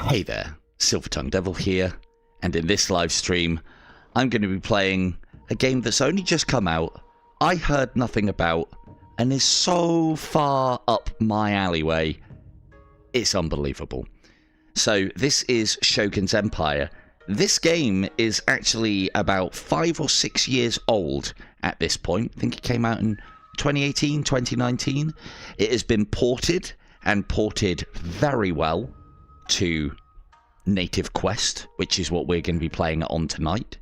Hey there, Silver Tongue Devil here, and in this live stream, I'm going to be playing a game that's only just come out, I heard nothing about, and is so far up my alleyway, it's unbelievable. So this is Shogun's Empire. This game is actually about 5 or 6 years old at this point. I think it came out in 2018, 2019. It has been ported, and ported very well, to Native Quest, which is what we're going to be playing on tonight.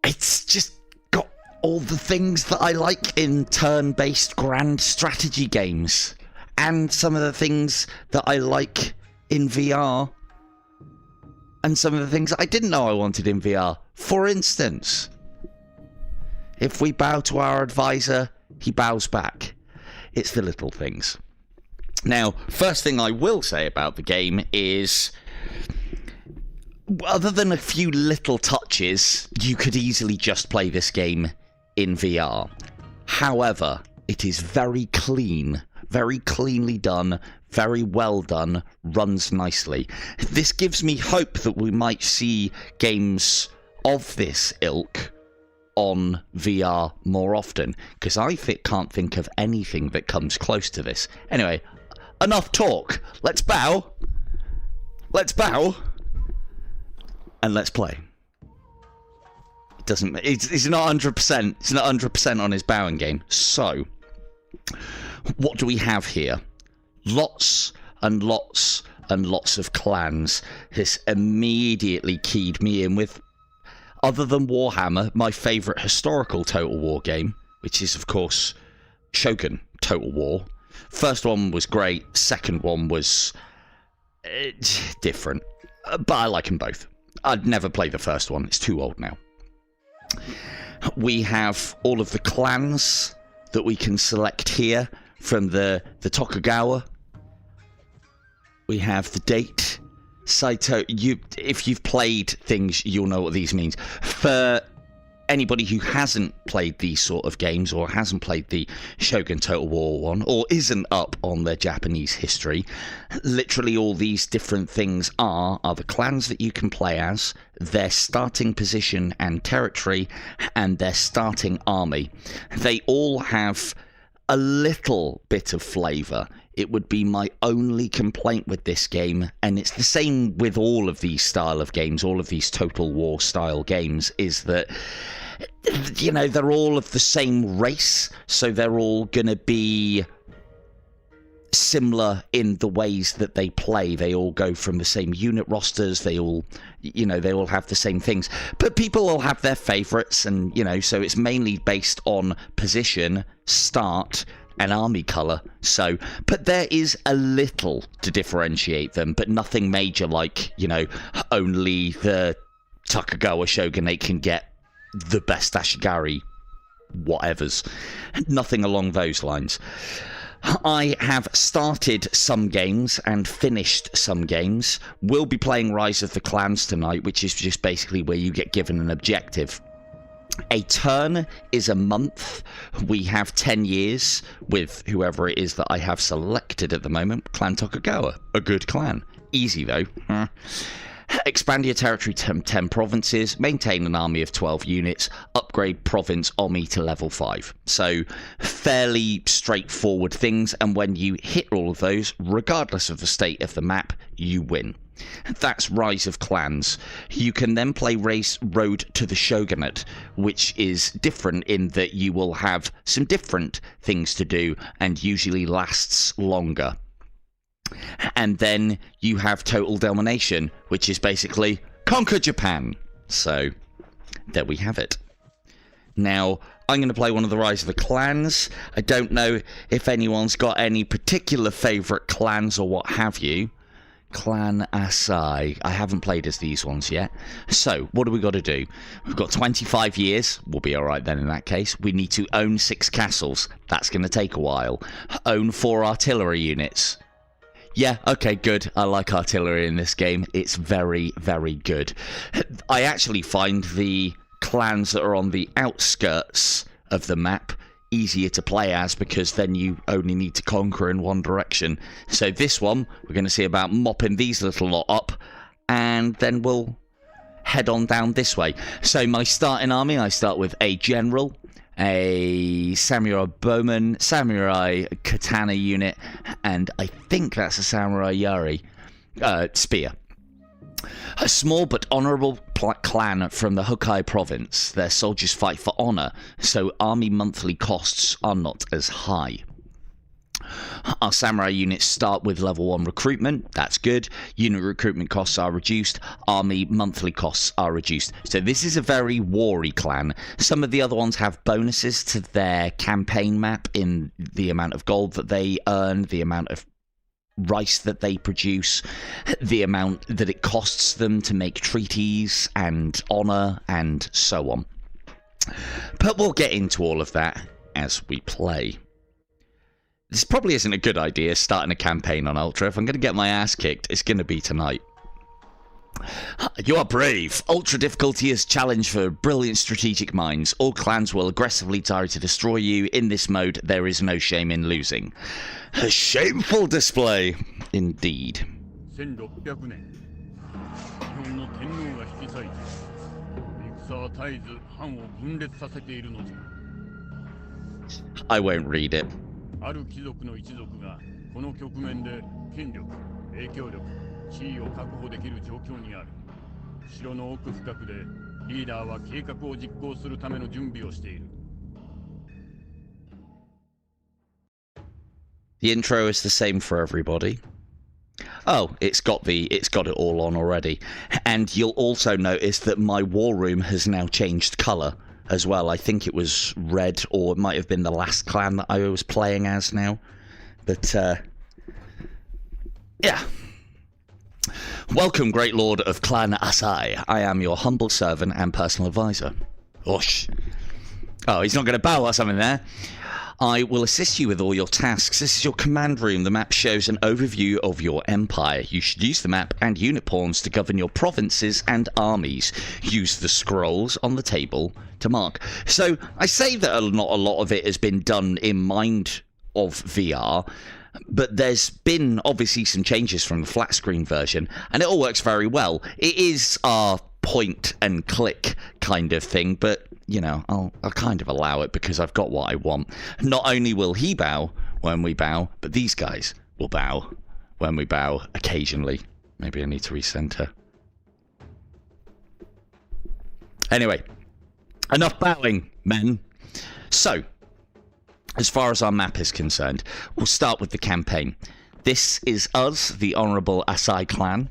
It's just got all the things that I like in turn-based grand strategy games, and some of the things that I like in VR, and some of the things I didn't know I wanted in VR. For instance, if we bow to our advisor, he bows back. It's the little things. Now, first thing I will say about the game is, other than a few little touches, you could easily just play this game in VR. However, it is very clean, very cleanly done, very well done, runs nicely. This gives me hope that we might see games of this ilk on VR more often, because I can't think of anything that comes close to this. Anyway, enough talk. Let's bow. Let's bow. And let's play. It doesn't. It's not 100%. It's not 100% on his bowing game. So, what do we have here? Lots and lots and lots of clans. This immediately keyed me in with, other than Warhammer, my favourite historical Total War game, which is, of course, Shogun Total War. First one was great, second one was different, but I like them both. I'd never play the first one, it's too old now. We have all of the clans that we can select here from the Tokugawa. We have the date. Saito, if you've played things, you'll know what these means. For anybody who hasn't played these sort of games, or hasn't played the Shogun Total War one, or isn't up on their Japanese history, literally all these different things are the clans that you can play as, their starting position and territory, and their starting army. They all have a little bit of flavour. It would be my only complaint with this game, and it's the same with all of these style of games, all of these Total War style games, is that, you know, they're all of the same race, so they're all going to be similar in the ways that they play. They all go from the same unit rosters, they all, you know, they all have the same things. But people all have their favourites, and, you know, so it's mainly based on position, start, and army colour. So, but there is a little to differentiate them, but nothing major like, you know, only the Tokugawa Shogunate can get the best ashigaru whatevers. Nothing along those lines. I have started some games and finished some games. We'll be playing Rise of the Clans tonight, which is just basically where you get given an objective. A turn is a month. We have 10 years with whoever it is that I have selected at the moment. Clan Tokugawa. A good clan. Easy though. Expand your territory to 10 provinces, maintain an army of 12 units, upgrade province Omi to level 5. So, fairly straightforward things, and when you hit all of those, regardless of the state of the map, you win. That's Rise of Clans. You can then play Road to the Shogunate, which is different in that you will have some different things to do, and usually lasts longer. And then you have Total Domination, which is basically conquer Japan. So, there we have it. Now, I'm going to play one of the Rise of the Clans. I don't know if anyone's got any particular favourite clans or what have you. Clan Asai. I haven't played as these ones yet. So, what do we got to do? We've got 25 years. We'll be alright then in that case. We need to own 6 castles. That's going to take a while. Own 4 artillery units. Yeah, okay, good. I like artillery in this game. It's very, very good. I actually find the clans that are on the outskirts of the map easier to play as, because then you only need to conquer in one direction. So this one, we're going to see about mopping these little lot up, and then we'll head on down this way. So my starting army, I start with a general, a samurai bowman, samurai katana unit, and I think that's a samurai yari spear. A small but honourable clan from the Hokkaido province. Their soldiers fight for honour, so army monthly costs are not as high. Our samurai units start with level 1 recruitment. That's good. Unit recruitment costs are reduced. Army monthly costs are reduced. So this is a very war-y clan. Some of the other ones have bonuses to their campaign map in the amount of gold that they earn, the amount of rice that they produce, the amount that it costs them to make treaties and honour, and so on. But we'll get into all of that as we play. This probably isn't a good idea, starting a campaign on Ultra. If I'm going to get my ass kicked, it's going to be tonight. You are brave. Ultra difficulty is challenge for brilliant strategic minds. All clans will aggressively try to destroy you. In this mode, there is no shame in losing. A shameful display, indeed. I won't read it. ある貴族の一族がこの局面で権力、影響力、地位を確保できる状況にある。城の奥深くでリーダーは計画を実行するための準備をしている。The intro is the same for everybody. Oh, it's got it all on already. And you'll also notice that my war room has now changed colour as well. I think it was red, or it might have been the last clan that I was playing as now. But, yeah. Welcome, Great Lord of Clan Asai. I am your humble servant and personal advisor. Osh. Oh, he's not going to bow or something there. I will assist you with all your tasks. This is your command room. The map shows an overview of your empire. You should use the map and unit pawns to govern your provinces and armies. Use the scrolls on the table to mark. So I say that not a lot of it has been done in mind of VR, but there's been obviously some changes from the flat screen version, and it all works very well. It is our point and click kind of thing, but you know, I'll kind of allow it because I've got what I want. Not only will he bow when we bow, but these guys will bow when we bow occasionally. Maybe I need to recenter. Anyway, enough bowing, men. So, as far as our map is concerned, we'll start with the campaign. This is us, the Honourable Asai clan.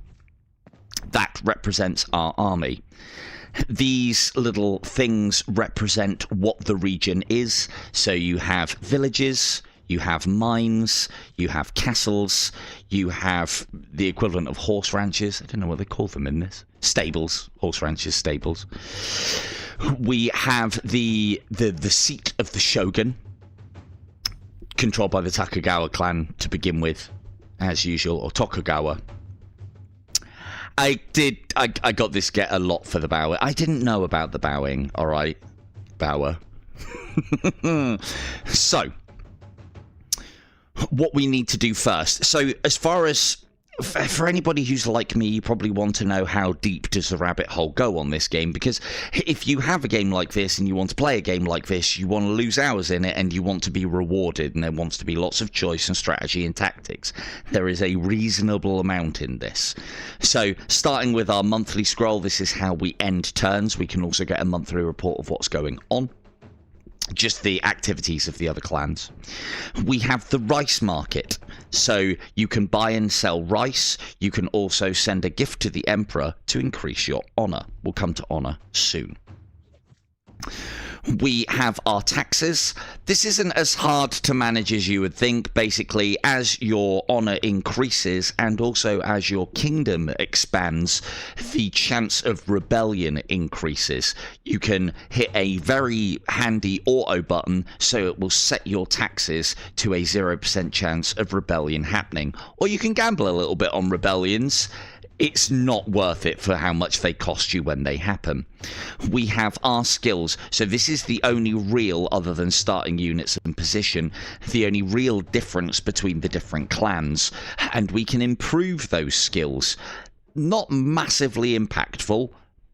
That represents our army. These little things represent what the region is. So you have villages, you have mines, you have castles, you have the equivalent of horse ranches. I don't know what they call them in this. Stables. Horse ranches, stables. We have the seat of the Shogun, controlled by the Tokugawa clan to begin with, as usual, or Tokugawa. I got this get a lot for the bow. I didn't know about the bowing, alright? Bower. So, what we need to do first. So, as far as, for anybody who's like me, you probably want to know how deep does the rabbit hole go on this game, because if you have a game like this and you want to play a game like this, you want to lose hours in it and you want to be rewarded, and there wants to be lots of choice and strategy and tactics. There is a reasonable amount in this. So, starting with our monthly scroll, this is how we end turns. We can also get a monthly report of what's going on. Just the activities of the other clans. We have the rice market, so you can buy and sell rice. You can also send a gift to the Emperor to increase your honour. We'll come to honour soon. We have our taxes. This isn't as hard to manage as you would think. Basically, as your honour increases and also as your kingdom expands, the chance of rebellion increases. You can hit a very handy auto button, so it will set your taxes to a 0% chance of rebellion happening. Or you can gamble a little bit on rebellions. it's not worth it for how much they cost you when they happen. We have our skills. So this is the only real, other than starting units and position, the only real difference between the different clans. And we can improve those skills. Not massively impactful,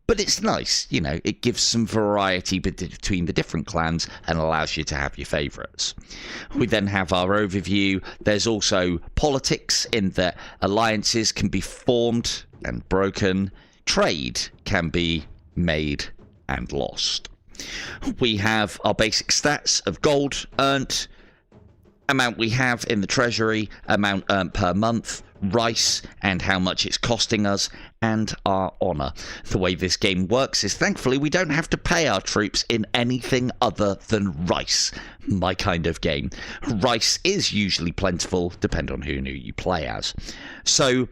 but it's nice. You know, it gives some variety between the different clans and allows you to have your favourites. We then have our overview. There's also politics, in that alliances can be formed and broken. Trade can be made and lost. We have our basic stats of gold earned, amount we have in the treasury, amount earned per month, rice and how much it's costing us, and our honour. The way this game works is, thankfully, we don't have to pay our troops in anything other than rice. My kind of game. Rice is usually plentiful, depending on who you play as. So,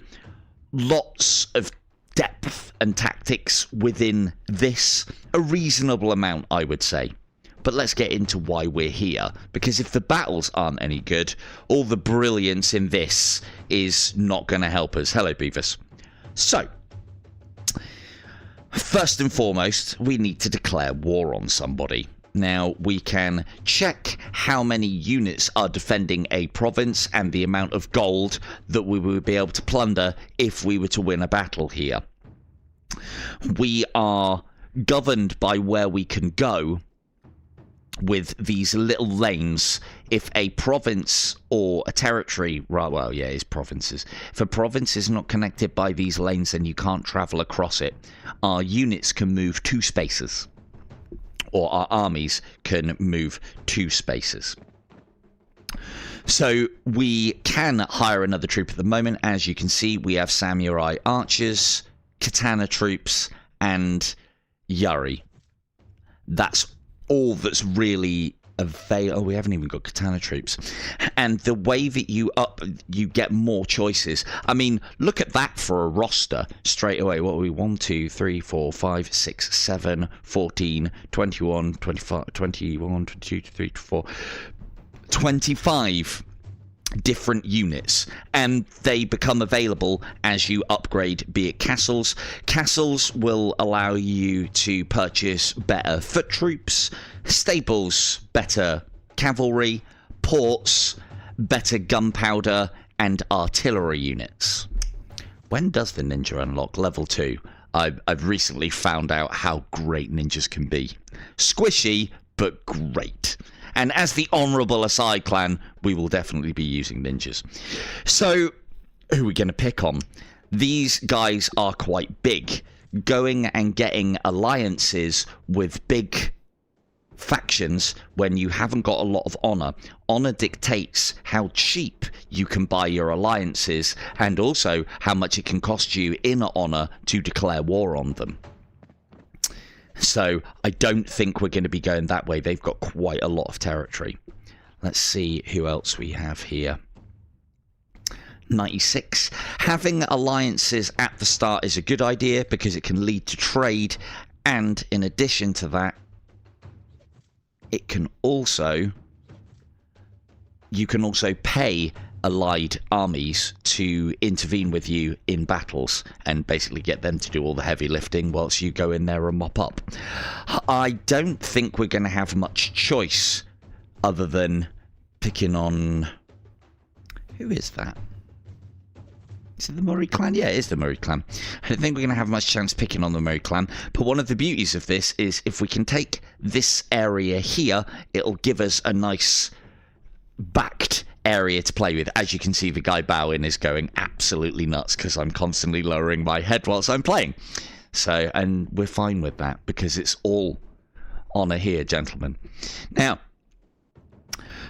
lots of depth and tactics within this. A reasonable amount, I would say. But let's get into why we're here, because if the battles aren't any good, all the brilliance in this is not going to help us. Hello, Beavis. So, first and foremost, we need to declare war on somebody. Now, we can check how many units are defending a province and the amount of gold that we would be able to plunder if we were to win a battle here. We are governed by where we can go with these little lanes. If a province or a territory, right, well, yeah, it's provinces. If a province is not connected by these lanes, then you can't travel across it. Our units can move 2 spaces, or our armies can move 2 spaces. So we can hire another troop at the moment. As you can see, we have samurai archers, katana troops, and yari. That's all that's really available. Oh, we haven't even got katana troops. And the way that you get more choices. I mean, look at that for a roster straight away. What are we? 1, 2, 3, 4, 5, 6, 7, 14, 21, 25, 21, 22, 23, 24, 25 different units, and they become available as you upgrade, be it castles. Castles will allow you to purchase better foot troops, stables, better cavalry, ports, better gunpowder, and artillery units. When does the ninja unlock? Level 2. I've recently found out how great ninjas can be. Squishy, but great. And as the Honourable Asai clan, we will definitely be using ninjas. So, who are we going to pick on? These guys are quite big. Going and getting alliances with big factions when you haven't got a lot of honour. Honour dictates how cheap you can buy your alliances, and also how much it can cost you in honour to declare war on them. So I don't think we're going to be going that way. They've got quite a lot of territory. Let's see who else we have here. 96. Having alliances at the start is a good idea because it can lead to trade, and in addition to that, it can also, you can also pay allied armies to intervene with you in battles and basically get them to do all the heavy lifting whilst you go in there and mop up. I don't think we're going to have much choice other than picking on... Who is that? Is it the Murray clan? Yeah, it is the Murray clan. I don't think we're going to have much chance picking on the Murray clan, but one of the beauties of this is if we can take this area here, it'll give us a nice backed area to play with. As you can see, the guy bowing is going absolutely nuts because I'm constantly lowering my head whilst I'm playing. So, and we're fine with that because it's all honour here, gentlemen. Now,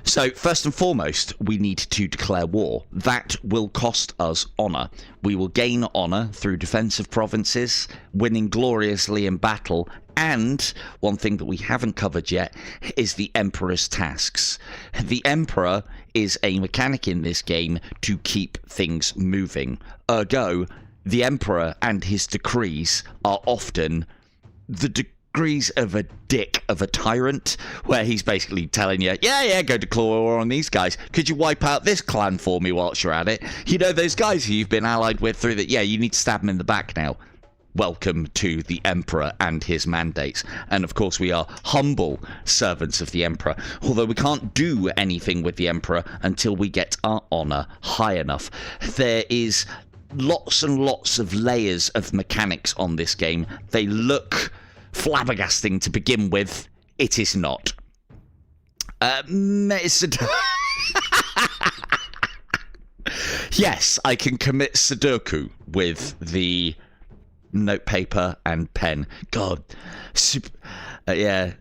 so first and foremost, we need to declare war. That will cost us honour. We will gain honour through defence of provinces, winning gloriously in battle, and one thing that we haven't covered yet is the Emperor's tasks. The Emperor is a mechanic in this game to keep things moving. Ergo, the Emperor and his decrees are often the degrees of a dick of a tyrant, where he's basically telling you, yeah, go declare war on these guys. Could you wipe out this clan for me whilst you're at it? You know, those guys who you've been allied with through that, yeah, you need to stab them in the back now. Welcome to the Emperor and his mandates. And of course we are humble servants of the Emperor, although we can't do anything with the Emperor until we get our honour high enough. There is lots and lots of layers of mechanics on this game. They look flabbergasting to begin with. It is not. Yes, I can commit Sudoku with the notepaper and pen. God. Yeah.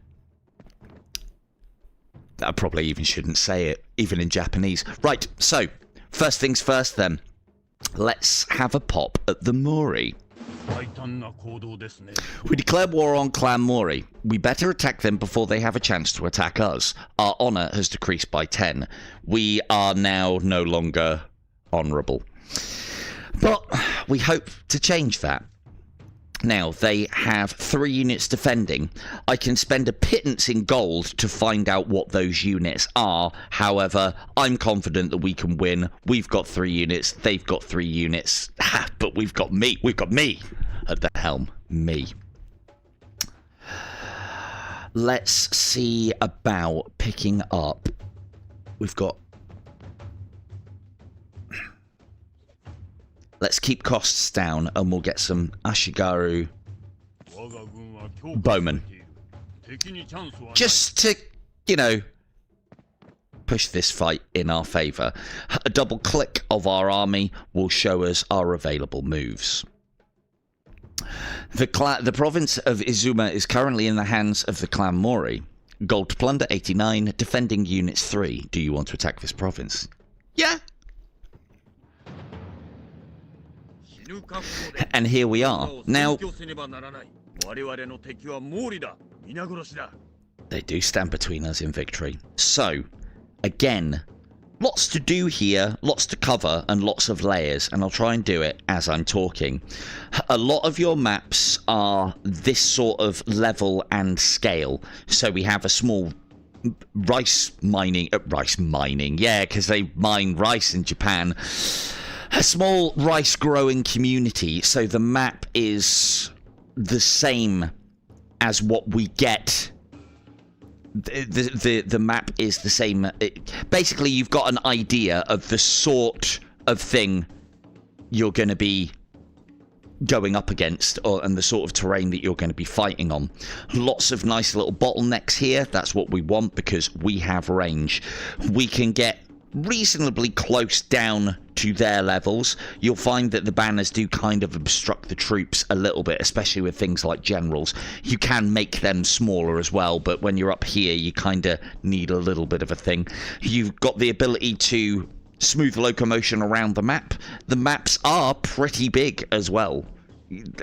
I probably even shouldn't say it, even in Japanese. Right, so, first things first then. Let's have a pop at the Mori. We declare war on Clan Mori. We better attack them before they have a chance to attack us. Our honour has decreased by 10. We are now no longer honourable. But we hope to change that. Now, they have 3 units defending. I can spend a pittance in gold to find out what those units are. However, I'm confident that we can win. We've got 3 units. They've got 3 units. But we've got me. We've got me at the helm. Me. Let's see about picking up. We've got... Let's keep costs down and we'll get some ashigaru bowmen. Just to, you know, push this fight in our favour. A double click of our army will show us our available moves. The province of Izuma is currently in the hands of the Clan Mori. Gold to plunder 89, defending units 3. Do you want to attack this province? Yeah. And here we are. Now, they do stand between us in victory. So, again, lots to do here, lots to cover, and lots of layers, and I'll try and do it as I'm talking. A lot of your maps are this sort of level and scale. So we have a small rice mining, yeah, because they mine rice in Japan. A small rice growing community, so the map is the same as what we get. The map is the same. Basically, you've got an idea of the sort of thing you're going to be going up against, and the sort of terrain that you're going to be fighting on. Lots of nice little bottlenecks here. That's what we want because we have range. We can get reasonably close down to their levels. You'll find that the banners do kind of obstruct the troops a little bit, especially with things like generals. You can make them smaller as well, but when you're up here you kind of need a little bit of a thing. You've got the ability to smooth locomotion around the map. The maps are pretty big as well.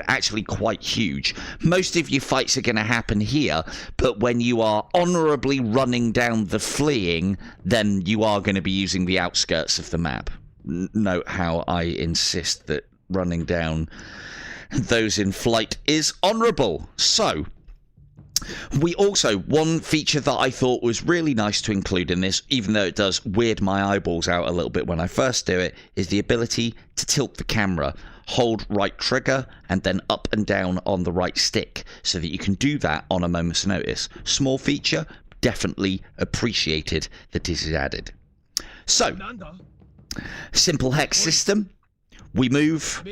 Actually quite huge. Most of your fights are going to happen here, but when you are honourably running down the fleeing, then you are going to be using the outskirts of the map. Note how I insist that running down those in flight is honourable. So, we also, one feature that I thought was really nice to include in this, even though it does weird my eyeballs out a little bit when I first do it, is the ability to tilt the camera. Hold right trigger and then up and down on the right stick so that you can do that on a moment's notice. Small feature, definitely appreciated that it is added. So, simple hex system. We move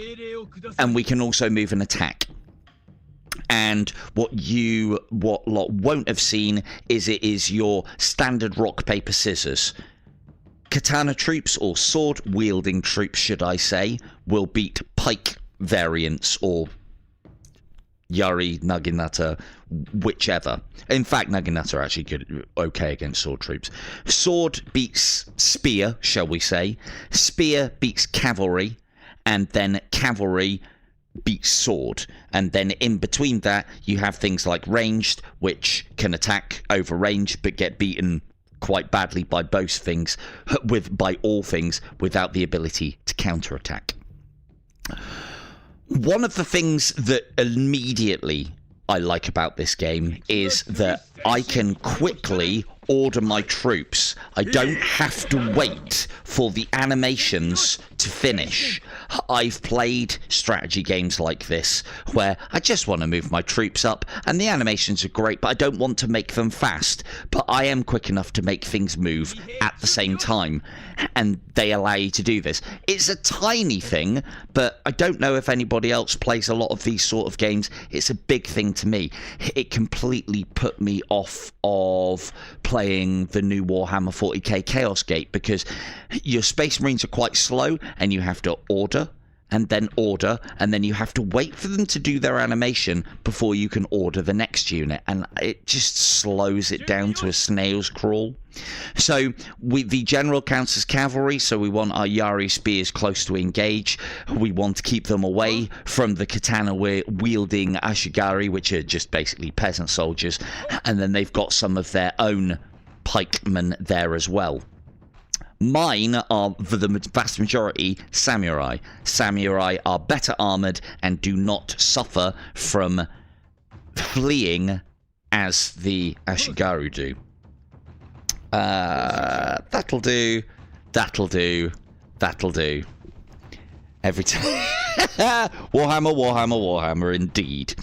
and we can also move and attack. And what lot won't have seen is it is your standard rock, paper, scissors. Katana troops, or sword wielding troops should I say, will beat pike variants or yari, naginata, whichever. In fact, naginata are actually good, okay against sword troops. Sword beats spear, shall we say. Spear beats cavalry, and then cavalry beats sword. And then in between that, you have things like ranged, which can attack over range but get beaten quite badly by both things, by all things, without the ability to counterattack. One of the things that immediately I like about this game is that I can quickly order my troops. I don't have to wait for the animations to finish. I've played strategy games like this where I just want to move my troops up and the animations are great, but I don't want to make them fast. But I am quick enough to make things move at the same time, and they allow you to do this. It's a tiny thing, but I don't know if anybody else plays a lot of these sort of games. It's a big thing to me. It completely put me off of playing the new Warhammer 40k Chaos Gate because your Space Marines are quite slow and you have to order and then you have to wait for them to do their animation before you can order the next unit, and it just slows it down to a snail's crawl. So the general counts as cavalry, so we want our yari spears close to engage. We want to keep them away from the katana wielding ashigaru, which are just basically peasant soldiers, and then they've got some of their own pikemen there as well. Mine are, for the vast majority, samurai. Samurai are better armoured and do not suffer from fleeing as the ashigaru do. That'll do. That'll do. That'll do. Every time. Warhammer, Warhammer, Warhammer, indeed.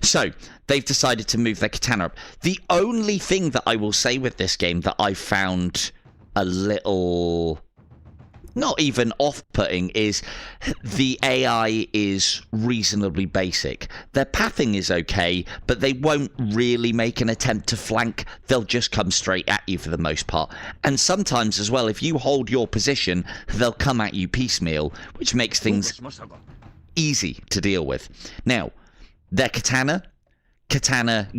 So, they've decided to move their katana up. The only thing that I will say with this game that I found a little, not even off-putting, is the AI is reasonably basic. Their pathing is okay, but they won't really make an attempt to flank. They'll just come straight at you for the most part. And sometimes as well, if you hold your position, they'll come at you piecemeal, which makes things easy to deal with. Now, their katana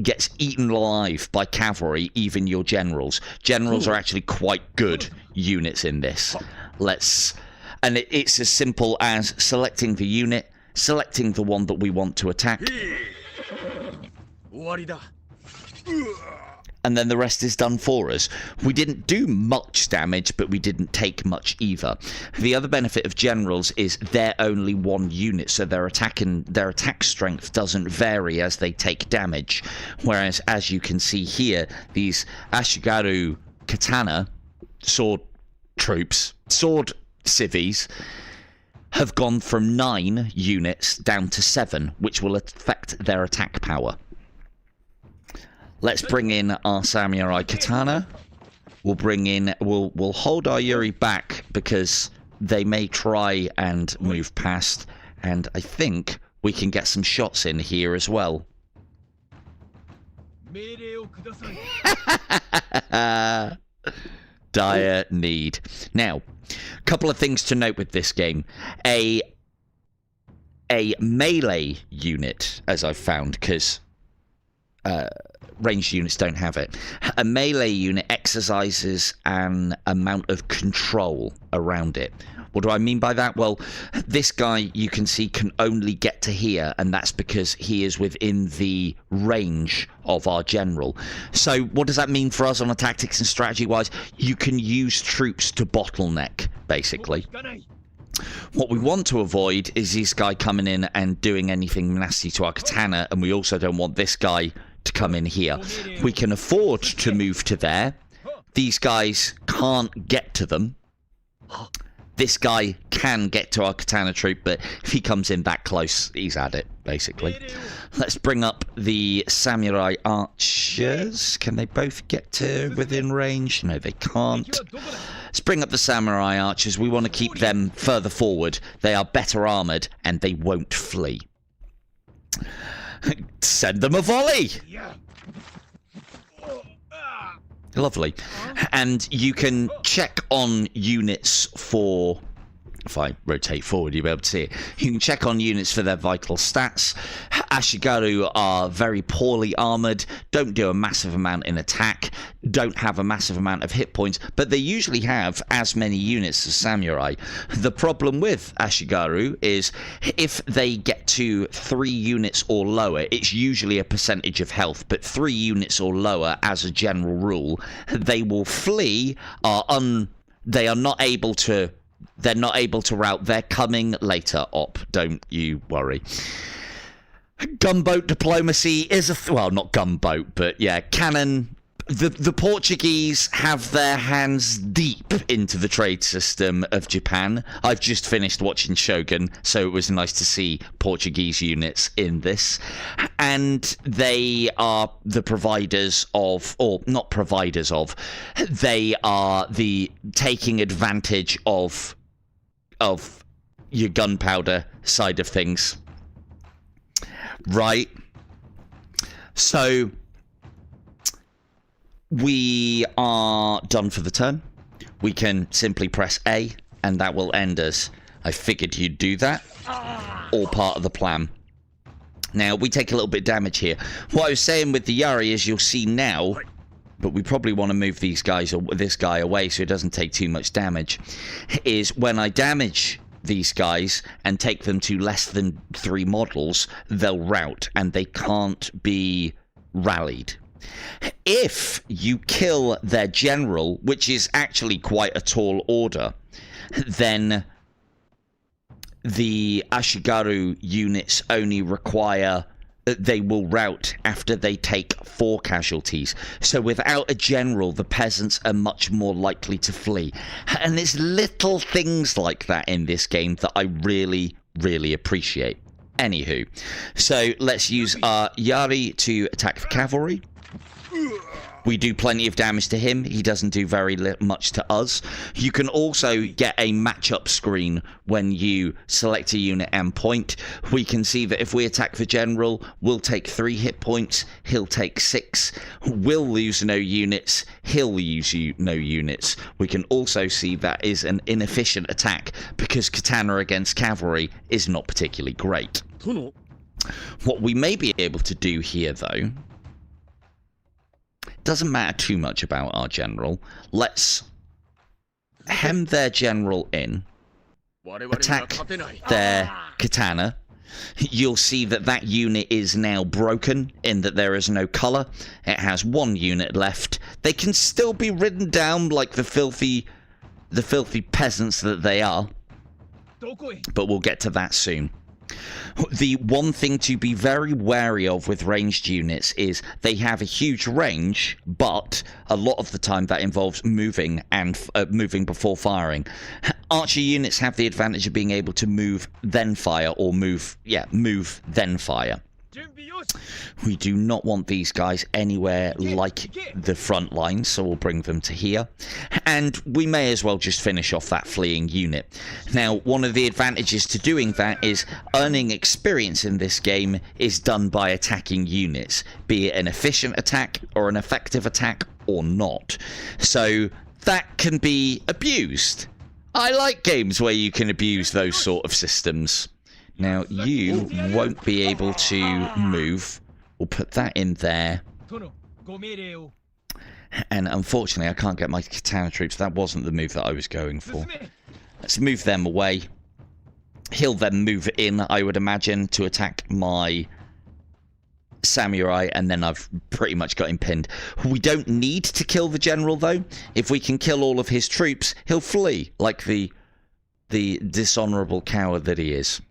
gets eaten alive by cavalry, even your generals. Generals are actually quite good units in this. And it's as simple as selecting the unit, selecting the one that we want to attack, and then the rest is done for us. We didn't do much damage, but we didn't take much either. The other benefit of generals is they're only one unit, so their attack strength doesn't vary as they take damage. Whereas, as you can see here, these ashigaru katana sword troops, sword civvies, have gone from 9 units down to 7, which will affect their attack power. Let's bring in our samurai katana. We'll hold our yuri back because they may try and move past, and I think we can get some shots in here as well. Dire need. Now, a couple of things to note with this game. A melee unit, as I've found, because ranged units don't have it. A melee unit exercises an amount of control around it. What do I mean by that? Well, this guy, you can see, can only get to here, and that's because he is within the range of our general. So what does that mean for us on a tactics and strategy wise? You can use troops to bottleneck, basically. What we want to avoid is this guy coming in and doing anything nasty to our katana, and we also don't want this guy to come in here. We can afford to move to there. These guys can't get to them. This guy can get to our katana troop, but if he comes in that close, he's at it, basically. Let's bring up the samurai archers. Can they both get to within range? No, they can't. Let's bring up the samurai archers. We want to keep them further forward. They are better armoured, and they won't flee. Send them a volley! Lovely. And you can check on units for... If I rotate forward, you'll be able to see it. You can check on units for their vital stats. Ashigaru are very poorly armoured, don't do a massive amount in attack, don't have a massive amount of hit points, but they usually have as many units as samurai. The problem with Ashigaru is if they get to 3 units or lower, it's usually a percentage of health, but 3 units or lower, as a general rule, they will flee, they're not able to route. They're coming later, Op. Don't you worry. Gunboat diplomacy is well, not gunboat, but yeah, cannon. The Portuguese have their hands deep into the trade system of Japan. I've just finished watching Shogun, so it was nice to see Portuguese units in this. And they are the providers of, or not providers of, they are the taking advantage of your gunpowder side of things. Right? So we are done for the turn. We can simply press A, and that will end us. I figured you'd do that. All part of the plan. Now, we take a little bit of damage here. What I was saying with the Yari is you'll see now, but we probably want to move these guys or this guy away so it doesn't take too much damage, is when I damage these guys and take them to less than 3 models, they'll rout, and they can't be rallied. If you kill their general, which is actually quite a tall order, then the ashigaru units only require, they will rout after they take 4 casualties. So without a general, the peasants are much more likely to flee. And there's little things like that in this game that I really, really appreciate. Anywho, so let's use our yari to attack the cavalry. We do plenty of damage to him. He doesn't do very much to us. You can also get a matchup screen when you select a unit and point. We can see that if we attack the general, we'll take 3 hit points. He'll take 6. We'll lose no units. He'll lose no units. We can also see that is an inefficient attack because katana against cavalry is not particularly great. What we may be able to do here, though, doesn't matter too much about our general. Let's hem their general in, attack their katana. You'll see that that unit is now broken in that there is no colour. It has 1 unit left. They can still be ridden down like the filthy peasants that they are, but we'll get to that soon. The one thing to be very wary of with ranged units is they have a huge range, but a lot of the time that involves moving and moving before firing. Archer units have the advantage of being able to move then fire, or move then fire. We do not want these guys anywhere like the front line, so we'll bring them to here. And we may as well just finish off that fleeing unit. Now, one of the advantages to doing that is earning experience in this game is done by attacking units, be it an efficient attack or an effective attack or not. So that can be abused. I like games where you can abuse those sort of systems. Now, you won't be able to move. We'll put that in there. And unfortunately, I can't get my katana troops. That wasn't the move that I was going for. Let's move them away. He'll then move in, I would imagine, to attack my samurai, and then I've pretty much got him pinned. We don't need to kill the general, though. If we can kill all of his troops, he'll flee, like the dishonorable coward that he is.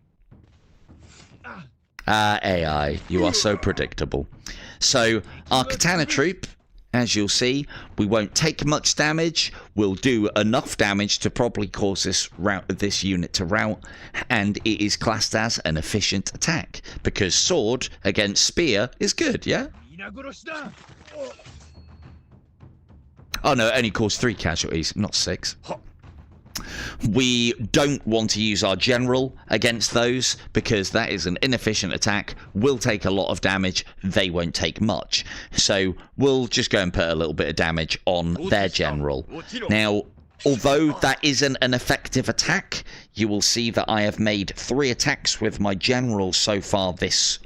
AI, you are so predictable. So, our katana troop, as you'll see, we won't take much damage. We'll do enough damage to probably cause this unit to rout, and it is classed as an efficient attack, because sword against spear is good, yeah? Oh no, it only caused 3 casualties, not 6. We don't want to use our general against those, because that is an inefficient attack, will take a lot of damage, they won't take much. So we'll just go and put a little bit of damage on their general. Now, although that isn't an effective attack, you will see that I have made 3 attacks with my general so far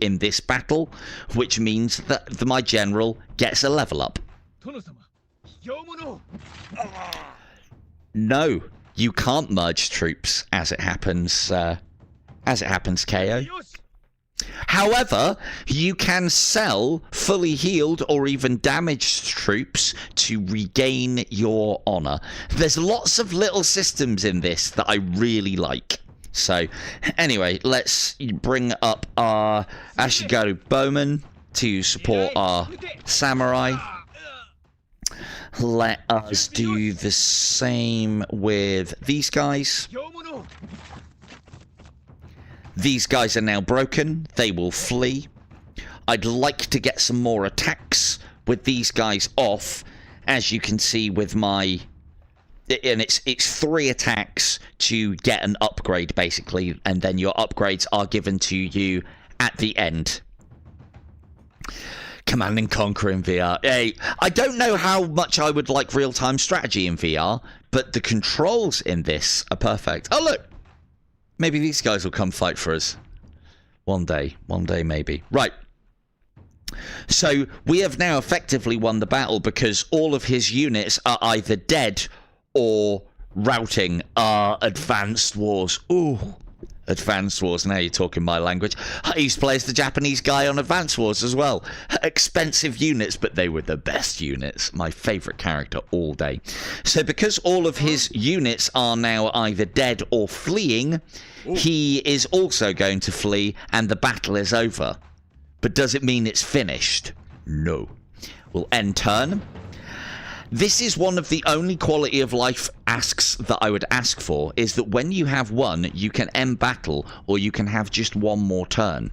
in this battle, which means that my general gets a level up. No. You can't merge troops, as it happens, KO. However, you can sell fully healed or even damaged troops to regain your honor. There's lots of little systems in this that I really like. So, anyway, let's bring up our ashigaru bowmen to support our samurai. Let us do the same with these guys. These guys are now broken. They will flee. I'd like to get some more attacks with these guys off, as you can see with my... And it's 3 attacks to get an upgrade, basically, and then your upgrades are given to you at the end. Command and Conquer in VR. Hey, I don't know how much I would like real-time strategy in VR, but the controls in this are perfect. Oh, look! Maybe these guys will come fight for us. One day maybe. Right. So, we have now effectively won the battle because all of his units are either dead or routing our Advanced Wars. Ooh, Advanced Wars. Now you're talking my language. I used to play as the Japanese guy on Advanced Wars as well. Expensive units, but they were the best units. My favourite character all day. So because all of his units are now either dead or fleeing, he is also going to flee and the battle is over. But does it mean it's finished? No. We'll end turn. This is one of the only quality of life asks that I would ask for, is that when you have won, you can end battle, or you can have just one more turn.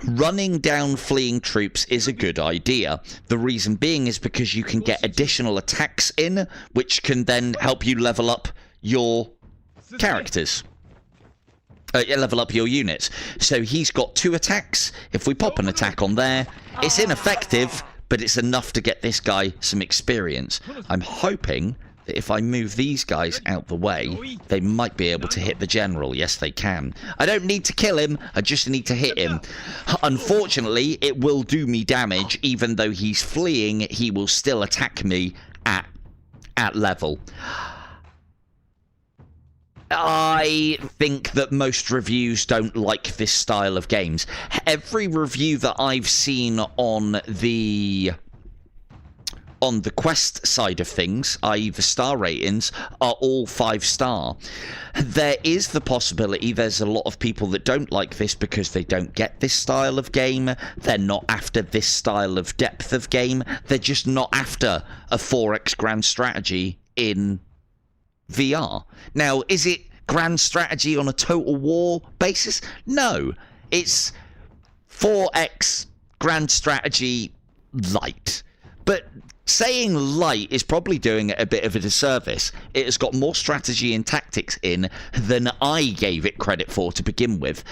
Running down fleeing troops is a good idea. The reason being is because you can get additional attacks in, which can then help you level up your characters. Level up your units. So he's got 2 attacks. If we pop an attack on there, it's ineffective, but it's enough to get this guy some experience. I'm hoping that if I move these guys out the way, they might be able to hit the general. Yes, they can. I don't need to kill him, I just need to hit him. Unfortunately, it will do me damage. Even though he's fleeing, he will still attack me at level. I think that most reviews don't like this style of games. Every review that I've seen on the quest side of things, i.e. the star ratings, are all 5-star. There is the possibility there's a lot of people that don't like this because they don't get this style of game. They're not after this style of depth of game. They're just not after a 4x grand strategy in VR. Now, is it grand strategy on a Total War basis? No. It's 4x grand strategy light. But saying light is probably doing it a bit of a disservice. It has got more strategy and tactics in than I gave it credit for to begin with.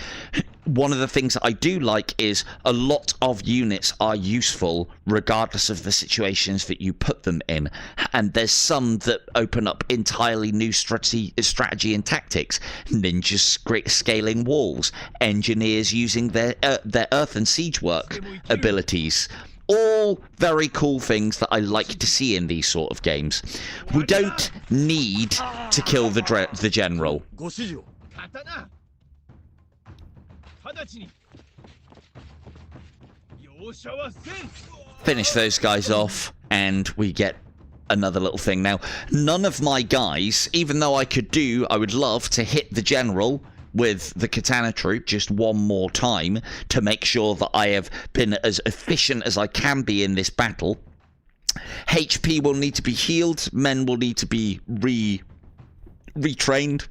One of the things that I do like is a lot of units are useful regardless of the situations that you put them in. And there's some that open up entirely new strategy and tactics. Ninjas scaling walls. Engineers using their earth and siege work abilities. All very cool things that I like to see in these sort of games. We don't need to kill the general. Finish those guys off, and we get another little thing. Now, none of my guys, even though I would love to hit the general with the katana troop just one more time to make sure that I have been as efficient as I can be in this battle. HP will need to be healed, men will need to be retrained,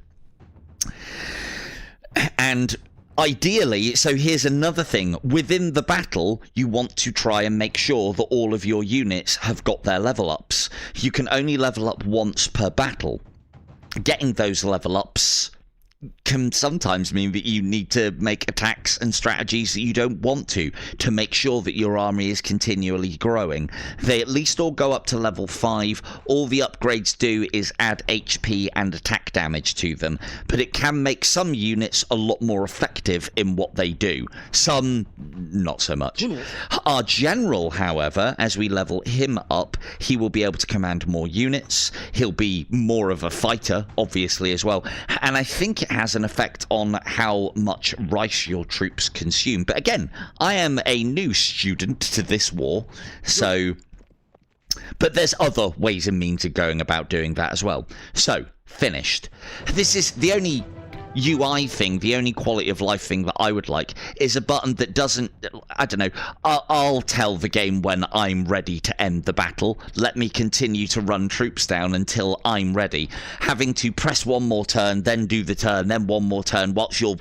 and ideally, so here's another thing, within the battle you want to try and make sure that all of your units have got their level ups. You can only level up once per battle. Getting those level ups can sometimes mean that you need to make attacks and strategies that you don't want to make sure that your army is continually growing. They at least all go up to level 5. All the upgrades do is add HP and attack damage to them, but it can make some units a lot more effective in what they do. Some, not so much. Our general, however, as we level him up, he will be able to command more units. He'll be more of a fighter, obviously, as well. And I think it has an effect on how much rice your troops consume. But again, I am a new student to this war, so... But there's other ways and means of going about doing that as well. So, finished. This is the only UI thing, the only quality of life thing that I would like is a button that doesn't, I don't know, I'll tell the game when I'm ready to end the battle. Let me continue to run troops down until I'm ready. Having to press one more turn, then do the turn, then one more turn whilst you're,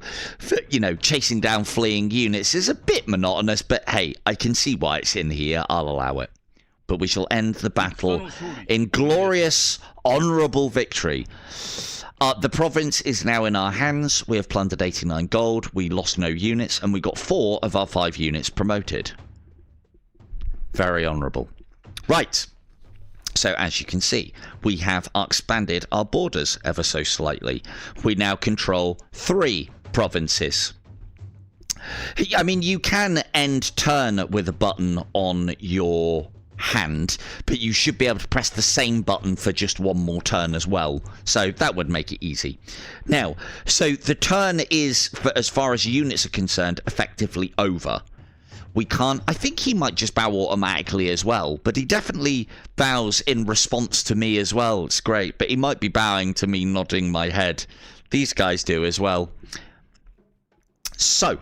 you know, chasing down fleeing units is a bit monotonous, but hey, I can see why it's in here. I'll allow it. But we shall end the battle in glorious, honourable victory. The province is now in our hands. We have plundered 89 gold. We lost no units, and we got 4 of our 5 units promoted. Very honourable. Right. So, as you can see, we have expanded our borders ever so slightly. We now control 3 provinces. I mean, you can end turn with a button on your hand, but you should be able to press the same button for just one more turn as well, so that would make it easy. Now, so the turn is, as far as units are concerned, effectively over. We can't, I think he might just bow automatically as well, but he definitely bows in response to me as well. It's great, but he might be bowing to me nodding my head. These guys do as well. So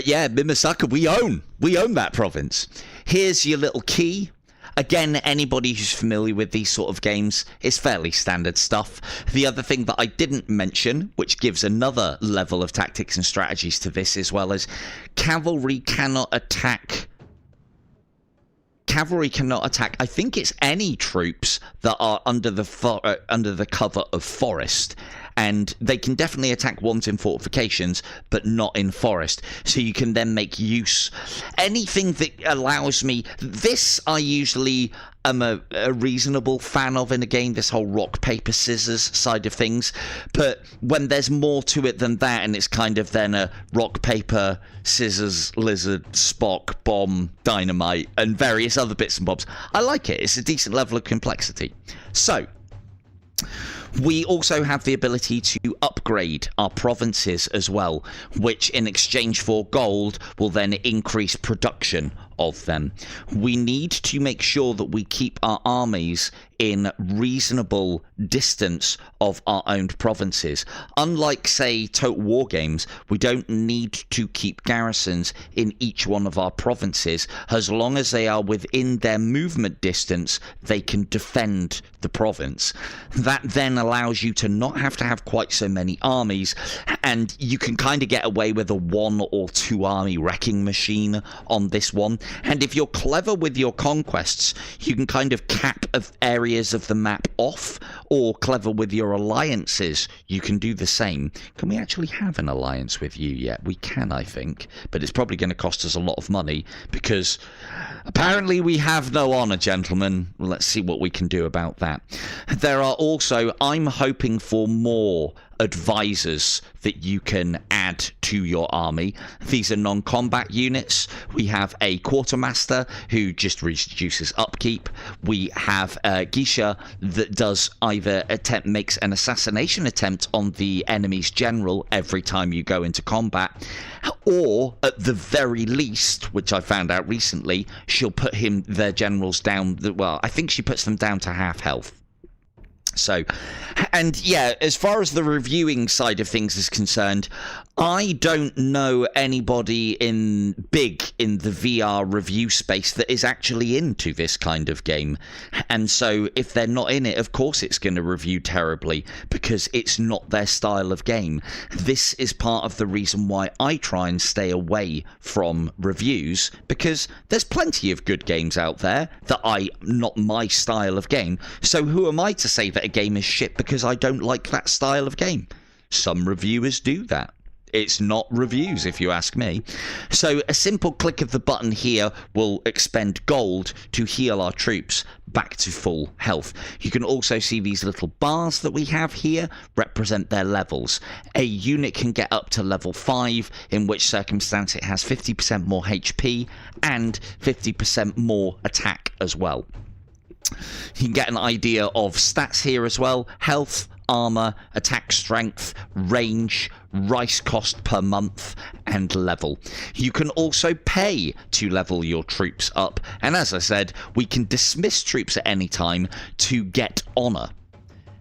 yeah, Mimasaka, we own that province. Here's your little key. Again, anybody who's familiar with these sort of games, it's fairly standard stuff. The other thing that I didn't mention, which gives another level of tactics and strategies to this as well, is cavalry cannot attack. Cavalry cannot attack, I think it's any troops that are under the cover of forest. And they can definitely attack ones in fortifications, but not in forest. So you can then make use. Anything that allows me... This I usually am a reasonable fan of in a game, this whole rock, paper, scissors side of things. But when there's more to it than that, and it's kind of then a rock, paper, scissors, lizard, Spock, bomb, dynamite, and various other bits and bobs, I like it. It's a decent level of complexity. So... we also have the ability to upgrade our provinces as well, which in exchange for gold will then increase production of them. We need to make sure that we keep our armies in reasonable distance of our owned provinces. Unlike, say, Total War games, we don't need to keep garrisons in each one of our provinces. As long as they are within their movement distance, they can defend the province. That then allows you to not have to have quite so many armies, and you can kind of get away with a 1 or 2 army wrecking machine on this one. And if you're clever with your conquests, you can kind of cap areas of the map off, or clever with your alliances, you can do the same. Can we actually have an alliance with you yet? We can, I think, but it's probably going to cost us a lot of money, because apparently we have no honour, gentlemen. Let's see what we can do about that. There are also, I'm hoping for more advisors that you can add to your army. These are non-combat units. We have a quartermaster who just reduces upkeep. We have Geisha that does either makes an assassination attempt on the enemy's general every time you go into combat, or at the very least, which I found out recently, she'll put their generals down, well, I think she puts them down to half health. So, and yeah, as far as the reviewing side of things is concerned, I don't know anybody in the VR review space that is actually into this kind of game. And so if they're not in it, of course it's going to review terribly, because it's not their style of game. This is part of the reason why I try and stay away from reviews, because there's plenty of good games out there that not my style of game. So who am I to say that a game is shit because I don't like that style of game? Some reviewers do that. It's not reviews, if you ask me. So a simple click of the button here will expend gold to heal our troops back to full health. You can also see these little bars that we have here represent their levels. A unit can get up to level 5, in which circumstance it has 50% more HP and 50% more attack as well. You can get an idea of stats here as well: health, armor, attack strength, range, rice cost per month, and level. You can also pay to level your troops up, and as I said, we can dismiss troops at any time to get honor.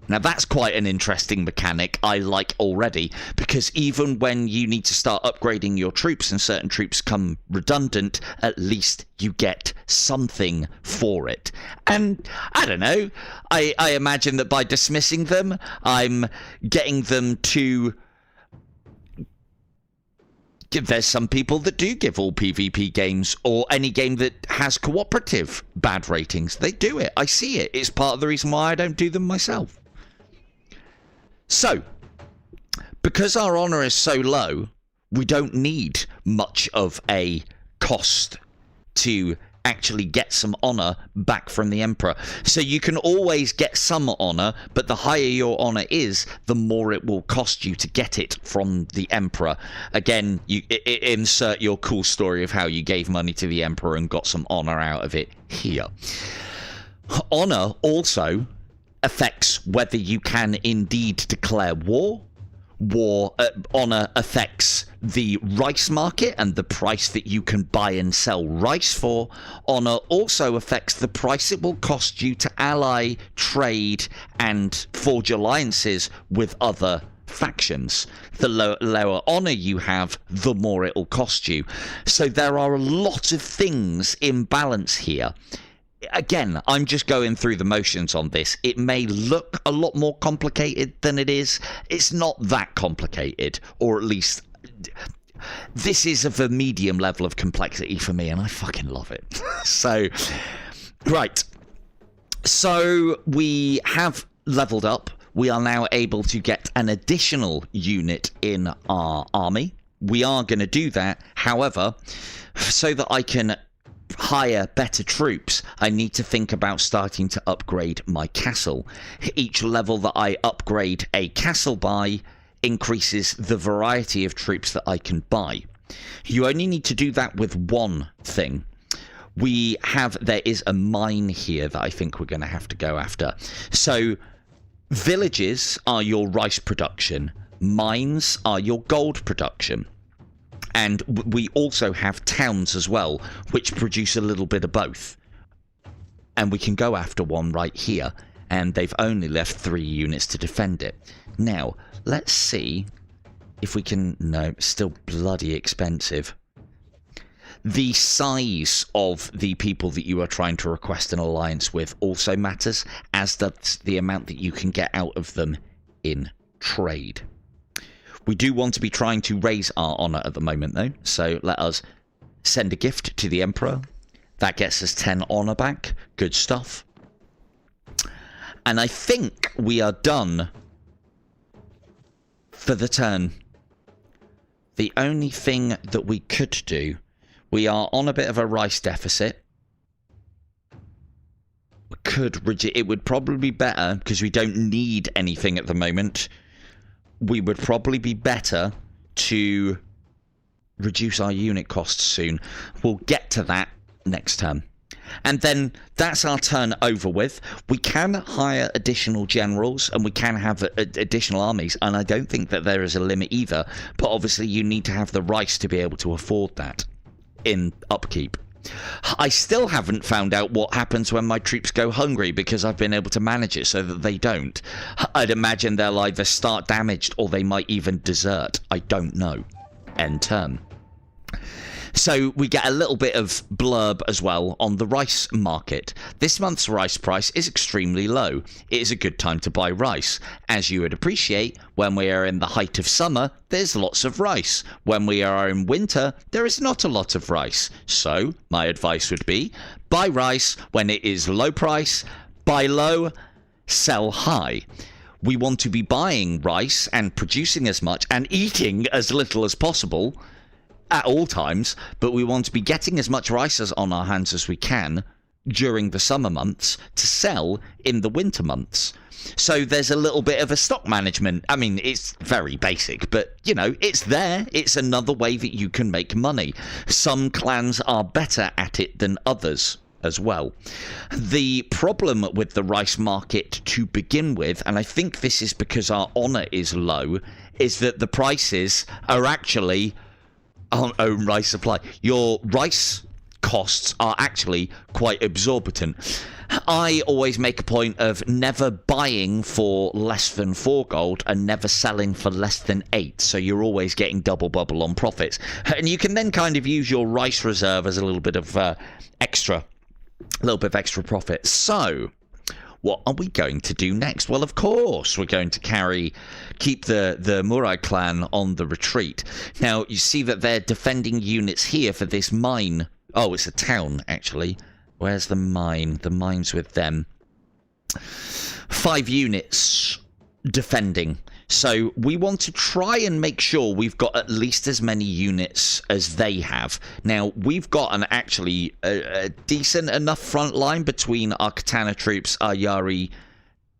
Now that's quite an interesting mechanic I like already, because even when you need to start upgrading your troops and certain troops come redundant, at least you get something for it. And I don't know, I imagine that by dismissing them, I'm getting them to... There's some people that do give all PvP games or any game that has cooperative bad ratings. They do it. I see it. It's part of the reason why I don't do them myself. So, because our honour is so low, we don't need much of a cost to actually get some honour back from the Emperor. So you can always get some honour, but the higher your honour is, the more it will cost you to get it from the Emperor. Again, you insert your cool story of how you gave money to the Emperor and got some honour out of it here. Honour also affects whether you can indeed declare war. Honour affects the rice market and the price that you can buy and sell rice for. Honour also affects the price it will cost you to ally, trade, and forge alliances with other factions. The lower honour you have, the more it will cost you. So there are a lot of things in balance here. Again, I'm just going through the motions on this. It may look a lot more complicated than it is. It's not that complicated, or at least this is of a medium level of complexity for me, and I fucking love it. So, right. So we have leveled up. We are now able to get an additional unit in our army. We are going to do that. However, so that I can hire better troops, I need to think about starting to upgrade my castle. Each level that I upgrade a castle by increases the variety of troops that I can buy. You only need to do that with one thing. There is a mine here that I think we're going to have to go after. So villages are your rice production, mines are your gold production. And we also have towns as well, which produce a little bit of both. And we can go after one right here. And they've only left 3 units to defend it. Now, let's see if we can... No, still bloody expensive. The size of the people that you are trying to request an alliance with also matters, as does the amount that you can get out of them in trade. We do want to be trying to raise our honour at the moment, though. So let us send a gift to the Emperor. That gets us 10 honour back. Good stuff. And I think we are done for the turn. The only thing that we could do... We are on a bit of a rice deficit. It would probably be better, because we don't need anything at the moment... We would probably be better to reduce our unit costs soon. We'll get to that next turn. And then that's our turn over with. We can hire additional generals and we can have additional armies. And I don't think that there is a limit either. But obviously you need to have the rice to be able to afford that in upkeep. I still haven't found out what happens when my troops go hungry, because I've been able to manage it so that they don't. I'd imagine they'll either start damaged or they might even desert. I don't know. End turn. So we get a little bit of blurb as well on the rice market. This month's rice price is extremely low. It is a good time to buy rice. As you would appreciate, when we are in the height of summer, there's lots of rice. When we are in winter, there is not a lot of rice. So my advice would be, buy rice when it is low price, buy low, sell high. We want to be buying rice and producing as much and eating as little as possible at all times, but we want to be getting as much rice on our hands as we can during the summer months to sell in the winter months. So there's a little bit of a stock management. I mean, it's very basic, but, you know, it's there. It's another way that you can make money. Some clans are better at it than others as well. The problem with the rice market to begin with, and I think this is because our honour is low, is that the prices are actually... on own rice supply. Your rice costs are actually quite exorbitant. I always make a point of never buying for less than 4 gold and never selling for less than 8, so you're always getting double bubble on profits. And you can then kind of use your rice reserve as a little bit of extra profit. So what are we going to do next? Well, of course, we're going to keep the Murai clan on the retreat. Now, you see that they're defending units here for this mine. Oh, it's a town, actually. Where's the mine? The mine's with them. 5 units defending. So we want to try and make sure we've got at least as many units as they have. Now, we've got a decent enough front line between our katana troops, our yari,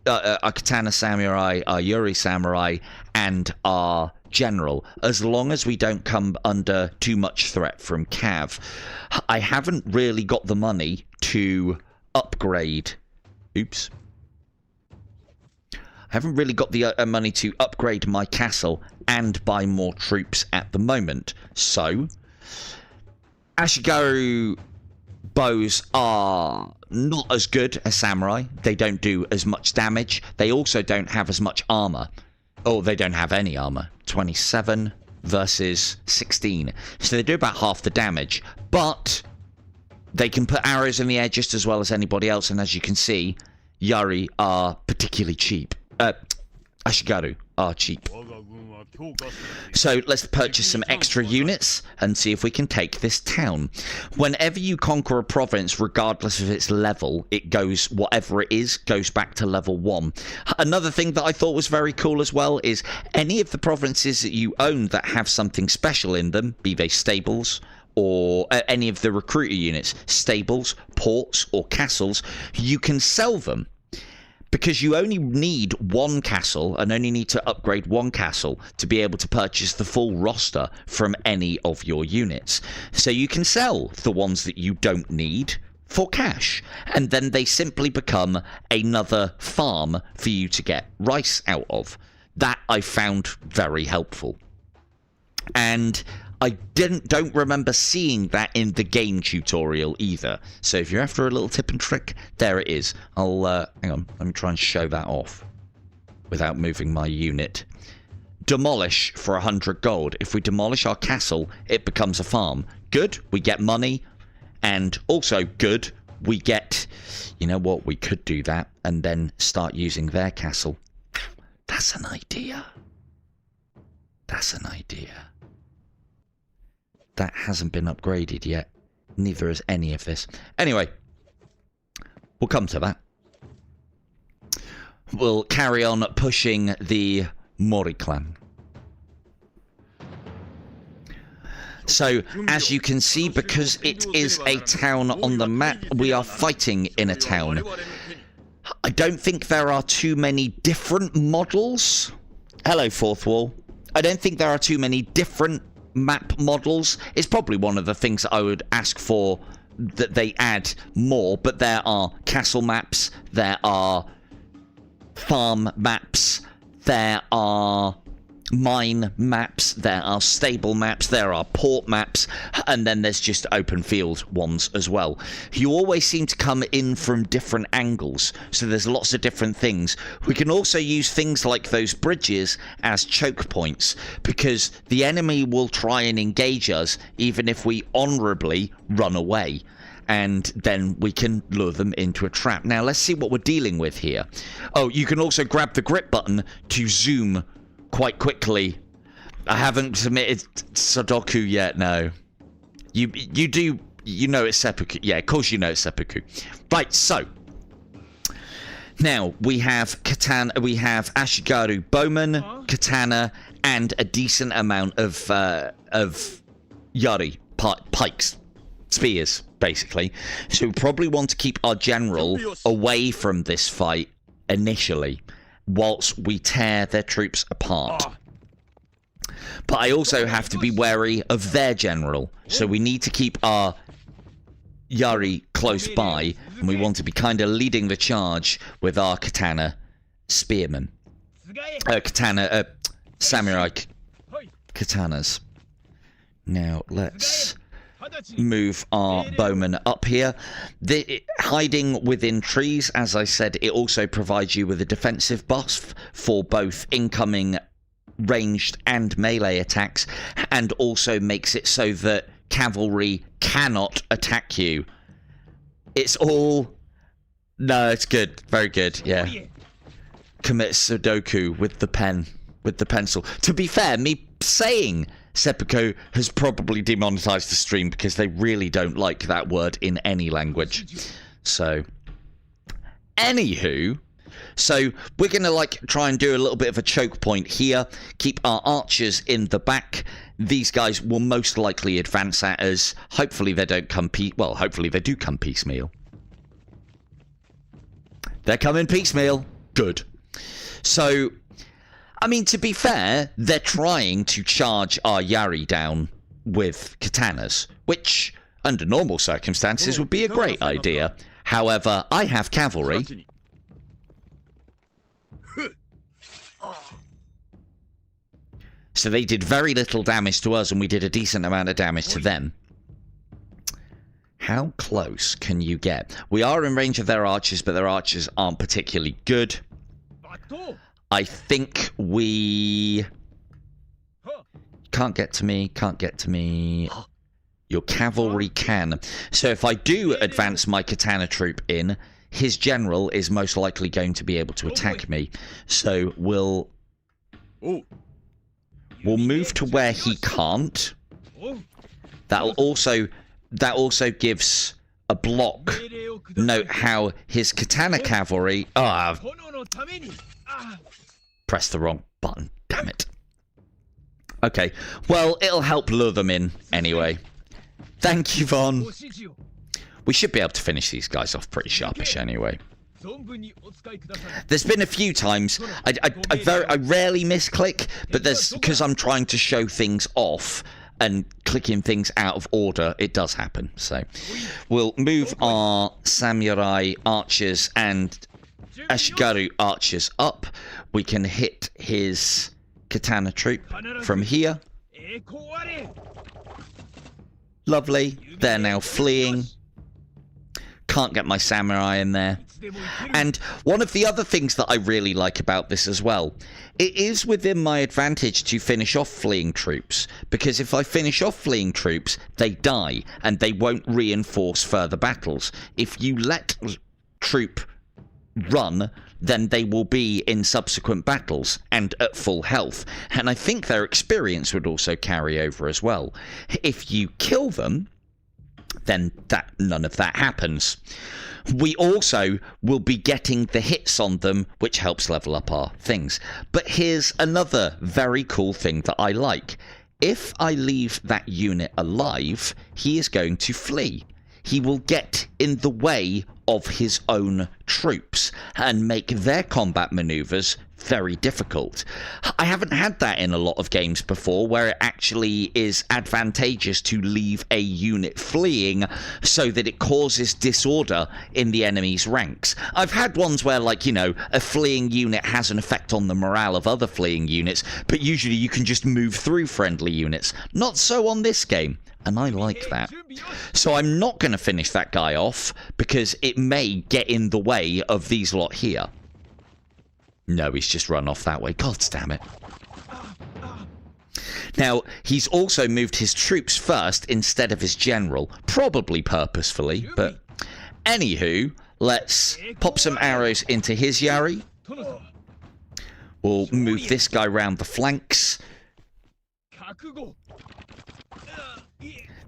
our katana samurai, our yuri samurai, and our general, as long as we don't come under too much threat from Cav. I haven't really got the money to upgrade. Oops. I haven't really got the money to upgrade my castle and buy more troops at the moment. So, ashigaru bows are not as good as samurai. They don't do as much damage. They also don't have as much armor. Oh, they don't have any armor. 27 versus 16. So they do about half the damage. But they can put arrows in the air just as well as anybody else. And as you can see, yari are particularly cheap. Ashigaru are cheap. So let's purchase some extra units and see if we can take this town. Whenever you conquer a province, regardless of its level, it goes, whatever it is, goes back to level 1. Another thing that I thought was very cool as well is any of the provinces that you own that have something special in them, be they stables or any of the recruiter units, stables, ports or castles, you can sell them. Because you only need 1 castle and only need to upgrade 1 castle to be able to purchase the full roster from any of your units. So you can sell the ones that you don't need for cash. And then they simply become another farm for you to get rice out of. That I found very helpful. And I don't remember seeing that in the game tutorial either. So if you're after a little tip and trick, there it is. I'll, hang on, let me try and show that off without moving my unit. Demolish for 100 gold. If we demolish our castle, it becomes a farm. Good, we get money. And also good, we get, you know what, we could do that and then start using their castle. That's an idea. That's an idea. That hasn't been upgraded yet. Neither has any of this. Anyway, we'll come to that. We'll carry on pushing the Mori clan. So, as you can see, because it is a town on the map, we are fighting in a town. I don't think there are too many different models. Hello, Fourth Wall. I don't think there are too many different map models. It's probably one of the things that I would ask for that they add more, but there are castle maps, there are farm maps, there are mine maps, there are stable maps, there are port maps, and then there's just open field ones as well. You always seem to come in from different angles, so there's lots of different things. We can also use things like those bridges as choke points, because the enemy will try and engage us even if we honorably run away, and then we can lure them into a trap. Now let's see what we're dealing with here. Oh, you can also grab the grip button to zoom quite quickly. I haven't submitted Sudoku yet, no. You do, you know it's seppuku. Yeah, of course you know it's seppuku. Right, so now we have katana, we have ashigaru bowman, katana, and a decent amount of yari, pikes, spears, basically. So we probably want to keep our general away from this fight initially, whilst we tear their troops apart. But I also have to be wary of their general, so we need to keep our yari close by, and we want to be kind of leading the charge with our katana spearmen. Samurai katanas. Now let's move our bowmen up here. Hiding within trees, as I said, it also provides you with a defensive buff for both incoming ranged and melee attacks, and also makes it so that cavalry cannot attack you. It's all... No, it's good. Very good, yeah. Commit Sudoku with the pen, with the pencil. To be fair, me saying seppuku has probably demonetized the stream because they really don't like that word in any language. So, anywho, so we're going to like try and do a little bit of a choke point here. Keep our archers in the back. These guys will most likely advance at us. Hopefully they don't come well, hopefully they do come piecemeal. They're coming piecemeal. Good. So, I mean, to be fair, they're trying to charge our yari down with katanas, which, under normal circumstances, would be a great idea. However, I have cavalry. So they did very little damage to us, and we did a decent amount of damage to them. How close can you get? We are in range of their archers, but their archers aren't particularly good. I think we... Can't get to me, can't get to me. Your cavalry can. So if I do advance my katana troop in, his general is most likely going to be able to attack me. So we'll move to where he can't. That also gives a block. Note how his katana cavalry... Press the wrong button. Damn it. Okay. Well, it'll help lure them in anyway. Thank you, Von. We should be able to finish these guys off pretty sharpish anyway. There's been a few times I rarely misclick, but there's because I'm trying to show things off and clicking things out of order, it does happen. So we'll move our samurai archers and ashigaru archers up. We can hit his katana troop from here. Lovely. They're now fleeing. Can't get my samurai in there. And one of the other things that I really like about this as well, it is within my advantage to finish off fleeing troops, because if I finish off fleeing troops, they die and they won't reinforce further battles. If you let troop run, then they will be in subsequent battles and at full health, and I think their experience would also carry over as well. If you kill them, then none of that happens. We also will be getting the hits on them, which helps level up our things. But here's another very cool thing that I like. If I leave that unit alive, he is going to flee. He will get in the way of his own troops and make their combat maneuvers very difficult. I haven't had that in a lot of games before, where it actually is advantageous to leave a unit fleeing so that it causes disorder in the enemy's ranks. I've had ones where, like, you know, a fleeing unit has an effect on the morale of other fleeing units, but usually you can just move through friendly units. Not so on this game, and I like that. So I'm not going to finish that guy off, because it may get in the way of these lot here. No, he's just run off that way. God damn it. Now, he's also moved his troops first instead of his general. Probably purposefully, but... Anywho, let's pop some arrows into his yari. We'll move this guy round the flanks.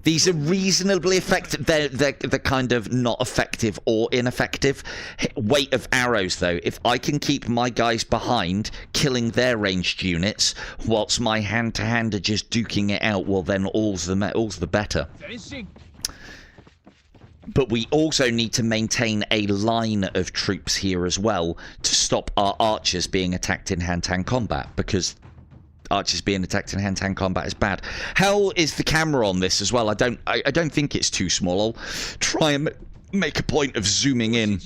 These are reasonably effective. They're kind of not effective or ineffective. Weight of arrows, though. If I can keep my guys behind, killing their ranged units, whilst my hand-to-hand are just duking it out, well, then all's the better. But we also need to maintain a line of troops here as well to stop our archers being attacked in hand-to-hand combat, because archers being attacked in hand-to-hand combat is bad. How is the camera on this as well? I don't think it's too small. I'll try and make a point of zooming in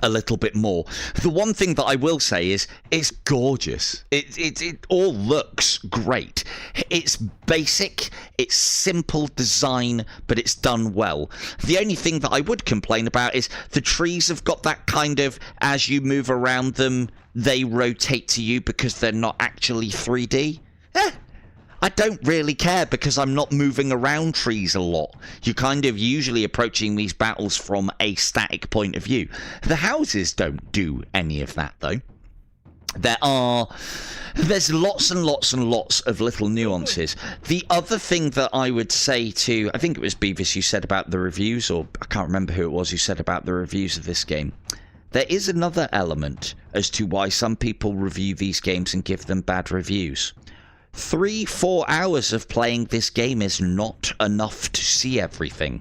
a little bit more. The one thing that I will say is it's gorgeous. It all looks great. It's basic, it's simple design, but it's done well. The only thing that I would complain about is the trees have got that kind of, as you move around them, they rotate to you because they're not actually 3D. I don't really care because I'm not moving around trees a lot. You're kind of usually approaching these battles from a static point of view. The houses don't do any of that, though. There's lots and lots and lots of little nuances. The other thing that I would say to, I think it was Beavis who said about the reviews, or I can't remember who it was who said about the reviews of this game. There is another element as to why some people review these games and give them bad reviews. 3-4 hours of playing this game is not enough to see everything,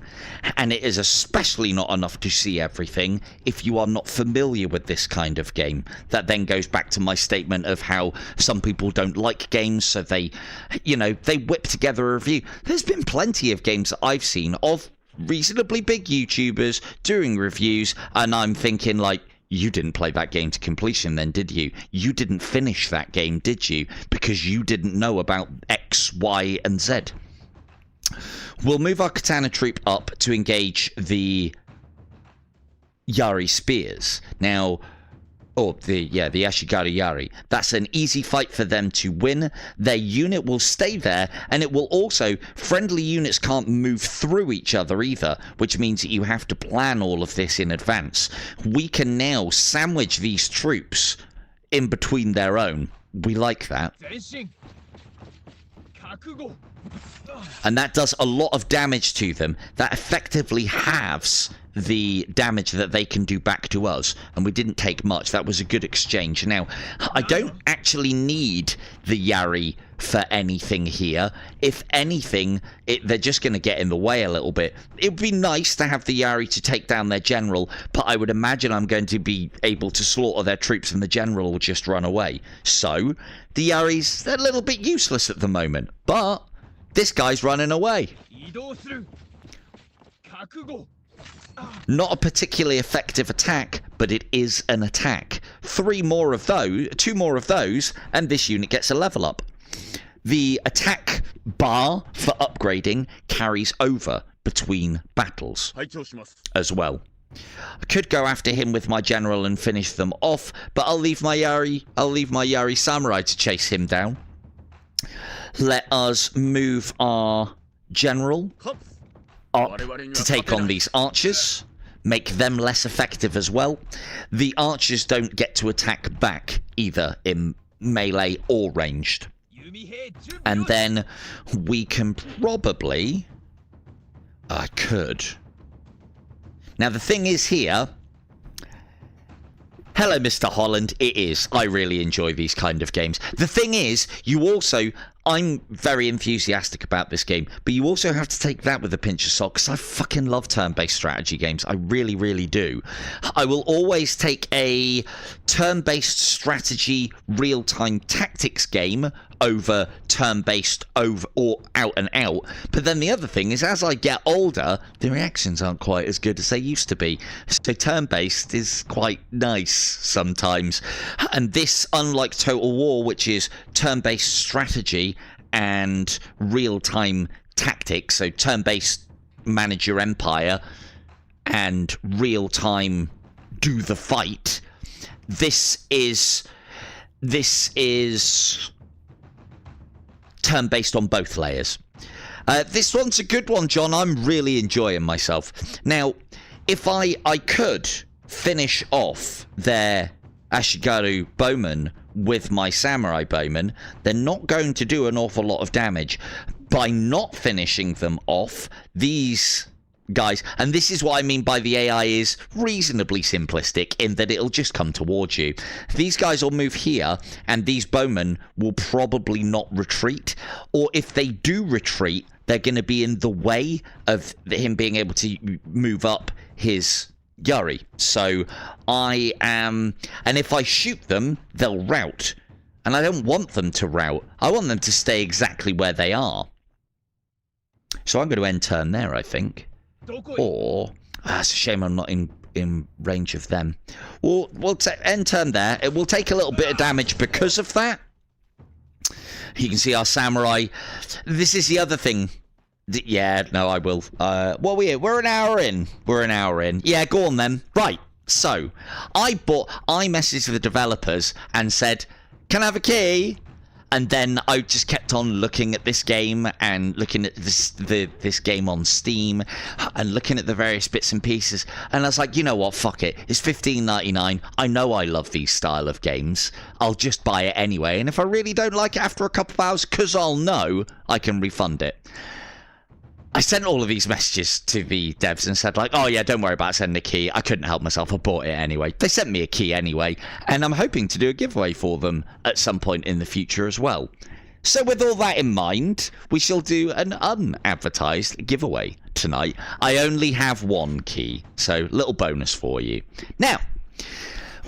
and it is especially not enough to see everything if you are not familiar with this kind of game. That then goes back to my statement of how some people don't like games, so they whip together a review. There's been plenty of games that I've seen of reasonably big YouTubers doing reviews, and I'm thinking like, you didn't play that game to completion then, did you? You didn't finish that game, did you? Because you didn't know about X, Y, and Z. We'll move our katana troop up to engage the yari spears. Now, the ashigaru yari. That's an easy fight for them to win. Their unit will stay there, and it will also, friendly units can't move through each other either, which means that you have to plan all of this in advance. We can now sandwich these troops in between their own. We like that. And that does a lot of damage to them. That effectively halves the damage that they can do back to us, and we didn't take much. That was a good exchange. Now, I don't actually need the yari for anything here. If anything, they're just going to get in the way a little bit. It would be nice to have the yari to take down their general, but I would imagine I'm going to be able to slaughter their troops and the general will just run away. So, the yari's a little bit useless at the moment, but this guy's running away. Not a particularly effective attack, but it is an attack. 2 more of those, and this unit gets a level up. The attack bar for upgrading carries over between battles as well. I could go after him with my general and finish them off, but I'll leave my yari samurai to chase him down. Let us move our general up to take on these archers, make them less effective as well. The archers don't get to attack back either in melee or ranged. And then we can probably... I could. Now the thing is here... Hello, Mr. Holland. It is. I really enjoy these kind of games. The thing is, you also... I'm very enthusiastic about this game, but you also have to take that with a pinch of salt, because I fucking love turn-based strategy games. I really, really do. I will always take a turn-based strategy real-time tactics game over turn-based or out and out. But then the other thing is, as I get older, the reactions aren't quite as good as they used to be. So turn-based is quite nice sometimes. And this, unlike Total War, which is turn-based strategy and real-time tactics, so turn-based manage your empire and real-time do the fight, this is turn-based on both layers. This one's a good one, John. I'm really enjoying myself. Now, if I could finish off their ashigaru bowmen with my samurai bowmen, they're not going to do an awful lot of damage. By not finishing them off, these guys, and this is what I mean by the AI is reasonably simplistic in that it'll just come towards you. These guys will move here, and these bowmen will probably not retreat, or if they do retreat, they're going to be in the way of him being able to move up his yari. So and if I shoot them, they'll rout, and I don't want them to rout. I want them to stay exactly where they are. So I'm going to end turn there, I think. Or it's a shame I'm not in range of them. We'll end turn there. It will take a little bit of damage because of that. You can see our samurai. This is the other thing. Yeah, no, I will. Well, we're an hour in. We're an hour in. Yeah, go on then. Right. So, I messaged the developers and said, can I have a key? And then I just kept on looking at this game and looking at this game on Steam and looking at the various bits and pieces. And I was like, you know what? Fuck it. It's $15.99. I know I love these style of games. I'll just buy it anyway. And if I really don't like it after a couple of hours, because I'll know, I can refund it. I sent all of these messages to the devs and said, like, oh yeah, don't worry about sending a key. I couldn't help myself. I bought it anyway. They sent me a key anyway, and I'm hoping to do a giveaway for them at some point in the future as well. So with all that in mind, we shall do an unadvertised giveaway tonight. I only have one key, so little bonus for you. Now,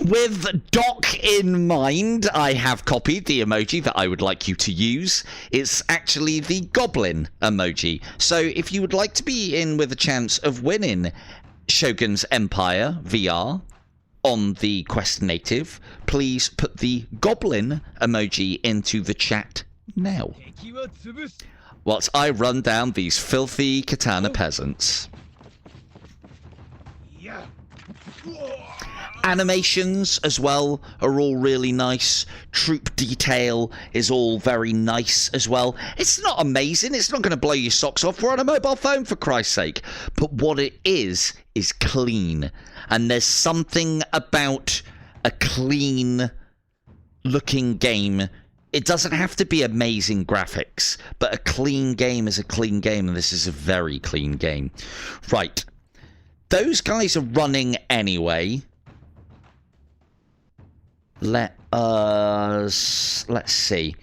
with Doc in mind, I have copied the emoji that I would like you to use. It's actually the goblin emoji. So if you would like to be in with a chance of winning Shogun's Empire VR on the Quest Native, please put the goblin emoji into the chat now, whilst I run down these filthy katana peasants. Animations as well are all really nice. Troop detail is all very nice as well. It's not amazing. It's not going to blow your socks off. We're on a mobile phone, for Christ's sake. But what it is clean. And there's something about a clean looking game. It doesn't have to be amazing graphics, but a clean game is a clean game, and this is a very clean game. Right. Those guys are running anyway. Let's see.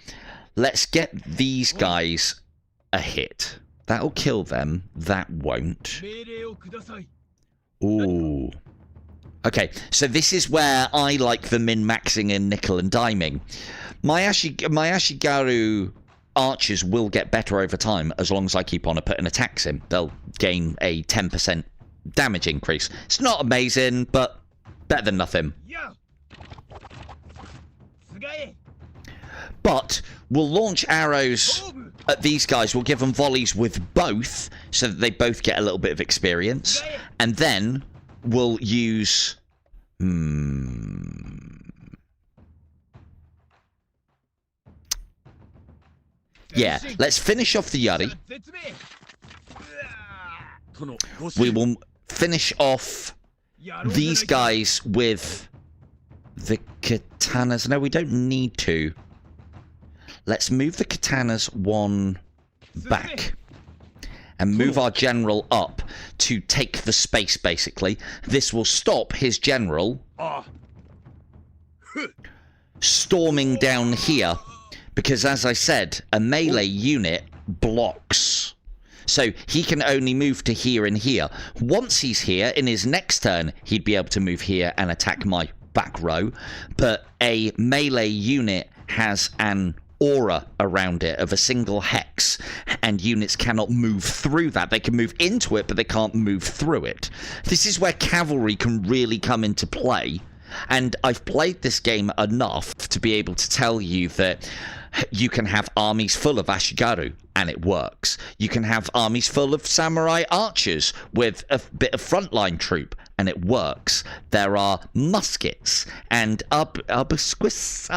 Let's get these guys a hit. That'll kill them. That won't. Ooh. Okay, so this is where I like the min-maxing and nickel and diming. My ashigaru archers will get better over time as long as I keep on putting attacks in. They'll gain a 10% damage increase. It's not amazing, but better than nothing. But we'll launch arrows at these guys. We'll give them volleys with both so that they both get a little bit of experience. And then we'll use... Yeah, let's finish off the yari. We will finish off these guys with the katanas. No, we don't need to. Let's move the katanas one back and move our general up to take the space, basically. This will stop his general storming down here, because as I said, a melee unit blocks. So he can only move to here and here. Once he's here, in his next turn, he'd be able to move here and attack my back row. But a melee unit has an aura around it of a single hex, and units cannot move through that. They can move into it, but they can't move through it. This is where cavalry can really come into play. And I've played this game enough to be able to tell you that you can have armies full of ashigaru, and it works. You can have armies full of samurai archers with a bit of frontline troop, and it works. There are muskets and arbaquis,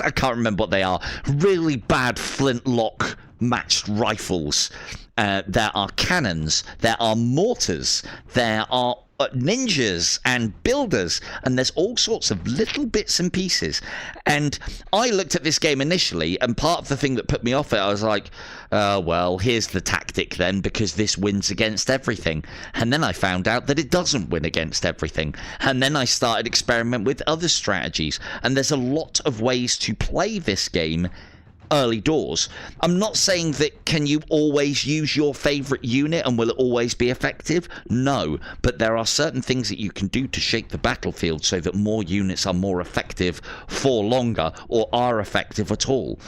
I can't remember what they are. Really bad flintlock matched rifles. There are cannons. There are mortars. There are ninjas and builders, and there's all sorts of little bits and pieces. And I looked at this game initially, and part of the thing that put me off it, I was like, well, here's the tactic then, because this wins against everything. And then I found out that it doesn't win against everything. And then I started experimenting with other strategies, and there's a lot of ways to play this game early doors. I'm not saying that can you always use your favorite unit and will it always be effective? No, but there are certain things that you can do to shape the battlefield so that more units are more effective for longer or are effective at all.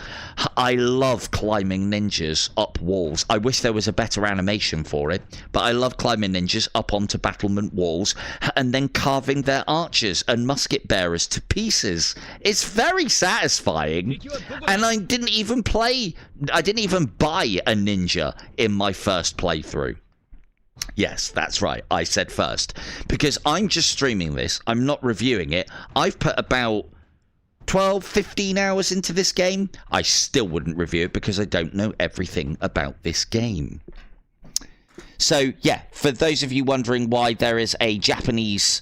I love climbing ninjas up walls. I wish there was a better animation for it, but I love climbing ninjas up onto battlement walls and then carving their archers and musket bearers to pieces. It's very satisfying, and I didn't even buy a ninja in my first playthrough. Yes, that's right, I said first, because I'm just streaming this, I'm not reviewing it. I've put about 12-15 hours into this game. I still wouldn't review it because I don't know everything about this game. So yeah, for those of you wondering why there is a Japanese,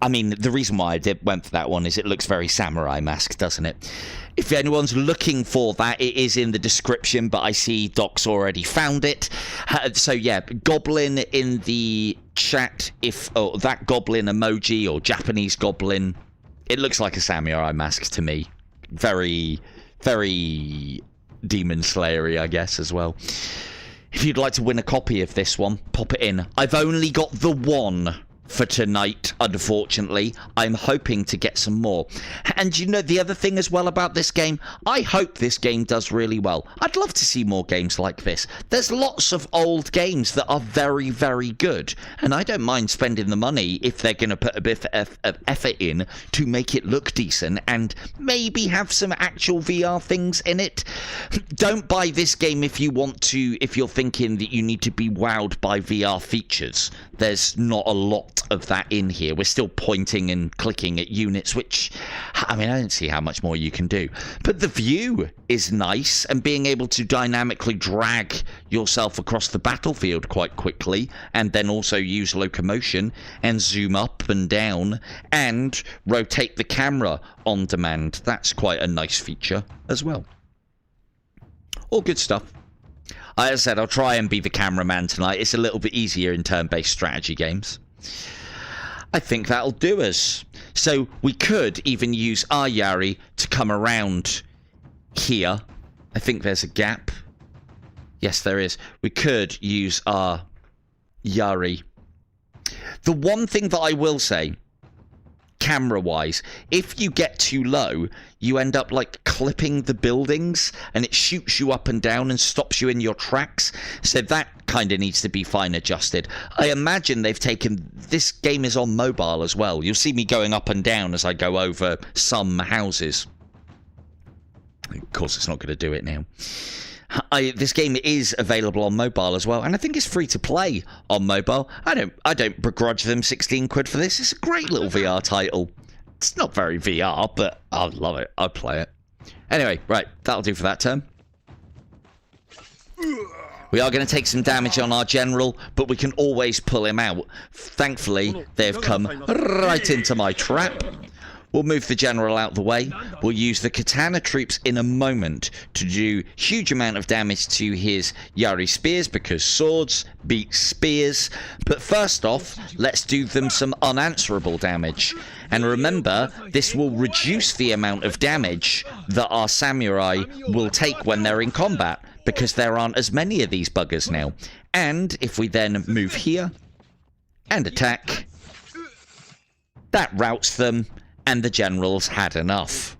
I mean, the reason why I went for that one is it looks very samurai mask, doesn't it? If anyone's looking for that, it is in the description, but I see Doc's already found it. So yeah, goblin in the chat, that goblin emoji or Japanese goblin, it looks like a samurai mask to me. Very, very Demon Slayer-y, I guess, as well. If you'd like to win a copy of this one, pop it in. I've only got the one for tonight, unfortunately. I'm hoping to get some more. And you know, the other thing as well about this game, I hope this game does really well. I'd love to see more games like this. There's lots of old games that are very, very good, and I don't mind spending the money if they're going to put a bit of effort in to make it look decent and maybe have some actual VR things in it. Don't buy this game if you're thinking that you need to be wowed by VR features. There's not a lot of that in here. We're still pointing and clicking at units, which, I mean, I don't see how much more you can do. But the view is nice, and being able to dynamically drag yourself across the battlefield quite quickly, and then also use locomotion and zoom up and down and rotate the camera on demand. That's quite a nice feature as well. All good stuff. As I said, I'll try and be the cameraman tonight. It's a little bit easier in turn-based strategy games. I think that'll do us. So we could even use our yari to come around here. I think there's a gap. Yes, there is. We could use our yari. The one thing that I will say, camera-wise, if you get too low, you end up like clipping the buildings and it shoots you up and down and stops you in your tracks. So that kind of needs to be fine adjusted. I imagine they've taken, this game is on mobile as well. You'll see me going up and down as I go over some houses. Of course, it's not going to do it now. This game is available on mobile as well, and I think it's free to play on mobile. I don't begrudge them 16 quid for this. It's a great little VR title. It's not very VR, but I love it. I'd play it. Anyway, right, that'll do for that turn. We are going to take some damage on our general, but we can always pull him out. Thankfully, they've come right into my trap. We'll move the general out the way. We'll use the katana troops in a moment to do huge amount of damage to his yari spears, because swords beat spears. But first off, let's do them some unanswerable damage. And remember, this will reduce the amount of damage that our samurai will take when they're in combat, because there aren't as many of these buggers now. And if we then move here and attack, that routs them. And the generals had enough.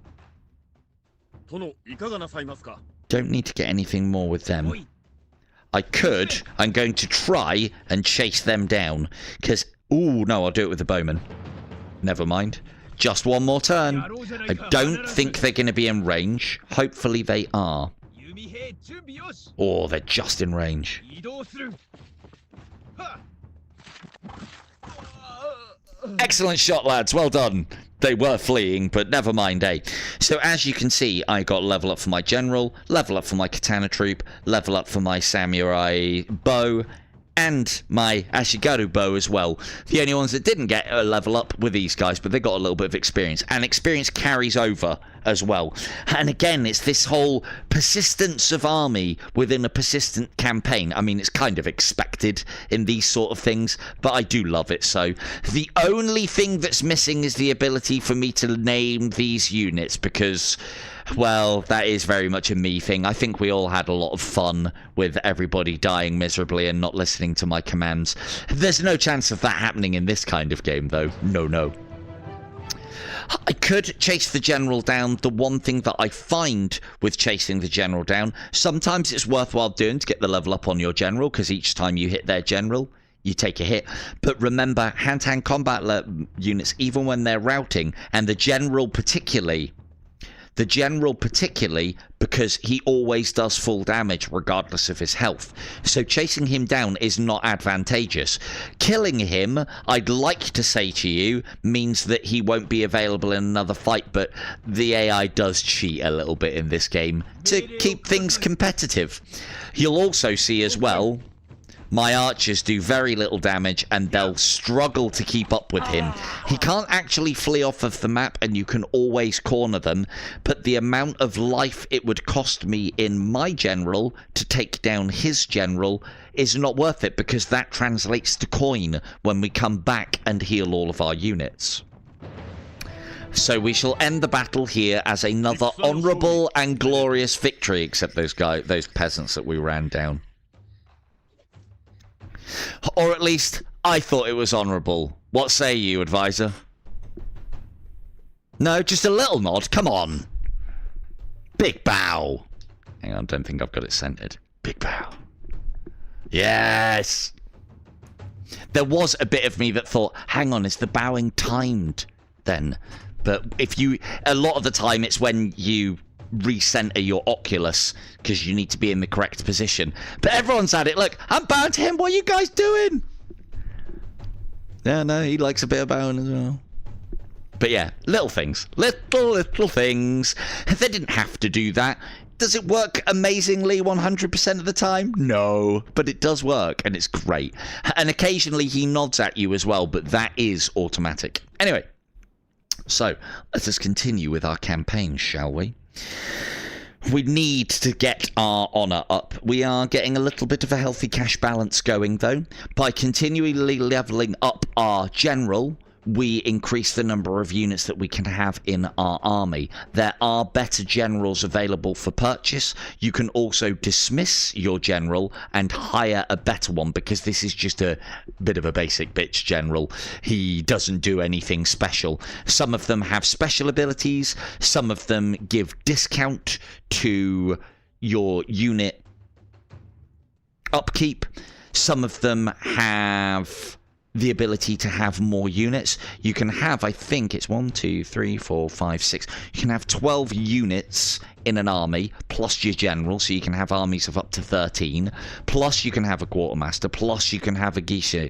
Don't need to get anything more with them. I'm going to try and chase them down. Because, ooh, no, I'll do it with the bowman. Never mind. Just one more turn. I don't think they're going to be in range. Hopefully they are. Oh, they're just in range. Excellent shot, lads. Well done. They were fleeing, but never mind, eh? So as you can see, I got level up for my general, level up for my katana troop, level up for my samurai bow, and my ashigaru bow as well. The only ones that didn't get a level up were these guys, but they got a little bit of experience. And experience carries over as well. And again, it's this whole persistence of army within a persistent campaign. I mean, it's kind of expected in these sort of things, but I do love it. So the only thing that's missing is the ability for me to name these units, because Well, that is very much a me thing. I think we all had a lot of fun with everybody dying miserably and not listening to my commands. There's no chance of that happening in this kind of game, though. No. I could chase the general down. The one thing that I find with chasing the general down, sometimes it's worthwhile doing to get the level up on your general, because each time you hit their general, you take a hit. But remember, hand-to-hand combat units, even when they're routing, and the general particularly, because he always does full damage regardless of his health. So chasing him down is not advantageous. Killing him, I'd like to say to you, means that he won't be available in another fight, but the AI does cheat a little bit in this game to keep things competitive. You'll also see as well, my archers do very little damage and they'll struggle to keep up with him. He can't actually flee off of the map and you can always corner them, but the amount of life it would cost me in my general to take down his general is not worth it, because that translates to coin when we come back and heal all of our units. So we shall end the battle here as another honourable and glorious victory, except those peasants that we ran down. Or at least, I thought it was honourable. What say you, advisor? No, just a little nod. Come on. Big bow. Hang on, I don't think I've got it centred. Big bow. Yes. There was a bit of me that thought, hang on, is the bowing timed then? But if you... A lot of the time, it's when you recenter your oculus because you need to be in the correct position. But everyone's at it. Look, I'm bowing to him. What are you guys doing? Yeah, no, he likes a bit of bowing as well. But yeah, little things. Little things. They didn't have to do that. Does it work amazingly 100% of the time? No, but it does work and it's great. And occasionally he nods at you as well, but that is automatic. Anyway, so let us continue with our campaign, shall we? We need to get our honour up. We are getting a little bit of a healthy cash balance going, though. By continually levelling up our general, we increase the number of units that we can have in our army. There are better generals available for purchase. You can also dismiss your general and hire a better one, because this is just a bit of a basic bitch general. He doesn't do anything special. Some of them have special abilities. Some of them give discount to your unit upkeep. Some of them have the ability to have more units. You can have, I think it's 1, 2, 3, 4, 5, 6. You can have 12 units in an army, plus your general, so you can have armies of up to 13. Plus you can have a quartermaster, plus you can have a geisha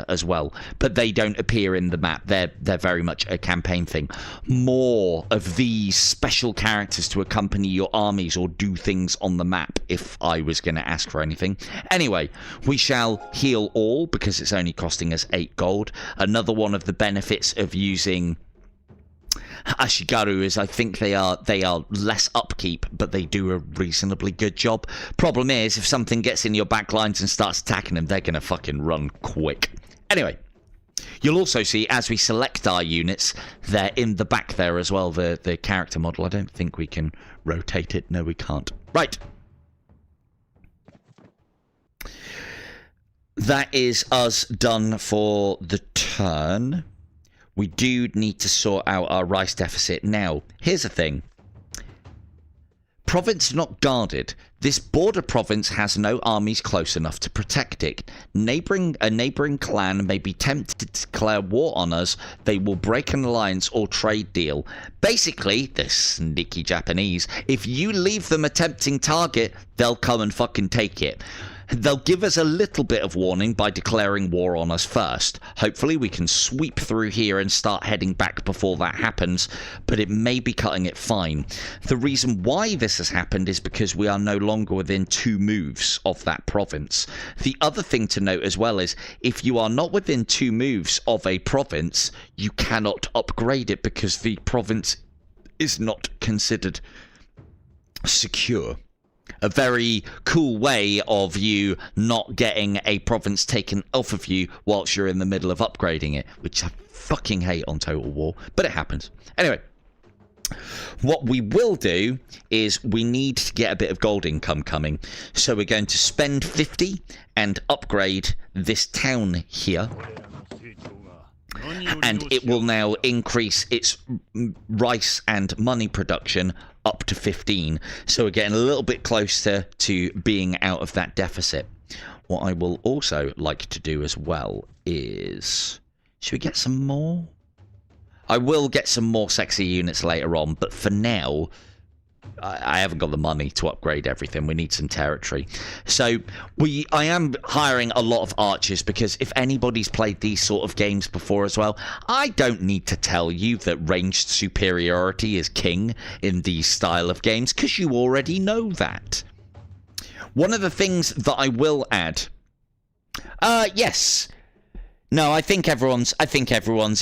as well. But they don't appear in the map. They're very much a campaign thing. More of these special characters to accompany your armies or do things on the map, if I was going to ask for anything. Anyway, we shall heal all, because it's only costing us 8 gold. Another one of the benefits of using ashigaru is I think they are less upkeep, but they do a reasonably good job. Problem is, if something gets in your back lines and starts attacking them, they're going to fucking run quick. Anyway, you'll also see as we select our units, they're in the back there as well, the character model. I don't think we can rotate it. No, we can't. Right. That is us done for the turn. We do need to sort out our rice deficit. Now, here's the thing. Province not guarded. This border province has no armies close enough to protect it. A neighbouring clan may be tempted to declare war on us. They will break an alliance or trade deal. Basically, the sneaky Japanese, if you leave them a tempting target, they'll come and fucking take it. They'll give us a little bit of warning by declaring war on us first. Hopefully we can sweep through here and start heading back before that happens, but it may be cutting it fine. The reason why this has happened is because we are no longer within 2 moves of that province. The other thing to note as well is, if you are not within 2 moves of a province, you cannot upgrade it because the province is not considered secure. A very cool way of you not getting a province taken off of you whilst you're in the middle of upgrading it, which I fucking hate on Total War, but it happens. Anyway, What we will do is we need to get a bit of gold income coming. So we're going to spend 50 and upgrade this town here. And it will now increase its rice and money production up to 15. So we're getting a little bit closer to being out of that deficit. What I will also like to do as well is... Should we get some more? I will get some more sexy units later on, but for now... I haven't got the money to upgrade everything. We need some territory. So I am hiring a lot of archers because if anybody's played these sort of games before as well, I don't need to tell you that ranged superiority is king in these style of games because you already know that. One of the things that I will add... yes. No, I think everyone's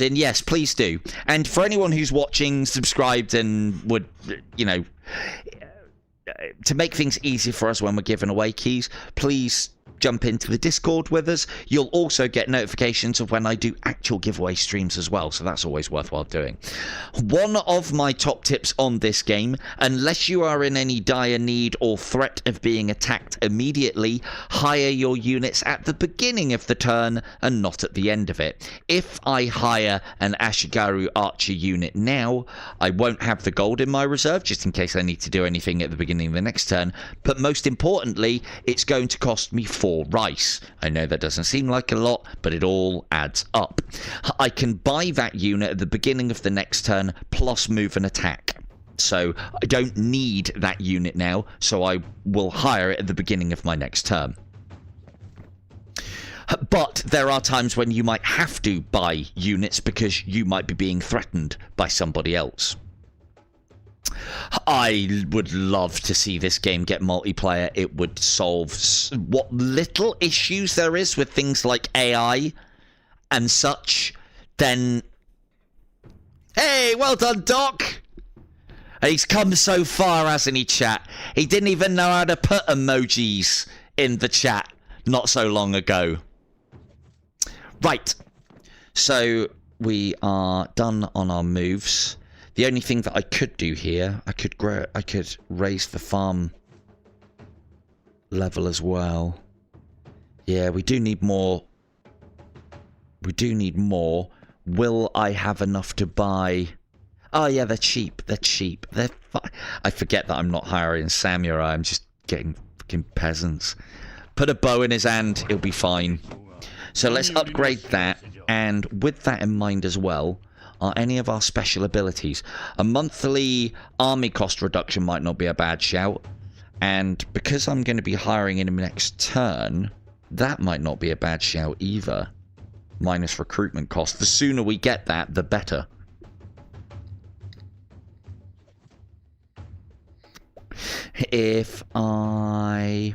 in. Yes, please do. And for anyone who's watching, subscribed, and would, you know, to make things easy for us when we're giving away keys, please jump into the Discord with us. You'll also get notifications of when I do actual giveaway streams as well, so that's always worthwhile doing. One of my top tips on this game, unless you are in any dire need or threat of being attacked immediately, hire your units at the beginning of the turn and not at the end of it. If I hire an ashigaru archer unit now, I won't have the gold in my reserve just in case I need to do anything at the beginning of the next turn, but most importantly, it's going to cost me 4 rice. I know that doesn't seem like a lot, but it all adds up. I can buy that unit at the beginning of the next turn, plus move and attack. So I don't need that unit now, so I will hire it at the beginning of my next turn. But there are times when you might have to buy units because you might be being threatened by somebody else. I would love to see this game get multiplayer. It would solve what little issues there is with things like AI and such. Then, hey, well done, Doc. He's come so far, hasn't he, chat? He didn't even know how to put emojis in the chat not so long ago. Right. So we are done on our moves. The only thing that I could do here, I could raise the farm level as well. Yeah, we do need more. We do need more. Will I have enough to buy? Oh yeah, they're cheap. They're cheap. I forget that I'm not hiring samurai. I'm just getting fucking peasants. Put a bow in his hand. It'll be fine. So let's upgrade that. And with that in mind as well, are any of our special abilities. A monthly army cost reduction might not be a bad shout. And because I'm going to be hiring in the next turn, that might not be a bad shout either. Minus recruitment cost. The sooner we get that, the better. If I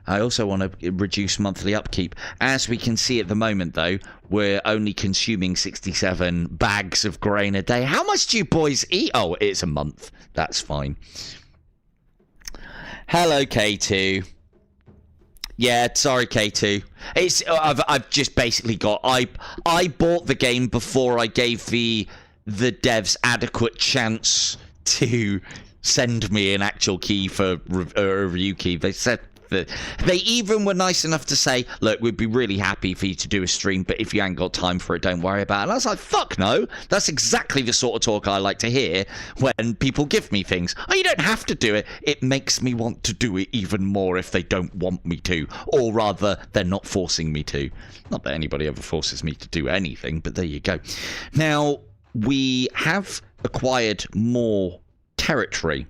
also want to reduce monthly upkeep. As we can see at the moment, though, we're only consuming 67 bags of grain a day. How much do you boys eat? Oh, it's a month. That's fine. Hello, K2. Yeah, sorry, K2. I've just basically got... I bought the game before I gave the devs adequate chance to send me an actual key for a review key. They said... They even were nice enough to say, look, we'd be really happy for you to do a stream, but if you ain't got time for it, don't worry about it. And I was like, fuck no. That's exactly the sort of talk I like to hear when people give me things. Oh, you don't have to do it. It makes me want to do it even more if they don't want me to. Or rather, they're not forcing me to. Not that anybody ever forces me to do anything, but there you go. Now, we have acquired more territory.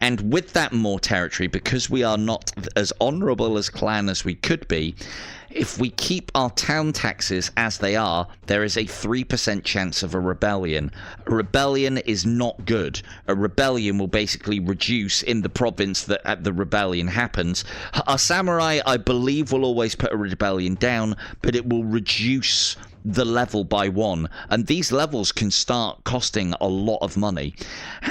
And with that more territory, because we are not as honourable as clan as we could be, if we keep our town taxes as they are, there is a 3% chance of a rebellion. A rebellion is not good. A rebellion will basically reduce in the province that the rebellion happens. Our samurai, I believe, will always put a rebellion down, but it will reduce the level by 1, and these levels can start costing a lot of money.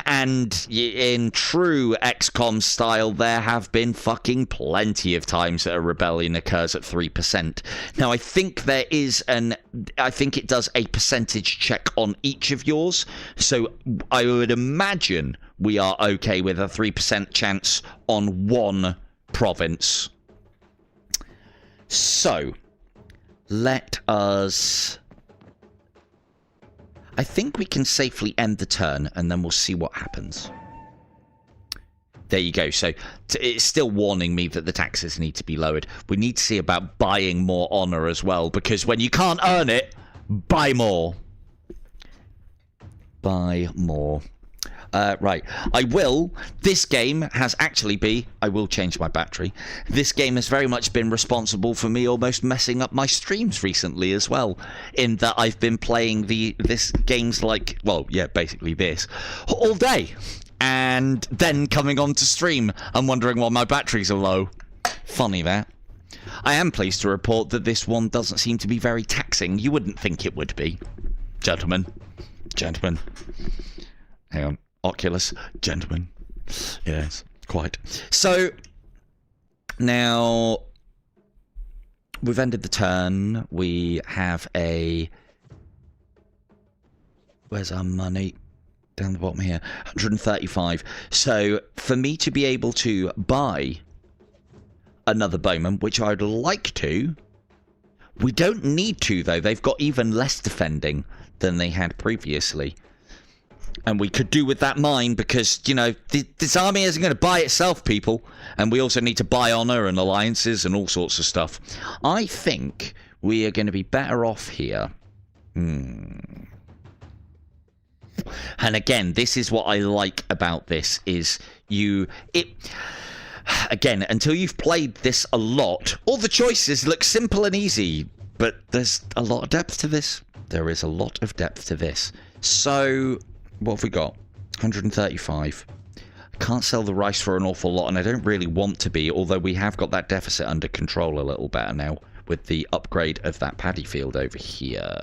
And in true XCOM style, there have been fucking plenty of times that a rebellion occurs at 3%. Now, I think there is I think it does a percentage check on each of yours, so I would imagine we are okay with a 3% chance on one province. So, let us... I think we can safely end the turn, and then we'll see what happens. There you go. So, it's still warning me that the taxes need to be lowered. We need to see about buying more honour as well, because when you can't earn it, buy more. Buy more. Right, this game has actually I will change my battery. This game has very much been responsible for me almost messing up my streams recently as well, in that I've been playing this games like, well, yeah, basically this, all day, and then coming on to stream and wondering why my batteries are low. Funny that. I am pleased to report that this one doesn't seem to be very taxing. You wouldn't think it would be. Gentlemen. Hang on. Oculus, gentlemen. Yes, quite. So, now, we've ended the turn. We have where's our money? Down the bottom here. 135. So, for me to be able to buy another bowman, which I'd like to, we don't need to, though. They've got even less defending than they had previously. And we could do with that mine, because, you know, this army isn't going to buy itself, people. And we also need to buy honour and alliances and all sorts of stuff. I think we are going to be better off here. And again, this is what I like about this, is again, until you've played this a lot, all the choices look simple and easy. But there's a lot of depth to this. There is a lot of depth to this. So... what have we got? 135. I can't sell the rice for an awful lot, and I don't really want to be, although we have got that deficit under control a little better now with the upgrade of that paddy field over here.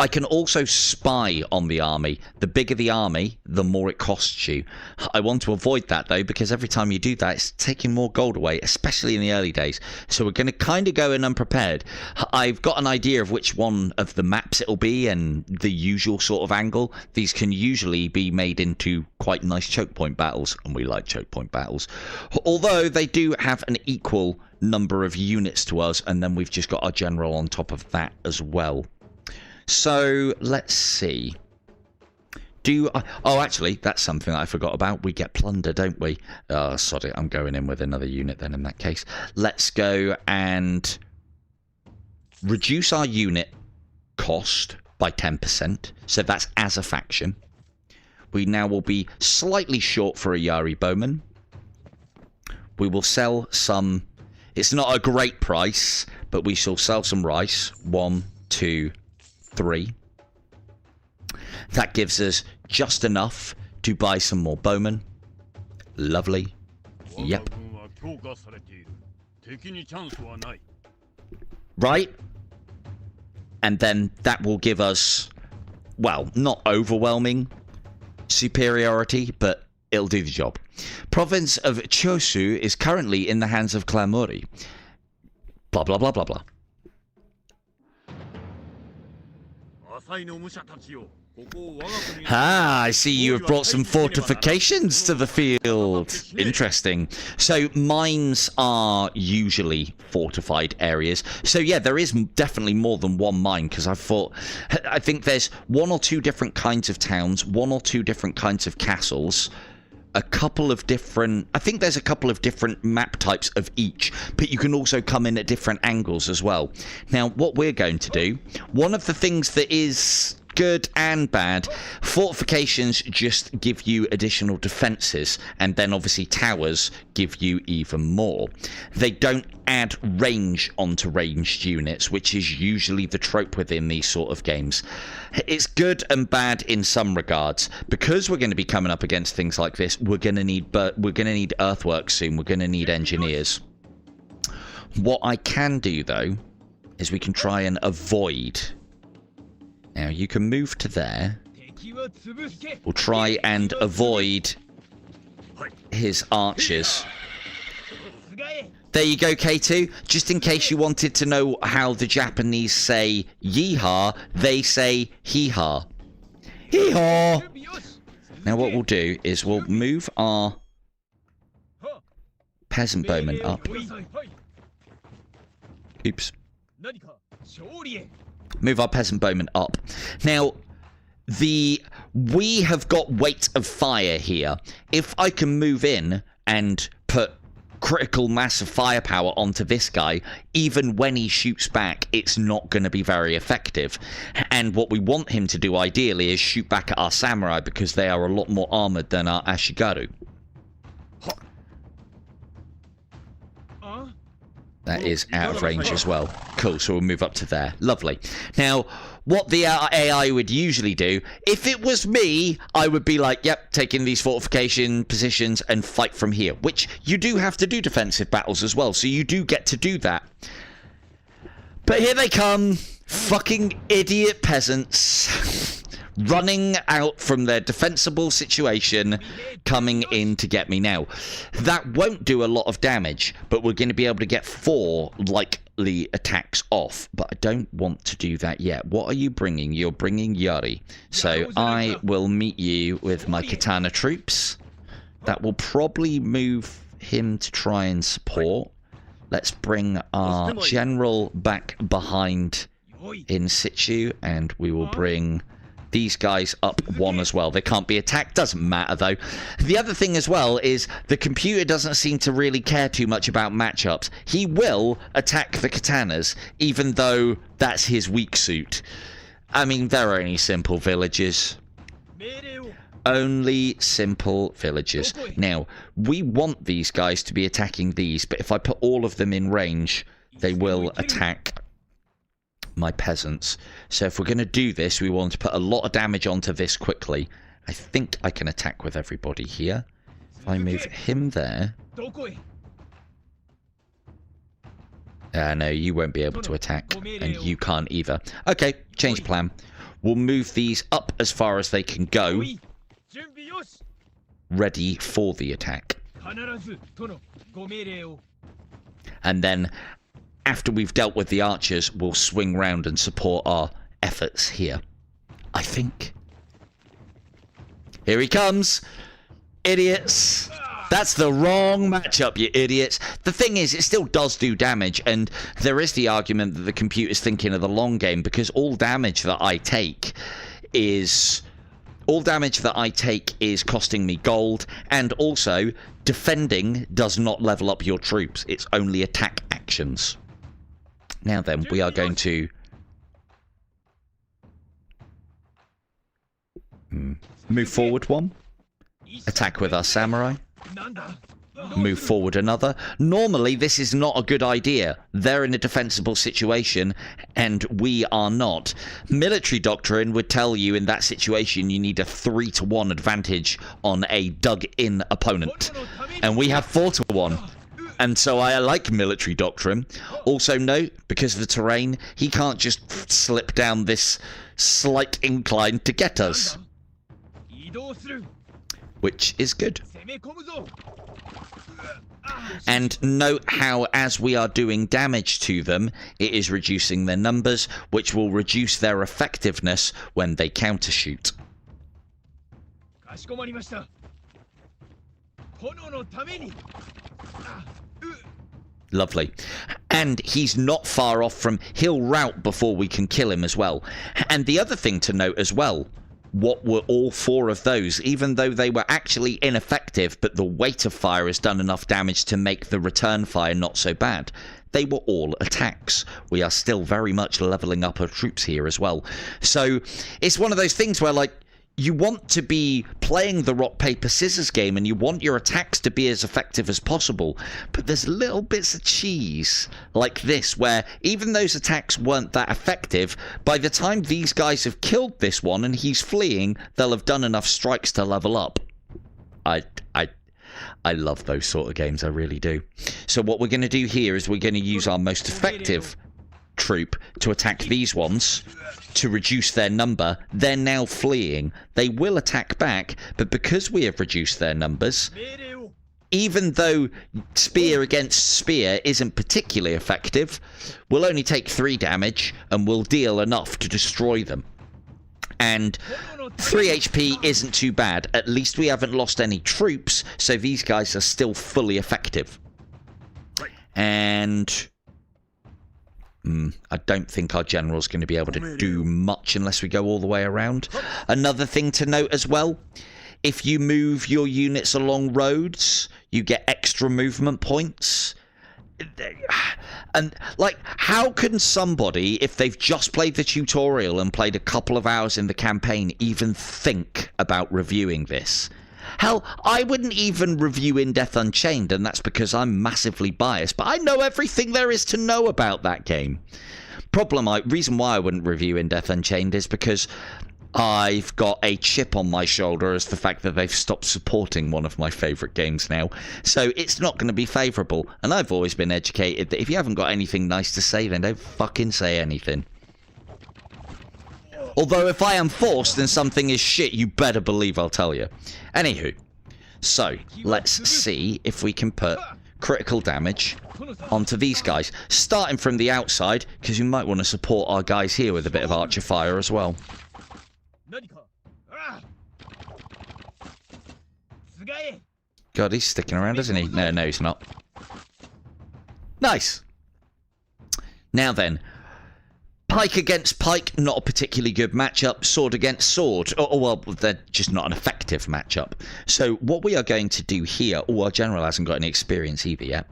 I can also spy on the army. The bigger the army, the more it costs you. I want to avoid that, though, because every time you do that, it's taking more gold away, especially in the early days. So we're going to kind of go in unprepared. I've got an idea of which one of the maps it'll be and the usual sort of angle. These can usually be made into quite nice choke point battles, and we like choke point battles. Although they do have an equal number of units to us, and then we've just got our general on top of that as well. So, let's see. Oh, actually, that's something I forgot about. We get plunder, don't we? Oh, sod it. I'm going in with another unit then in that case. Let's go and reduce our unit cost by 10%. So that's as a faction. We now will be slightly short for a Yari bowman. We will sell some... it's not a great price, but we shall sell some rice. 1, 2, 3. That gives us just enough to buy some more bowmen. Lovely. Yep. Right. And then that will give us, well, not overwhelming superiority, but it'll do the job. Province of Chosu is currently in the hands of Klamuri. Blah, blah, blah, blah, blah. Ah, I see you have brought some fortifications to the field. Interesting. So mines are usually fortified areas. So yeah, there is definitely more than one mine, because I think there's 1 or 2 different kinds of towns, 1 or 2 different kinds of castles, I think there's a couple of different map types of each, but you can also come in at different angles as well. Now, what we're going to do, one of the things that is good and bad, fortifications just give you additional defenses, and then obviously towers give you even more. They don't add range onto ranged units, which is usually the trope within these sort of games. It's good and bad in some regards. Because we're going to be coming up against things like this, we're going to need earthworks soon. We're going to need engineers. What I can do, though, is we can try and avoid. Now, you can move to there. We'll try and avoid his archers. There you go, K2. Just in case you wanted to know how the Japanese say yeehaw, they say hee-haw. Hee-haw! Now what we'll do is we'll move our peasant bowmen up. Oops. Move our peasant bowmen up. Now, we have got weight of fire here. If I can move in and put critical mass of firepower onto this guy, even when he shoots back, it's not going to be very effective. And what we want him to do ideally is shoot back at our samurai, because they are a lot more armored than our ashigaru. That is out of range as well. Cool, so we'll move up to there. Lovely. Now, what the AI would usually do, if it was me, I would be like, yep, taking these fortification positions and fight from here. Which you do have to do defensive battles as well, so you do get to do that. But here they come, fucking idiot peasants, running out from their defensible situation, coming in to get me. Now, that won't do a lot of damage, but we're going to be able to get 4 likely attacks off. But I don't want to do that yet. What are you bringing? You're bringing yari. So I will meet you with my katana troops. That will probably move him to try and support. Let's bring our general back behind in situ, and we will bring these guys up 1 as well. They can't be attacked. Doesn't matter, though. The other thing as well is the computer doesn't seem to really care too much about matchups. He will attack the katanas, even though that's his weak suit. I mean, they're only simple villages. Only simple villages. Now, we want these guys to be attacking these, but if I put all of them in range, they will attack my peasants. So if we're going to do this, we want to put a lot of damage onto this quickly. I think I can attack with everybody here. If I move him there... no, you won't be able to attack, and you can't either. Okay, change plan. We'll move these up as far as they can go, ready for the attack. And then, after we've dealt with the archers, we'll swing round and support our efforts here. I think. Here he comes! Idiots! That's the wrong matchup, you idiots. The thing is, it still does do damage, and there is the argument that the computer's thinking of the long game, because all damage that I take is costing me gold, and also defending does not level up your troops. It's only attack actions. Now then, we are going to move forward 1, attack with our samurai, move forward another. Normally, this is not a good idea. They're in a defensible situation, and we are not. Military doctrine would tell you in that situation you need a 3-to-1 advantage on a dug-in opponent, and we have 4-to-1. And so I like military doctrine. Also note, because of the terrain, he can't just slip down this slight incline to get us. Which is good. And note how, as we are doing damage to them, it is reducing their numbers, which will reduce their effectiveness when they countershoot. Lovely. And he's not far off from... He'll rout before we can kill him as well. And the other thing to note as well, what were all 4 of those, even though they were actually ineffective, but the weight of fire has done enough damage to make the return fire not so bad. They were all attacks. We are still very much leveling up our troops here as well. So it's one of those things where, like, you want to be playing the rock, paper, scissors game, and you want your attacks to be as effective as possible. But there's little bits of cheese like this, where even those attacks weren't that effective, by the time these guys have killed this one and he's fleeing, they'll have done enough strikes to level up. I love those sort of games, I really do. So what we're going to do here is we're going to use our most effective troop to attack these ones to reduce their number. They're now fleeing. They will attack back, but because we have reduced their numbers, even though spear against spear isn't particularly effective, we'll only take 3 damage and we'll deal enough to destroy them. And 3 HP isn't too bad. At least we haven't lost any troops, so these guys are still fully effective. And I don't think our general's going to be able to do much unless we go all the way around. Another thing to note as well, if you move your units along roads, you get extra movement points. And, like, how can somebody, if they've just played the tutorial and played a couple of hours in the campaign, even think about reviewing this? Hell, I wouldn't even review In Death Unchained, and that's because I'm massively biased, but I know everything there is to know about that game. Reason why I wouldn't review In Death Unchained is because I've got a chip on my shoulder as the fact that they've stopped supporting one of my favourite games now. So it's not going to be favourable. And I've always been educated that if you haven't got anything nice to say, then don't fucking say anything. Although if I am forced and something is shit, you better believe I'll tell you. Anywho, so let's see if we can put critical damage onto these guys. Starting from the outside, because you might want to support our guys here with a bit of archer fire as well. God, he's sticking around, isn't he? No, he's not. Nice. Now then, pike against pike, not a particularly good matchup. Sword against sword, well, they're just not an effective matchup. So what we are going to do here, our general hasn't got any experience either yet.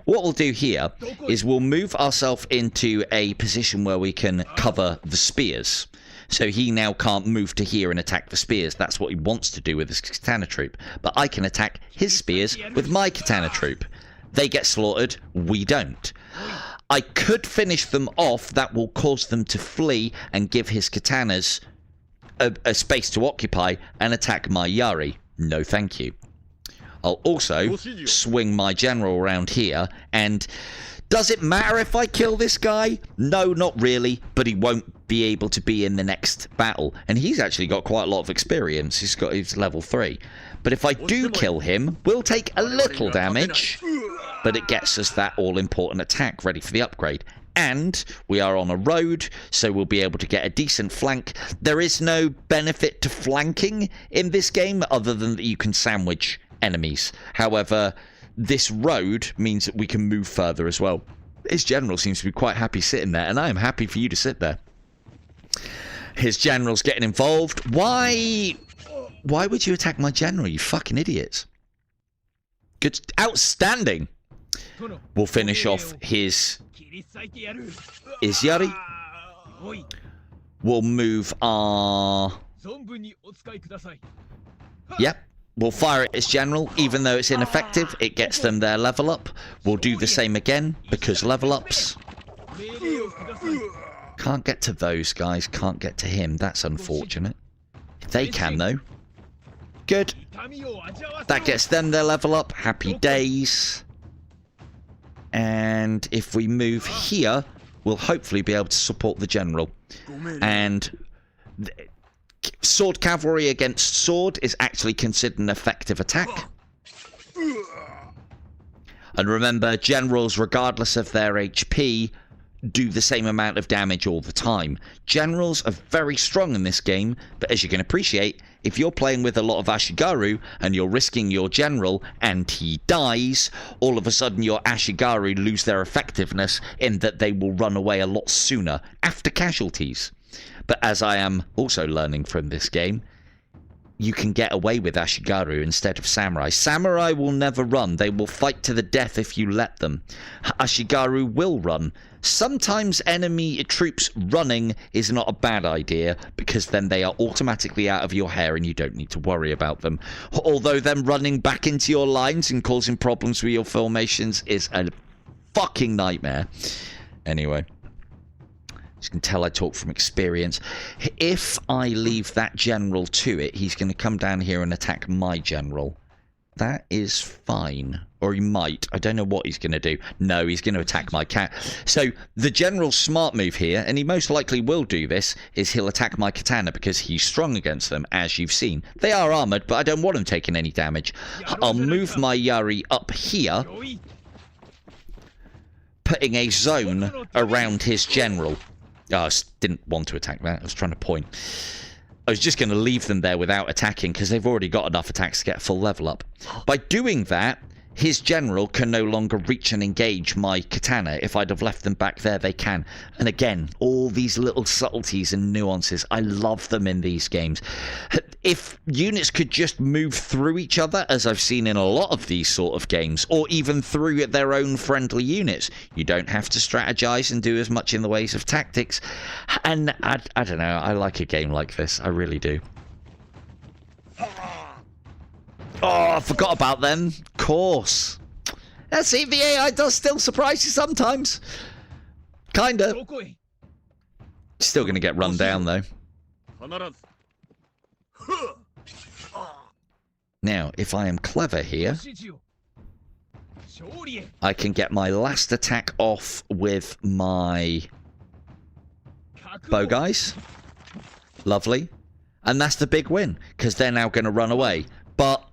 What we'll do here is we'll move ourselves into a position where we can cover the spears. So he now can't move to here and attack the spears. That's what he wants to do with his katana troop. But I can attack his spears with my katana troop. They get slaughtered, we don't. I could finish them off. That will cause them to flee and give his katanas a space to occupy and attack my yari. No thank you. I'll also swing my general around here, and does it matter if I kill this guy? No, not really, but he won't be able to be in the next battle. And he's actually got quite a lot of experience. He's level 3. But if I do kill him, we'll take a little damage, but it gets us that all-important attack ready for the upgrade. And we are on a road, so we'll be able to get a decent flank. There is no benefit to flanking in this game other than that you can sandwich enemies. However, this road means that we can move further as well. His general seems to be quite happy sitting there, and I am happy for you to sit there. His general's getting involved. Why would you attack my general, you fucking idiots? Good, outstanding. We'll finish off his yari. We'll move our... Yep. We'll fire at his general. Even though it's ineffective, it gets them their level up. We'll do the same again, because level ups. Can't get to those guys, can't get to him. That's unfortunate. They can, though. Good. That gets them their level up. Happy days. And if we move here, we'll hopefully be able to support the general. And sword cavalry against sword is actually considered an effective attack. And remember, generals, regardless of their HP, do the same amount of damage all the time. Generals are very strong in this game, but as you can appreciate, if you're playing with a lot of ashigaru and you're risking your general and he dies, all of a sudden your ashigaru lose their effectiveness in that they will run away a lot sooner after casualties. But as I am also learning from this game, you can get away with ashigaru instead of samurai. Samurai will never run. They will fight to the death if you let them. Ashigaru will run. Sometimes enemy troops running is not a bad idea, because then they are automatically out of your hair and you don't need to worry about them. Although them running back into your lines and causing problems with your formations is a fucking nightmare. Anyway. You can tell I talk from experience. If I leave that general to it, he's going to come down here and attack my general. That is fine. Or he might. I don't know what he's going to do. No, he's going to attack my cat. So the general's smart move here, and he most likely will do this, is he'll attack my katana because he's strong against them, as you've seen. They are armoured, but I don't want him taking any damage. I'll move my yari up here, putting a zone around his general. Oh, I didn't want to attack that. I was trying to point. I was just going to leave them there without attacking because they've already got enough attacks to get a full level up. By doing that, his general can no longer reach and engage my katana. If I'd have left them back there, they can. And again, all these little subtleties and nuances, I love them in these games. If units could just move through each other, as I've seen in a lot of these sort of games, or even through their own friendly units, you don't have to strategize and do as much in the ways of tactics. And I don't know, I like a game like this. I really do. Oh, I forgot about them. Of course. Let's see, the AI does still surprise you sometimes. Kinda. Still gonna get run down, though. Now, if I am clever here, I can get my last attack off with my bow guys. Lovely. And that's the big win, because they're now going to run away. But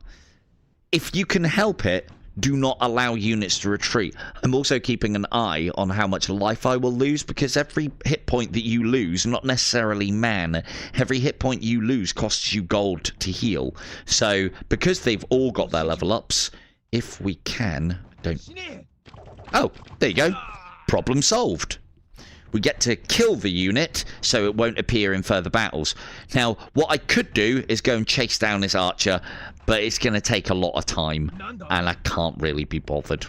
if you can help it, do not allow units to retreat. I'm also keeping an eye on how much life I will lose, because every hit point that you lose, not necessarily man, every hit point you lose costs you gold to heal. So, because they've all got their level ups, if we can... Oh, there you go. Problem solved. We get to kill the unit, so it won't appear in further battles. Now, what I could do is go and chase down this archer, but it's going to take a lot of time, and I can't really be bothered.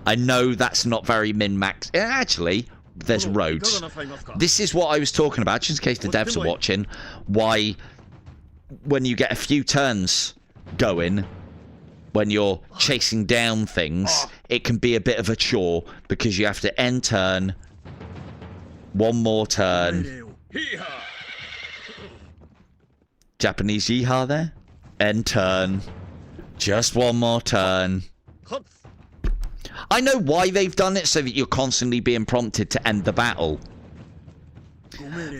I know that's not very min-max. Actually, there's roads. This is what I was talking about, just in case the devs are watching, why when you get a few turns going, when you're chasing down things, it can be a bit of a chore, because you have to end turn... One more turn. Japanese yeehaw there. End turn. Just one more turn. I know why they've done it, so that you're constantly being prompted to end the battle.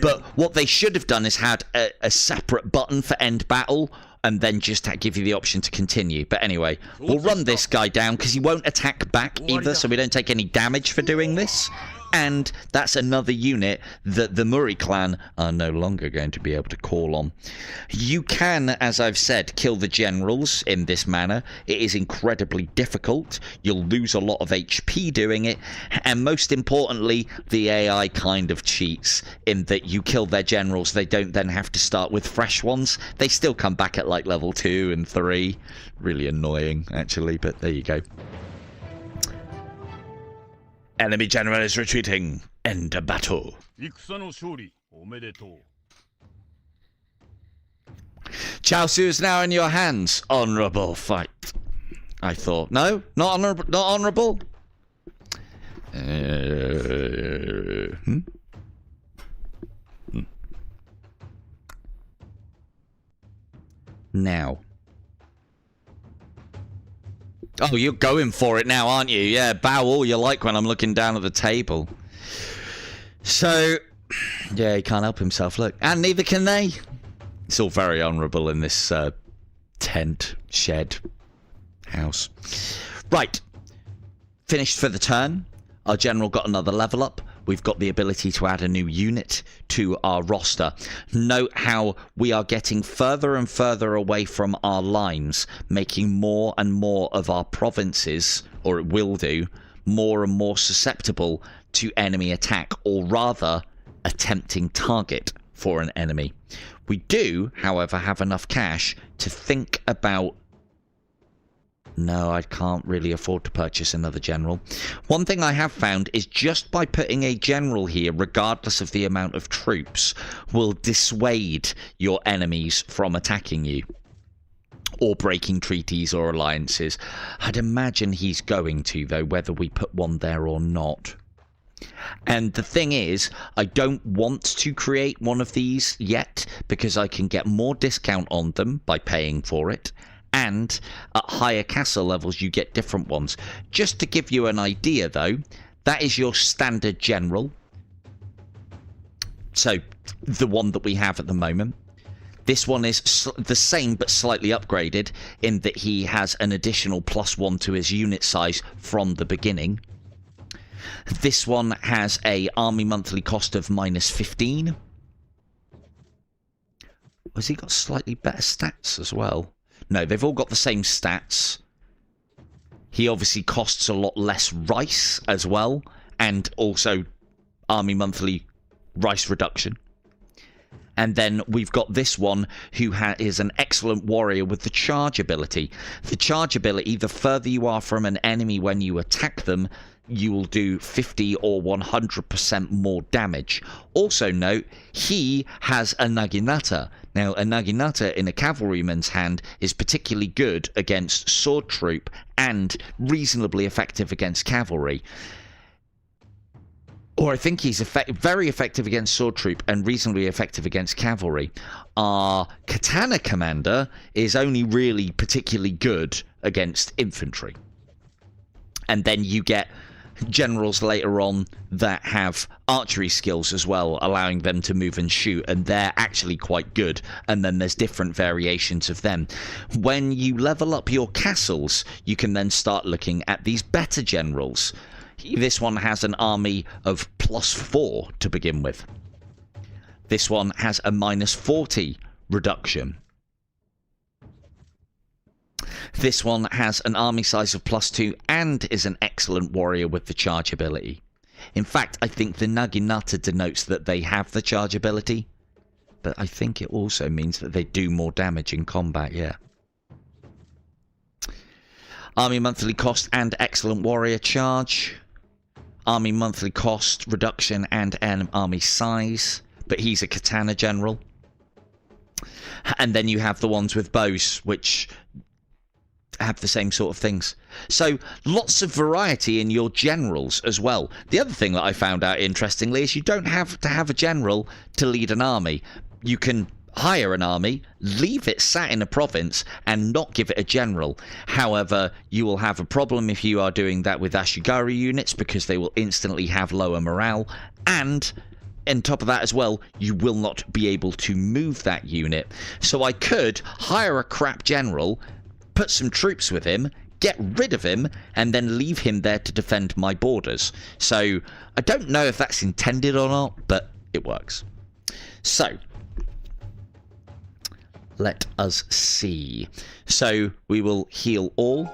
But what they should have done is had a separate button for end battle, and then just give you the option to continue. But anyway, we'll run this guy down, because he won't attack back either, so we don't take any damage for doing this. And that's another unit that the Muri clan are no longer going to be able to call on. You can, as I've said, kill the generals in this manner. It is incredibly difficult. You'll lose a lot of HP doing it. And most importantly, the AI kind of cheats in that you kill their generals. They don't then have to start with fresh ones. They still come back at like level 2 and 3. Really annoying, actually, but there you go. Enemy general is retreating. End of battle. Chaosu is now in your hands. Honourable fight. I thought. No? Not honourable? Not honourable? Now. Oh, you're going for it now, aren't you? Yeah, bow all you like when I'm looking down at the table. So, yeah, he can't help himself, look. And neither can they. It's all very honourable in this tent, shed, house. Right. Finished for the turn. Our general got another level up. We've got the ability to add a new unit to our roster. Note how we are getting further and further away from our lines, making more and more of our provinces, or it will do, more and more susceptible to enemy attack, or rather, a tempting target for an enemy. We do, however, have enough cash to think about... No, I can't really afford to purchase another general. One thing I have found is just by putting a general here, regardless of the amount of troops, will dissuade your enemies from attacking you. Or breaking treaties or alliances. I'd imagine he's going to, though, whether we put one there or not. And the thing is, I don't want to create one of these yet, because I can get more discount on them by paying for it. and at higher castle levels you get different ones. Just to give you an idea though, that is your standard general. So the one that we have at the moment. This one is the same but slightly upgraded in that he has an additional +1 to his unit size from the beginning. This one has a army monthly cost of -15. Has he got slightly better stats as well? No, they've all got the same stats. He obviously costs a lot less rice as well, and also army monthly rice reduction. And then we've got this one who is an excellent warrior with the charge ability. The charge ability, the further you are from an enemy when you attack them, you will do 50 or 100% more damage. Also note, he has a naginata. Now, a naginata in a cavalryman's hand is particularly good against sword troop and reasonably effective against cavalry. Or I think he's very effective against sword troop and reasonably effective against cavalry. Our katana commander is only really particularly good against infantry. And then you get generals later on that have archery skills as well, allowing them to move and shoot, and they're actually quite good. And then there's different variations of them. When you level up your castles, you can then start looking at these better generals. This one has an army of +4 to begin with. This one has a -40 reduction. This one has an army size of +2 and is an excellent warrior with the charge ability. In fact, I think the naginata denotes that they have the charge ability, but I think it also means that they do more damage in combat, yeah. Army monthly cost and excellent warrior charge. Army monthly cost reduction and an army size, but he's a katana general. And then you have the ones with bows, which have the same sort of things. So lots of variety in your generals as well. The other thing that I found out interestingly is you don't have to have a general to lead an army. You can hire an army, leave it sat in a province, and not give it a general. However, you will have a problem if you are doing that with ashigaru units, because they will instantly have lower morale, and on top of that as well, you will not be able to move that unit. So I could hire a crap general, put some troops with him, get rid of him, and then leave him there to defend my borders. So I don't know if that's intended or not, but it works. So let us see. So we will heal all,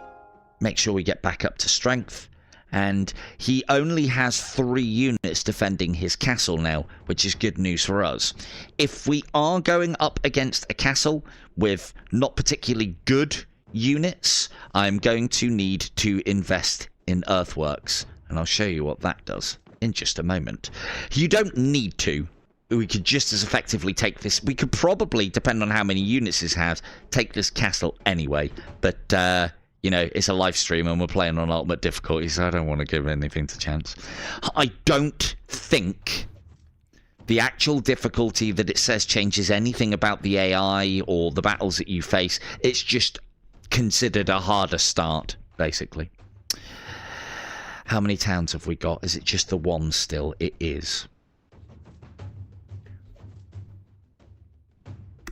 make sure we get back up to strength, and he only has 3 units defending his castle now, which is good news for us. If we are going up against a castle with not particularly good units, I'm going to need to invest in earthworks, and I'll show you what that does in just a moment. You don't need to. We could just as effectively take this. We could probably, depending on how many units it has, take this castle anyway. But, you know, it's a live stream and we're playing on ultimate difficulty, so I don't want to give anything to chance. I don't think the actual difficulty that it says changes anything about the AI or the battles that you face. It's just considered a harder start, basically. How many towns have we got? Is it just the one still? It is.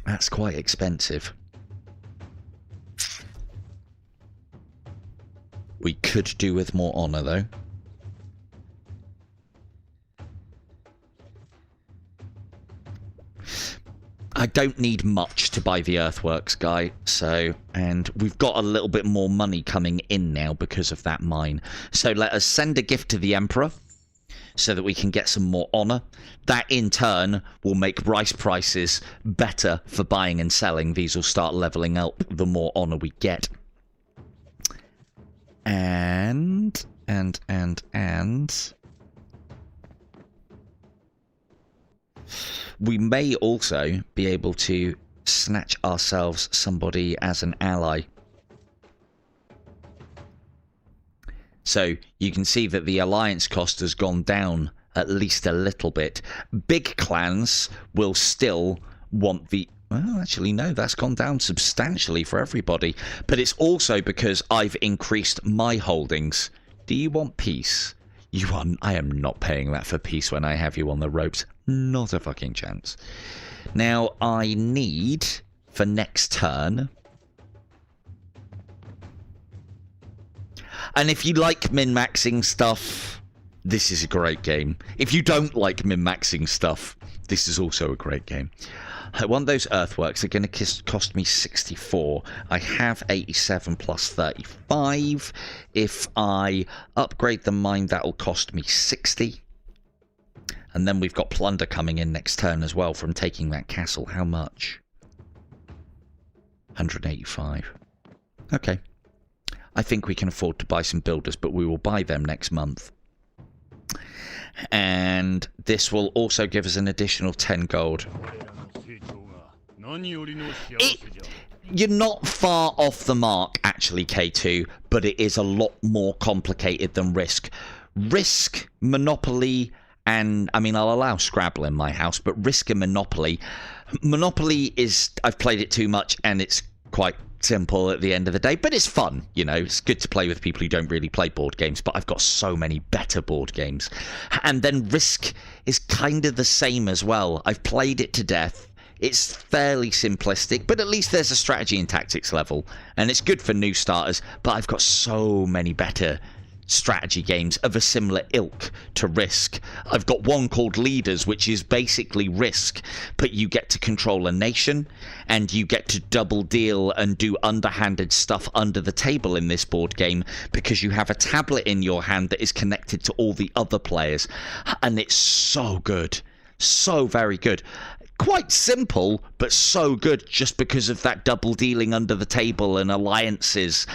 That's quite expensive. We could do with more honour, though. I don't need much to buy the earthworks guy, so, and we've got a little bit more money coming in now because of that mine. So let us send a gift to the Emperor so that we can get some more honour. That in turn will make rice prices better for buying and selling. These will start levelling up the more honour we get. And we may also be able to snatch ourselves somebody as an ally. So you can see that the alliance cost has gone down at least a little bit. Big clans will still want the Well, actually, no, that's gone down substantially for everybody. But it's also because I've increased my holdings. Do you want peace? You are. I am not paying that for peace when I have you on the ropes. Not a fucking chance. Now, I need, for next turn... And if you like min-maxing stuff, this is a great game. If you don't like min-maxing stuff, this is also a great game. I want those earthworks. They're going to cost me 64. I have 87 plus 35. If I upgrade the mine, that'll cost me 60. And then we've got plunder coming in next turn as well from taking that castle. How much? 185. Okay. I think we can afford to buy some builders, but we will buy them next month. And this will also give us an additional 10 gold. You're not far off the mark, actually, K2, but it is a lot more complicated than Risk. Risk, Monopoly, and, I mean, I'll allow Scrabble in my house, but Risk and Monopoly. Monopoly is, I've played it too much, and it's quite simple at the end of the day, but it's fun, you know. It's good to play with people who don't really play board games, but I've got so many better board games. And then Risk is kind of the same as well. I've played it to death. It's fairly simplistic, but at least there's a strategy and tactics level, and it's good for new starters, but I've got so many better strategy games of a similar ilk to Risk. I've got one called Leaders, which is basically Risk, but you get to control a nation and you get to double deal and do underhanded stuff under the table in this board game because you have a tablet in your hand that is connected to all the other players, and it's so good, so very good. Quite simple, but so good just because of that double dealing under the table and alliances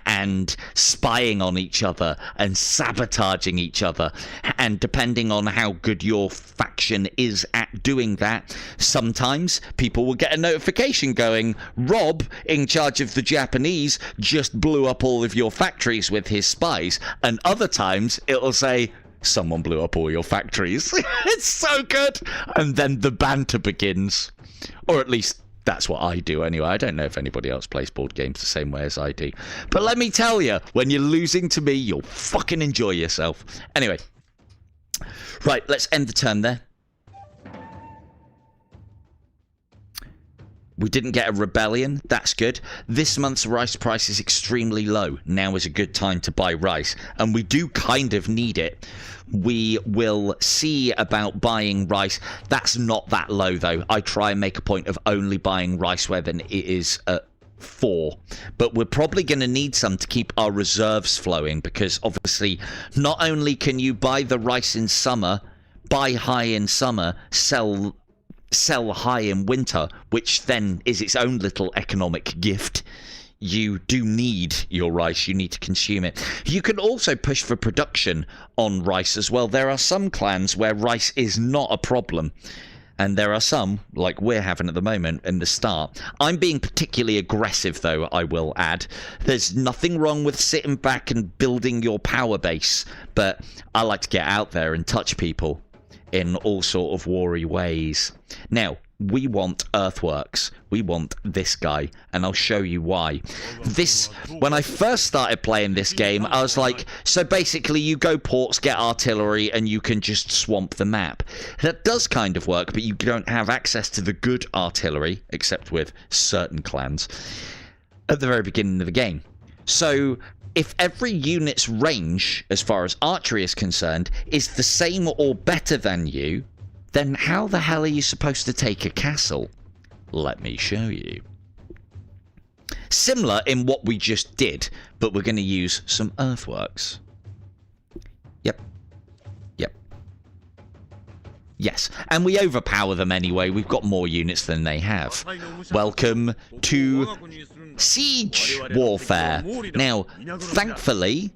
and spying on each other and sabotaging each other. And depending on how good your faction is at doing that, sometimes people will get a notification going, Rob, in charge of the Japanese, just blew up all of your factories with his spies. And other times it'll say, someone blew up all your factories. It's so good. And then the banter begins. Or at least that's what I do anyway. I don't know if anybody else plays board games the same way as I do. But let me tell you, when you're losing to me, you'll fucking enjoy yourself. Anyway. Right, let's end the turn there. We didn't get a rebellion. That's good. This month's rice price is extremely low. Now is a good time to buy rice. And we do kind of need it. We will see about buying rice. That's not that low, though. I try and make a point of only buying rice where then it is at 4. But we're probably going to need some to keep our reserves flowing. Because obviously, not only can you buy the rice in summer, buy high in summer, sell high in winter, which then is its own little economic gift. You do need your rice. You need to consume it. You can also push for production on rice as well. There are some clans where rice is not a problem. And there are some, like we're having at the moment, in the start. I'm being particularly aggressive, though, I will add. There's nothing wrong with sitting back and building your power base. But I like to get out there and touch people in all sort of war-y ways. Now, we want earthworks. We want this guy, and I'll show you why. This, when I first started playing this game, I was like, so basically you go ports, get artillery, and you can just swamp the map. That does kind of work, but you don't have access to the good artillery, except with certain clans, at the very beginning of the game. So if every unit's range, as far as archery is concerned, is the same or better than you, then how the hell are you supposed to take a castle? Let me show you. Similar in what we just did, but we're going to use some earthworks. Yep. Yep. Yes, and we overpower them anyway. We've got more units than they have. Welcome to siege warfare. Now, thankfully,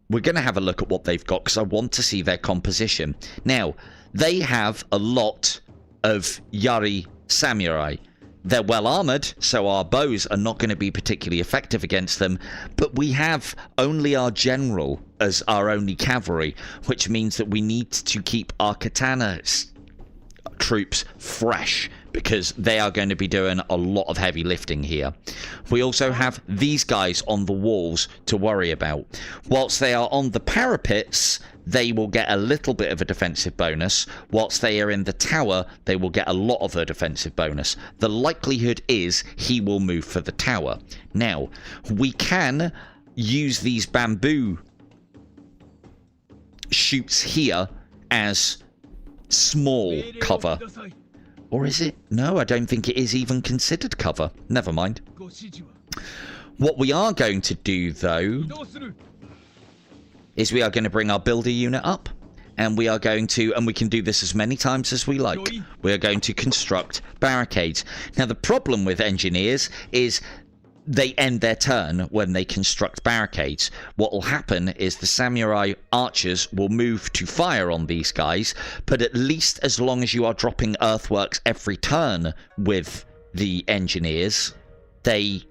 we're going to have a look at what they've got because I want to see their composition. Now, they have a lot of yari samurai. They're well armored, so our bows are not going to be particularly effective against them, but we have only our general as our only cavalry, which means that we need to keep our katana troops fresh because they are going to be doing a lot of heavy lifting here. We also have these guys on the walls to worry about. Whilst they are on the parapets, they will get a little bit of a defensive bonus. Whilst they are in the tower, they will get a lot of a defensive bonus. The likelihood is he will move for the tower. Now, we can use these bamboo shoots here as small cover. Or is it? No, I don't think it is even considered cover. Never mind. What we are going to do, though, is we are going to bring our builder unit up. And we are going to, and we can do this as many times as we like, we are going to construct barricades. Now, the problem with engineers is they end their turn when they construct barricades. What will happen is the samurai archers will move to fire on these guys, but at least as long as you are dropping earthworks every turn with the engineers, they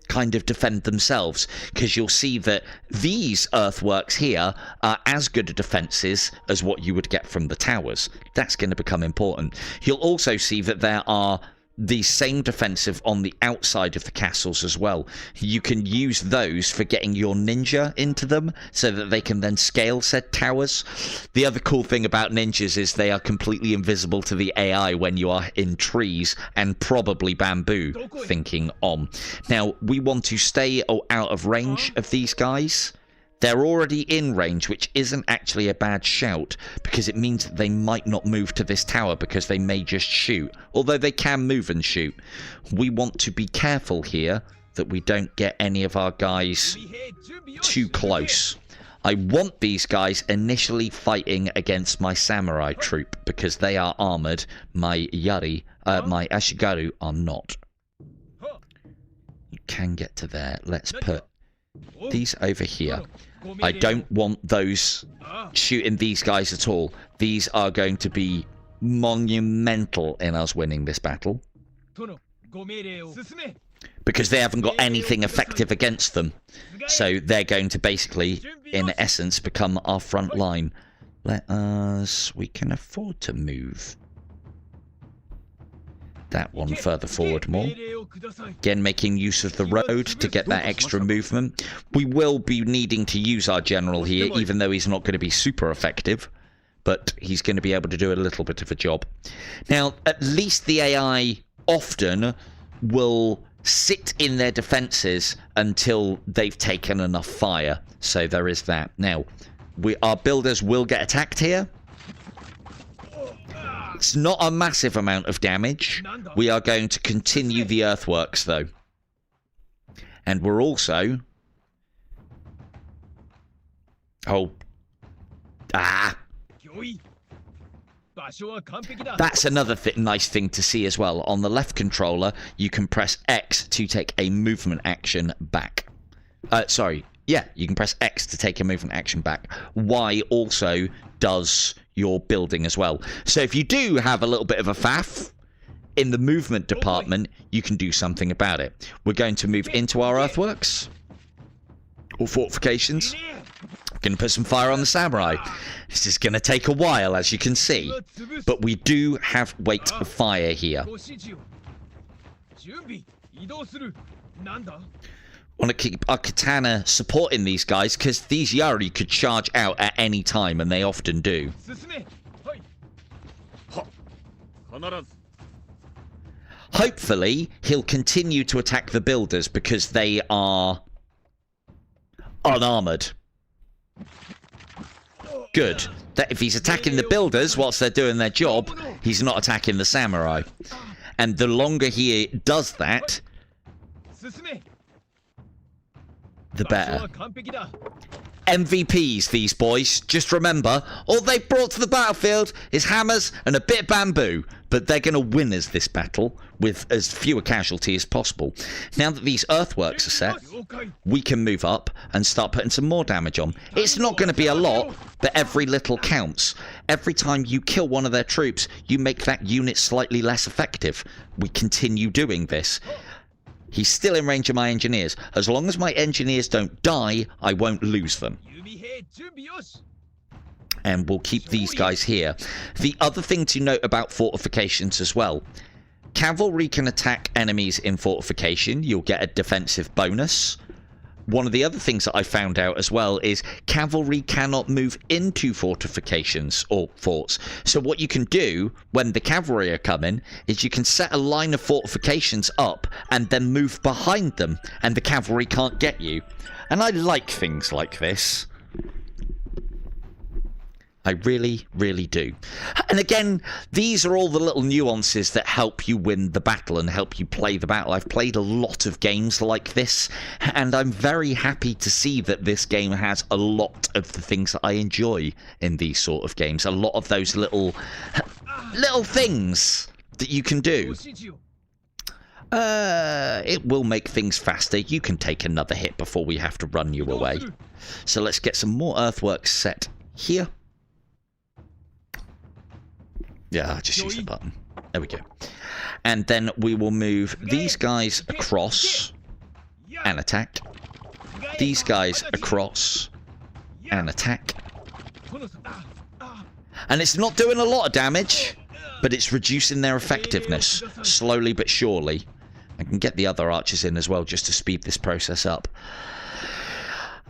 kind of defend themselves, because you'll see that these earthworks here are as good a defenses as what you would get from the towers. That's going to become important. You'll also see that there are the same defensive on the outside of the castles as well. You can use those for getting your ninja into them so that they can then scale said towers. The other cool thing about ninjas is they are completely invisible to the AI when you are in trees and probably bamboo, thinking on. Now, we want to stay out of range of these guys. They're already in range, which isn't actually a bad shout, because it means that they might not move to this tower because they may just shoot, although they can move and shoot. We want to be careful here that we don't get any of our guys too close. I want these guys initially fighting against my samurai troop because they are armoured. My yari, my ashigaru are not. You can get to there. Let's put these over here. I don't want those shooting these guys at all. These are going to be monumental in us winning this battle, because they haven't got anything effective against them. So they're going to basically, in essence, become our front line. We can afford to move that one further forward more. Again, making use of the road to get that extra movement. We will be needing to use our general here, even though he's not going to be super effective, but he's going to be able to do a little bit of a job. Now, at least the AI often will sit in their defenses until they've taken enough fire. So there is that. Now, our builders will get attacked here. It's not a massive amount of damage. We are going to continue the earthworks, though. And we're also... That's another nice thing to see as well. On the left controller, you can press X to take a movement action back. Yeah, you can press X to take a movement action back. Y also does your building as well. So if you do have a little bit of a faff in the movement department, you can do something about it. We're going to move into our earthworks or fortifications. Going to put some fire on the samurai. This is going to take a while, as you can see, but we do have weight of fire here. Want to keep our katana supporting these guys, because these yari could charge out at any time, and they often do. Hopefully, he'll continue to attack the builders because they are unarmored. Good. That if he's attacking the builders whilst they're doing their job, he's not attacking the samurai. And the longer he does that, the better. MVPs, these boys. Just remember, all they've brought to the battlefield is hammers and a bit of bamboo. But they're going to win us this battle with as fewer casualties as possible. Now that these earthworks are set, we can move up and start putting some more damage on. It's not going to be a lot, but every little counts. Every time you kill one of their troops, you make that unit slightly less effective. We continue doing this. He's still in range of my engineers. As long as my engineers don't die, I won't lose them. And we'll keep these guys here. The other thing to note about fortifications as well. Cavalry can attack enemies in fortification. You'll get a defensive bonus. One of the other things that I found out as well is cavalry cannot move into fortifications or forts. So what you can do when the cavalry are coming is you can set a line of fortifications up and then move behind them, and the cavalry can't get you. And I like things like this. I really, really do. And again, these are all the little nuances that help you win the battle and help you play the battle. I've played a lot of games like this, and I'm very happy to see that this game has a lot of the things that I enjoy in these sort of games. A lot of those little things that you can do. It will make things faster. You can take another hit before we have to run you away. So let's get some more earthworks set here. Yeah, just use the button. There we go. And then we will move these guys across and attack. These guys across and attack. And it's not doing a lot of damage, but it's reducing their effectiveness slowly but surely. I can get the other archers in as well just to speed this process up.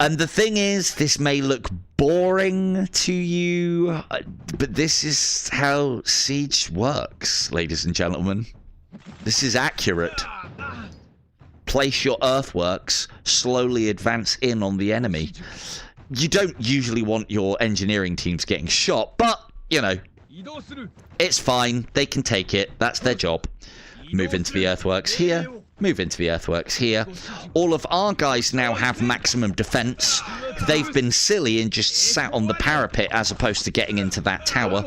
And the thing is, this may look boring to you, but this is how siege works, ladies and gentlemen. This is accurate. Place your earthworks, slowly advance in on the enemy. You don't usually want your engineering teams getting shot, but, you know, it's fine. They can take it. That's their job. Move into the earthworks here. Move into the earthworks here. All of our guys now have maximum defense. They've been silly and just sat on the parapet as opposed to getting into that tower.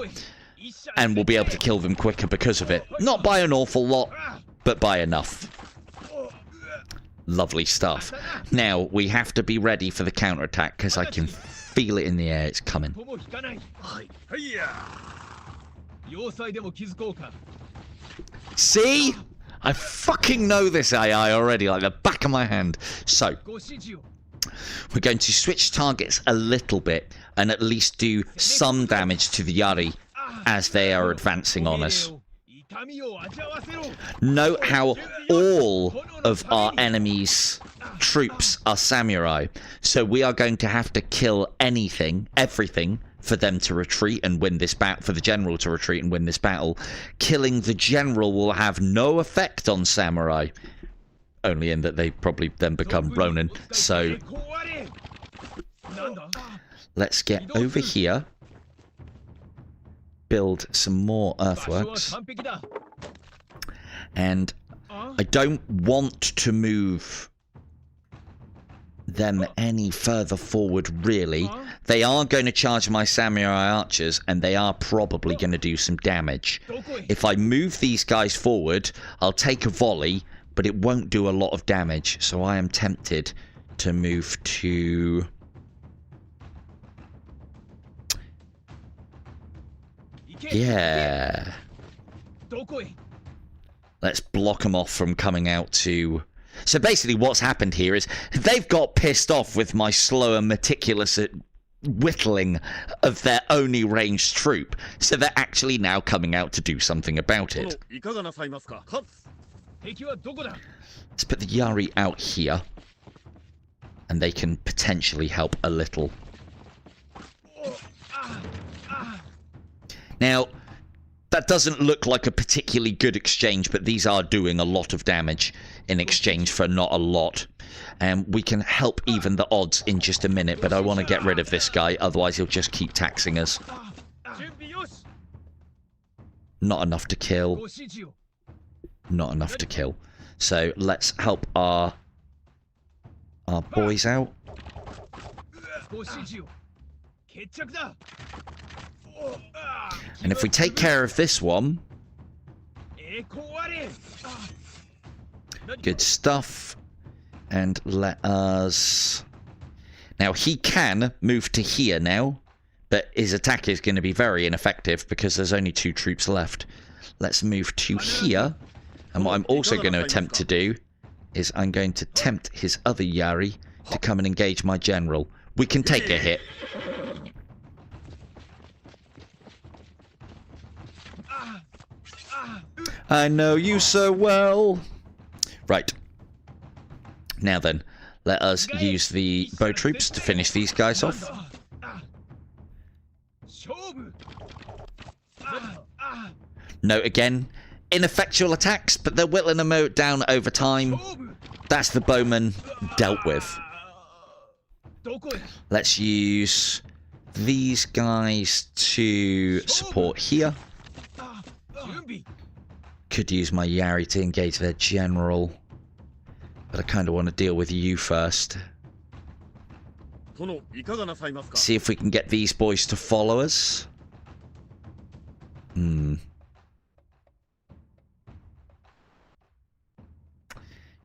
And we'll be able to kill them quicker because of it. Not by an awful lot, but by enough. Lovely stuff. Now, we have to be ready for the counterattack because I can feel it in the air. It's coming. See? I fucking know this AI already, like the back of my hand. So, we're going to switch targets a little bit and at least do some damage to the yari as they are advancing on us. Note how all of our enemies' troops are samurai. So we are going to have to kill everything, for them to retreat and win this battle, for the general to retreat and win this battle. Killing the general will have no effect on samurai, only in that they probably then become ronin. So let's get over here, build some more earthworks, and I don't want to move them any further forward, really. They are going to charge my samurai archers, and they are probably going to do some damage. If I move these guys forward, I'll take a volley, but it won't do a lot of damage. So I am tempted to move to... yeah. Let's block them off from coming out to... So basically what's happened here is they've got pissed off with my slow and meticulous whittling of their only ranged troop. So they're actually now coming out to do something about it. Let's put the yari out here. And they can potentially help a little. Now, that doesn't look like a particularly good exchange, but these are doing a lot of damage in exchange for not a lot. And we can help even the odds in just a minute, but I want to get rid of this guy, otherwise he'll just keep taxing us. Not enough to kill. Not enough to kill. So let's help our boys out. And if we take care of this one... good stuff. And let us... now, he can move to here now, but his attack is going to be very ineffective because there's only 2 troops left. Let's move to here. And what I'm also going to attempt to do is I'm going to tempt his other yari to come and engage my general. We can take a hit. I know you so well. Right. Now then, let us use the bow troops to finish these guys off. Note again, ineffectual attacks, but they're whittling them down over time. That's the bowman dealt with. Let's use these guys to support here. Could use my Yari to engage their general. But I kind of want to deal with you first. See if we can get these boys to follow us.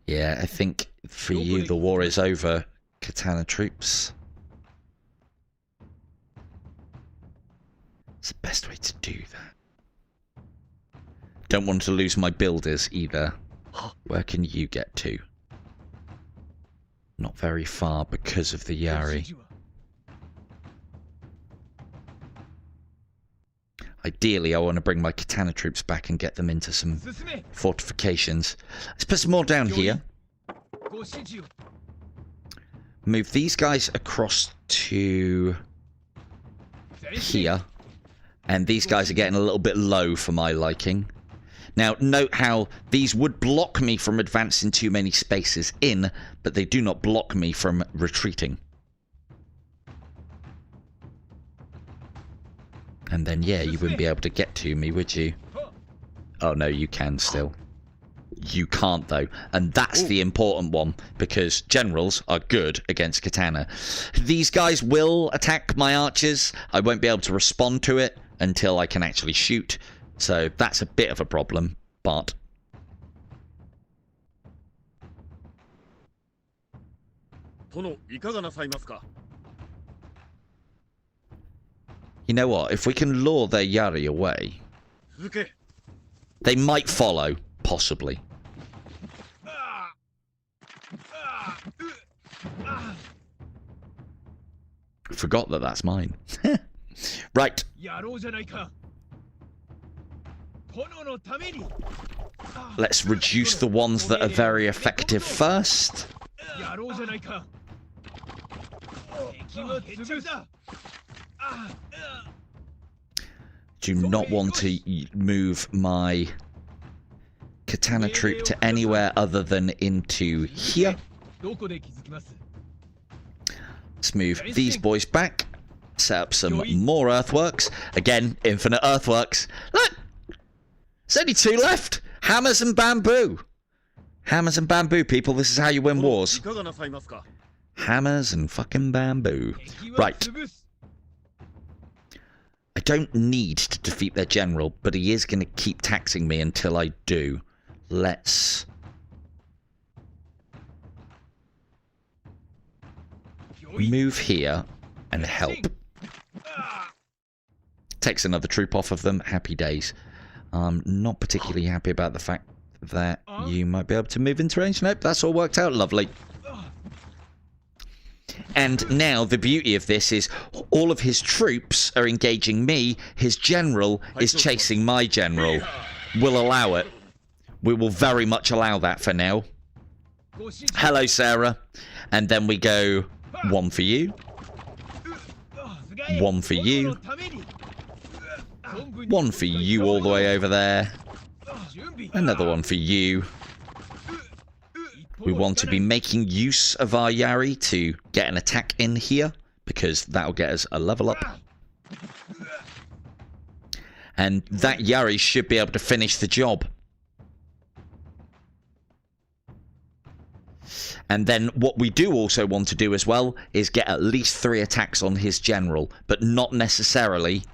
Yeah, I think for you the war is over, Katana troops. It's the best way to do that. Don't want to lose my builders either. Where can you get to? Not very far because of the Yari. Ideally, I want to bring my Katana troops back and get them into some fortifications. Let's put some more down here. Move these guys across to here. And these guys are getting a little bit low for my liking. Now, note how these would block me from advancing too many spaces in, but they do not block me from retreating. And then, yeah, you wouldn't be able to get to me, would you? Oh, no, you can still. You can't, though. And that's the important one, because generals are good against katana. These guys will attack my archers. I won't be able to respond to it until I can actually shoot. So that's a bit of a problem, but... You know what? If we can lure their Yari away, they might follow, possibly. Forgot that that's mine. Right. Let's reduce the ones that are very effective first. Do not want to move my katana troop to anywhere other than into here. Let's move these boys back. Set up some more earthworks. Again, infinite earthworks. Look! There's only 2 left. Hammers and bamboo. Hammers and bamboo, people. This is how you win wars. Hammers and fucking bamboo. Right. I don't need to defeat their general, but he is going to keep taxing me until I do. Let's... move here and help. Takes another troop off of them. Happy days. I'm not particularly happy about the fact that you might be able to move into range. Nope, that's all worked out lovely. And now the beauty of this is all of his troops are engaging me. His general is chasing my general. We'll allow it. We will very much allow that for now. Hello, Sarah. And then we go 1 for you. 1 for you. 1 for you all the way over there. Another 1 for you. We want to be making use of our Yari to get an attack in here, because that'll get us a level up. And that Yari should be able to finish the job. And then what we do also want to do as well is get at least 3 attacks on his general, but not necessarily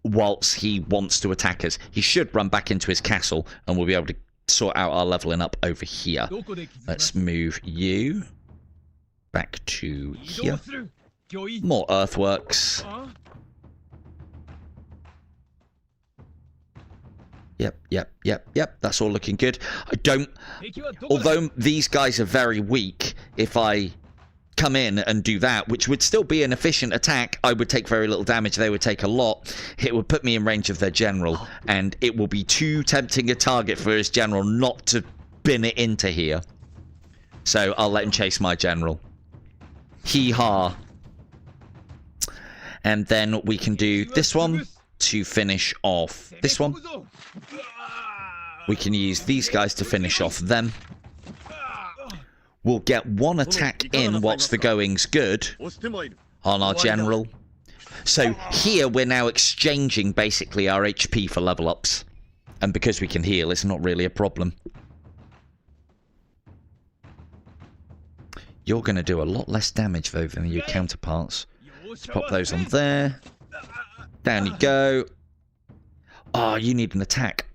whilst he wants to attack us. He should run back into his castle and we'll be able to sort out our leveling up over here. Let's move you back to here. More earthworks. Yep. That's all looking good. I don't... Although these guys are very weak, if I come in and do that, which would still be an efficient attack. I would take very little damage. They would take a lot. It would put me in range of their general, and it will be too tempting a target for his general not to bin it into here. So I'll let him chase my general. Hee-haw. And then we can do this one to finish off this one. We can use these guys to finish off them. We'll get one attack in whilst the going's good on our general. So here we're now exchanging basically our HP for level ups. And because we can heal, it's not really a problem. You're going to do a lot less damage though than your counterparts. Let's pop those on there. Down you go. Oh, you need an attack.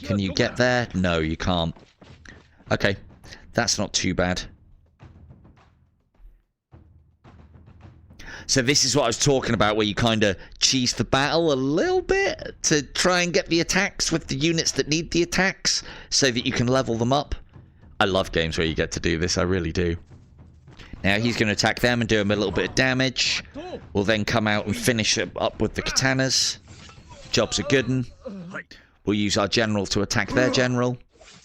Can you get there? No, you can't. Okay, that's not too bad. So this is what I was talking about, where you kind of cheese the battle a little bit to try and get the attacks with the units that need the attacks so that you can level them up. I love games where you get to do this, I really do. Now he's going to attack them and do them a little bit of damage. We'll then come out and finish it up with the katanas. Job's a good one. We'll use our general to attack their general.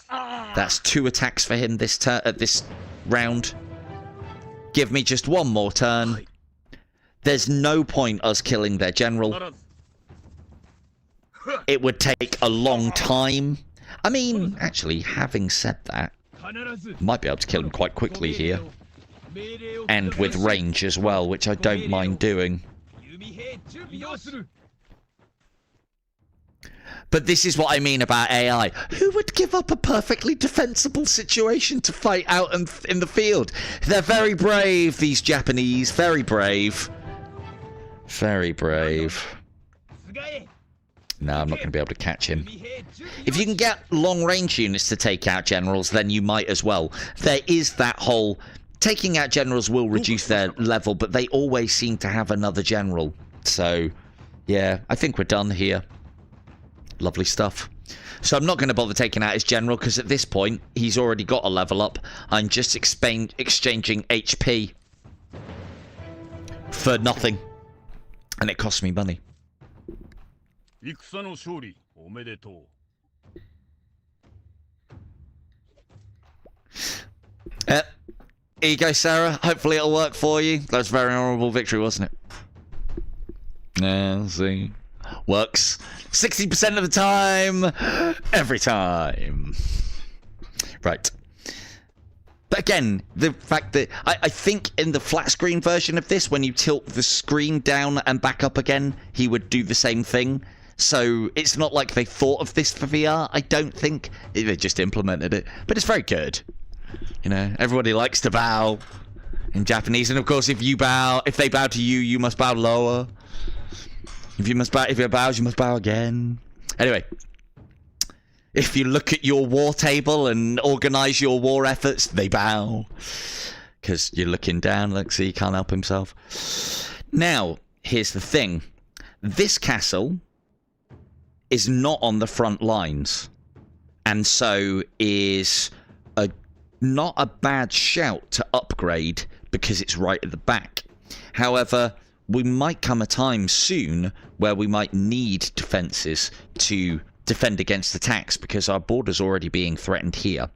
That's 2 attacks for him this round. Give me just one more turn. There's no point us killing their general. It would take a long time. I mean, actually, having said that, might be able to kill him quite quickly here. And with range as well, which I don't mind doing. But this is what I mean about AI. Who would give up a perfectly defensible situation to fight out in the field? They're very brave, these Japanese. Very brave. Very brave. No, I'm not going to be able to catch him. If you can get long-range units to take out generals, then you might as well. There is that whole... Taking out generals will reduce their level, but they always seem to have another general. So, yeah, I think we're done here. Lovely stuff. So I'm not going to bother taking out his general, because at this point, he's already got a level up. I'm just exchanging HP for nothing. And it costs me money. Here you go, Sarah. Hopefully it'll work for you. That was a very honourable victory, wasn't it? Yeah, let's see. Works 60% of the time. Every time. Right. But again, the fact that... I think in the flat screen version of this, when you tilt the screen down and back up again, he would do the same thing. So it's not like they thought of this for VR, I don't think. They just implemented it. But it's very good. You know, everybody likes to bow in Japanese, and of course, if they bow to you, you must bow lower. If you bows, you must bow again. Anyway, if you look at your war table and organize your war efforts, they bow because you're looking down. Look, see, he can't help himself. Now, here's the thing: this castle is not on the front lines, and so is not a bad shout to upgrade because it's right at the back. However, we might come a time soon where we might need defenses to defend against attacks because our border's already being threatened here.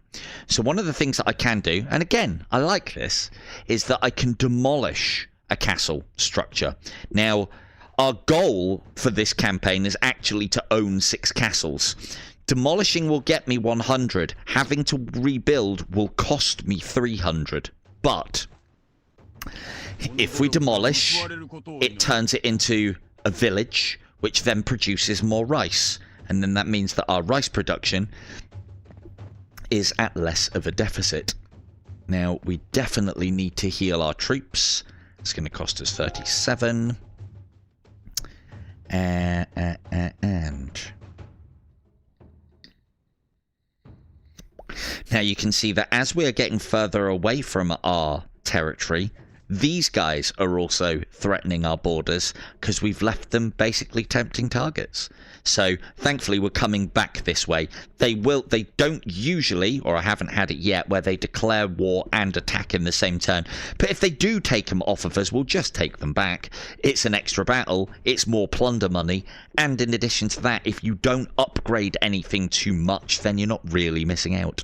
So one of the things that I can do, and again, I like this, is that I can demolish a castle structure. Now, our goal for this campaign is actually to own 6 castles. Demolishing will get me 100. Having to rebuild will cost me 300. But if we demolish, it turns it into a village, which then produces more rice. And then that means that our rice production is at less of a deficit. Now, we definitely need to heal our troops. It's going to cost us 37. And... Now you can see that as we are getting further away from our territory, these guys are also threatening our borders because we've left them basically tempting targets. So thankfully we're coming back this way. They don't usually, or I haven't had it yet, where they declare war and attack in the same turn. But if they do take them off of us, we'll just take them back. It's an extra battle, it's more plunder money, and in addition to that, if you don't upgrade anything too much, then you're not really missing out.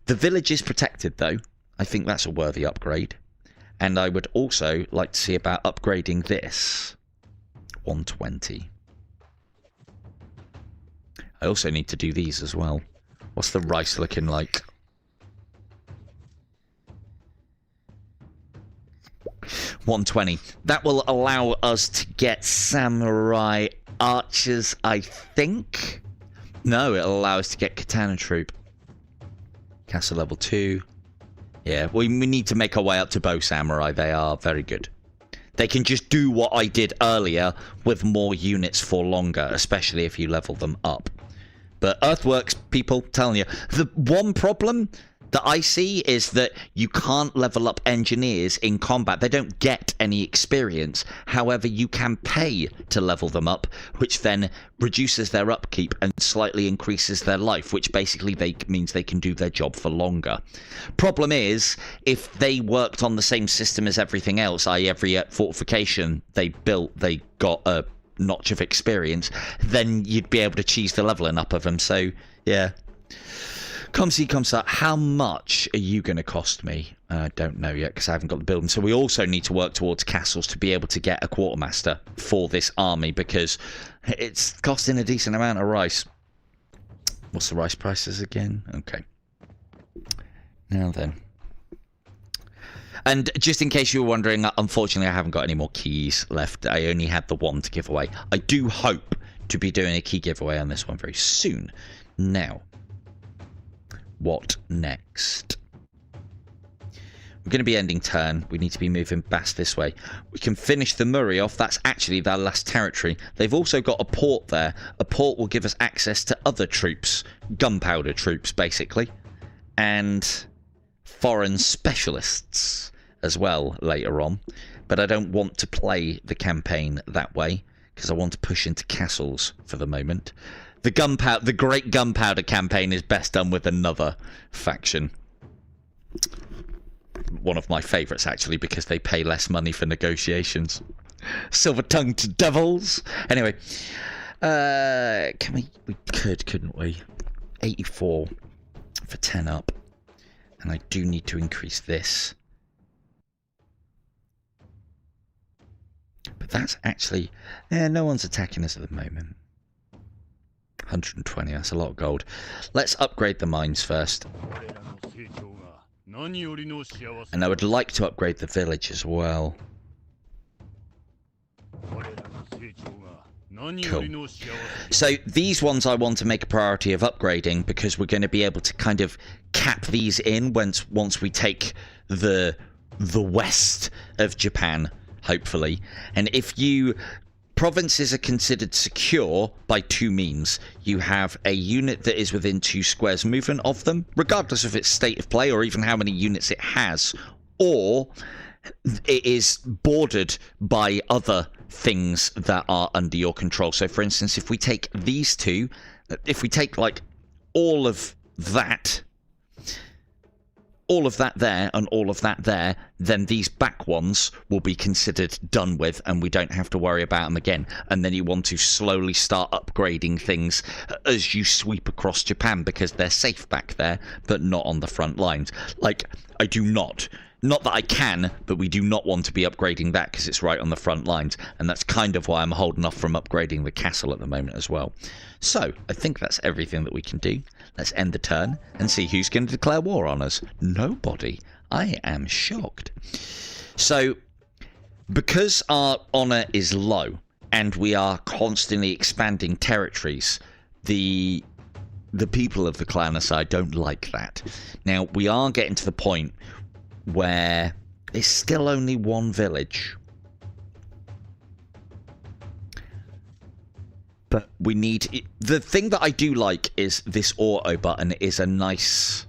The village is protected though. I think that's a worthy upgrade. And I would also like to see about upgrading this. 120. I also need to do these as well. What's the rice looking like? 120. That will allow us to get samurai archers, I think. No, it'll allow us to get katana troop. Castle level 2. Yeah, we need to make our way up to bow samurai. They are very good. They can just do what I did earlier with more units for longer, especially if you level them up. But earthworks, people, telling you, the one problem that I see is that you can't level up engineers in combat. They don't get any experience. However, you can pay to level them up, which then reduces their upkeep and slightly increases their life, which basically means they can do their job for longer. Problem is, if they worked on the same system as everything else, i.e. every fortification they built, they got a notch of experience, then you'd be able to cheese the leveling up of them. So, yeah. Come see, come start. How much are you going to cost me? I don't know yet because I haven't got the building. So we also need to work towards castles to be able to get a quartermaster for this army because it's costing a decent amount of rice. What's the rice prices again? Okay. Now then. And just in case you were wondering, unfortunately I haven't got any more keys left. I only had the one to give away. I do hope to be doing a key giveaway on this one very soon. Now, what next? We're going to be ending turn. We need to be moving past this way. We can finish the Murray off. That's actually their last territory. They've also got a port there. A port will give us access to other troops. Gunpowder troops, basically. And foreign specialists as well later on. But I don't want to play the campaign that way because I want to push into castles for the moment. The Great Gunpowder campaign is best done with another faction. One of my favourites, actually, because they pay less money for negotiations. Silver-tongued devils! Anyway, we could, couldn't we? 84 for 10 up. And I do need to increase this. But that's actually... no one's attacking us at the moment. 120, that's a lot of gold. Let's upgrade the mines first. And I would like to upgrade the village as well. Cool. So these ones I want to make a priority of upgrading because we're going to be able to kind of cap these in once we take the west of Japan, hopefully. And if you... Provinces are considered secure by two means. You have a unit that is within 2 squares movement of them, regardless of its state of play or even how many units it has, or it is bordered by other things that are under your control. So, for instance, if we take these two, if we take, like, all of that there and all of that there, then these back ones will be considered done with and we don't have to worry about them again. And then you want to slowly start upgrading things as you sweep across Japan because they're safe back there, but not on the front lines. Like, I do not that I can, but we do not want to be upgrading that because it's right on the front lines. And that's kind of why I'm holding off from upgrading the castle at the moment as well. So, I think that's everything that we can do. Let's end the turn and see who's going to declare war on us. Nobody. I am shocked. So, because our honour is low and we are constantly expanding territories, the people of the clan aside don't like that. Now, we are getting to the point where there's still only one village. But we need... The thing that I do like is this auto button is a nice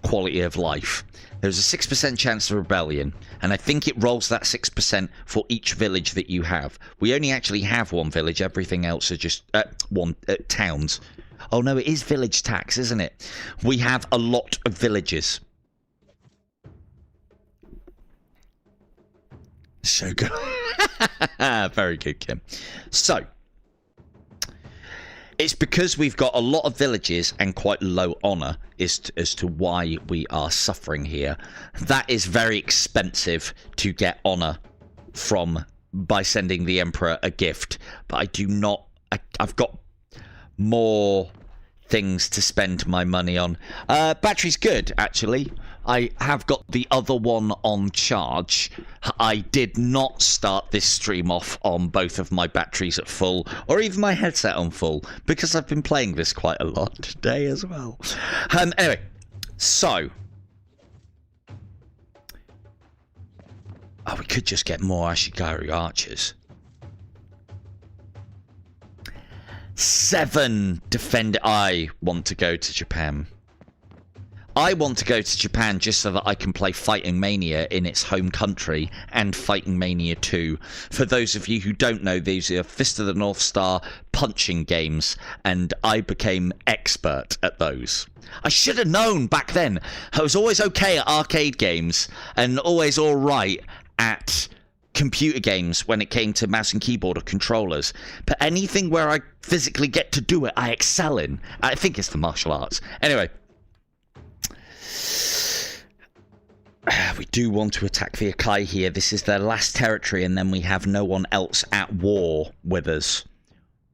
quality of life. There's a 6% chance of rebellion, and I think it rolls that 6% for each village that you have. We only actually have one village, everything else are just towns. Oh no, it is village tax, isn't it? We have a lot of villages. So good. Very good, Kim. So, it's because we've got a lot of villages and quite low honour as to why we are suffering here. That is very expensive to get honour from by sending the Emperor a gift. But I do not... I've got more things to spend my money on. Battery's good, actually. I have got the other one on charge. I did not start this stream off on both of my batteries at full, or even my headset on full, because I've been playing this quite a lot today as well. Anyway, so... Oh, we could just get more ashigaru archers. 7 defend. I want to go to Japan. I want to go to Japan just so that I can play Fighting Mania in its home country and Fighting Mania 2. For those of you who don't know, these are Fist of the North Star punching games, and I became expert at those. I should have known back then. I was always okay at arcade games and always all right at computer games when it came to mouse and keyboard or controllers, but anything where I physically get to do it, I excel in. I think it's the martial arts. Anyway, we do want to attack the Akai here. This is their last territory, and then we have no one else at war with us.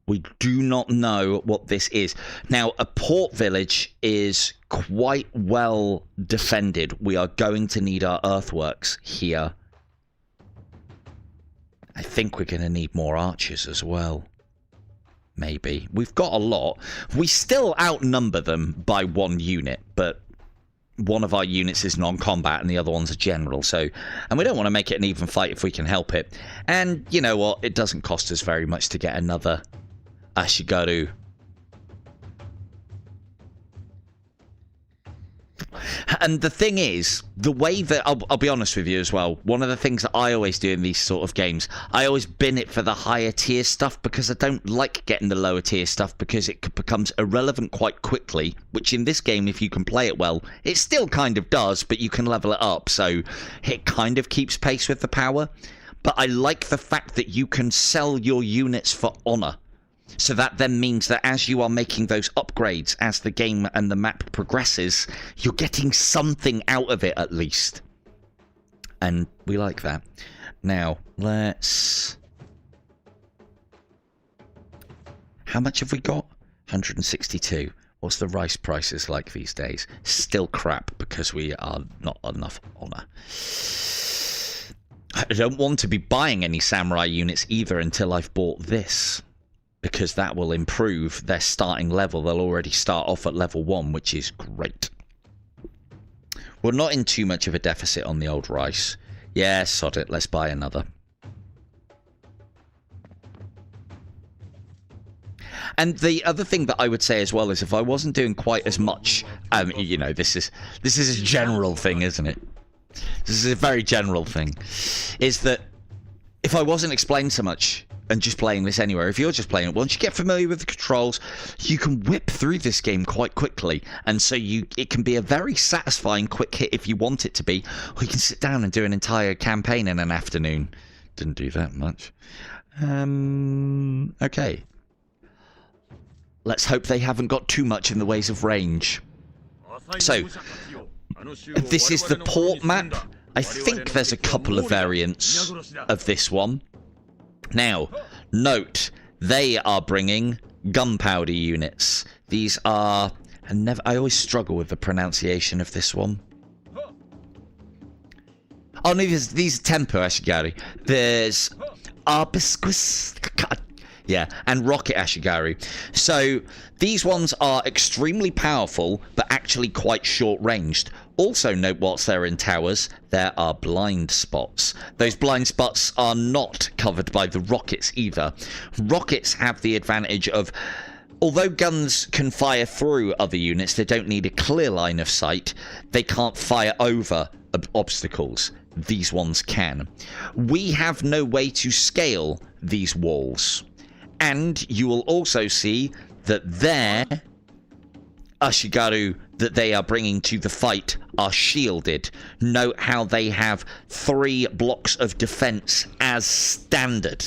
We do not know what this is. Now, a port village is quite well defended. We are going to need our earthworks here. I think we're going to need more archers as well. Maybe. We've got a lot. We still outnumber them by 1 unit, but one of our units is non-combat and the other one's a general. So, and we don't want to make it an even fight if we can help it. And you know what? It doesn't cost us very much to get another ashigaru. And the thing is, the way that... I'll be honest with you as well. One of the things that I always do in these sort of games, I always bin it for the higher tier stuff because I don't like getting the lower tier stuff because it becomes irrelevant quite quickly, which in this game, if you can play it well, it still kind of does, but you can level it up, so it kind of keeps pace with the power. But I like the fact that you can sell your units for honor. So that then means that as you are making those upgrades, as the game and the map progresses, you're getting something out of it at least. And we like that. Now, let's... How much have we got? 162. What's the rice prices like these days? Still crap because we are not enough honor. I don't want to be buying any samurai units either until I've bought this, because that will improve their starting level. They'll already start off at level 1, which is great. We're not in too much of a deficit on the old rice. Yeah, sod it. Let's buy another. And the other thing that I would say as well is if I wasn't doing quite as much, you know, this is a general thing, isn't it? This is a very general thing. Is that if I wasn't explaining so much and just playing this anywhere, if you're just playing it, once you get familiar with the controls, you can whip through this game quite quickly, and so it can be a very satisfying quick hit if you want it to be, or you can sit down and do an entire campaign in an afternoon. Didn't do that much. Okay. Let's hope they haven't got too much in the ways of range. So, this is the port map. I think there's a couple of variants of this one. Now, note, they are bringing gunpowder units. These are... I always struggle with the pronunciation of this one. Oh, no, these are tempo ashigaru. There's arbiscus... Yeah, and rocket ashigaru. So, these ones are extremely powerful, but actually quite short-ranged. Also note, whilst they're in towers, there are blind spots. Those blind spots are not covered by the rockets either. Rockets have the advantage of, although guns can fire through other units, they don't need a clear line of sight. They can't fire over obstacles. These ones can. We have no way to scale these walls. And you will also see that their ashigaru that they are bringing to the fight are shielded. Note how they have 3 blocks of defense as standard.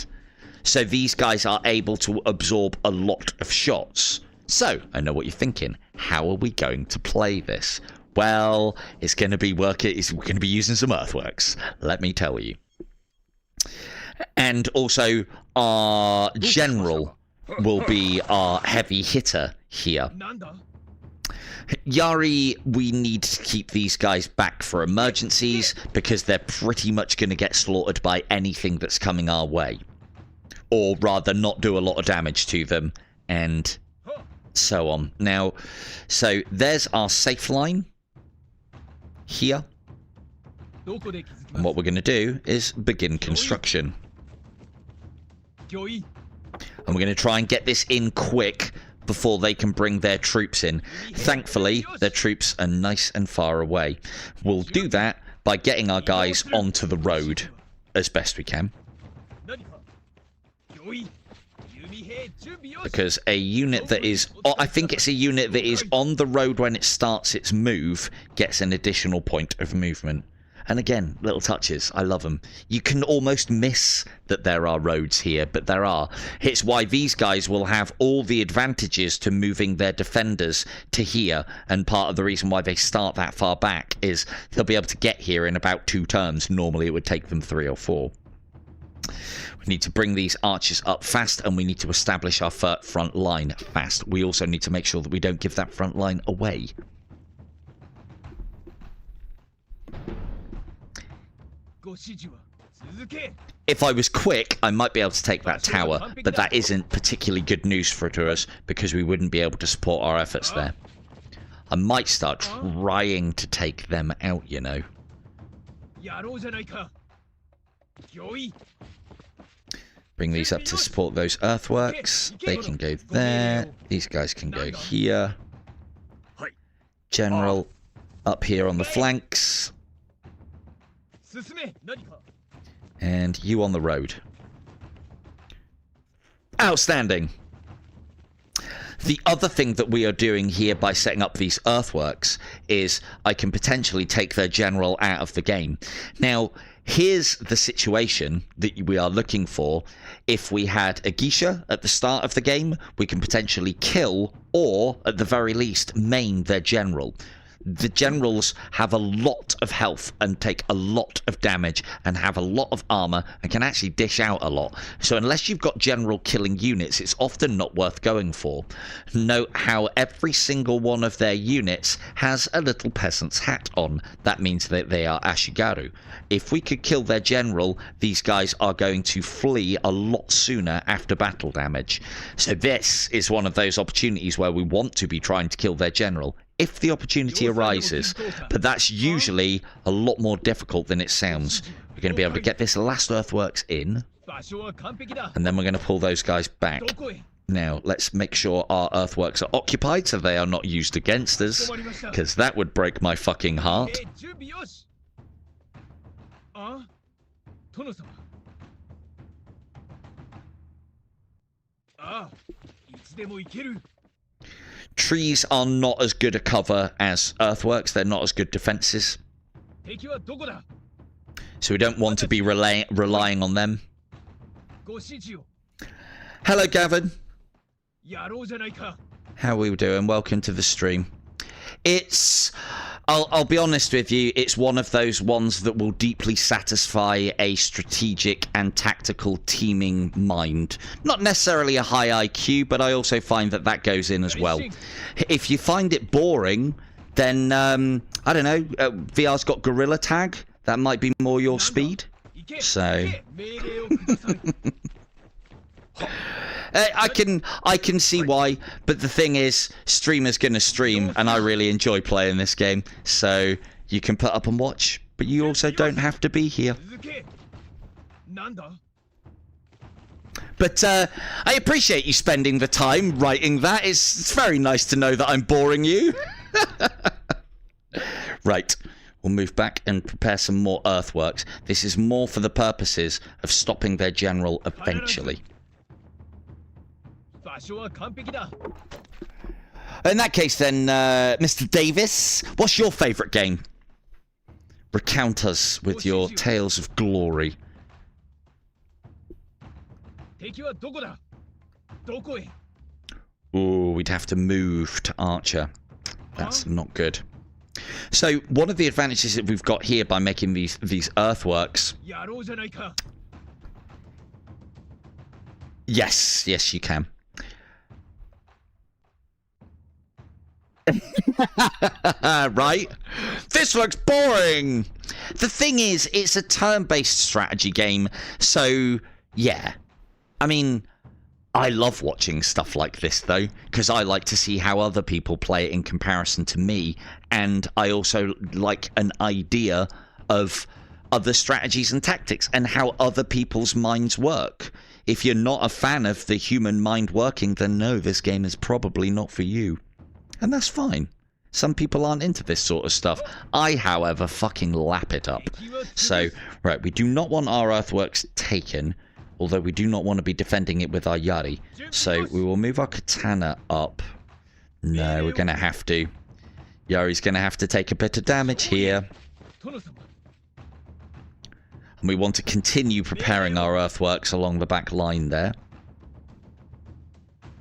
So these guys are able to absorb a lot of shots. So, I know what you're thinking. How are we going to play this? Well, it's going to be we're going to be using some earthworks, let me tell you. And also, our general will be our heavy hitter here. Yari, we need to keep these guys back for emergencies because they're pretty much going to get slaughtered by anything that's coming our way. Or rather, not do a lot of damage to them and so on. Now, so there's our safe line here. And what we're going to do is begin construction. And we're going to try and get this in quick before they can bring their troops in. Thankfully, their troops are nice and far away. We'll do that by getting our guys onto the road as best we can. Because a unit that is... I think it's a unit that is on the road when it starts its move gets an additional point of movement. And again, little touches. I love them. You can almost miss that there are roads here, but there are. It's why these guys will have all the advantages to moving their defenders to here. And part of the reason why they start that far back is they'll be able to get here in about 2 turns. Normally it would take them 3 or 4. We need to bring these archers up fast, and we need to establish our front line fast. We also need to make sure that we don't give that front line away. If I was quick, I might be able to take that tower, but that isn't particularly good news for us because we wouldn't be able to support our efforts there. I might start trying to take them out, you know. Bring these up to support those earthworks. They can go there. These guys can go here. General up here on the flanks. And you on the road. Outstanding. The other thing that we are doing here by setting up these earthworks is I can potentially take their general out of the game. Now, here's the situation that we are looking for. If we had a geisha at the start of the game, we can potentially kill or, at the very least, maim their general. The generals have a lot of health and take a lot of damage and have a lot of armor and can actually dish out a lot. So unless you've got general killing units, it's often not worth going for. Note how every single one of their units has a little peasant's hat on. That means that they are ashigaru. If we could kill their general, these guys are going to flee a lot sooner after battle damage. So this is one of those opportunities where we want to be trying to kill their general if the opportunity arises, but that's usually a lot more difficult than it sounds. We're going to be able to get this last earthworks in, and then we're going to pull those guys back. Now, let's make sure our earthworks are occupied so they are not used against us, because that would break my fucking heart. Trees are not as good a cover as earthworks. They're not as good defenses. So we don't want to be relying on them. Hello, Gavin. How are we doing? Welcome to the stream. It's... I'll be honest with you, it's one of those ones that will deeply satisfy a strategic and tactical teaming mind. Not necessarily a high IQ, but I also find that that goes in as well. If you find it boring, then, I don't know, VR's got Gorilla Tag. That might be more your speed. So... I can see why, but the thing is, streamers gonna stream, and I really enjoy playing this game. So you can put up and watch, but you also don't have to be here. But I appreciate you spending the time writing that. It's very nice to know that I'm boring you. Right, We'll move back and prepare some more earthworks. This is more for the purposes of stopping their general eventually. In that case then, Mr. Davis, what's your favourite game? Recount us with your tales of glory. Ooh, we'd have to move to Archer. That's not good. So, one of the advantages that we've got here by making these earthworks... Yes, yes you can. Right? This looks boring! The thing is, it's a turn-based strategy game, so, yeah. I mean, I love watching stuff like this, though, because I like to see how other people play it in comparison to me, and I also like an idea of other strategies and tactics, and how other people's minds work. If you're not a fan of the human mind working, then no, this game is probably not for you. And that's fine. Some people aren't into this sort of stuff. I, however, fucking lap it up. So, right, we do not want our earthworks taken, although we do not want to be defending it with our yari. So, we will move our katana up. No, we're going to have to. Yari's going to have to take a bit of damage here. And we want to continue preparing our earthworks along the back line there.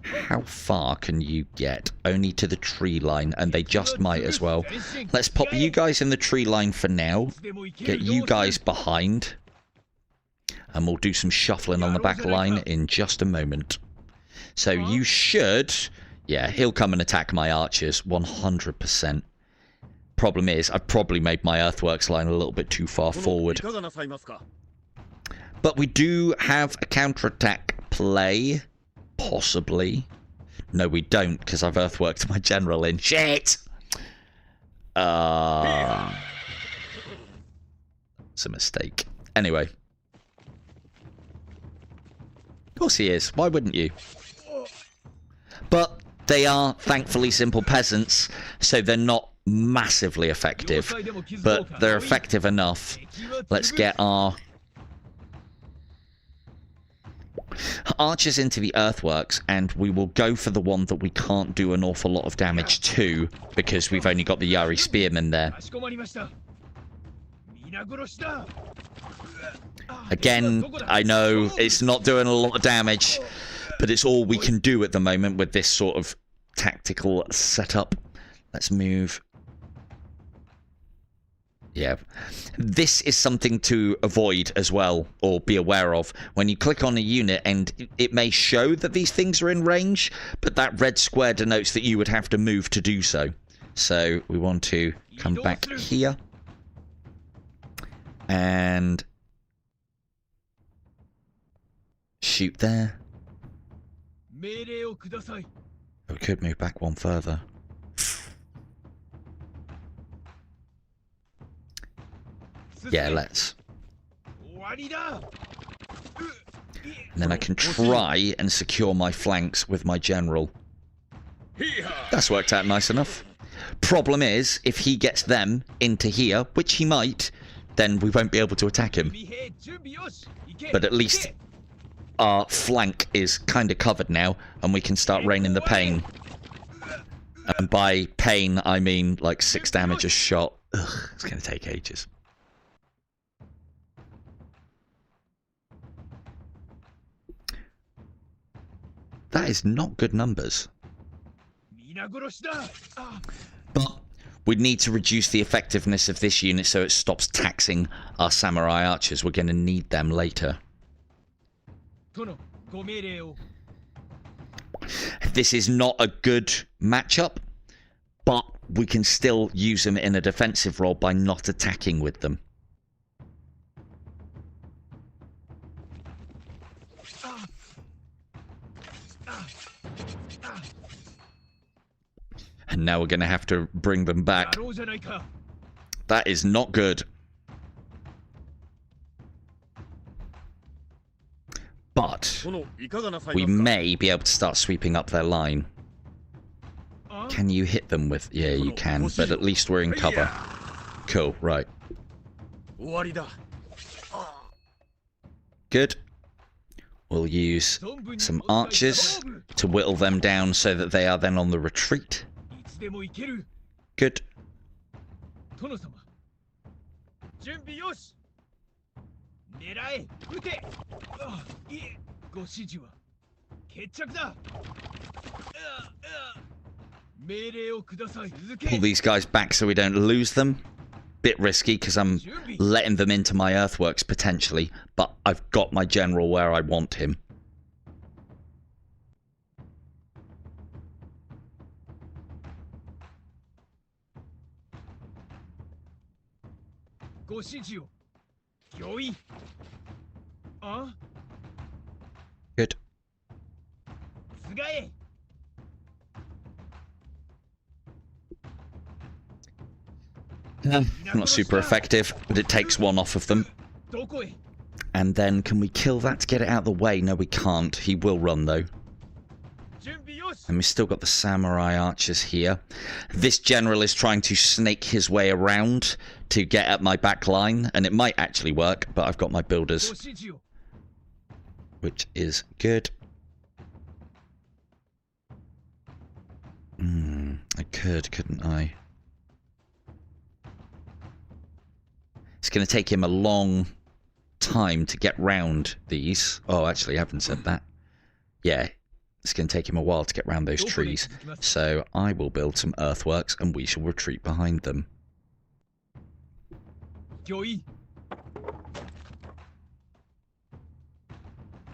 How far can you get? Only to the tree line, and they just might as well. Let's pop you guys in the tree line for now. Get you guys behind. And we'll do some shuffling on the back line in just a moment. So you should... Yeah, he'll come and attack my archers, 100%. Problem is, I've probably made my earthworks line a little bit too far forward. But we do have a counterattack play. Possibly. No, we don't, because I've earthworked my general in. Shit! It's a mistake. Anyway. Of course he is. Why wouldn't you? But they are, thankfully, simple peasants, so they're not massively effective. But they're effective enough. Let's get our... archers into the earthworks, and we will go for the one that we can't do an awful lot of damage to, because we've only got the Yari spearmen there. Again, I know it's not doing a lot of damage, but it's all we can do at the moment with this sort of tactical setup. Let's move. Yeah, this is something to avoid as well, or be aware of. When you click on a unit, and it may show that these things are in range, but that red square denotes that you would have to move to do so. So we want to come back here. And shoot there. We could move back one further. Yeah, let's. And then I can try and secure my flanks with my general. That's worked out nice enough. Problem is, if he gets them into here, which he might, then we won't be able to attack him. But at least our flank is kind of covered now, and we can start raining the pain. And by pain, I mean like 6 damage a shot. Ugh, it's going to take ages. That is not good numbers. But we need to reduce the effectiveness of this unit so it stops taxing our samurai archers. We're going to need them later. This is not a good matchup, but we can still use them in a defensive role by not attacking with them. And now we're going to have to bring them back. That is not good. But we may be able to start sweeping up their line. Can you hit them with... Yeah, you can, but at least we're in cover. Cool, right. 終わりだ。 Good. We'll use some archers to whittle them down so that they are then on the retreat. いつでも行ける。 Good. 殿様。準備よし。狙え、撃て。あ、いえ、ご指示は決着だ。命令をください。続け。 Pull these guys back so we don't lose them. Bit risky because I'm letting them into my earthworks potentially, but I've got my general where I want him. ご指示を。御意。あ？ Good. すがえ。 Not super effective, but it takes one off of them. どこへ？ And then can we kill that to get it out of the way? No, we can't. He will run though. 準備よし。 And we've still got the samurai archers here. This general is trying to snake his way around to get at my back line, and it might actually work, but I've got my ご builders, 指示を。 which is good. I could, couldn't I? It's going to take him a long time to get round these. Oh, actually, I haven't said that. Yeah, it's going to take him a while to get round those trees. So I will build some earthworks and we shall retreat behind them. 御意。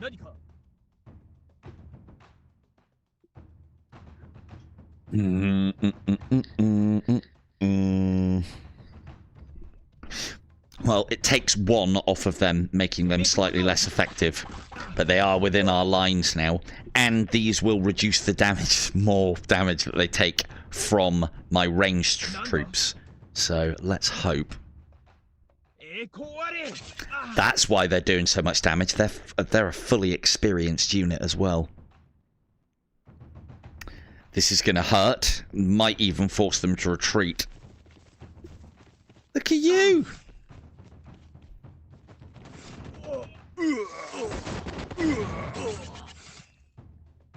何か。 Well, it takes one off of them, making them slightly less effective. But they are within our lines now. And these will reduce the damage, more damage that they take from my ranged troops. So let's hope. 栄光あれ。あ、 That's why they're doing so much damage. They're a fully experienced unit as well. This is going to hurt. Might even force them to retreat. Look at you!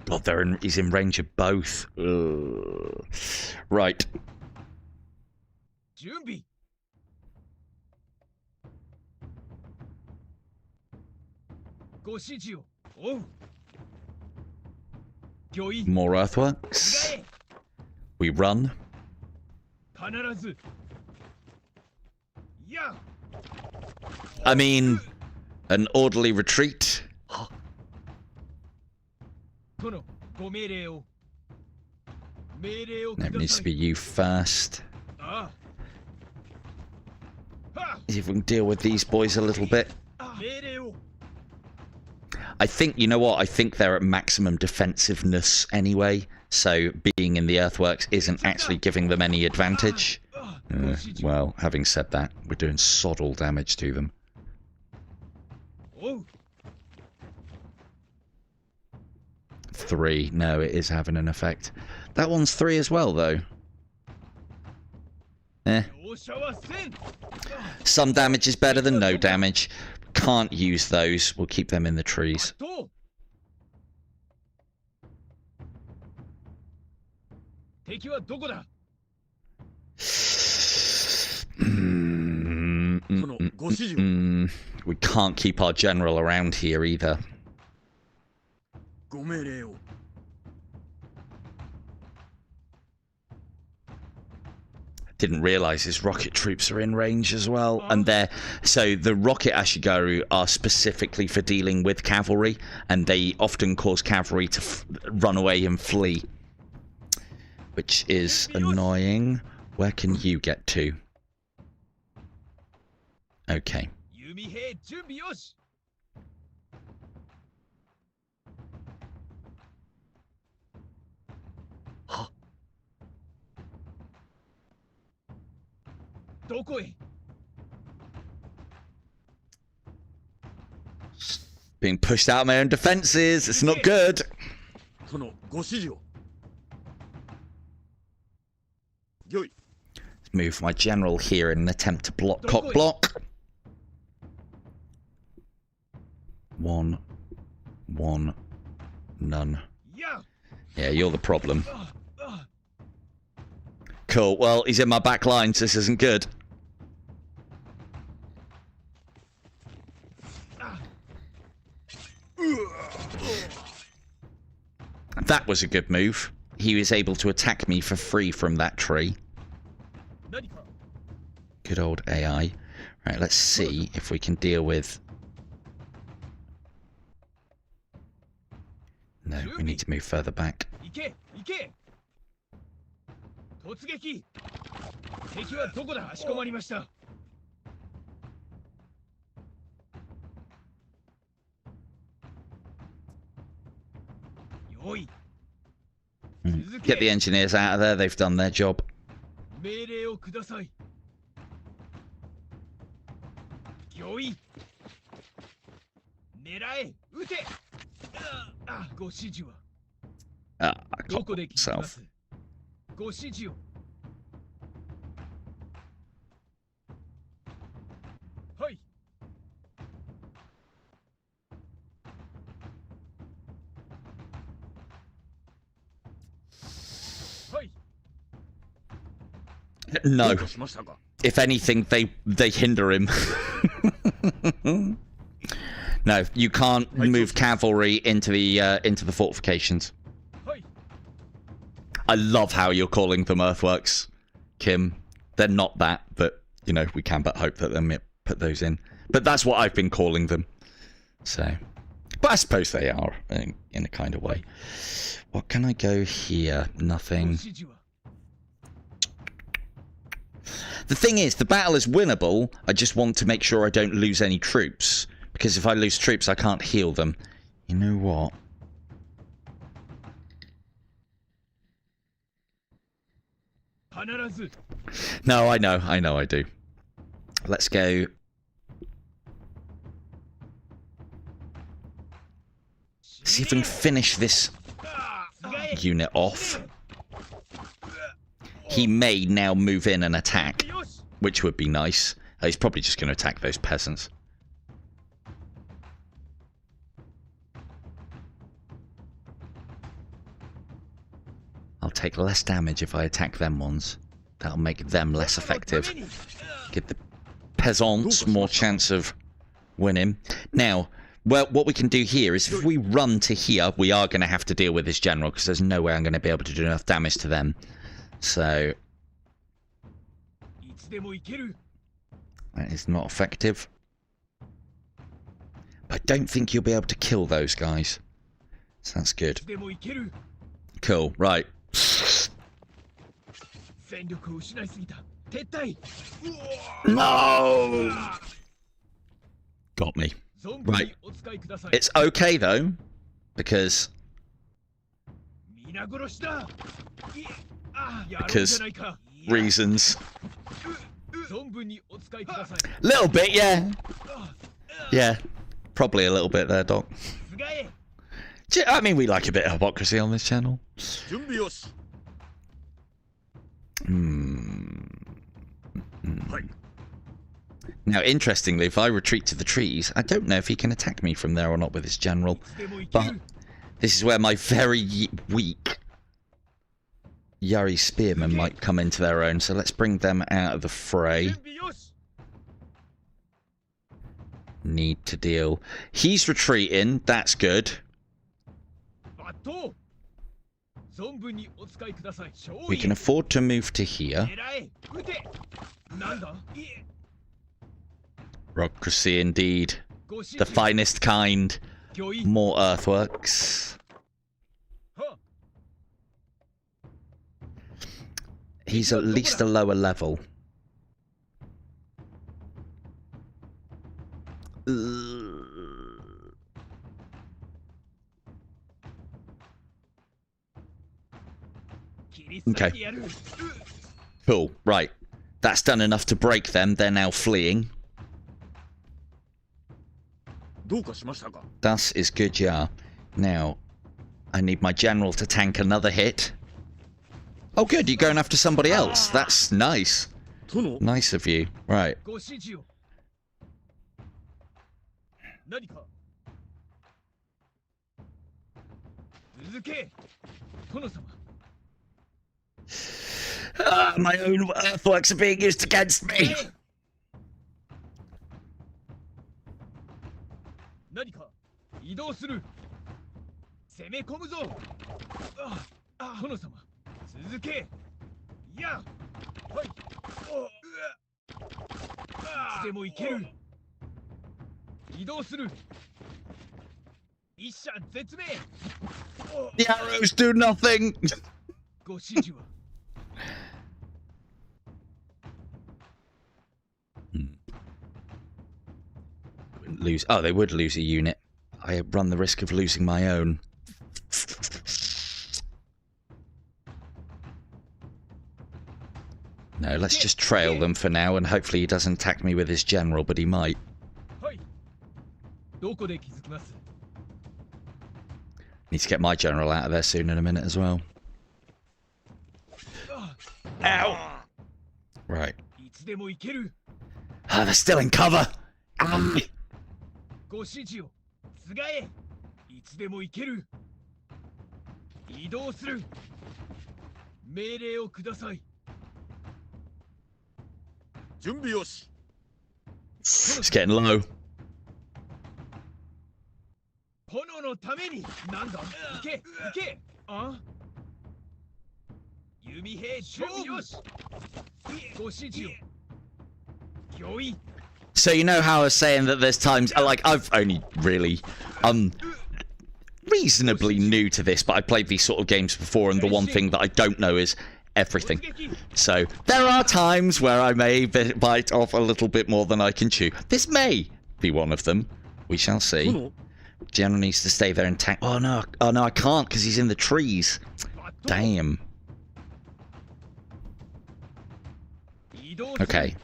God, he's in range of both. Ugh. Right. 準備。ご指示を。おう。御意。 More す earthworks. がえ。 We run. 必ず。や。 I mean, an orderly retreat. 殿、ご命令を。命令をくだ That needs さ to be い。 you first. ああ。は See if we can deal with these boys a little bit. あ。命令を。 I think, you know what? I think they're at maximum defensiveness anyway. So being in the earthworks isn't actually giving them any advantage. ああ。ご指示を。 Well, having said that, we're doing sod all damage to them. おう。 3. No, it is having an effect. That one's 3 as well, though. Eh. 容赦はせん。 Some damage is better than no damage. Can't use those. We'll keep them in the trees. とう。敵はどこだ。 We can't keep our general around here either. ご命令を。 Didn't realize his rocket troops are in range as well, and so the rocket ashigaru are specifically for dealing with cavalry, and they often cause cavalry to run away and flee, which is annoying. Where can you get to? Okay. 弓兵準備よし。 どこへ。 Being pushed out of my own defenses. It's not good. 殿、ご指示を。御意。Move my general here in an attempt to block cock block. 1, 1, none. Yeah, you're the problem. Cool. Well, he's in my back line, so this isn't good. That was a good move. He was able to attack me for free from that tree. Good old AI. Right, let's see if we can deal with... No, we need to move further back. Get the engineers out of there, they've done their job. I caught myself. No. If anything, they hinder him. No, you can't move cavalry into the fortifications. I love how you're calling them earthworks, Kim. They're not that, but you know we can but hope that they put those in. But that's what I've been calling them. So, but I suppose they are in a kind of way. What can I go here? Nothing. The thing is, the battle is winnable. I just want to make sure I don't lose any troops. Because if I lose troops, I can't heal them. You know what? No, I know I do. Let's go. See if we can finish this unit off. He may now move in and attack, which would be nice. He's probably just going to attack those peasants. I'll take less damage if I attack them ones. That'll make them less effective. Give the peasants more chance of winning. Now, well, what we can do here is if we run to here, we are going to have to deal with this general, because there's no way I'm going to be able to do enough damage to them. So... that is not effective. I don't think you'll be able to kill those guys. So that's good. Cool, right. No! Got me. Right. It's okay though, because reasons. Little bit, yeah. Yeah, probably a little bit there, Doc. I mean, we like a bit of hypocrisy on this channel. Now, interestingly, if I retreat to the trees, I don't know if he can attack me from there or not with his general. But this is where my very weak Yari spearmen might come into their own. So let's bring them out of the fray. Need to deal. He's retreating. That's good. We can afford to move to here. Bureaucracy indeed. The finest kind. More earthworks. He's at least a lower level. Okay. Cool. Right. That's done enough to break them. They're now fleeing. Das is good, yeah. Now, I need my general to tank another hit. Oh, good. You're going after somebody else. That's nice. 殿 Nice of you. Right. ご指示を。何か。続け。殿様。 My own earthworks are being used against me. 何か移動する。攻め込むぞ。殿様。続け。いや。はい。いつでも行ける。移動する。一射絶命。 The arrows do nothing. ご指示は。 Lose. Oh, they would lose a unit. I run the risk of losing my own. No, let's just trail them for now, and hopefully he doesn't attack me with his general, but he might. はい。どこで気づきます。 Need to get my general out of there soon in a minute as well. Ow! Right. いつでも行ける。 Ah, they're still in cover! Ah. ご指示を。つがえ。いつでも行ける。移動する。命令をください。 準備よし It's getting low. 炎のために。なんだ。行け。行け。あ。弓兵準備よし。ご指示を。御意。 So you know how I was saying that there's times like I've only really reasonably new to this, but I played these sort of games before, and the one thing that I don't know is everything. So there are times where I may bite off a little bit more than I can chew. This may be one of them. We shall see. General needs to stay there and tank. Oh no, I can't because he's in the trees. Damn. Okay.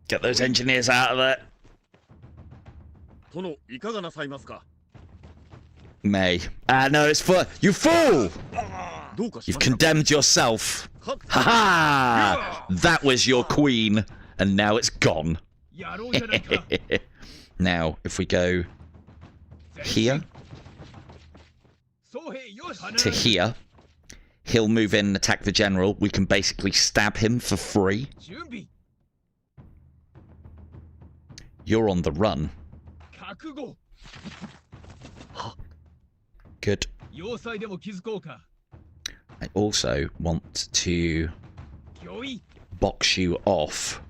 Get those engineers out of there. 殿いかがなさいますか May. Ah, no, it's for you fool! どうかし You've ました condemned yourself. Ha ha! That was your queen, and now it's gone. Now, if we go here to here, he'll move in and attack the general. We can basically stab him for free. You're on the run. Good. I also want to box you off.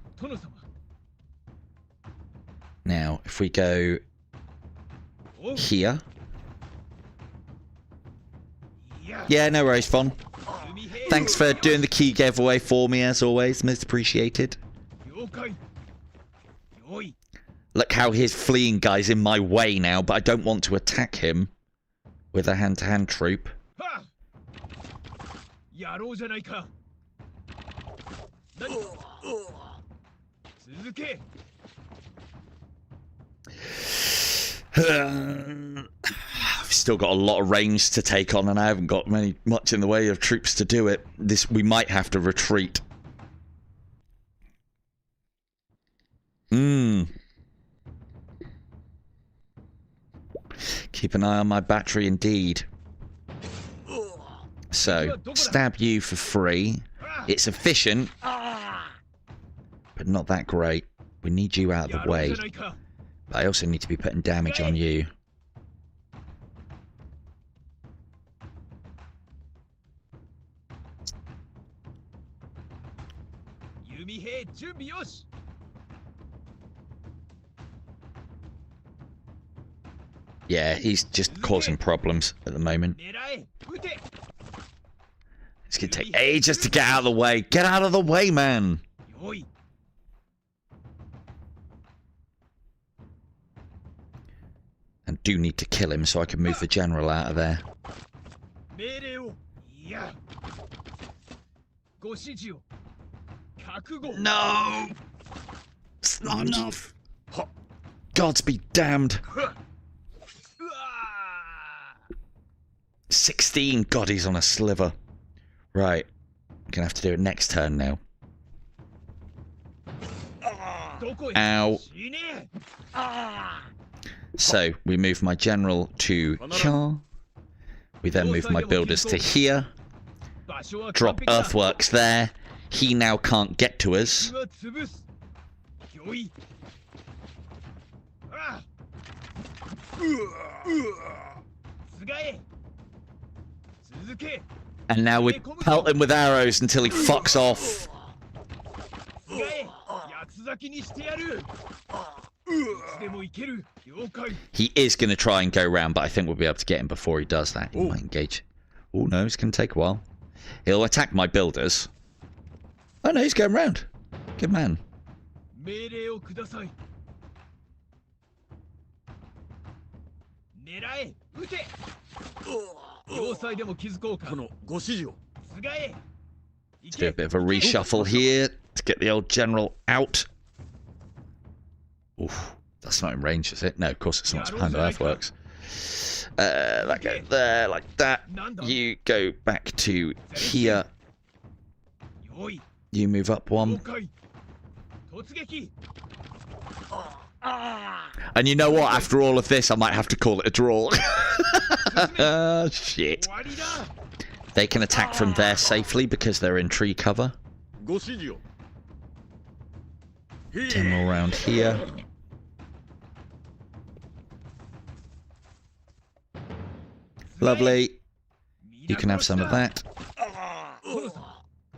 Now, if we go here. Yeah, no worries, Fon. Thanks for doing the key giveaway for me, as always. Most appreciated. Look how his fleeing guy's in my way now, but I don't want to attack him with a hand-to-hand troop. I've still got a lot of range to take on, and I haven't got much in the way of troops to do it. We might have to retreat. Keep an eye on my battery, indeed. So, stab you for free. It's efficient, but not that great. We need you out of the way. But I also need to be putting damage on you. Yeah, he's just causing problems at the moment. It's gonna take ages to get out of the way. Get out of the way, man! And do need to kill him so I can move the general out of there. No! It's not enough! Gods be damned! 16! God, he's on a sliver. Right. Gonna have to do it next turn now. Ow. So, we move my general to here. We then move my builders to here. Drop earthworks there. He now can't get to us. And now we pelt him with arrows until he fucks off. He is going to try and go round, but I think we'll be able to get him before he does that. He might engage. Oh no, it's going to take a while. He'll attack my builders. Oh no, he's going round. Good man. Let's do a bit of a reshuffle here to get the old general out. Oof, that's not in range, is it? No, of course it's not. It's behind the earthworks. That goes there, like that. You go back to here. You move up one. And you know what? After all of this, I might have to call it a draw. Shit. They can attack from there safely because they're in tree cover. General round here. Lovely. You can have some of that.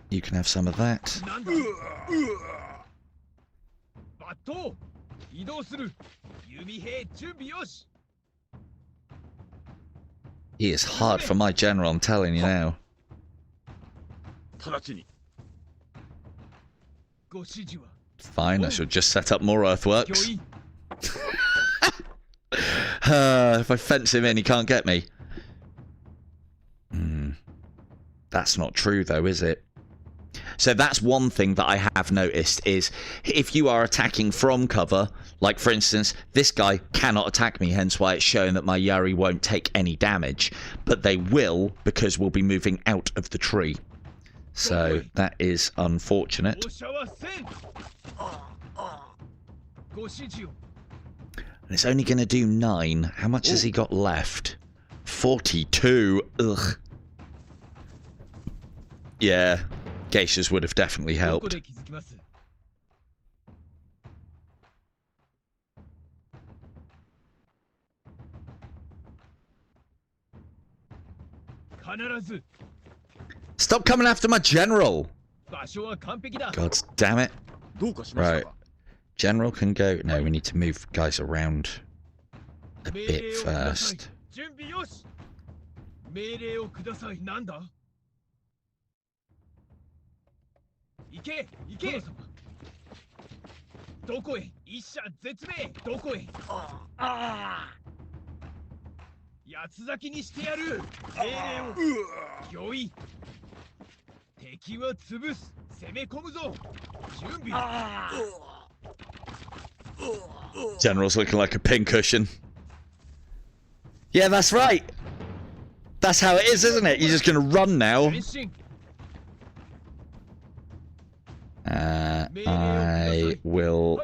You can have some of that. He is hard for my general, I'm telling you now. Fine, I shall just set up more earthworks. If I fence him in, he can't get me. That's not true though, is it? So that's one thing that I have noticed is if you are attacking from cover, like for instance, this guy cannot attack me, hence why it's showing that my Yari won't take any damage. But they will because we'll be moving out of the tree. So that is unfortunate. And it's only going to do 9. How much has he got left? 42. Ugh. Yeah. Geishas would have definitely helped. Stop coming after my general! God damn it. Right. General can go... No, we need to move guys around a bit first. General's looking like a pincushion. Yeah, that's right. That's how it is, isn't it? You're just going to run now. I will...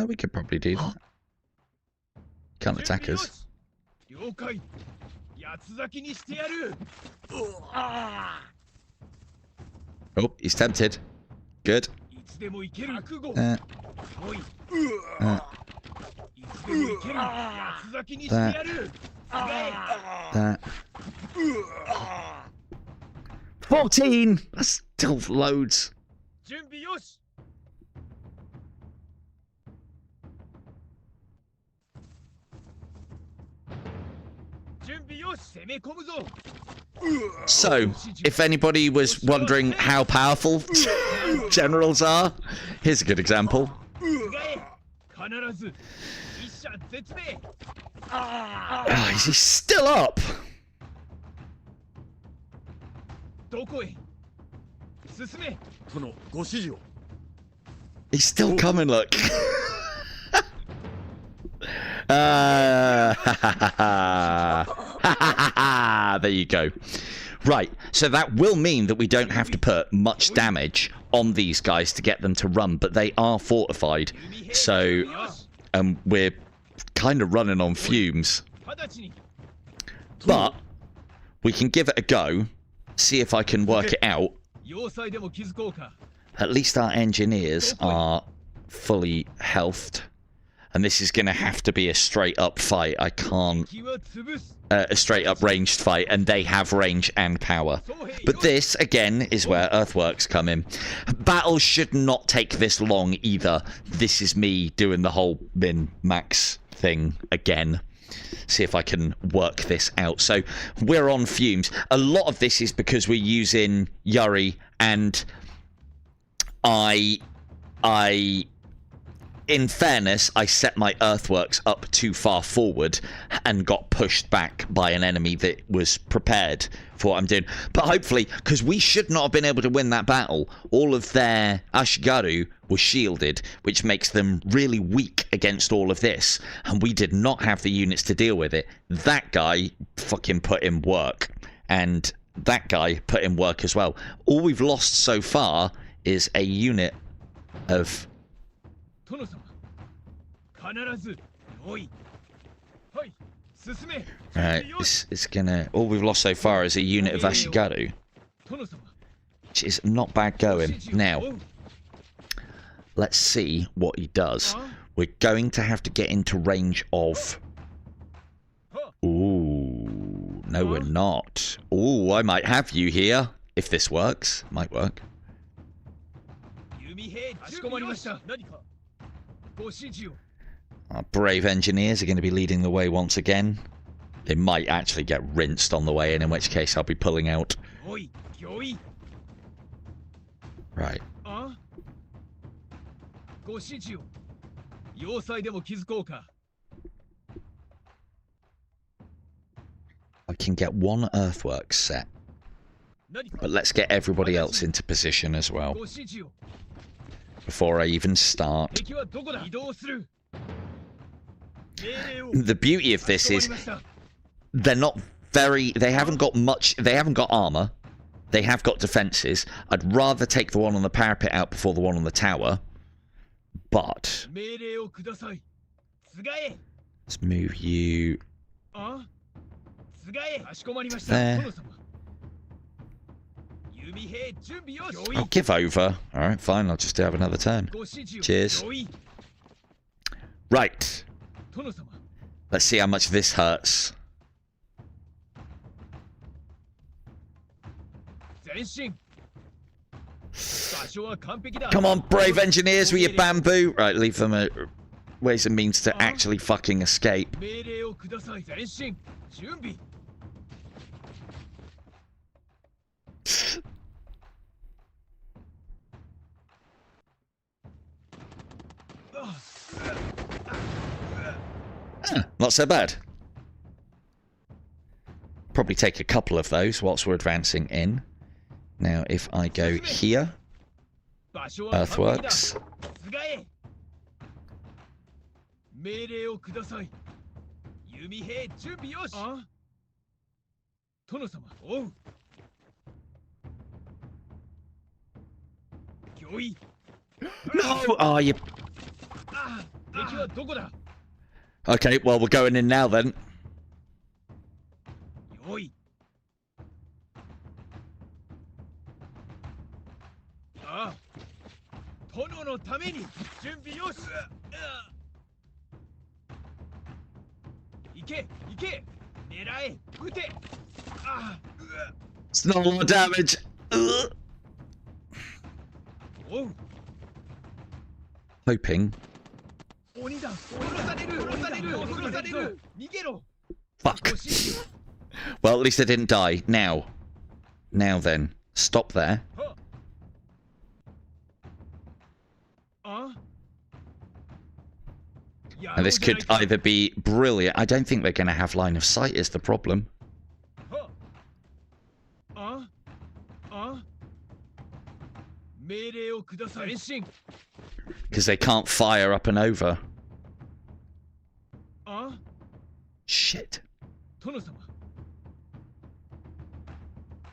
we could probably do that. Can't attack us. Oh, he's tempted. Good. That. That. 14! That's still loads. So, if anybody was wondering how powerful generals are, here's a good example. Oh, is he still up? He's still coming, look. There you go. Right, so that will mean that we don't have to put much damage on these guys to get them to run, but they are fortified, so we're kind of running on fumes. But we can give it a go, see if I can work it out. At least our engineers are fully healthed. And this is going to have to be a straight up fight. I can't... a straight up ranged fight, and they have range and power. But this, again, is where earthworks come in. Battles should not take this long either. This is me doing the whole min-max thing again. See if I can work this out. So, we're on fumes. A lot of this is because we're using Yari, and in fairness, I set my earthworks up too far forward and got pushed back by an enemy that was prepared for what I'm doing. But hopefully, because we should not have been able to win that battle, all of their ashigaru was shielded, which makes them really weak against all of this. And we did not have the units to deal with it. That guy fucking put in work. And that guy put in work as well. All we've lost so far is a unit of... Right, it's gonna... All we've lost so far is a unit of ashigaru, which is not bad going. Now, let's see what he does. We're going to have to get into range of... Ooh, no we're not. Ooh, I might have you here, if this works. Might work. Our brave engineers are going to be leading the way once again. They might actually get rinsed on the way in which case I'll be pulling out. Right. I can get one earthwork set. But let's get everybody else into position as well. Before I even start. The beauty of this is they're not very... They haven't got much... They haven't got armor. They have got defenses. I'd rather take the one on the parapet out before the one on the tower. But... Let's move you... there. I'll give over. Alright, fine. I'll just have another turn. Cheers. Right. Let's see how much this hurts. Come on, brave engineers with your bamboo. Right, leave them ways and means to actually fucking escape. Not so bad. Probably take a couple of those whilst we're advancing in. Now, if I go here, earthworks. No! Oh, you... Okay, well, we're going in now then. It's not a lot of damage. Hoping. Fuck. Well, at least I didn't die. Now then. Stop there. And this could either be brilliant. I don't think they're going to have line of sight is the problem. Because they can't fire up and over. shit. 殿様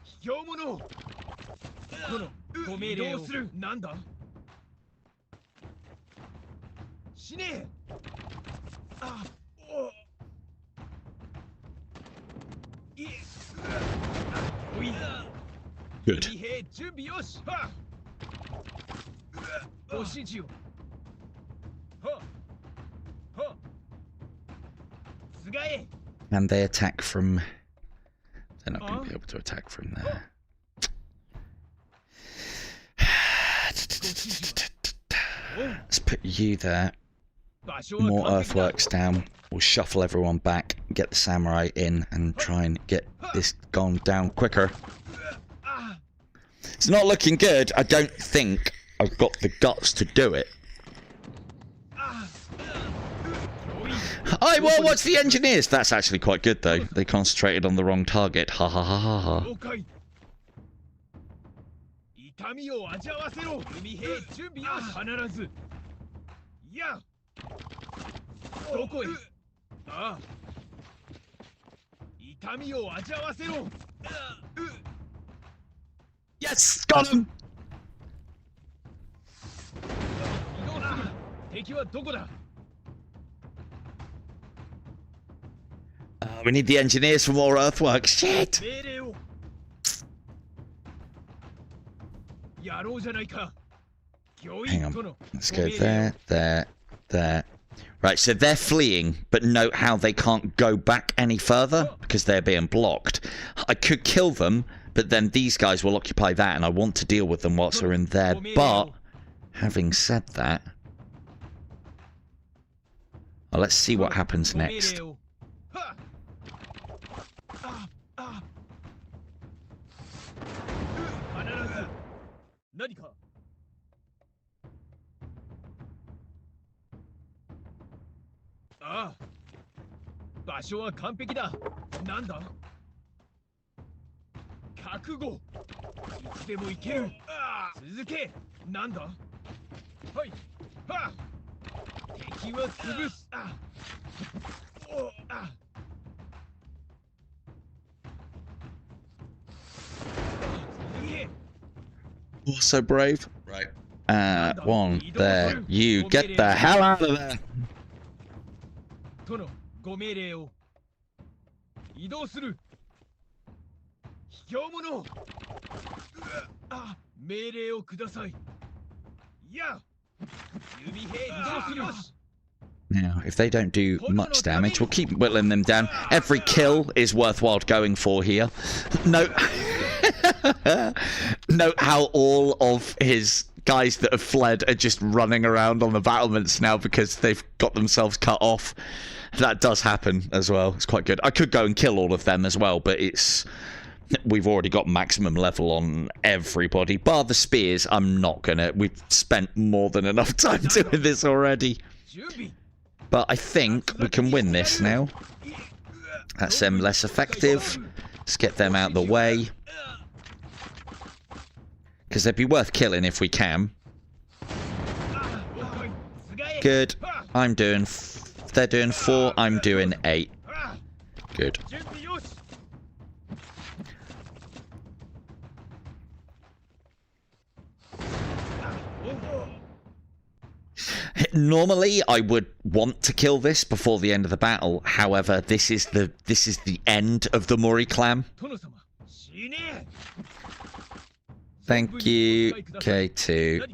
卑怯者殿ご命令をするなんだ死ねえあおいおい Good. 騎兵準備よしはご指示をははつがえ And they attack from... They're not going to be able to attack from there. Let's put you there. 場所は More 完璧だ earthworks down. We'll shuffle everyone back, get the samurai in, and try and get this gone down quicker. あ It's not looking good. I don't think I've got the guts to do it. あ Well, what's the engineers? That's actually quite good, though. They concentrated on the wrong target. Ha ha ha ha ha. 了解痛みを味わわせろ弓兵準備よし必ずいやどこへああ痛みを味わわせろ Yes! Got him! 移動する敵はどこだ We need the engineers for more earthworks. Shit! 命令をやろうじゃないか Hang on. Let's go there, there, there. Right, so they're fleeing, but note how they can't go back any further because they're being blocked. I could kill them, but then these guys will occupy that, and I want to deal with them whilst they're in there. But, having said that, well, let's see what happens next. 何かああ場所は完璧だなんだ覚悟いつでも行ける続けなんだはいはあ敵は潰すお続け Oh, so brave. Right. One there. You get the hell out of there. 殿ご命令を移動する卑怯者命令をくださいいや弓兵移動するよし Now, if they don't do much damage, we'll keep whittling them down. Every kill is worthwhile going for here. Note, note how all of his guys that have fled are just running around on the battlements now because they've got themselves cut off. That does happen as well. It's quite good. I could go and kill all of them as well, but it's... We've already got maximum level on everybody. Bar the spears, I'm not gonna. We've spent more than enough time doing this already. But I think we can win this now. That's them less effective. Let's get them out of the way. Because they'd be worth killing if we can. Good. I'm doing... They're doing 4, I'm doing 8. Good. Normally, I would want to kill this before the end of the battle. However, this is the end of the Mori clan. Thank you, K2.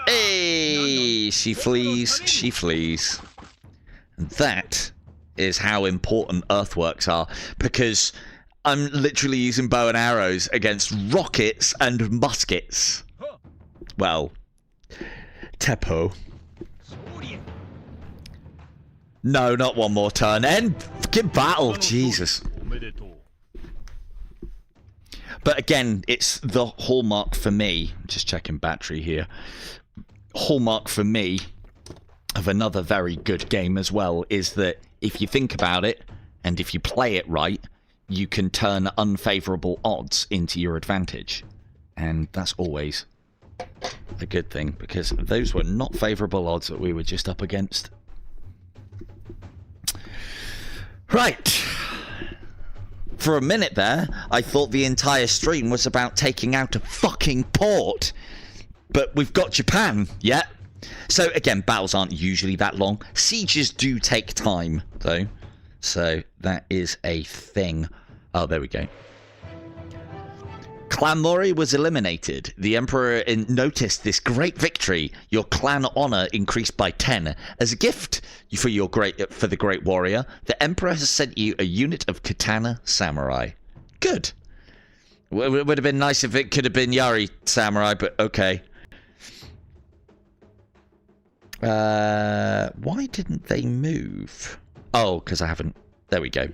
Hey, she flees. She flees. And that is how important earthworks are, because I'm literally using bow and arrows against rockets and muskets. Well, Teppo. No, not one more turn. End fucking battle. Jesus. But again, it's the hallmark for me. Just checking battery here. Hallmark for me of another very good game as well is that if you think about it and if you play it right, you can turn unfavorable odds into your advantage. And that's always a good thing, because those were not favorable odds that we were just up against. Right. For a minute there, I thought the entire stream was about taking out a fucking port. But we've got Japan, yeah. So again, battles aren't usually that long. Sieges do take time, though. So that is a thing. Oh, there we go. Clan Mori was eliminated. The Emperor noticed this great victory. Your clan honor increased by 10. As a gift for the great warrior, the Emperor has sent you a unit of katana samurai. Good. It would have been nice if it could have been yari samurai, but okay. Why didn't they move? Oh, because I haven't. There we go.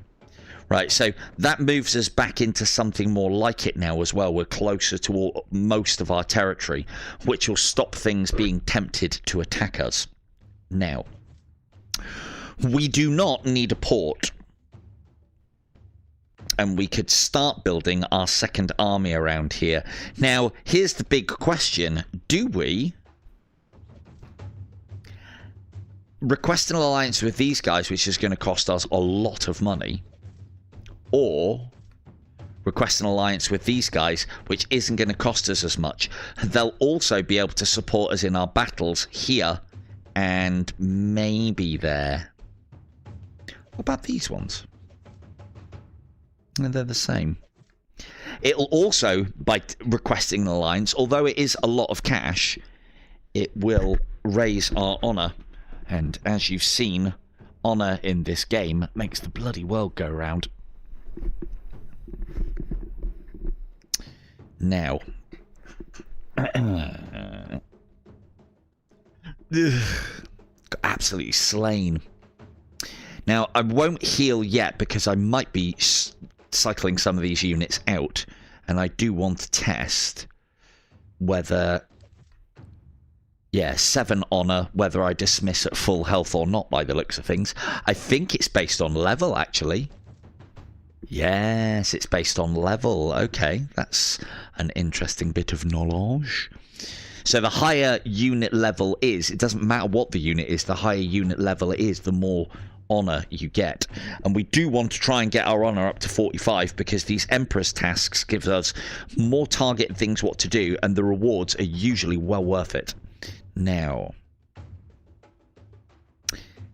Right, so that moves us back into something more like it now as well. We're closer to most of our territory, which will stop things being tempted to attack us. Now, we do not need a port. And we could start building our second army around here. Now, here's the big question. Do we request an alliance with these guys, which is going to cost us a lot of money? Or request an alliance with these guys, which isn't going to cost us as much. They'll also be able to support us in our battles here and maybe there. What about these ones? They're the same. It'll also, by requesting an alliance, although it is a lot of cash, it will raise our honor. And as you've seen, honor in this game makes the bloody world go round. Now, got absolutely slain. Now, I won't heal yet because I might be cycling some of these units out, and I do want to test whether, yeah, 7 honor, whether I dismiss at full health or not by the looks of things. I think it's based on level, actually. Yes, it's based on level. Okay, that's an interesting bit of knowledge. So the higher unit level is, it doesn't matter what the unit is, the higher unit level it is, the more honor you get. And we do want to try and get our honor up to 45 because these Empress tasks give us more target things what to do, and the rewards are usually well worth it. Now,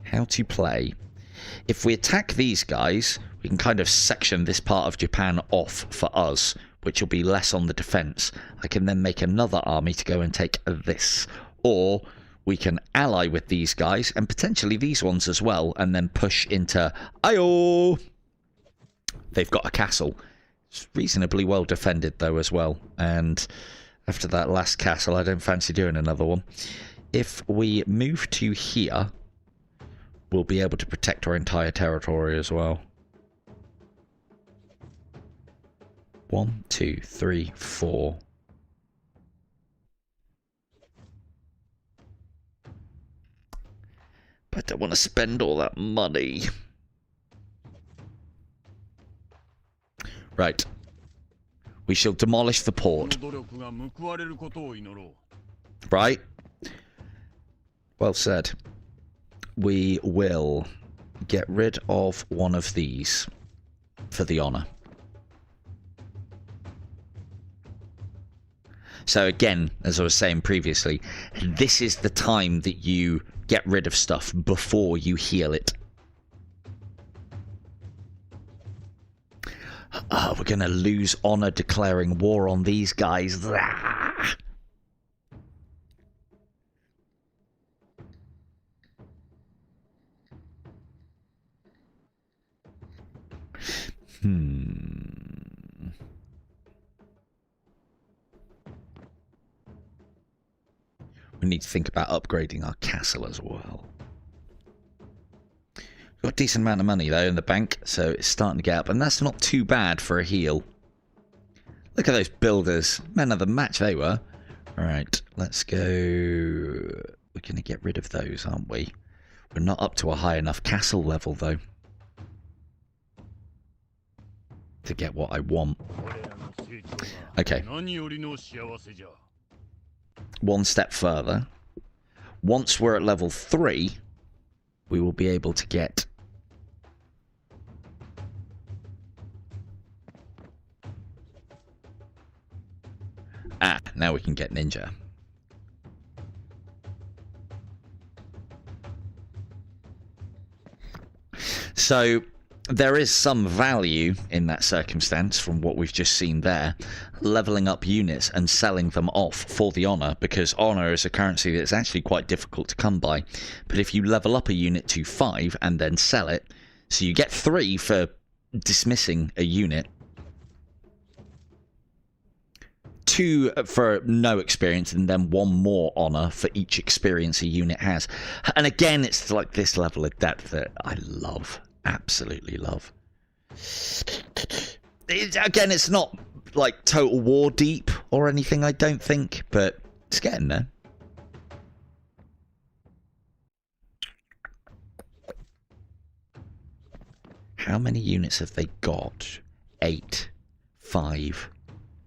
how to play. If we attack these guys, we can kind of section this part of Japan off for us, which will be less on the defense. I can then make another army to go and take this. Or we can ally with these guys, and potentially these ones as well, and then push into Io. They've got a castle. It's reasonably well defended, though, as well. And after that last castle, I don't fancy doing another one. If we move to here, we'll be able to protect our entire territory as well. 1, 2, 3, 4. But I don't want to spend all that money. Right. We shall demolish the port. Right? Well said. We will get rid of one of these for the honor. So again, as I was saying previously, this is the time that you get rid of stuff before you heal it. Oh, we're going to lose honor declaring war on these guys. Ah! We need to think about upgrading our castle as well. We've got a decent amount of money though in the bank, so it's starting to get up, and that's not too bad for a heal. Look at those builders. Man of the match they were. Alright, let's go. We're going to get rid of those, aren't we? We're not up to a high enough castle level though to get what I want. Okay. One step further. Once we're at level 3, we will be able to get Ah, now we can get ninja. So there is some value in that circumstance from what we've just seen there, leveling up units and selling them off for the honor, because honor is a currency that's actually quite difficult to come by. But if you level up a unit to 5 and then sell it, so you get 3 for dismissing a unit, 2 for no experience, and then 1 more honor for each experience a unit has. And again, it's like this level of depth that I love. Absolutely love. Again, it's not like Total War deep or anything, I don't think, but it's getting there. How many units have they got? 8, 5,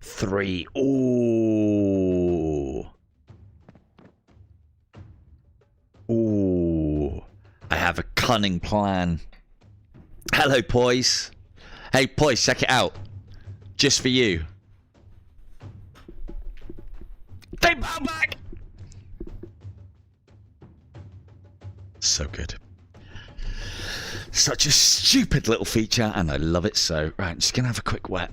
3. Ooh. Ooh. I have a cunning plan. Hello, Poise. Hey, Poise, check it out. Just for you. They bow back! So good. Such a stupid little feature, and I love it so. Right, I'm just going to have a quick wet.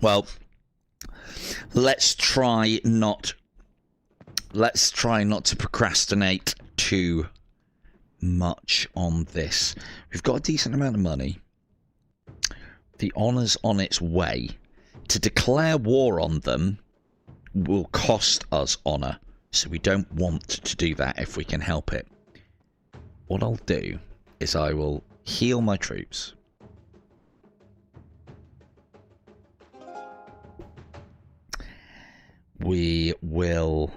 Well, let's try not to procrastinate too much on this. We've got a decent amount of money. The honor's on its way. To declare war on them will cost us honor, so we don't want to do that if we can help it. What I'll do is I will heal my troops. We will...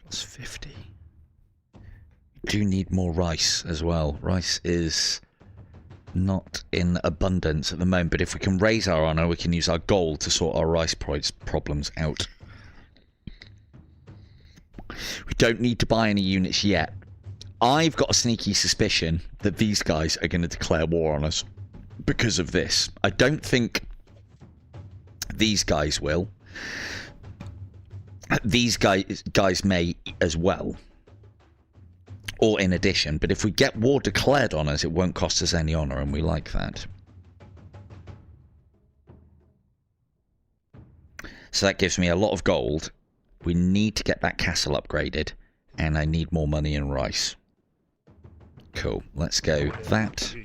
plus 50. We do need more rice as well. Rice is not in abundance at the moment, but if we can raise our honor, we can use our gold to sort our rice problems out. We don't need to buy any units yet. I've got a sneaky suspicion that these guys are going to declare war on us because of this. I don't think these guys will. These guys may as well, or in addition, but if we get war declared on us, it won't cost us any honor, and we like that. So that gives me a lot of gold. We need to get that castle upgraded, and I need more money and rice. Cool, let's go that.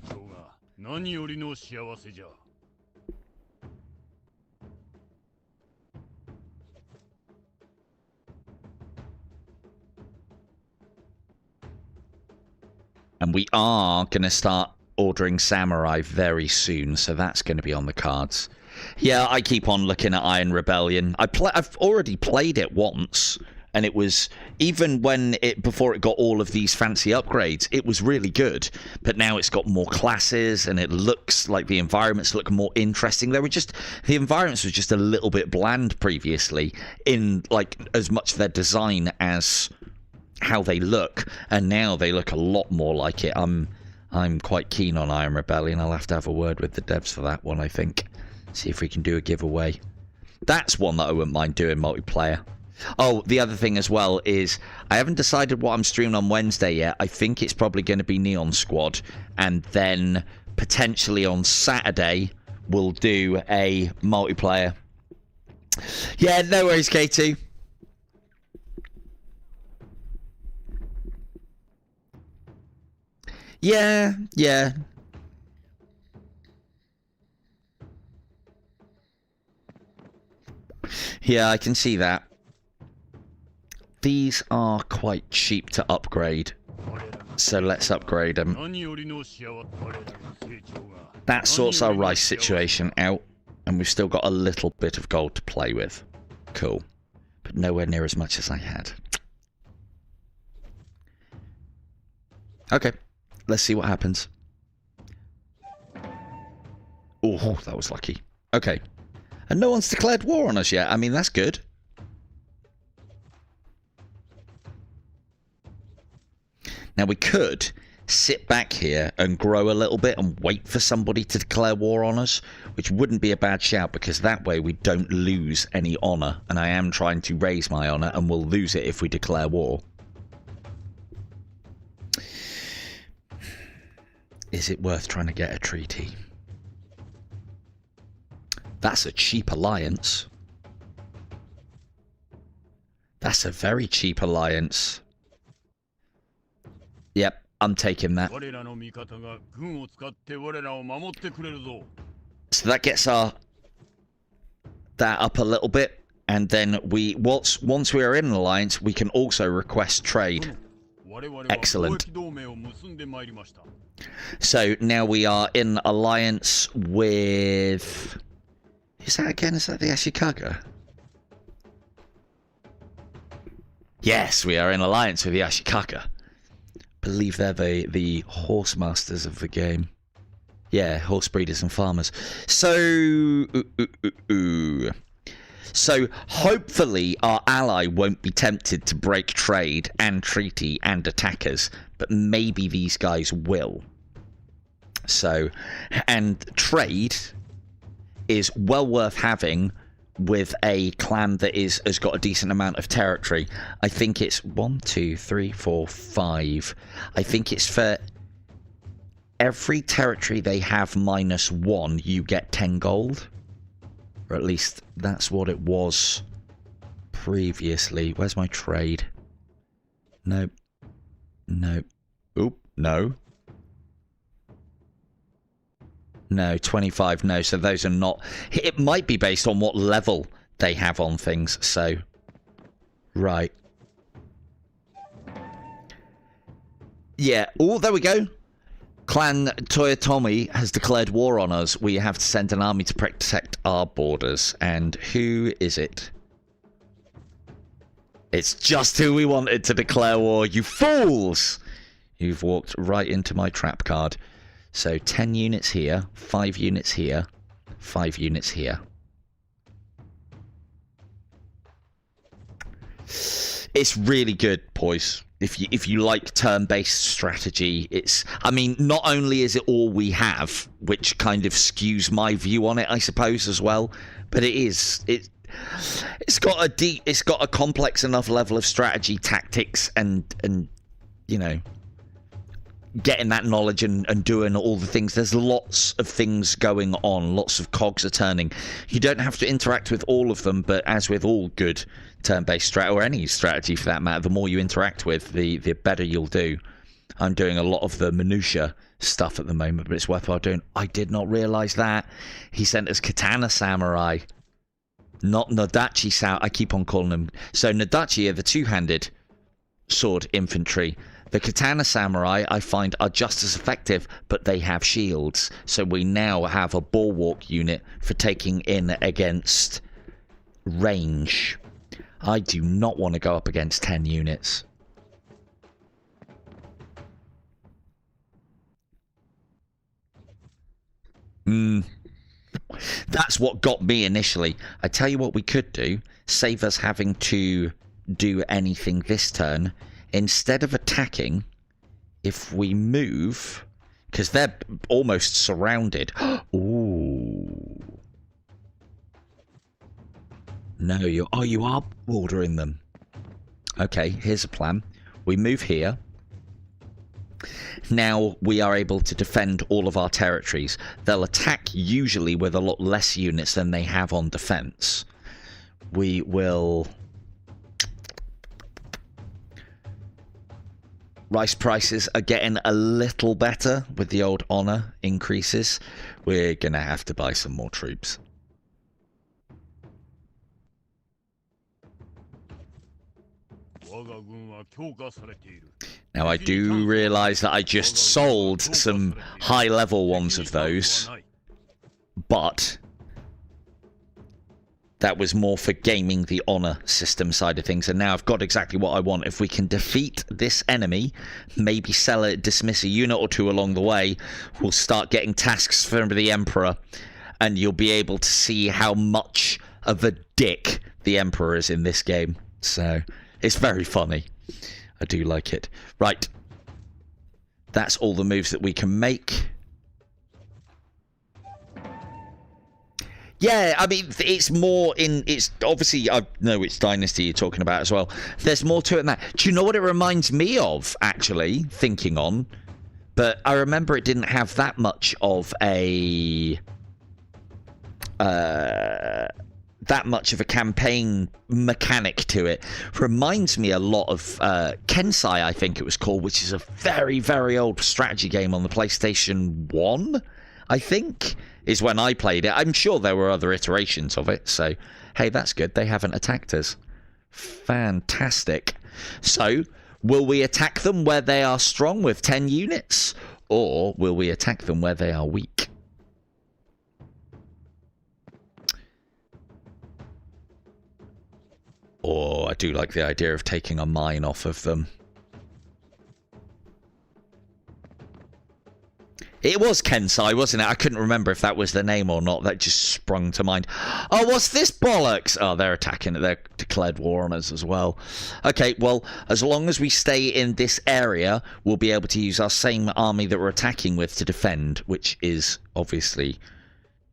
And we are going to start ordering samurai very soon, so that's going to be on the cards. Yeah, I keep on looking at Iron Rebellion. I've already played it once, and it was, even when before it got all of these fancy upgrades, it was really good. But now it's got more classes, and it looks like the environments look more interesting. The environments were just a little bit bland previously, in like as much their design as how they look, and now they look a lot more like it. I'm quite keen on Iron Rebellion. I'll have to have a word with the devs for that one, I think. See if we can do a giveaway. That's one that I wouldn't mind doing multiplayer. Oh, the other thing as well is I haven't decided what I'm streaming on Wednesday yet. I think it's probably going to be Neon Squad, and then potentially on Saturday we'll do a multiplayer. Yeah, no worries, K2. Yeah. Yeah, I can see that. These are quite cheap to upgrade, so let's upgrade them. That sorts our rice situation out, and we've still got a little bit of gold to play with. Cool. But nowhere near as much as I had. Okay. Let's see what happens. Oh, that was lucky. Okay. And no one's declared war on us yet. I mean, that's good. Now, we could sit back here and grow a little bit and wait for somebody to declare war on us, which wouldn't be a bad shout, because that way we don't lose any honour, and I am trying to raise my honour, and we'll lose it if we declare war. Is it worth trying to get a treaty? That's a cheap alliance. That's a very cheap alliance. Yep, I'm taking that. So that gets that up a little bit, and then once we are in an alliance, we can also request trade. Excellent. So now we are in alliance with... Is that the Ashikaga? Yes, we are in alliance with the Ashikaga. Believe they're the horse masters of the game. Yeah, horse breeders and farmers. So, so hopefully our ally won't be tempted to break trade and treaty and attack us, but maybe these guys will. So, and trade is well worth having with a clan that has got a decent amount of territory. I think it's 1, 2, 3, 4, 5. I think it's for every territory they have -1, you get 10 gold. Or at least that's what it was previously. Where's my trade? Nope. Nope. Oop, no. No, 25, no, so those are not... It might be based on what level they have on things, so... Right. Yeah, oh, there we go. Clan Toyotomi has declared war on us. We have to send an army to protect our borders. And who is it? It's just who we wanted to declare war, you fools! You've walked right into my trap card. So 10 units here, 5 units here, 5 units here. It's really good, boys. If you like turn-based strategy, it's... I mean, not only is it all we have, which kind of skews my view on it, I suppose, as well, but it's got a complex enough level of strategy, tactics, and you know, getting that knowledge and doing all the things. There's lots of things going on, lots of cogs are turning. You don't have to interact with all of them, but as with all good turn-based strategy, or any strategy for that matter, the more you interact with, the better you'll do. I'm doing a lot of the minutia stuff at the moment, but it's worthwhile doing. I did not realize that he sent us Katana Samurai, not Nadachi Samurai. I keep on calling them. So Nadachi are the two-handed sword infantry. The Katana Samurai, I find, are just as effective, but they have shields. So we now have a bulwark unit for taking in against range. I do not want to go up against 10 units. That's what got me initially. I tell you what we could do. Save us having to do anything this turn. Instead of attacking, if we move, because they're almost surrounded. Ooh. No, you are bordering them. Okay, here's a plan. We move here. Now we are able to defend all of our territories. They'll attack usually with a lot less units than they have on defense. We will... Rice prices are getting a little better with the old honor increases. We're going to have to buy some more troops. Now I do realize that I just sold some high level ones of those, but that was more for gaming the honor system side of things, and now I've got exactly what I want. If we can defeat this enemy, maybe sell it, dismiss a unit or two along the way, we'll start getting tasks from the Emperor, and you'll be able to see how much of a dick the Emperor is in this game. So it's very funny. I do like it. Right. That's all the moves that we can make. Yeah, I mean, it's more in... It's obviously... I know it's Dynasty you're talking about as well. There's more to it than that. Do you know what it reminds me of, actually, thinking on? But I remember it didn't have that much of a... that much of a campaign mechanic to it. Reminds me a lot of Kensai, I think it was called, which is a very, very old strategy game on the PlayStation 1, I think, is when I played it. I'm sure there were other iterations of it, so hey, that's good. They haven't attacked us. Fantastic. So, will we attack them where they are strong with 10 units, or will we attack them where they are weak? Oh, I do like the idea of taking a mine off of them. It was Kensai, wasn't it? I couldn't remember if that was the name or not. That just sprung to mind. Oh, what's this bollocks? Oh, they're attacking it. They're declared war on us as well. Okay, well, as long as we stay in this area, we'll be able to use our same army that we're attacking with to defend, which is obviously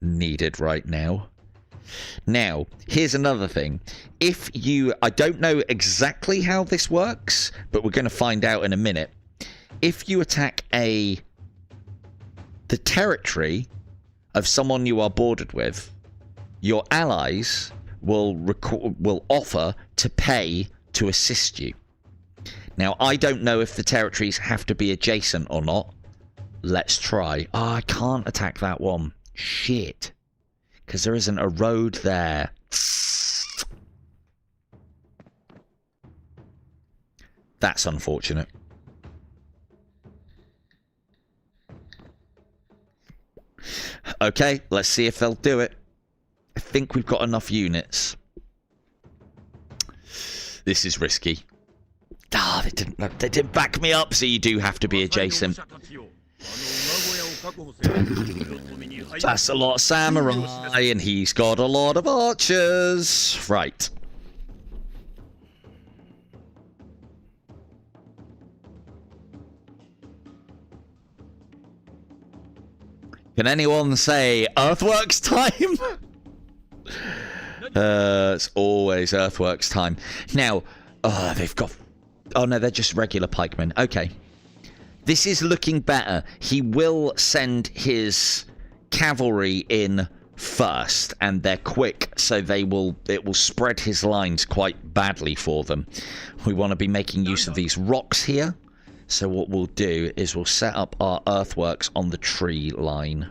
needed right now. Now, here's another thing. If you... I don't know exactly how this works, but we're going to find out in a minute. If you attack the territory of someone you are bordered with, your allies will offer to pay to assist you. Now, I don't know if the territories have to be adjacent or not. Let's try. Oh, I can't attack that one. Shit. Because there isn't a road there. That's unfortunate. Okay, let's see if they'll do it. I think we've got enough units. This is risky. Ah, they didn't back me up, so you do have to be adjacent. That's a lot of samurai, and he's got a lot of archers. Right. Can anyone say earthworks time? It's always earthworks time. Now, oh, they've got... Oh, no, they're just regular pikemen. Okay. This is looking better. He will send his cavalry in first, and they're quick, so it will spread his lines quite badly for them. We want to be making use of these rocks here. So what we'll do is we'll set up our earthworks on the tree line.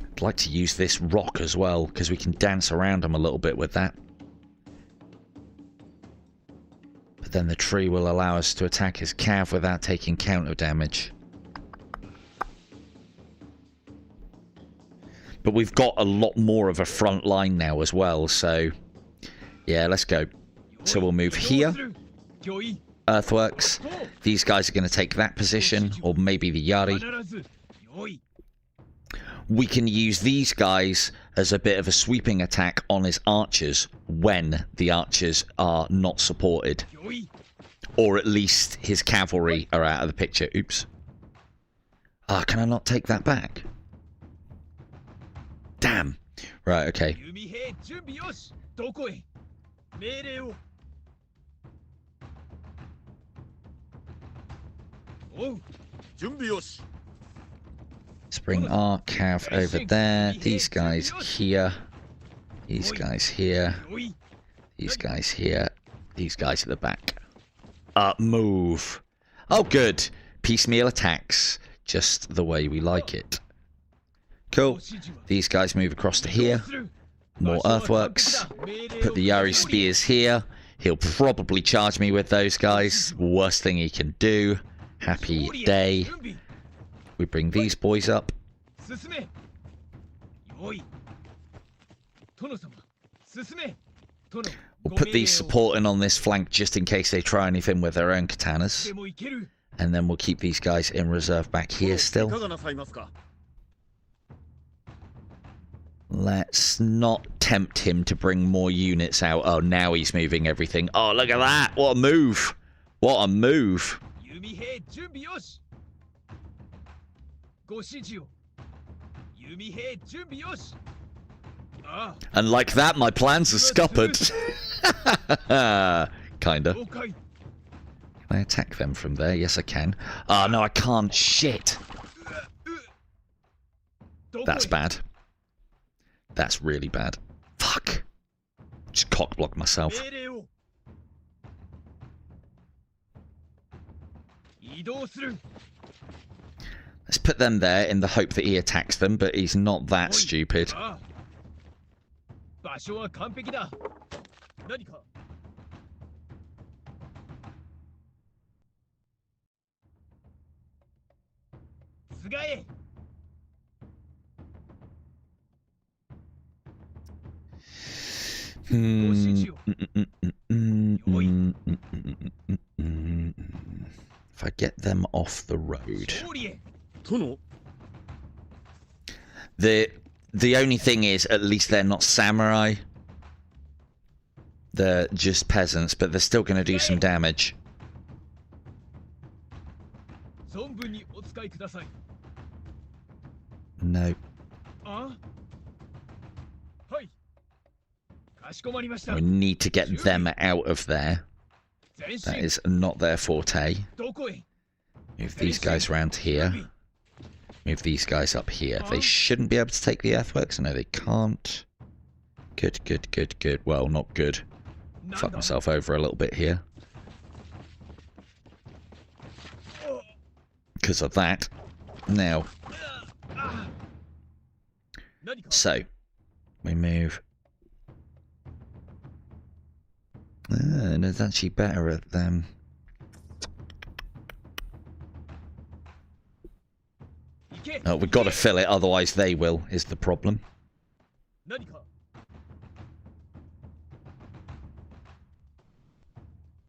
I'd like to use this rock as well, because we can dance around them a little bit with that. But then the tree will allow us to attack his cav without taking counter damage. But we've got a lot more of a front line now as well, so... Yeah, let's go. So we'll move here. Earthworks. These guys are going to take that position, or maybe the yari. We can use these guys as a bit of a sweeping attack on his archers when the archers are not supported. Or at least his cavalry are out of the picture. Oops. Ah, can I not take that back? Damn. Right, okay. Let's bring our cav over there. These guys here. These guys here. These guys here. These guys at the back. Move. Oh, good. Piecemeal attacks. Just the way we like it. Cool. These guys move across to here. More earthworks. Put the yari spears here. He'll probably charge me with those guys. Worst thing he can do. Happy day. We bring these boys up. We'll put these supporting on this flank just in case they try anything with their own katanas. And then we'll keep these guys in reserve back here still. Let's not tempt him to bring more units out. Oh, now he's moving everything. Oh, look at that. What a move. What a move. 弓兵準備よし。ご指示を。弓兵準備よし。ああ。 And like that, my plans are scuppered. Kinda. 了解。 Can I attack them from there? Yes, I can. Oh, no, I can't. Shit. どこへ That's bad. That's really bad. Fuck. Just cockblock myself. 命令を。移動する。 Let's put them there in the hope that he attacks them, but he's not that おい stupid. ああ場所は完璧だ。何か。菅へ。 If I get them off the road. 勝利へ。 殿 The only thing is, at least they're not samurai. They're just peasants, but they're still going to do some damage. 存分にお使いください。 No. ああ。はい。かしこまりました。 We need to get them out of there. 前 That 進。 is not their forte. どこへ。 Move these guys around here. Move these guys up here. They shouldn't be able to take the earthworks. No, they can't. Good, good, good, good. Well, not good. なん Fuck だ myself over a little bit here. Because of that. Now, 何か。 so, we move. And it's actually better at them. 行け。 Oh, we've got to fill it, otherwise they will, is the problem. 何か。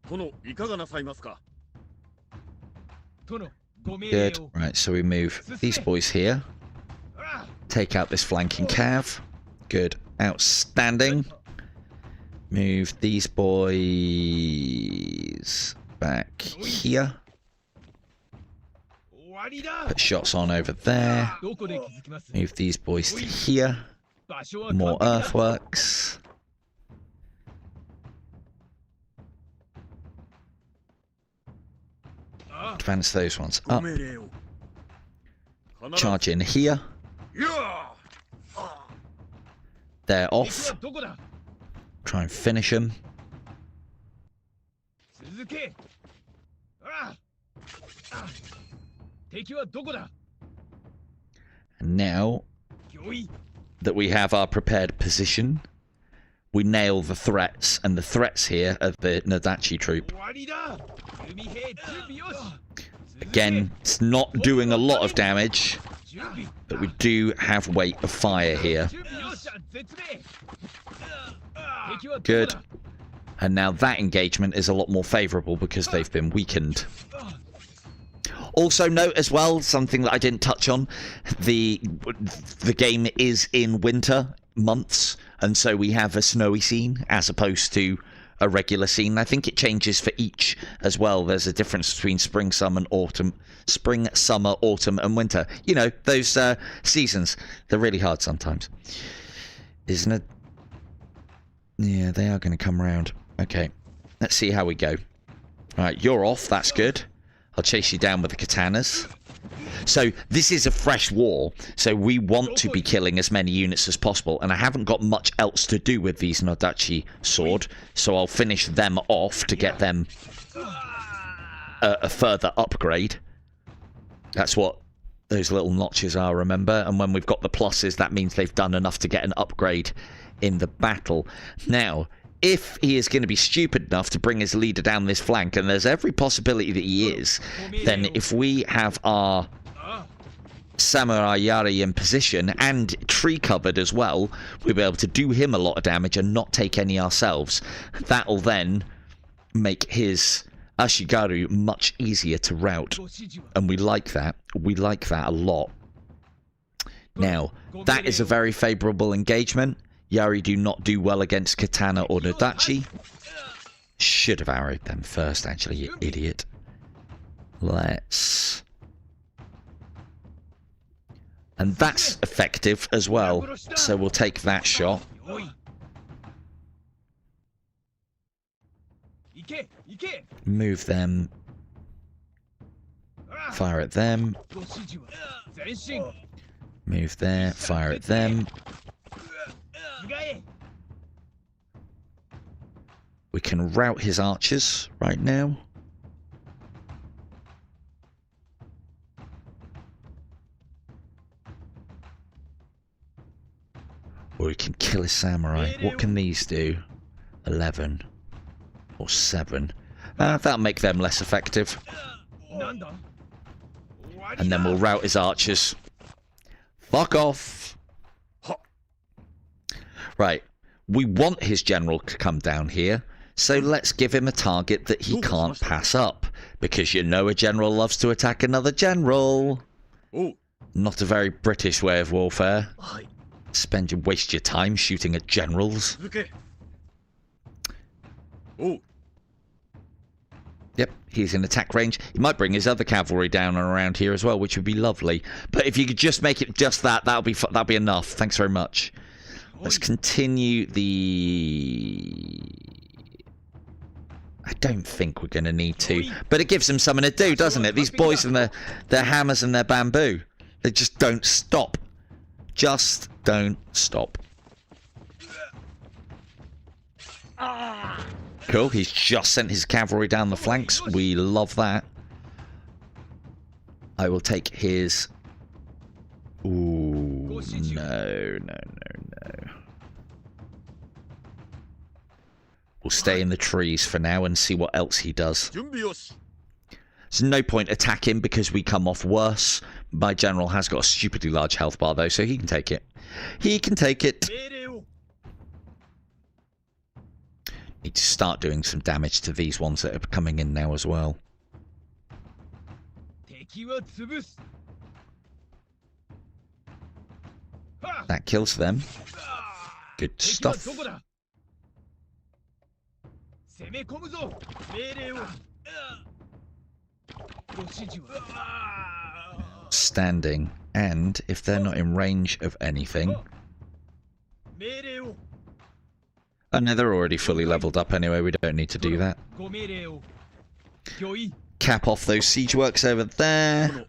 殿いかがなさいますか。 殿、ご命令 Good. を。 Right, so we move these boys here. ああ Take out this flanking cav. Good. Outstanding. Move these boys back here. 終わりだ。 Put shots on over there. どこで気づきます。 Move these boys to here. 場所は More 完璧だ。 earthworks. ああ Advance those ones ご up. 命令を。必ず Charge in here. いや They're 敵 off. はどこだ。 Try and finish them. 続け。ああ。ああ敵はどこだ。 And now 御意。 that we have our prepared position, we nail the threats. And the threats here are the Nadachi troop. 終わりだ。弓兵準備よし。 Again, it's not doing a lot of damage, 準備。 but we do have weight of fire here. 準備よし。絶命。敵はどこだ。 Good. And now that engagement is a lot more favourable because they've been weakened. Also note as well, something that I didn't touch on, the game is in winter months, and so we have a snowy scene as opposed to a regular scene. I think it changes for each as well. There's a difference between spring, summer, autumn, and winter. You know, those seasons, they're really hard sometimes. Isn't it? Yeah, they are going to come around. Okay, let's see how we go. Alright, you're off, that's good. I'll chase you down with the katanas. So, this is a fresh war, so we want to be killing as many units as possible, and I haven't got much else to do with these Nadachi sword, so I'll finish them off to get them a further upgrade. That's what those little notches are, remember? And when we've got the pluses, that means they've done enough to get an upgrade in the battle. Now, if he is going to be stupid enough to bring his leader down this flank, and there's every possibility that he is, then if we have our samurai yari in position and tree covered as well, we'll be able to do him a lot of damage and not take any ourselves. That'll then make his ashigaru much easier to rout, and we like that. We like that a lot. Now, that is a very favourable engagement. Yari do not do well against katana or nodachi. Should have arrowed them first, actually, you idiot. Let's... And that's effective as well, so we'll take that shot. Move them. Fire at them. Move there, fire at them. We can rout his archers right now. Or we can kill his samurai. What can these do? 11 or 7. That'll make them less effective. And then we'll rout his archers. Fuck off. Right. We want his general to come down here. So let's give him a target that he can't pass up. Because you know a general loves to attack another general. Not a very British way of warfare. Waste your time shooting at generals. Yep, he's in attack range. He might bring his other cavalry down and around here as well, which would be lovely. But if you could just make it just that, that'll be enough. Thanks very much. Let's continue the... I don't think we're going to need to. But it gives them something to do, doesn't it? These boys and their hammers and their bamboo. They just don't stop. Just don't stop. Cool, he's just sent his cavalry down the flanks. We love that. I will take his... Ooh, no. We'll stay in the trees for now and see what else he does. There's no point attacking because we come off worse. My general has got a stupidly large health bar though, so he can take it. He can take it. Need to start doing some damage to these ones that are coming in now as well. That kills them. Good stuff. Standing, and if they're not in range of anything... Oh no, they're already fully leveled up anyway, we don't need to do that. Cap off those siege works over there.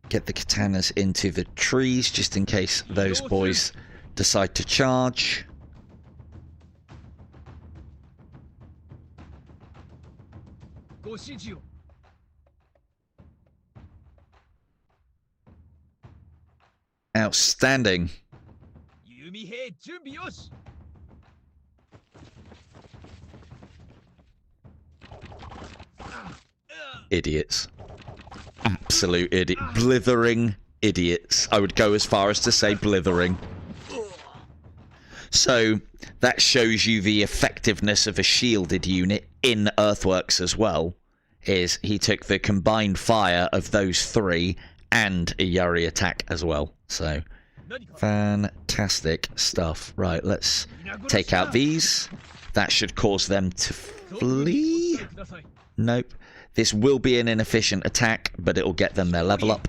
Get the katanas into the trees, just in case those boys decide to charge. Outstanding. Idiots. Absolute idiot. Blithering idiots. I would go as far as to say blithering. So, that shows you the effectiveness of a shielded unit in earthworks as well. Is he took the combined fire of those three and a yari attack as well. So, fantastic stuff. Right, let's take out these. That should cause them to flee. Nope. This will be an inefficient attack, but it'll get them their level up.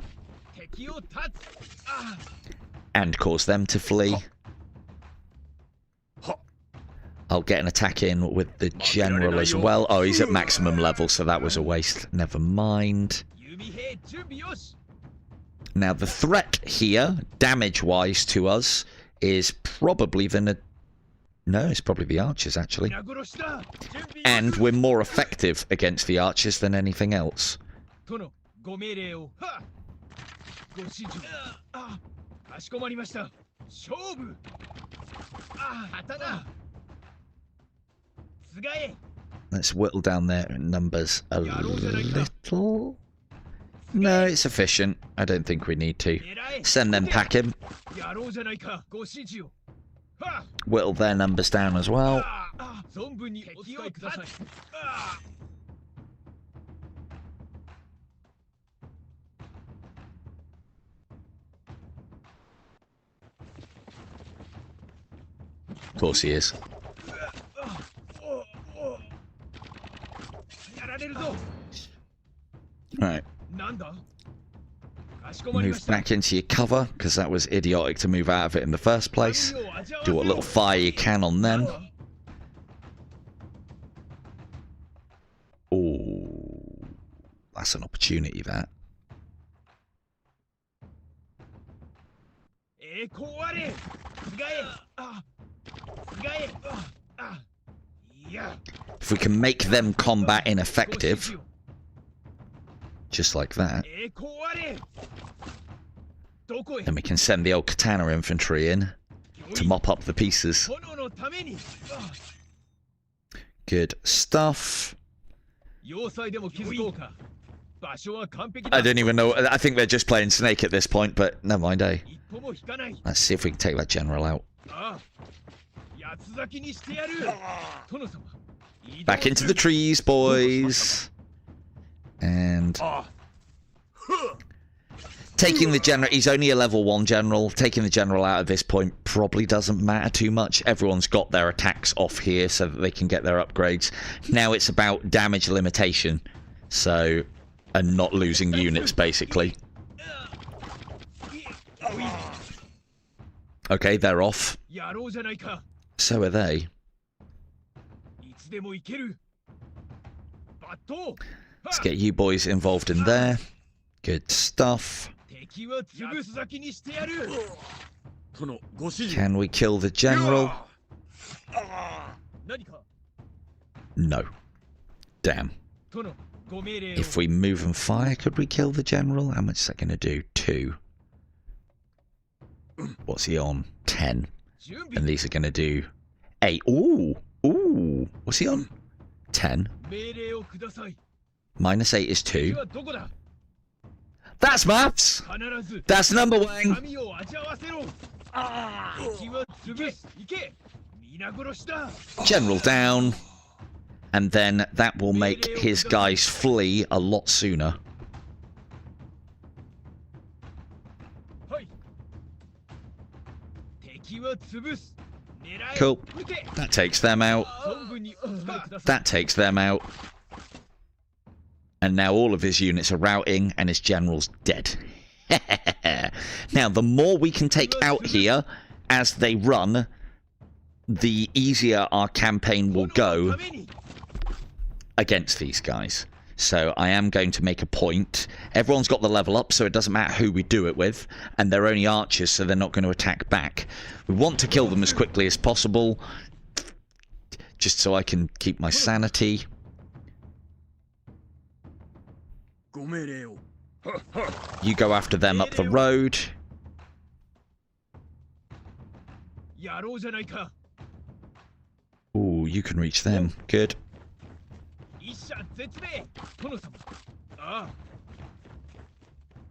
And cause them to flee. I'll get an attack in with the general as well. Oh, he's at maximum level, so that was a waste. Never mind. Now, the threat here, damage-wise to us, is probably the... No, it's probably the archers, actually. And we're more effective against the archers than anything else. Let's whittle down their numbers a little. No, it's sufficient. I don't think we need to. Send them packing. Whittle their numbers down as well. course he is. やられるぞ。 Right. なんだ。かしこまりま Move した。 back into your cover, because that was idiotic to move out of it in the first place. Do what little fire you can on them. Oh, that's an opportunity, that. 栄光あれ。つがえ。あ。つがえ。あ。いや。 If we can make them combat ineffective, just like that, 栄光あれ。どこへ。 then we can send the old katana infantry in to mop up the pieces. 殿のために。 Good stuff. 要塞でも気づこうか。場所は完璧だ。 I don't even know. I think they're just playing Snake at this point, but never mind, eh? 一歩も引かない。 Let's see if we can take that general out. ああ。八つ咲きにしてやる。殿様。 Back into the trees, boys. And taking the general, he's only a level 1 general. Taking the general out at this point probably doesn't matter too much. Everyone's got their attacks off here so that they can get their upgrades. Now it's about damage limitation. So, and not losing units, basically. Okay, they're off. やろうじゃないか。 So are they. いつでも行ける。バット。 Let's get you boys involved in there. Good stuff. 敵は潰す先にしてやる。殿、ご指示。 Can we kill the general? 何か。 No. Damn. 殿、ご命令を。 If we move and fire, could we kill the general? How much is that going to do? 2. What's he on? 10. 準 And 備。 these are going to do 8. Ooh. Ooh. What's he on? 10. 命令をください。 Minus 8 is 敵 2. はどこだ。 That's maths! 必ず。 That's number one. 神を味わわせろ。敵は潰す。行け。皆殺しだ。 General down. And then that will make his guys flee a lot sooner. はい。敵は潰す。狙え。 Cool. 撃て。 That takes them out. 孫軍にお伝えください。 That takes them out. And now all of his units are routing and his general's dead. Now, the more we can take out here as they run, the easier our campaign will go against these guys. So I am going to make a point. Everyone's got the level up, so it doesn't matter who we do it with. And they're only archers, so they're not going to attack back. We want to kill them as quickly as possible, just so I can keep my sanity. ご命令を。 You go after them up the road. やろうじゃないか。 Ooh, you can reach them. Good. 一者絶命。殿様。ああ。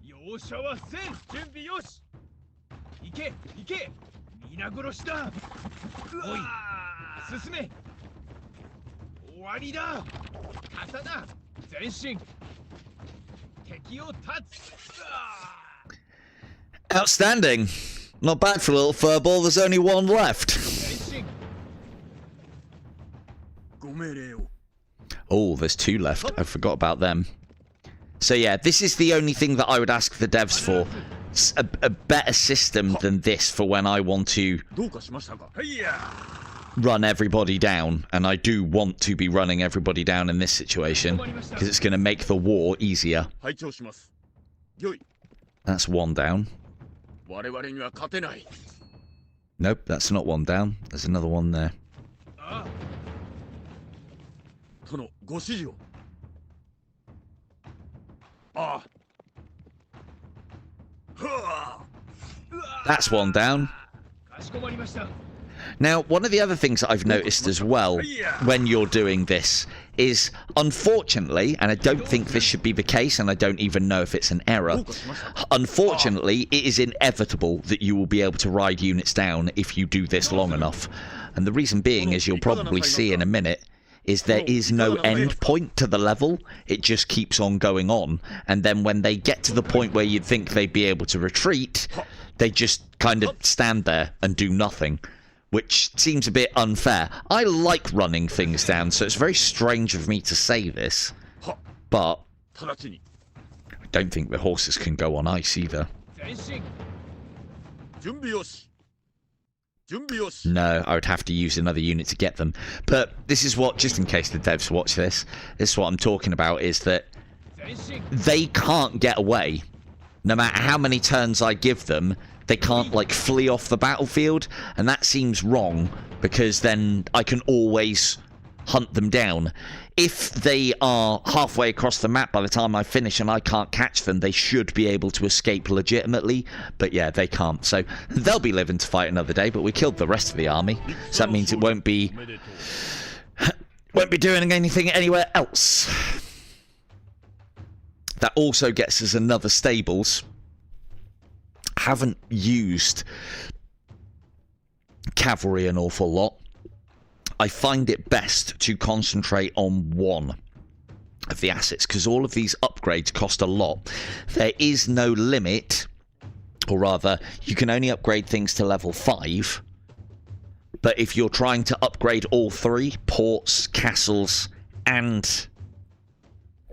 容赦はせん。準備よし。行け、行け。皆殺しだ。おい。進め。終わりだ。刀。前進。敵を立つ。Outstanding. Not bad for a little furball. There's only one left. 前進。ご命令を。 Oh, there's 2 left. I forgot about them. So yeah, this is the only thing that I would ask the devs for. A better system than this for when I want to どうかしましたか。はいや。 run everybody down. And I do want to be running everybody down in this situation, because it's going to make the war easier. 拝聴します。よい。 That's 1 down. 我々には勝てない。 Nope, that's not 1 down. There's another one there. ああ。殿、ご指示を。ああ。 That's 1 down. かしこまりました。 Now, one of the other things that I've noticed as well when you're doing this is, unfortunately, and I don't think this should be the case, and I don't even know if it's an error, unfortunately, it is inevitable that you will be able to ride units down if you do this long enough. And the reason being, as you'll probably see in a minute, is there is no end point to the level. It just keeps on going on. And then when they get to the point where you'd think they'd be able to retreat, they just kind of stand there and do nothing. which seems a bit unfair. I like running things down, so it's very strange of me to say this, but I don't think the horses can go on ice either. No, I would have to use another unit to get them. But this is what, just in case the devs watch this is what I'm talking about, is that they can't get away. No matter how many turns I give them, they can't, like, flee off the battlefield. And that seems wrong, because then I can always hunt them down. If they are halfway across the map by the time I finish and I can't catch them, they should be able to escape legitimately. But yeah, they can't. So they'll be living to fight another day, but we killed the rest of the army. So that means it won't be doing anything anywhere else. That also gets us another stables. Haven't used cavalry an awful lot. I find it best to concentrate on one of the assets, because all of these upgrades cost a lot. There is no limit, or rather, you can only upgrade things to level 5. But if you're trying to upgrade all 3, ports, castles, and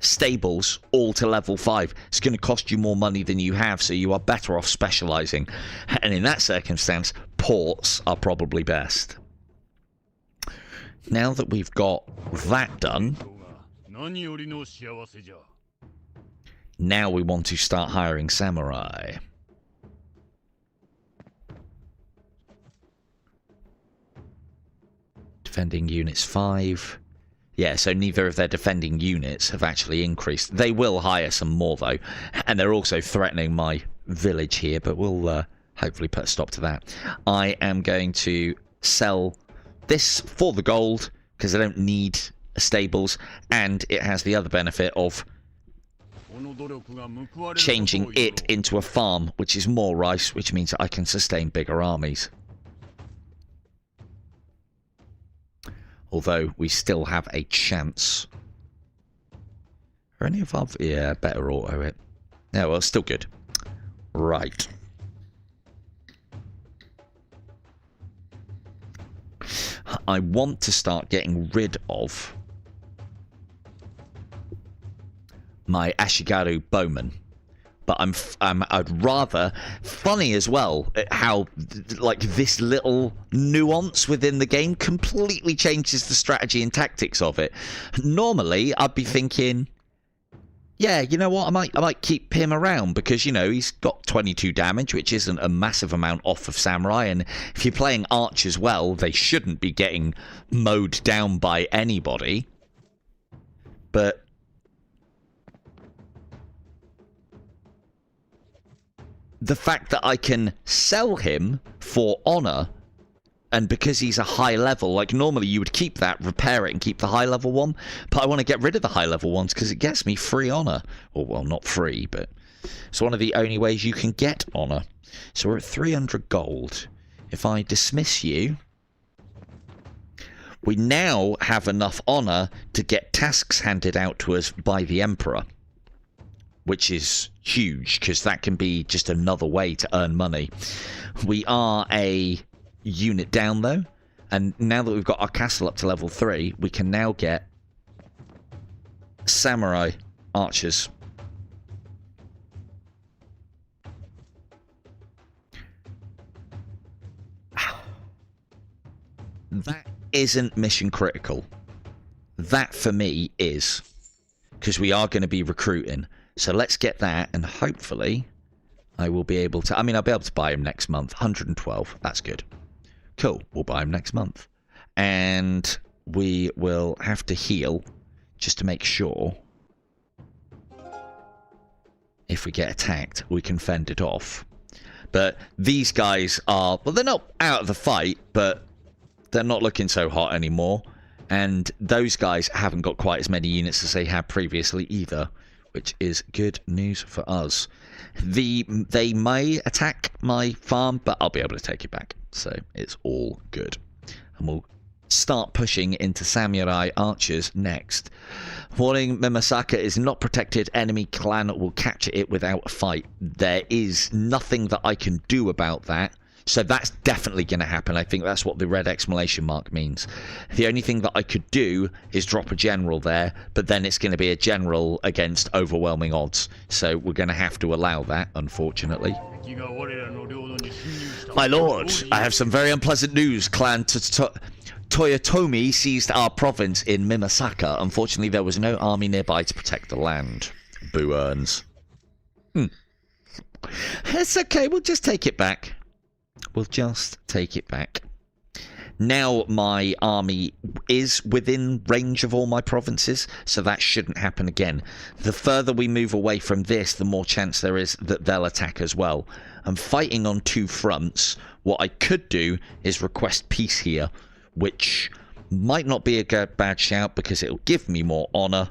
stables, all to level 5, it's going to cost you more money than you have, so you are better off specialising. And in that circumstance, ports are probably best. Now that we've got that done, now we want to start hiring samurai. Defending units 5. Yeah, so neither of their defending units have actually increased. They will hire some more, though. And they're also threatening my village here, but we'll hopefully put a stop to that. I am going to sell this for the gold, because I don't need stables, and it has the other benefit of changing it into a farm, which is more rice, which means that I can sustain bigger armies. Although we still have a chance. Are any of our... yeah, better auto it. Yeah, well, still good. Right. I want to start getting rid of my ashigaru bowmen, but I'd rather... funny as well how, like, this little nuance within the game completely changes the strategy and tactics of it. Normally, I'd be thinking, yeah, you know what, I might keep him around, because, you know, he's got 22 damage, which isn't a massive amount off of samurai, and if you're playing archers well, they shouldn't be getting mowed down by anybody. But the fact that I can sell him for honor, and because he's a high level, like normally you would keep that, repair it, and keep the high level one, but I want to get rid of the high level ones because it gets me free honor. Or, well, not free, but it's one of the only ways you can get honor. So we're at 300 gold. If I dismiss you, we now have enough honor to get tasks handed out to us by the Emperor, which is huge, because that can be just another way to earn money. We are a unit down, though, and now that we've got our castle up to level 3, we can now get samurai archers. That isn't mission critical. That, for me, is, because we are going to be recruiting. So let's get that, and hopefully I will be able to... I mean, I'll be able to buy him next month. 112. That's good. Cool. We'll buy him next month. And we will have to heal just to make sure if we get attacked, we can fend it off. But these guys are... well, they're not out of the fight, but they're not looking so hot anymore. And those guys haven't got quite as many units as they had previously either, which is good news for us. They may attack my farm, but I'll be able to take it back. So it's all good. And we'll start pushing into samurai archers next. Warning, Mimasaka is not protected. Enemy clan will capture it without a fight. There is nothing that I can do about that. So that's definitely going to happen. I think that's what the red exclamation mark means. The only thing that I could do is drop a general there, but then it's going to be a general against overwhelming odds. So we're going to have to allow that, unfortunately. My lord, I have some very unpleasant news. Clan Toyotomi seized our province in Mimasaka. Unfortunately, there was no army nearby to protect the land. Boo earns. It's okay, we'll just take it back. We'll just take it back. Now my army is within range of all my provinces, so that shouldn't happen again. The further we move away from this, the more chance there is that they'll attack as well. I'm fighting on two fronts. What I could do is request peace here, which might not be a bad shout because it'll give me more honor.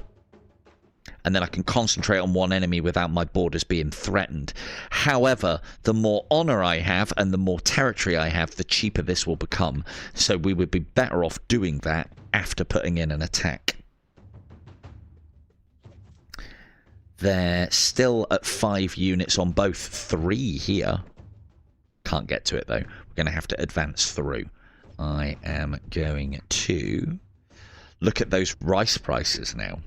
And then I can concentrate on one enemy without my borders being threatened. However, the more honor I have and the more territory I have, the cheaper this will become. So we would be better off doing that after putting in an attack. They're still at 5 units on both. 3 here. Can't get to it though. We're going to have to advance through. I am going to look at those rice prices now.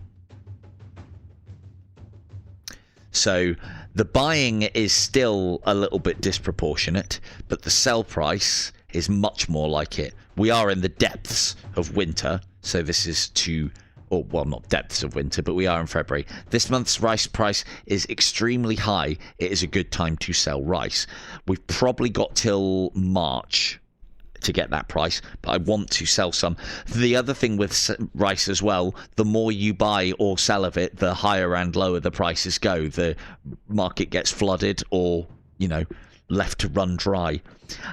So the buying is still a little bit disproportionate, but the sell price is much more like it. We are in the depths of winter, so this is or well, not depths of winter, but we are in February. This month's rice price is extremely high. It is a good time to sell rice. We've probably got till March to get that price, but I want to sell some. The other thing with rice as well, the more you buy or sell of it, the higher and lower the prices go. The market gets flooded or, you know, left to run dry.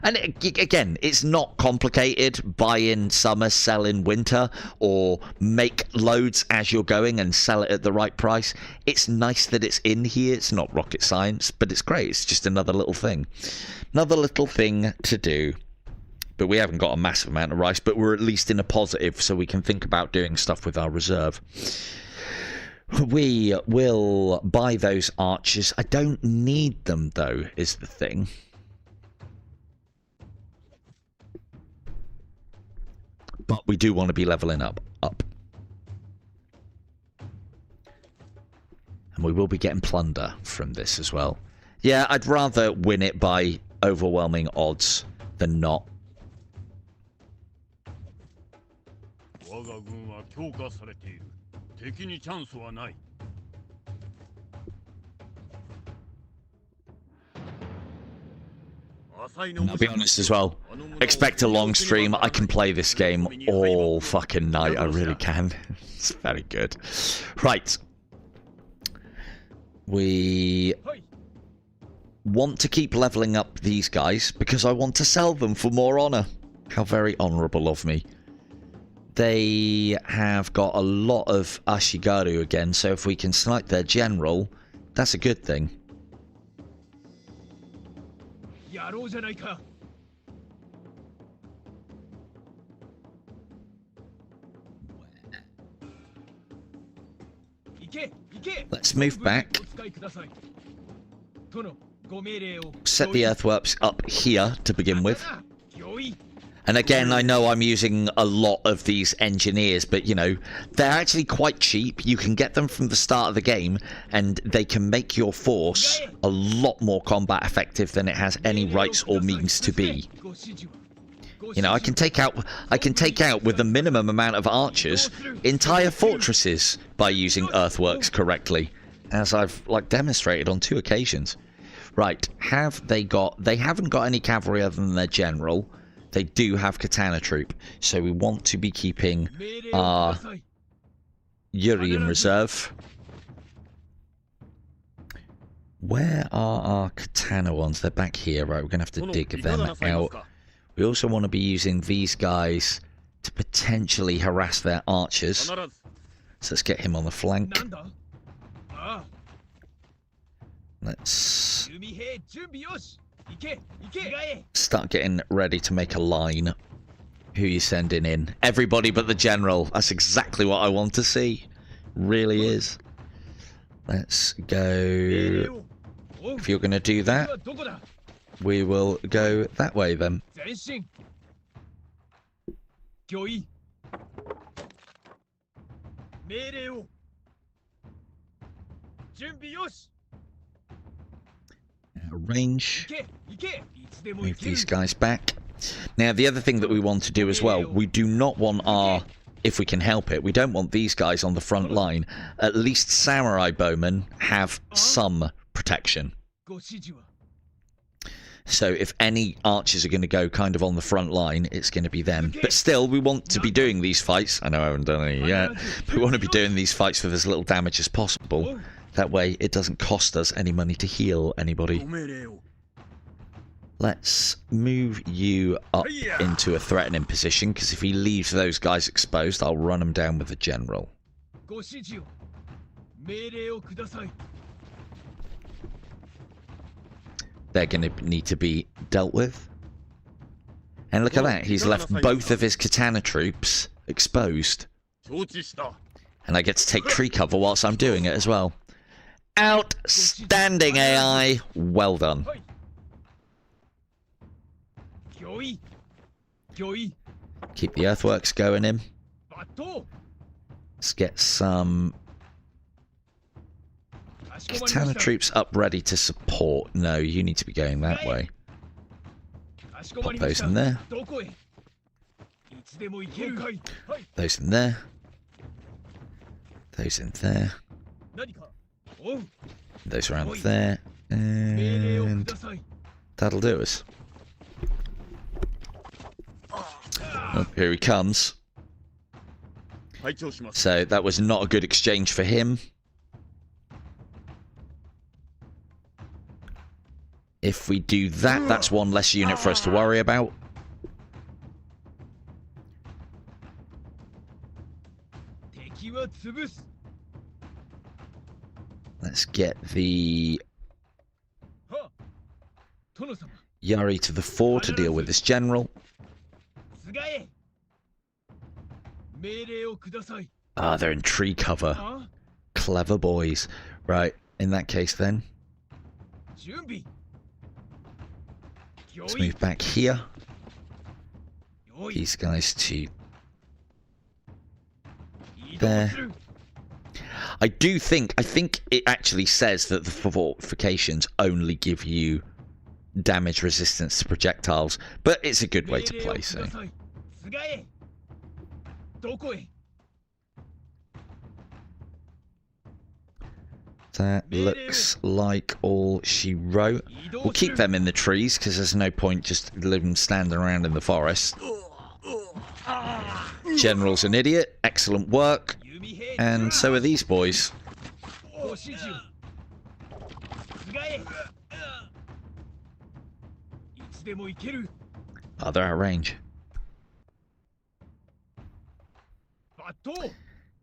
And again, it's not complicated. Buy in summer, sell in winter, or make loads as you're going and sell it at the right price. It's nice that it's in here. It's not rocket science, but it's great. It's just another little thing. Another little thing to do. But we haven't got a massive amount of rice, but we're at least in a positive, so we can think about doing stuff with our reserve. We will buy those archers. I don't need them, though, is the thing. But we do want to be leveling up. And we will be getting plunder from this as well. Yeah, I'd rather win it by overwhelming odds than not. And I'll be honest as well, expect a long stream. I can play this game all fucking night, I really can. It's very good. Right. We want to keep leveling up these guys because I want to sell them for more honor. How very honorable of me. They have got a lot of ashigaru again, so if we can snipe their general, that's a good thing. Let's move back. Set the earthworks up here to begin with. And again, I know I'm using a lot of these engineers, but, you know, they're actually quite cheap. You can get them from the start of the game, and they can make your force a lot more combat effective than it has any rights or means to be. You know, I can take out with the minimum amount of archers entire fortresses by using earthworks correctly, as I've, like, demonstrated on 2 occasions. Right, they haven't got any cavalry other than their general. They do have katana troop, so we want to be keeping our yari in reserve. Where are our katana ones? They're back here, right? We're going to have to dig them out. We also want to be using these guys to potentially harass their archers. So let's get him on the flank. Let's start getting ready to make a line. Who are you sending in? Everybody but the general. That's exactly what I want to see. Really is. Let's go. If you're going to do that, we will go that way then. 前進御意命令を準備よし Range. 行け行けいつでも Move 行ける these guys back. Now, the other thing that we want to do as well, we do not want our, if we can help it, we don't want these guys on the front line. At least samurai bowmen have some protection. ご指示は So if any archers are going to go kind of on the front line, it's going to be them. But still, we want to be doing these fights. I know I haven't done any yet. But we want to be doing these fights with as little damage as possible. That way, it doesn't cost us any money to heal anybody. ご命令を Let's move you up into a threatening position, because if he leaves those guys exposed, I'll run them down with the general. ご指示を命令をください They're going to need to be dealt with. And look at that, he's left both of his katana troops exposed. 承知した And I get to take tree cover whilst I'm doing it as well. Outstanding AI! Well done. はい御意御意 Keep the earthworks going in. 抜刀 Let's get some かしこまりま katana した troops up ready to support. No, you need to be going that way. かしこまり Pop ま those した in there. どこへいつでも行けるはい Those in there. Those in there. 何かおう Those around there. 命令をく And ださい that'll do us. Oh, here he comes. 拝聴します So that was not a good exchange for him. If we do that, that's one less unit for us to worry about. 敵は潰す Let's get the は殿様 Yari to the fore to deal with this general. すがえ命令をください Ah, they're in tree cover. あ Clever boys. Right, in that case then, 準備御 let's 意 move back here. 御意 These guys to 移動する I think it actually says that the fortifications only give you damage resistance to projectiles, but it's a good way to 命令を play, く so ださいすがえどこへ that looks like all she wrote. 移動 We'll す keep る them in the trees because there's no point just letting them standing around in the forest. General's an idiot. Excellent work. 弓兵 And so are these boys. ご指示をすがえいつでも行ける Oh, they're out of range. 抜刀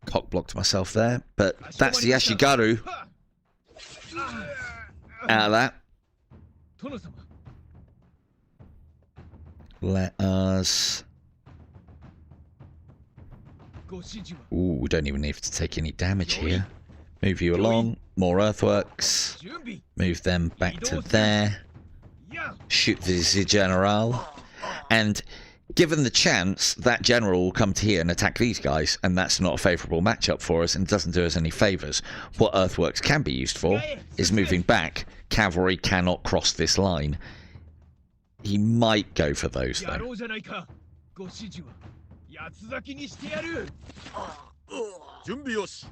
Cock blocked myself there, but that's the ashigaru は out of that. 殿様 Let us... ご指示は Ooh, we don't even need to take any damage here. Move you along. More earthworks. 準備 Move them back to there. や Shoot the general. And given the chance, that general will come to here and attack these guys, and that's not a favourable matchup for us and doesn't do us any favours. What earthworks can be used for is moving back. Cavalry cannot cross this line. He might go for those, や though. ろうじゃないかご指示は八つ咲きにしてやる準備よし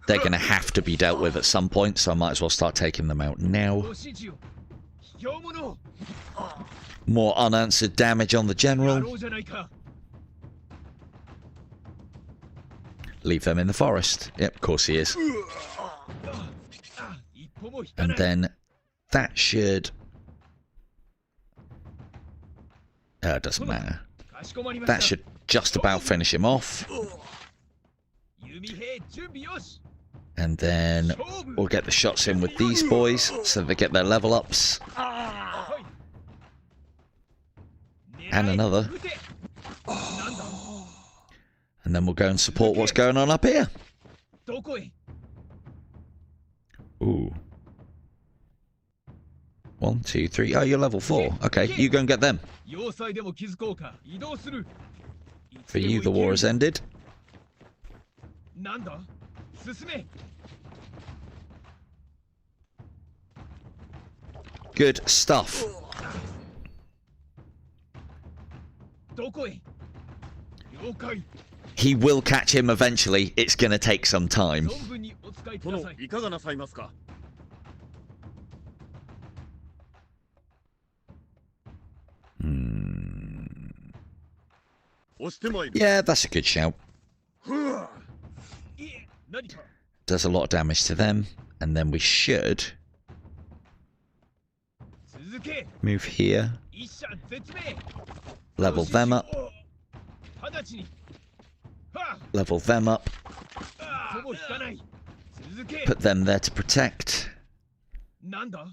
They're going to have to be dealt with at some point, so I might as well start taking them out ご now. 指示を卑怯者 More unanswered damage on the や general. ろうじゃないか Leave them in the forest. Yep, of course he is. 一歩も引か And ない then that should... it doesn't matter. かしこまりました That should just about finish him off. 弓兵準備よし And then 勝負 we'll get the shots in with these boys so they get their level ups. はい And another. 狙え撃てなんだ And then we'll go and support what's going on up here. どこへ Ooh. 1, 2, 3. Oh, you're level 4. Okay, you go and get them. 要塞でも築こうか。移動する。 For you, the war has ended. なんだ進め。 Good stuff. どこへ。了解。 He will catch him eventually. It's going to take some time. 存分にお使いください。いかがなさいますか。 Yeah, that's a good shout. いえ、何か。 Does a lot of damage to them. And then we should 続け。 move here. 一射絶命。 Level them up. 直ちに。は Level them up. あ。ほぼ引かない。続け。 Put them there to protect. なんだ。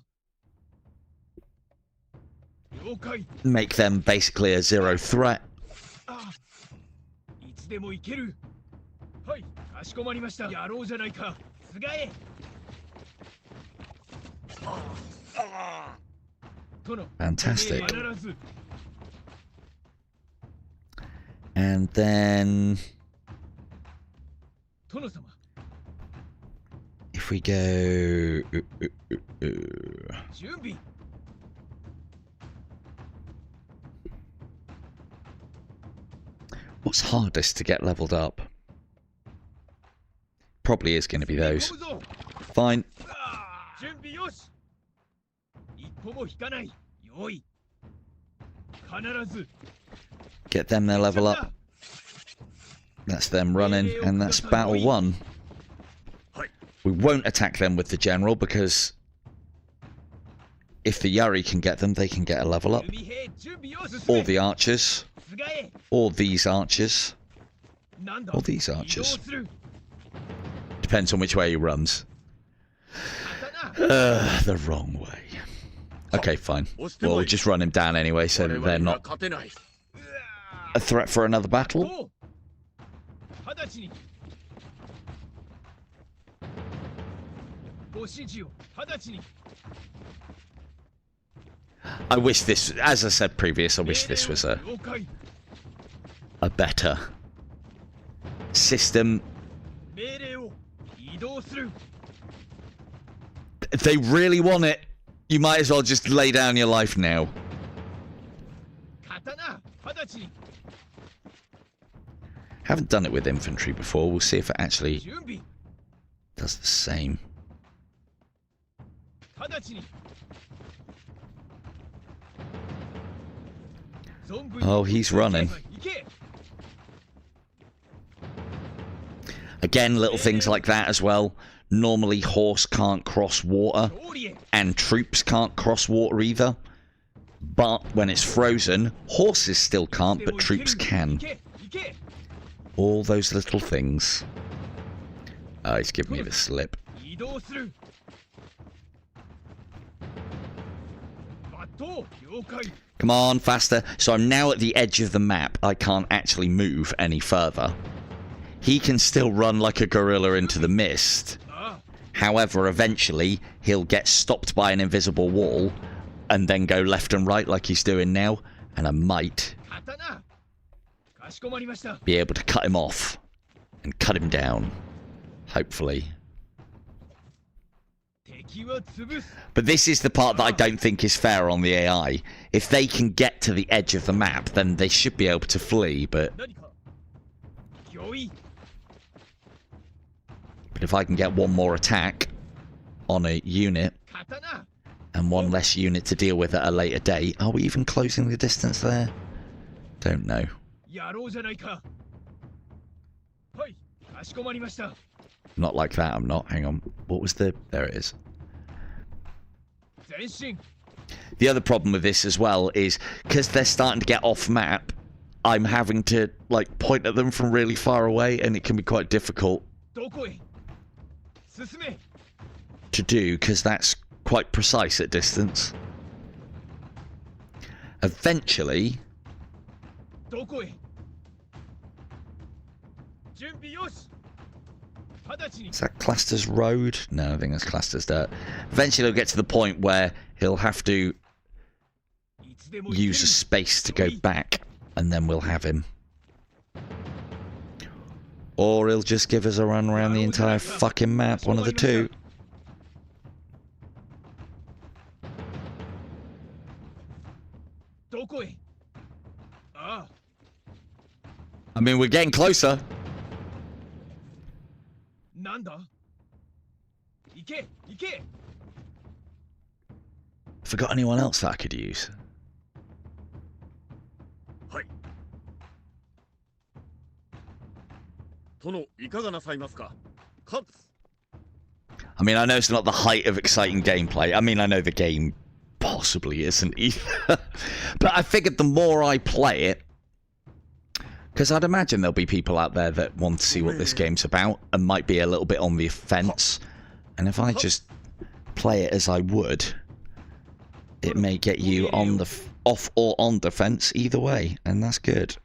了解。 Make them basically a zero threat. あ。いつでも行ける。はい、かしこまりました。やろうじゃないか。すがえ。殿。 Fantastic. 必ず。 And then 殿様。 if we go... 準備。 What's hardest to get leveled up? Probably is going to be those. 飛ぶぞ。 Fine. 準備よし。一歩も引かない。用意。必ず。 Get them their level up. That's them running, and that's battle 1. We won't attack them with the general because if the yari can get them, they can get a level up. 弓兵準備よし。 Or the archers. すがえ。 Or these archers. なんだ。 Or these 移動 archers. する。 Depends on which way he runs. 刀。 The wrong way. Okay, fine. Well, we'll just run him down anyway so that they're not a threat for another battle. おう。直ちに。ご指示を。直ちに。 I wish this, as I said previous, I wish this was 了解。 a better system. 命令を。移動する。 If they really want it, you might as well just lay down your life now. 刀。直ちに。 Haven't done it with infantry before. We'll see if it actually 準備。 does the same. 直ちに。存分に Oh, he's running. 行け。 Again, little things like that as well. Normally, horse can't cross water, 勝利へ。 and troops can't cross water either. But when it's frozen, horses still can't, but troops 行 can. け。行け。 All those little things. Oh, he's giving me the slip. 移動する。抜刀。了解。 Come on, faster. So I'm now at the edge of the map. I can't actually move any further. He can still run like a gorilla into the mist. ああ。 However, eventually, he'll get stopped by an invisible wall and then go left and right like he's doing now. And I might 刀。かしこまりました。 be able to cut him off and cut him down. Hopefully. 敵は潰す。 But this is the part that I don't think is fair on the AI. If they can get to the edge of the map, then they should be able to flee, but 何か。御意。 if I can get one more attack on a unit 刀。 and one less unit to deal with at a later date, are we even closing the distance there? Don't know. やろうじゃないか。はい。かしこまりました。 Not like that, I'm not. Hang on. What was the... There it is. 前進。 The other problem with this as well is because they're starting to get off map, I'm having to like point at them from really far away, and it can be quite difficult どこへ。進め。 to do because that's quite precise at distance. Eventually, どこへ。準備よし。Is that classed as road? No, I think that's classed as dirt. Eventually he'll get to the point where he'll have to use a space to go back, and then we'll have him. Or he'll just give us a run around the entire fucking map, one of the two. I mean, we're getting closer. Forgot anyone else that I could use? I mean, I know it's not the height of exciting gameplay. I mean, I know the game possibly isn't either. But I figured the more I play it, because I'd imagine there'll be people out there that want to see what this game's about and might be a little bit on the fence. And if I just play it as I would, it may get you on the off or on the fence either way, and that's good.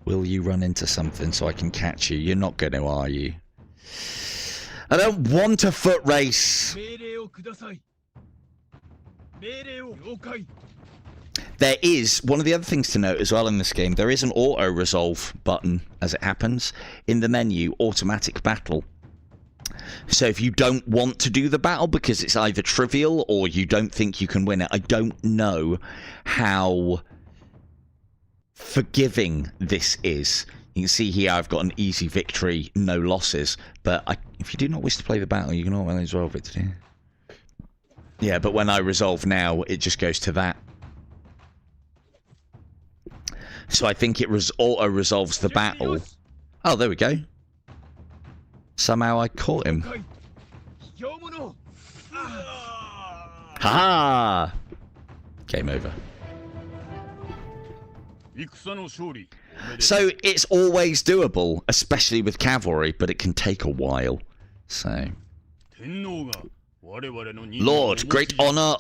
Will you run into something so I can catch you? You're not going to, are you? I don't want a foot race. There is, one of the other things to note as well in this game, there is an auto-resolve button, as it happens, in the menu, automatic battle. So if you don't want to do the battle because it's either trivial or you don't think you can win it, I don't know how forgiving this is. You can see here I've got an easy victory, no losses, but if you do not wish to play the battle, you can always resolve it today. Yeah, but when I resolve now, it just goes to that. So I think it auto-resolves the battle. Oh, there we go. Somehow I caught him. Ha! Game over. So it's always doable, especially with cavalry, but it can take a while. So, Lord, great honor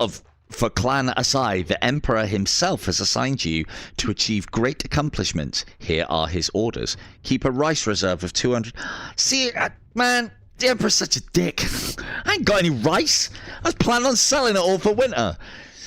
for Clan Asai, the Emperor himself has assigned you to achieve great accomplishments. Here are his orders. Keep a rice reserve of 200... See, man, the Emperor's such a dick. I ain't got any rice. I was planning on selling it all for winter.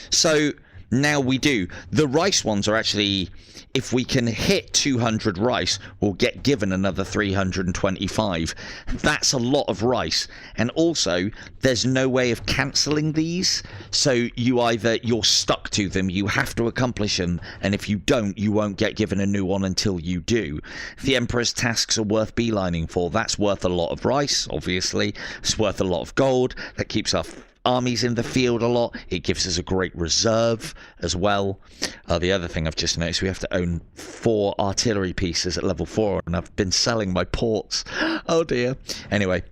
So, now we do. The rice ones are actually... If we can hit 200 rice, we'll get given another 325. That's a lot of rice. And also, there's no way of cancelling these. So you're stuck to them. You have to accomplish them. And if you don't, you won't get given a new one until you do. The Emperor's tasks are worth beelining for. That's worth a lot of rice, obviously. It's worth a lot of gold. That keeps our armies in the field a lot. It gives us a great reserve as well. The other thing I've just noticed, we have to own 4 artillery pieces at level 4, and I've been selling my ports. Oh dear. Anyway,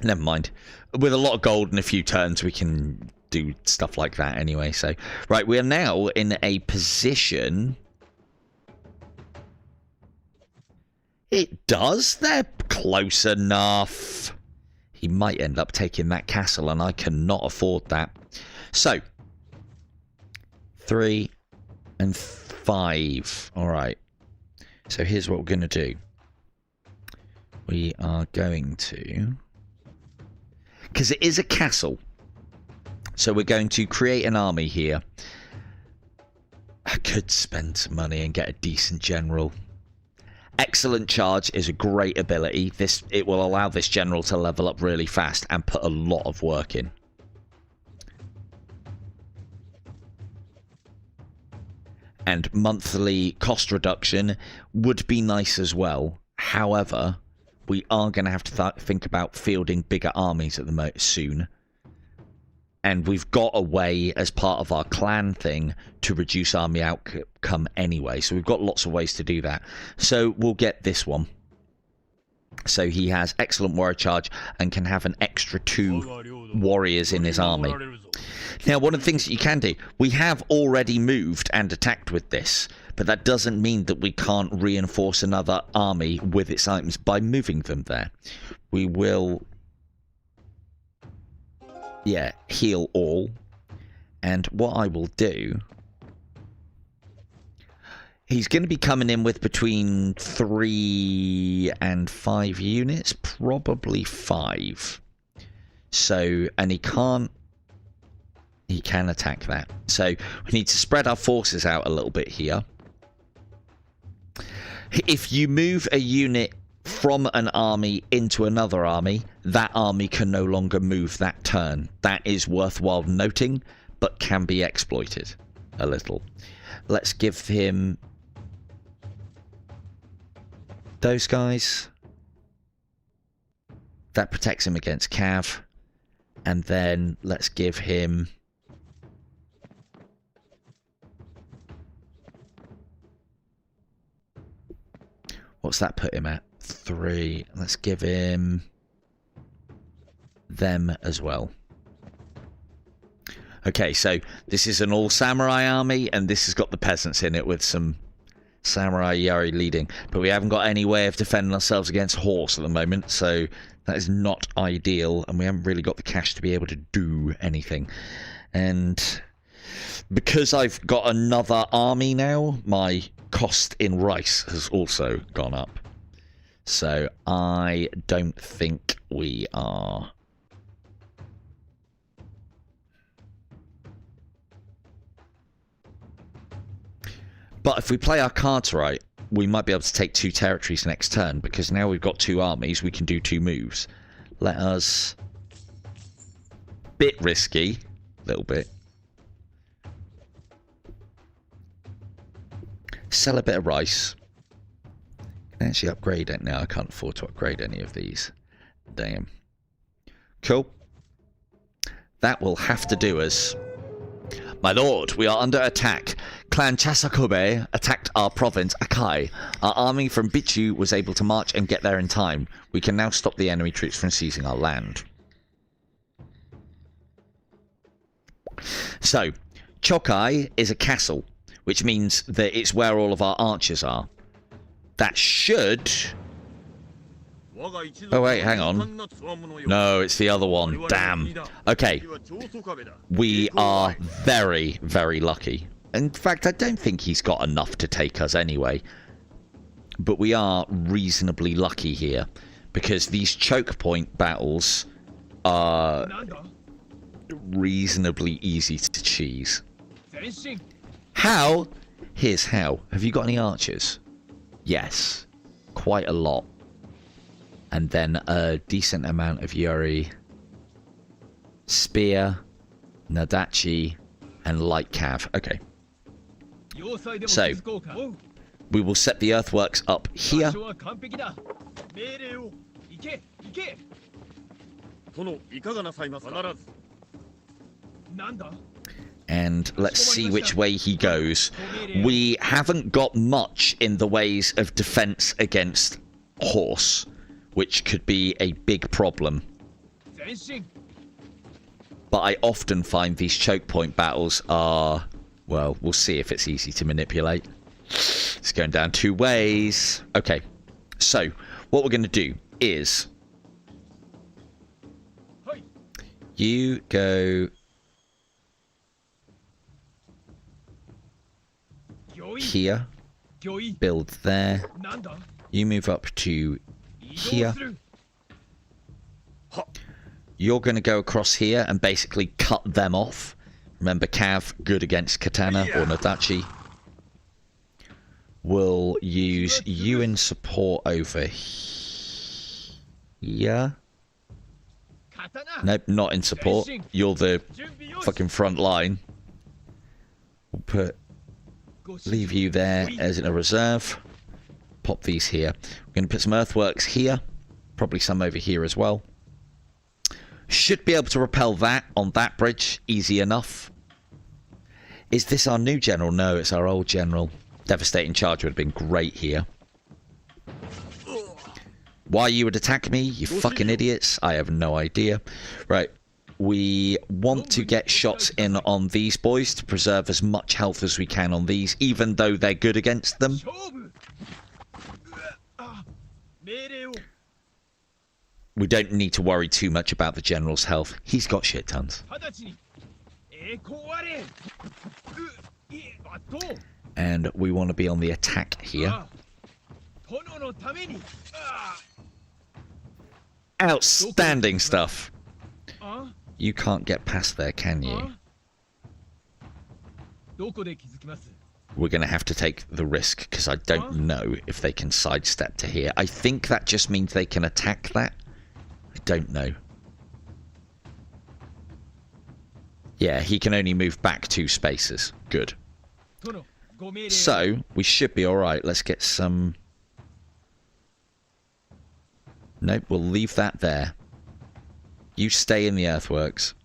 never mind. With a lot of gold and a few turns, we can do stuff like that anyway. So, right, we are now in a position. It does. They're close enough. He might end up taking that castle, and I cannot afford that. So, 3 and 5. All right. So here's what we're going to do. We are going to... Because it is a castle. So we're going to create an army here. I could spend some money and get a decent general. Excellent charge is a great ability. It will allow this general to level up really fast and put a lot of work in. And monthly cost reduction would be nice as well. However, we are going to have to think about fielding bigger armies at the moment soon. And we've got a way, as part of our clan thing, to reduce army outcome anyway. So we've got lots of ways to do that. So we'll get this one. So he has excellent warrior charge and can have an extra 2 warriors in his army. Now, one of the things that you can do, we have already moved and attacked with this. But that doesn't mean that we can't reinforce another army with its items by moving them there. We will... Yeah, heal all. And what I will do He's going to be coming in with between 3 and 5 units, probably 5. So, and he can attack that. So we need to spread our forces out a little bit here. If you move a unit from an army into another army, that army can no longer move that turn. That is worthwhile noting, but can be exploited a little. Let's give him those guys. That protects him against cav. And then let's give him what's that put him at? 3. Let's give him them as well. Okay, so this is an all samurai army, and this has got the peasants in it with some samurai yari leading. But we haven't got any way of defending ourselves against horse at the moment, so that is not ideal, and we haven't really got the cash to be able to do anything. And because I've got another army now, my cost in rice has also gone up. So I don't think we are... But if we play our cards right, we might be able to take 2 territories next turn, because now we've got 2 armies, we can do 2 moves. Let us... Bit risky, a little bit. Sell a bit of rice. Can I actually upgrade it now? I can't afford to upgrade any of these. Damn. Cool. That will have to do us. My lord, we are under attack. Clan Chasakobe attacked our province, Akai. Our army from Bichu was able to march and get there in time. We can now stop the enemy troops from seizing our land. So, Chokai is a castle, which means that it's where all of our archers are. That should... Oh wait, hang on. No, it's the other one. Damn. Okay. We are very, very lucky. In fact, I don't think he's got enough to take us anyway. But we are reasonably lucky here, because these choke point battles are reasonably easy to cheese. How? Here's how. Have you got any archers? Yes. Quite a lot. And then a decent amount of yari, spear, nadachi, and light cav. Okay. So, we will set the earthworks up here. And let's see which way he goes. We haven't got much in the ways of defense against horse, which could be a big problem. But I often find these choke point battles are... Well, we'll see if it's easy to manipulate. It's going down 2 ways. Okay, so what we're going to do is... You go... here. Build there. You move up to... here. You're going to go across here and basically cut them off. Remember, Cav, good against Katana or Nadachi. We'll use you in support over here. Nope, not in support. You're the fucking front line. We'll leave you there as in a reserve. Pop these here. We're going to put some earthworks here. Probably some over here as well. Should be able to repel that on that bridge. Easy enough. Is this our new general? No, it's our old general. Devastating charge would have been great here. Why you would attack me, you fucking idiots? I have no idea. Right. We want to get shots in on these boys to preserve as much health as we can on these, even though they're good against them. We don't need to worry too much about the general's health. He's got shit tons. And we want to be on the attack here. 殿のために。Outstanding stuff. あ You can't get past there, can you? あどこで気づきます We're going to have to take the risk because I don't know if they can sidestep to here. I think that just means they can attack that. I don't know. Yeah, he can only move back 2 spaces. Good. 殿、ご命令を。 So, we should be alright. Let's get some... Nope, we'll leave that there. You stay in the earthworks.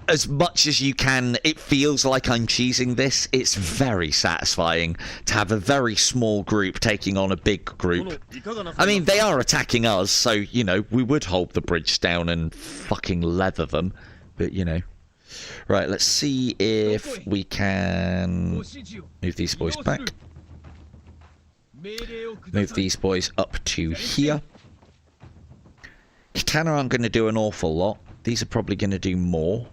As much as you can, it feels like I'm cheesing this. It's very satisfying to have a very small group taking on a big group. I mean, they are attacking us, so, you know, we would hold the bridge down and fucking leather them. But, you know. Right, let's see if we can move these boys back. Move these boys up to here. Katana aren't going to do an awful lot. These are probably going to do more.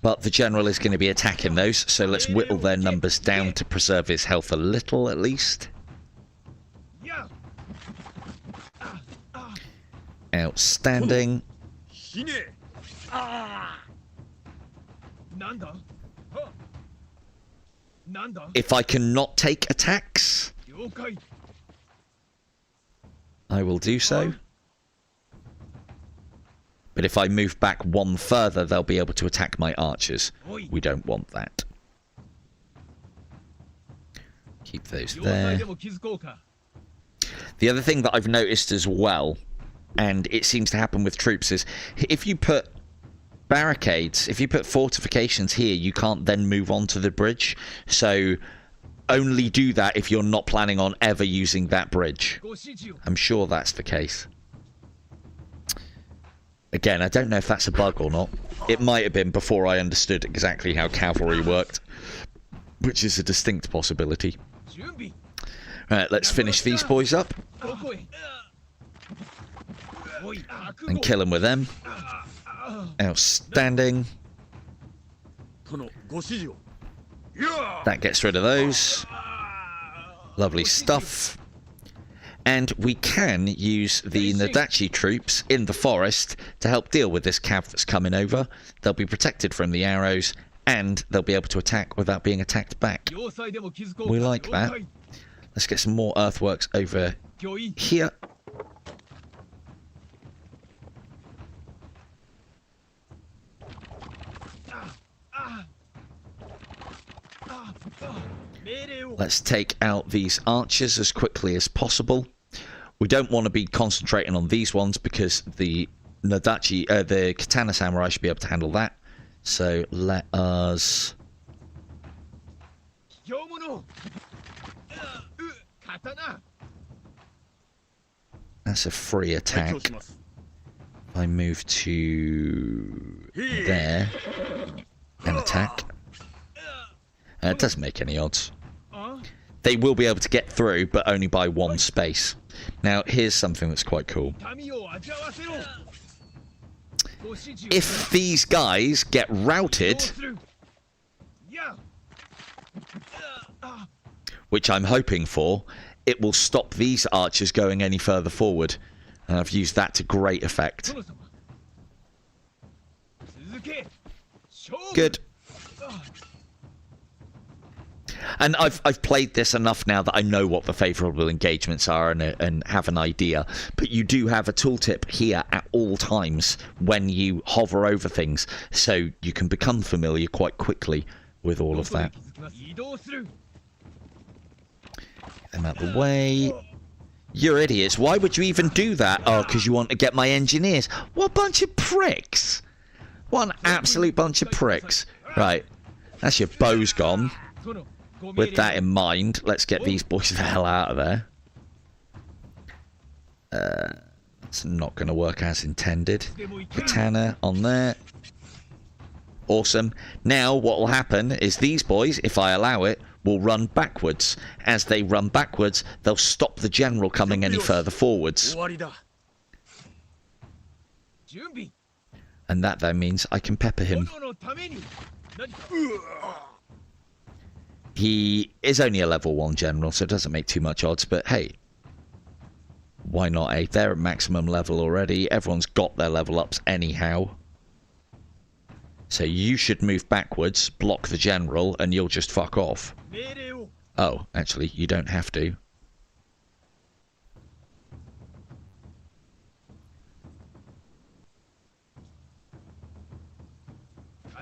But the general is going to be attacking those, so let's whittle their numbers down to preserve his health a little, at least. Outstanding. If I cannot take attacks, I will do so. But if I move back 1 further, they'll be able to attack my archers. We don't want that. Keep those there. The other thing that I've noticed as well, and it seems to happen with troops, is if you put barricades, if you put fortifications here, you can't then move on to the bridge. So only do that if you're not planning on ever using that bridge. I'm sure that's the case. Again, I don't know if that's a bug or not. It might have been before I understood exactly how cavalry worked, which is a distinct possibility. Alright, let's finish these boys up. And kill them with them. Outstanding. That gets rid of those. Lovely stuff. And we can use the Nadachi troops in the forest to help deal with this cav that's coming over. They'll be protected from the arrows, and they'll be able to attack without being attacked back. We like that. Let's get some more earthworks over here. Let's take out these archers as quickly as possible. We don't want to be concentrating on these ones because the Nadachi, the Katana Samurai should be able to handle that. So let us... That's a free attack. If I move to there and attack. It doesn't make any odds. They will be able to get through, but only by 1 space. Now, here's something that's quite cool. If these guys get routed, which I'm hoping for, it will stop these archers going any further forward. And I've used that to great effect. Good. And I've played this enough now that I know what the favourable engagements are and have an idea. But you do have a tooltip here at all times when you hover over things, so you can become familiar quite quickly with all of that. Get them out the way. You're idiots. Why would you even do that? Oh, because you want to get my engineers. What a bunch of pricks. What an absolute bunch of pricks. Right. That's your bows gone. With that in mind, let's get these boys the hell out of there. It's not going to work as intended. Katana on there. Awesome. Now what will happen is these boys, if I allow it, will run backwards. As they run backwards, they'll stop the general coming any further forwards. And that then means I can pepper him. 殿のために何か He is only a level 1 general, so it doesn't make too much odds, but hey, why not, eh? They're at maximum level already. Everyone's got their level ups anyhow. So you should move backwards, block the general, and you'll just fuck off. 命令を Oh, actually, you don't have to.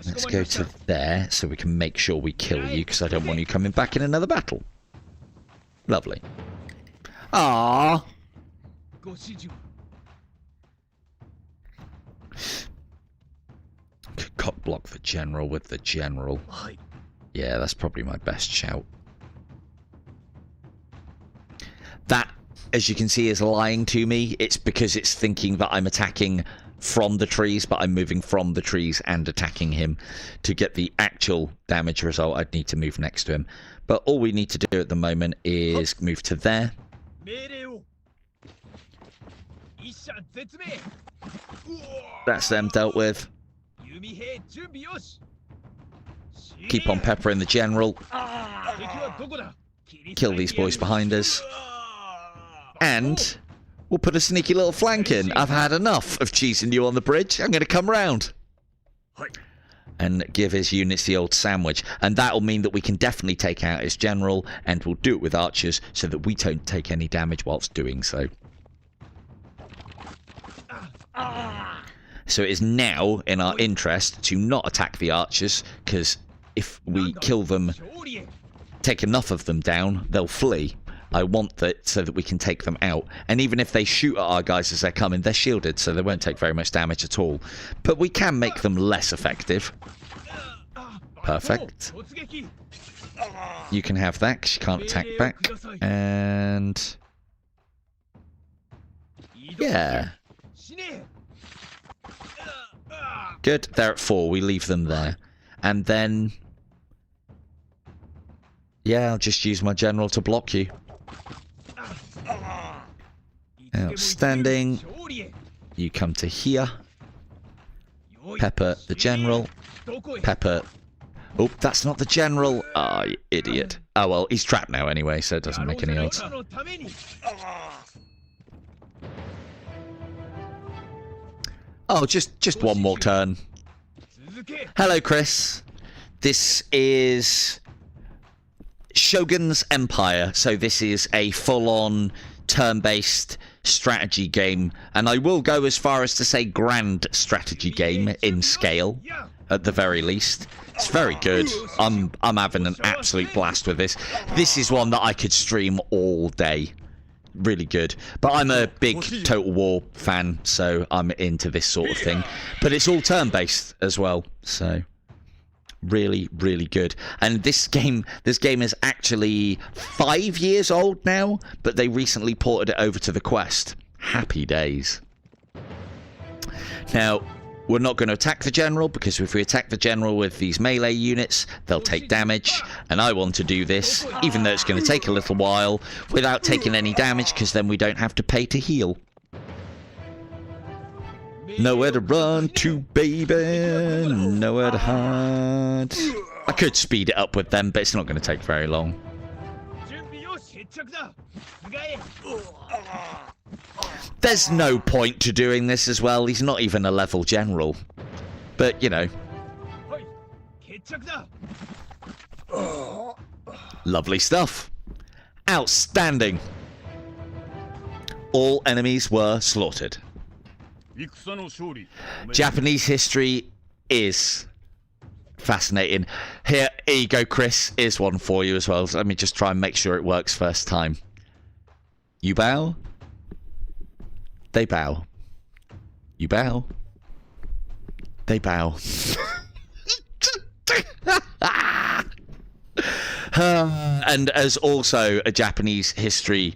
Let's go to there so we can make sure we kill you, because I don't want you coming back in another battle. Lovely. Ah. ご指示を Could cock block the general with the general. Yeah, that's probably my best shout. That, as you can see, is lying to me. It's because it's thinking that I'm attacking from the trees, but I'm moving from the trees and attacking him. To get the actual damage result, I'd need to move next to him. But all we need to do at the moment is move to there. 命令を一射絶命 That's them dealt with. 弓兵準備よし Keep on peppering the general. 敵はどこだ Kill these boys behind us. And we'll put a sneaky little flank in. I've had enough of cheesing you on the bridge. I'm going to come round. And give his units the old sandwich. And that'll mean that we can definitely take out his general. And we'll do it with archers so that we don't take any damage whilst doing so. So it is now in our interest to not attack the archers. Because if we kill them, take enough of them down, they'll flee. I want that so that we can take them out. And even if they shoot at our guys as they're coming, they're shielded, so they won't take very much damage at all. But we can make them less effective. Perfect. You can have that, because you can't attack back. And... yeah. Good, they're at 4. We leave them there. And then... yeah, I'll just use my general to block you. Outstanding. You come to here. Pepper the general. Pepper... oh, that's not the general. Ah, you idiot. Oh, well, he's trapped now anyway, so it doesn't make any odds. Oh, just one more turn. Hello, Chris. This is Shogun's Empire. So this is a full-on turn-based strategy game, and I will go as far as to say grand strategy game in scale, at the very least. It's very good. I'm having an absolute blast with this. This is one that I could stream all day. Really good. But I'm a big Total War fan, so I'm into this sort of thing. But it's all turn-based as well, so really, really good. And this game is actually 5 years old now, but they recently ported it over to the Quest. Happy days. Now, we're not going to attack the general, because if we attack the general with these melee units, they'll take damage, and I want to do this, even though it's going to take a little while, without taking any damage, because then we don't have to pay to heal. Nowhere to run to, baby, nowhere to hide. I could speed it up with them, but it's not going to take very long. There's no point to doing this as well. He's not even a level general. But, you know. Lovely stuff. Outstanding. All enemies were slaughtered. Japanese history is fascinating. Here you go, Chris. Here's one for you as well. So let me just try and make sure it works first time. You bow. They bow. You bow. They bow. And as also a Japanese history,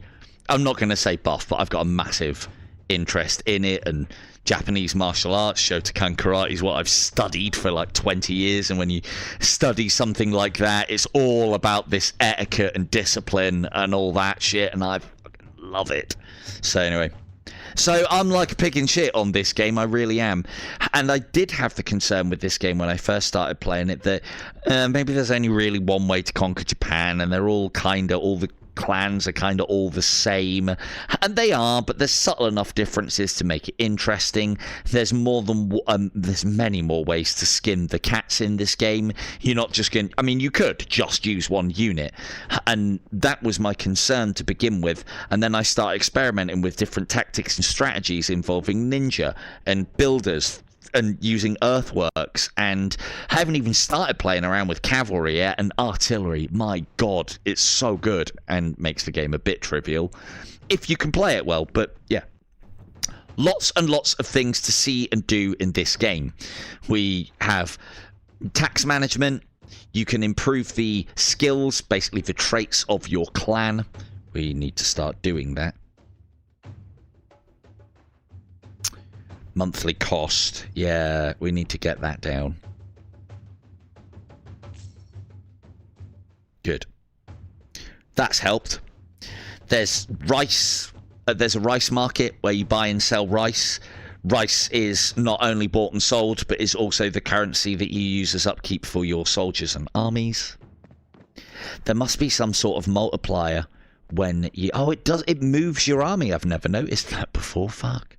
I'm not going to say buff, but I've got a massive interest in it, and Japanese martial arts, Shotokan karate is what I've studied for like 20 years, and when you study something like that, it's all about this etiquette and discipline and all that shit, and I fucking love it. So anyway, So I'm like picking shit on this game, I really am. And I did have the concern with this game when I first started playing it that maybe there's only really one way to conquer Japan, and they're all the clans are kind of all the same, and they are, but there's subtle enough differences to make it interesting. There's there's many more ways to skin the cats in this game. You're not just going, I mean, you could just use one unit, and that was my concern to begin with, and then I started experimenting with different tactics and strategies involving ninja and builders and using earthworks, and I haven't even started playing around with cavalry yet, and artillery. My god, it's so good and makes the game a bit trivial if you can play it well. But yeah, lots and lots of things to see and do in this game. We have tax management. You can improve the skills, basically the traits of your clan. We need to start doing that. Monthly cost, yeah, we need to get that down. Good. That's helped. There's rice. There's a rice market where you buy and sell rice. Rice is not only bought and sold, but is also the currency that you use as upkeep for your soldiers and armies. There must be some sort of multiplier when you... Oh, it does. It moves your army. I've never noticed that before. Fuck.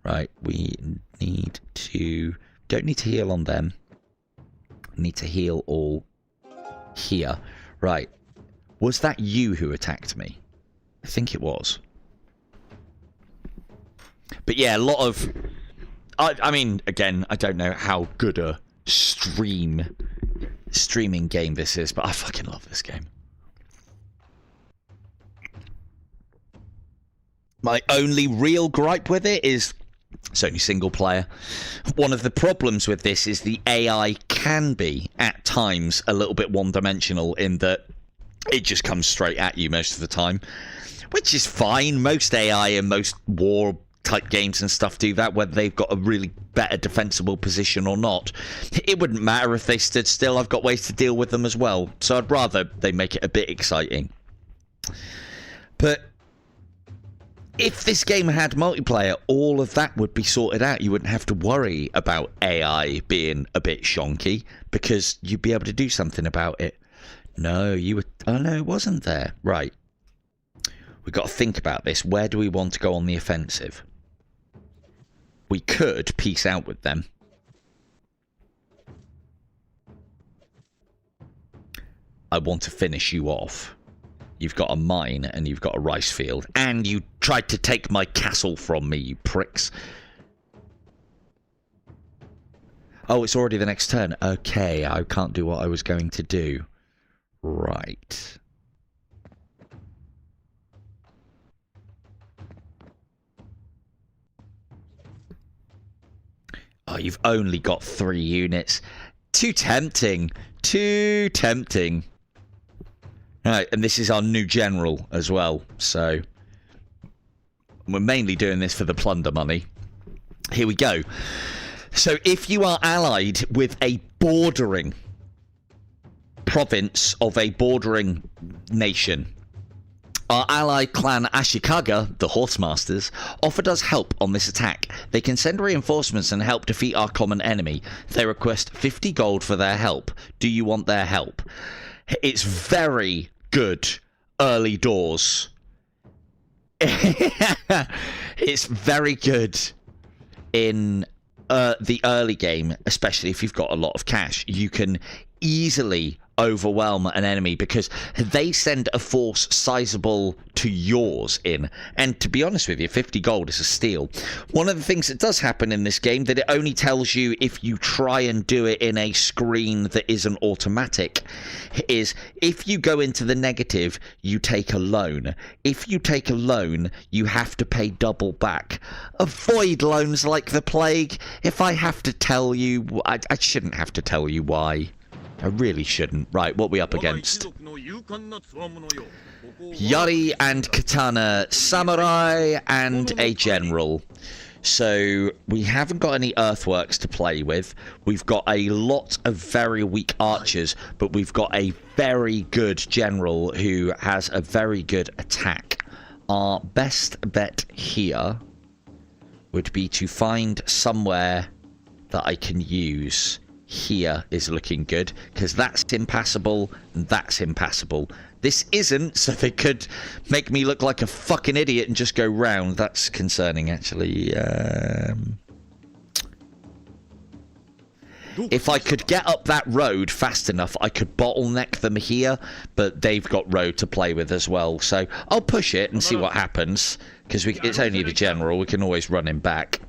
Right, we need to... Don't need to heal on them. Need to heal all here. Right. Was that you who attacked me? I think it was. But yeah, a lot of... I mean, again, I don't know how good a streaming game this is, but I fucking love this game. My only real gripe with it is... It's only single player. One of the problems with this is the AI can be, at times, a little bit one-dimensional in that it just comes straight at you most of the time. Which is fine. Most AI and most war-type games and stuff do that, whether they've got a really better defensible position or not. It wouldn't matter if they stood still. I've got ways to deal with them as well. So I'd rather they make it a bit exciting. But... if this game had multiplayer, all of that would be sorted out. You wouldn't have to worry about AI being a bit shonky because you'd be able to do something about it. No, you would... Oh, no, it wasn't there. Right. We've got to think about this. Where do we want to go on the offensive? We could peace out with them. I want to finish you off. You've got a mine and you've got a rice field. And you tried to take my castle from me, you pricks. Oh, it's already the next turn. Okay, I can't do what I was going to do. Right. Oh, you've only got 3 units. Too tempting. Too tempting. Right, and this is our new general as well, so we're mainly doing this for the plunder money. Here we go. So if you are allied with a bordering province of a bordering nation, our ally clan Ashikaga, the Horsemasters, offered us help on this attack. They can send reinforcements and help defeat our common enemy. They request 50 gold for their help. Do you want their help? It's very good early doors. It's very good in the early game, especially if you've got a lot of cash. You can easily overwhelm an enemy because they send a force sizable to yours in, and to be honest with you, 50 gold is a steal. One of the things that does happen in this game that it only tells you if you try and do it in a screen that isn't automatic is if you go into the negative, you take a loan. If you take a loan, you have to pay double back. Avoid loans like the plague. If I have to tell you, I shouldn't have to tell you why. I really shouldn't. Right, what are we up against? Yari and katana, samurai, and a general. So we haven't got any earthworks to play with. We've got a lot of very weak archers, but we've got a very good general who has a very good attack our best bet here would be to find somewhere that I can use. Here is looking good, because that's impassable, and that's impassable. This isn't, so they could make me look like a fucking idiot and just go round. That's concerning, actually. If I could get up that road fast enough, I could bottleneck them here, but they've got road to play with as well. So I'll push it and see what happens, because it's only the general. We can always run him back.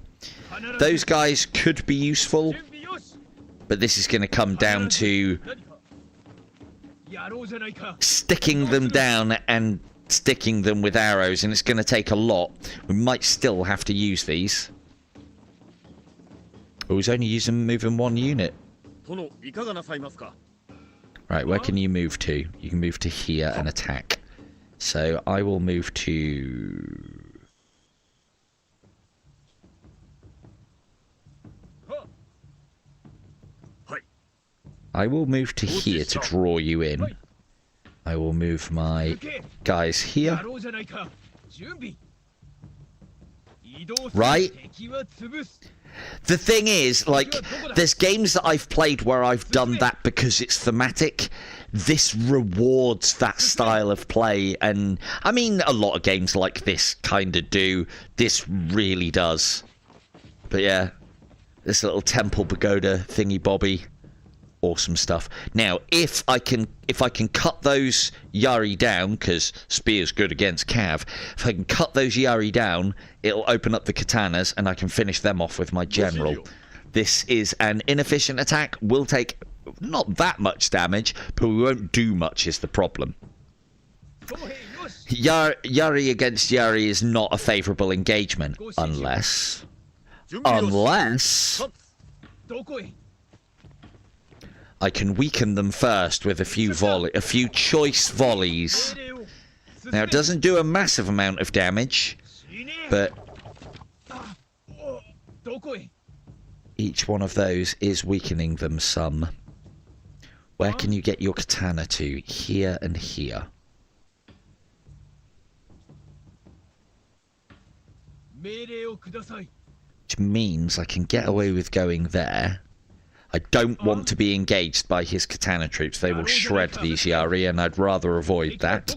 Those guys could be useful, but this is going to come down to sticking them down and sticking them with arrows, and it's going to take a lot. We might still have to use these. Oh, he's only moving one unit. Right, where can you move to? You can move to here and attack. So I will move to... I will move to here to draw you in. I will move my guys here. Right? The thing is, like, there's games that I've played where I've done that because it's thematic. This rewards that style of play, and I mean, a lot of games like this kind of do. This really does. But yeah, this little temple pagoda thingy bobby. Awesome stuff. Now, if I can cut those yari down, because spear's good against cav, if I can cut those yari down, it'll open up the katanas, and I can finish them off with my general. This is an inefficient attack. Will take not that much damage, but we won't do much is the problem. Yari against yari is not a favourable engagement, unless I can weaken them first with a few choice volleys. Now, it doesn't do a massive amount of damage, but each one of those is weakening them some. Where can you get your katana to? Here and here. Which means I can get away with going there. I don't want to be engaged by his katana troops. They will shred these yari, and I'd rather avoid that.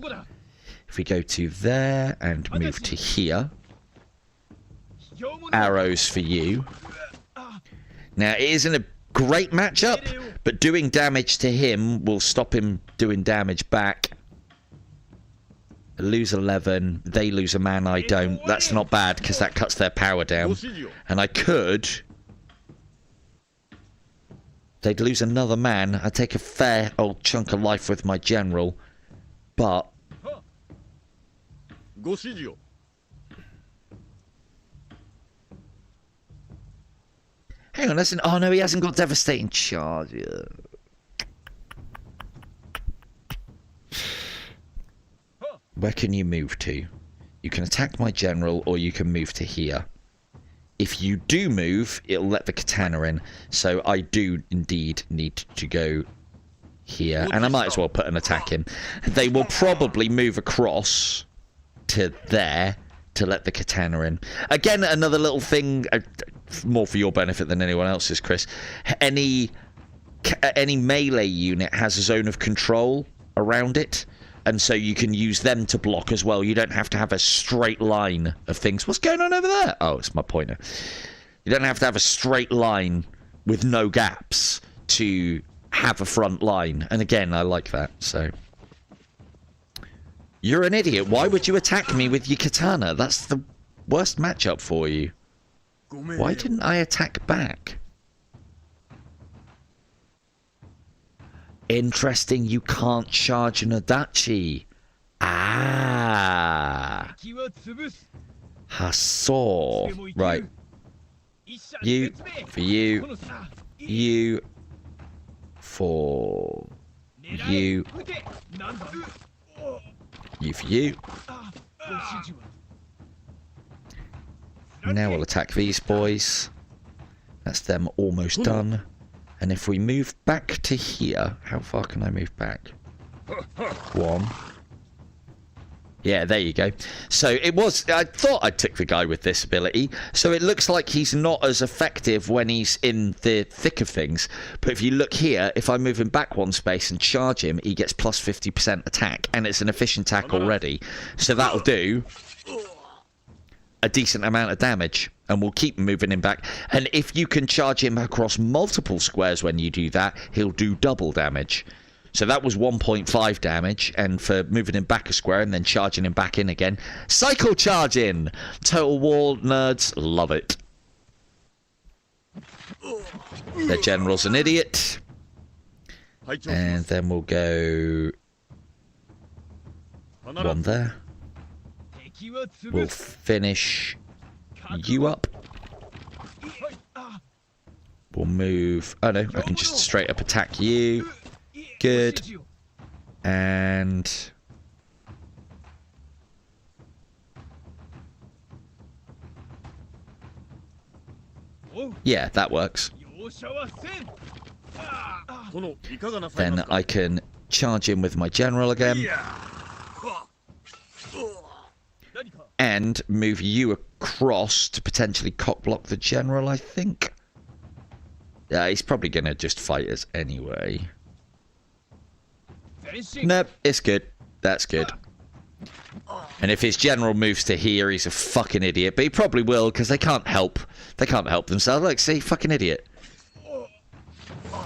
If we go to there and move to here. Arrows for you. Now, it isn't a great matchup, but doing damage to him will stop him doing damage back. I lose 11. They lose a man, I don't. That's not bad, because that cuts their power down. And I could... They'd lose another man. I'd take a fair old chunk of life with my general. But... Hang on, listen. Oh no, he hasn't got devastating charge yet. Where can you move to? You can attack my general, or you can move to here. If you do move, it'll let the katana in. So I do indeed need to go here. And I might as well put an attack in. They will probably move across to there to let the katana in. Again, another little thing, more for your benefit than anyone else's, Chris. Any melee unit has a zone of control around it. And so you can use them to block as well. You don't have to have a straight line of things. What's going on over there? Oh, it's my pointer. You don't have to have a straight line with no gaps to have a front line. And again, I like that, so... You're an idiot. Why would you attack me with your katana? That's the worst matchup for you. Why didn't I attack back? Interesting, you can't charge an adachi. Ah. Hasso. Right. You for you. You for you. You for you. Now we'll attack these boys. That's them almost done. And if we move back to here, how far can I move back? 1. Yeah, there you go. So it was, I thought I took the guy with this ability. So it looks like he's not as effective when he's in the thick of things. But if you look here, if I move him back one space and charge him, he gets plus 50% attack. And it's an efficient attack already. So that'll do a decent amount of damage. And we'll keep moving him back. And if you can charge him across multiple squares when you do that, he'll do double damage. So that was 1.5 damage, and for moving him back a square and then charging him back in again. Cycle charging! Total War nerds love it. The general's an idiot. And then we'll go one there. We'll finish you up. We'll move... Oh no, I can just straight up attack you. Good. And yeah, that works. Then I can charge in with my general again and move you across to potentially cockblock the general, I think. Yeah, he's probably going to just fight us anyway. Nope, it's good. That's good. And if his general moves to here, he's a fucking idiot. But he probably will, because they can't help. They can't help themselves. Like, see, fucking idiot.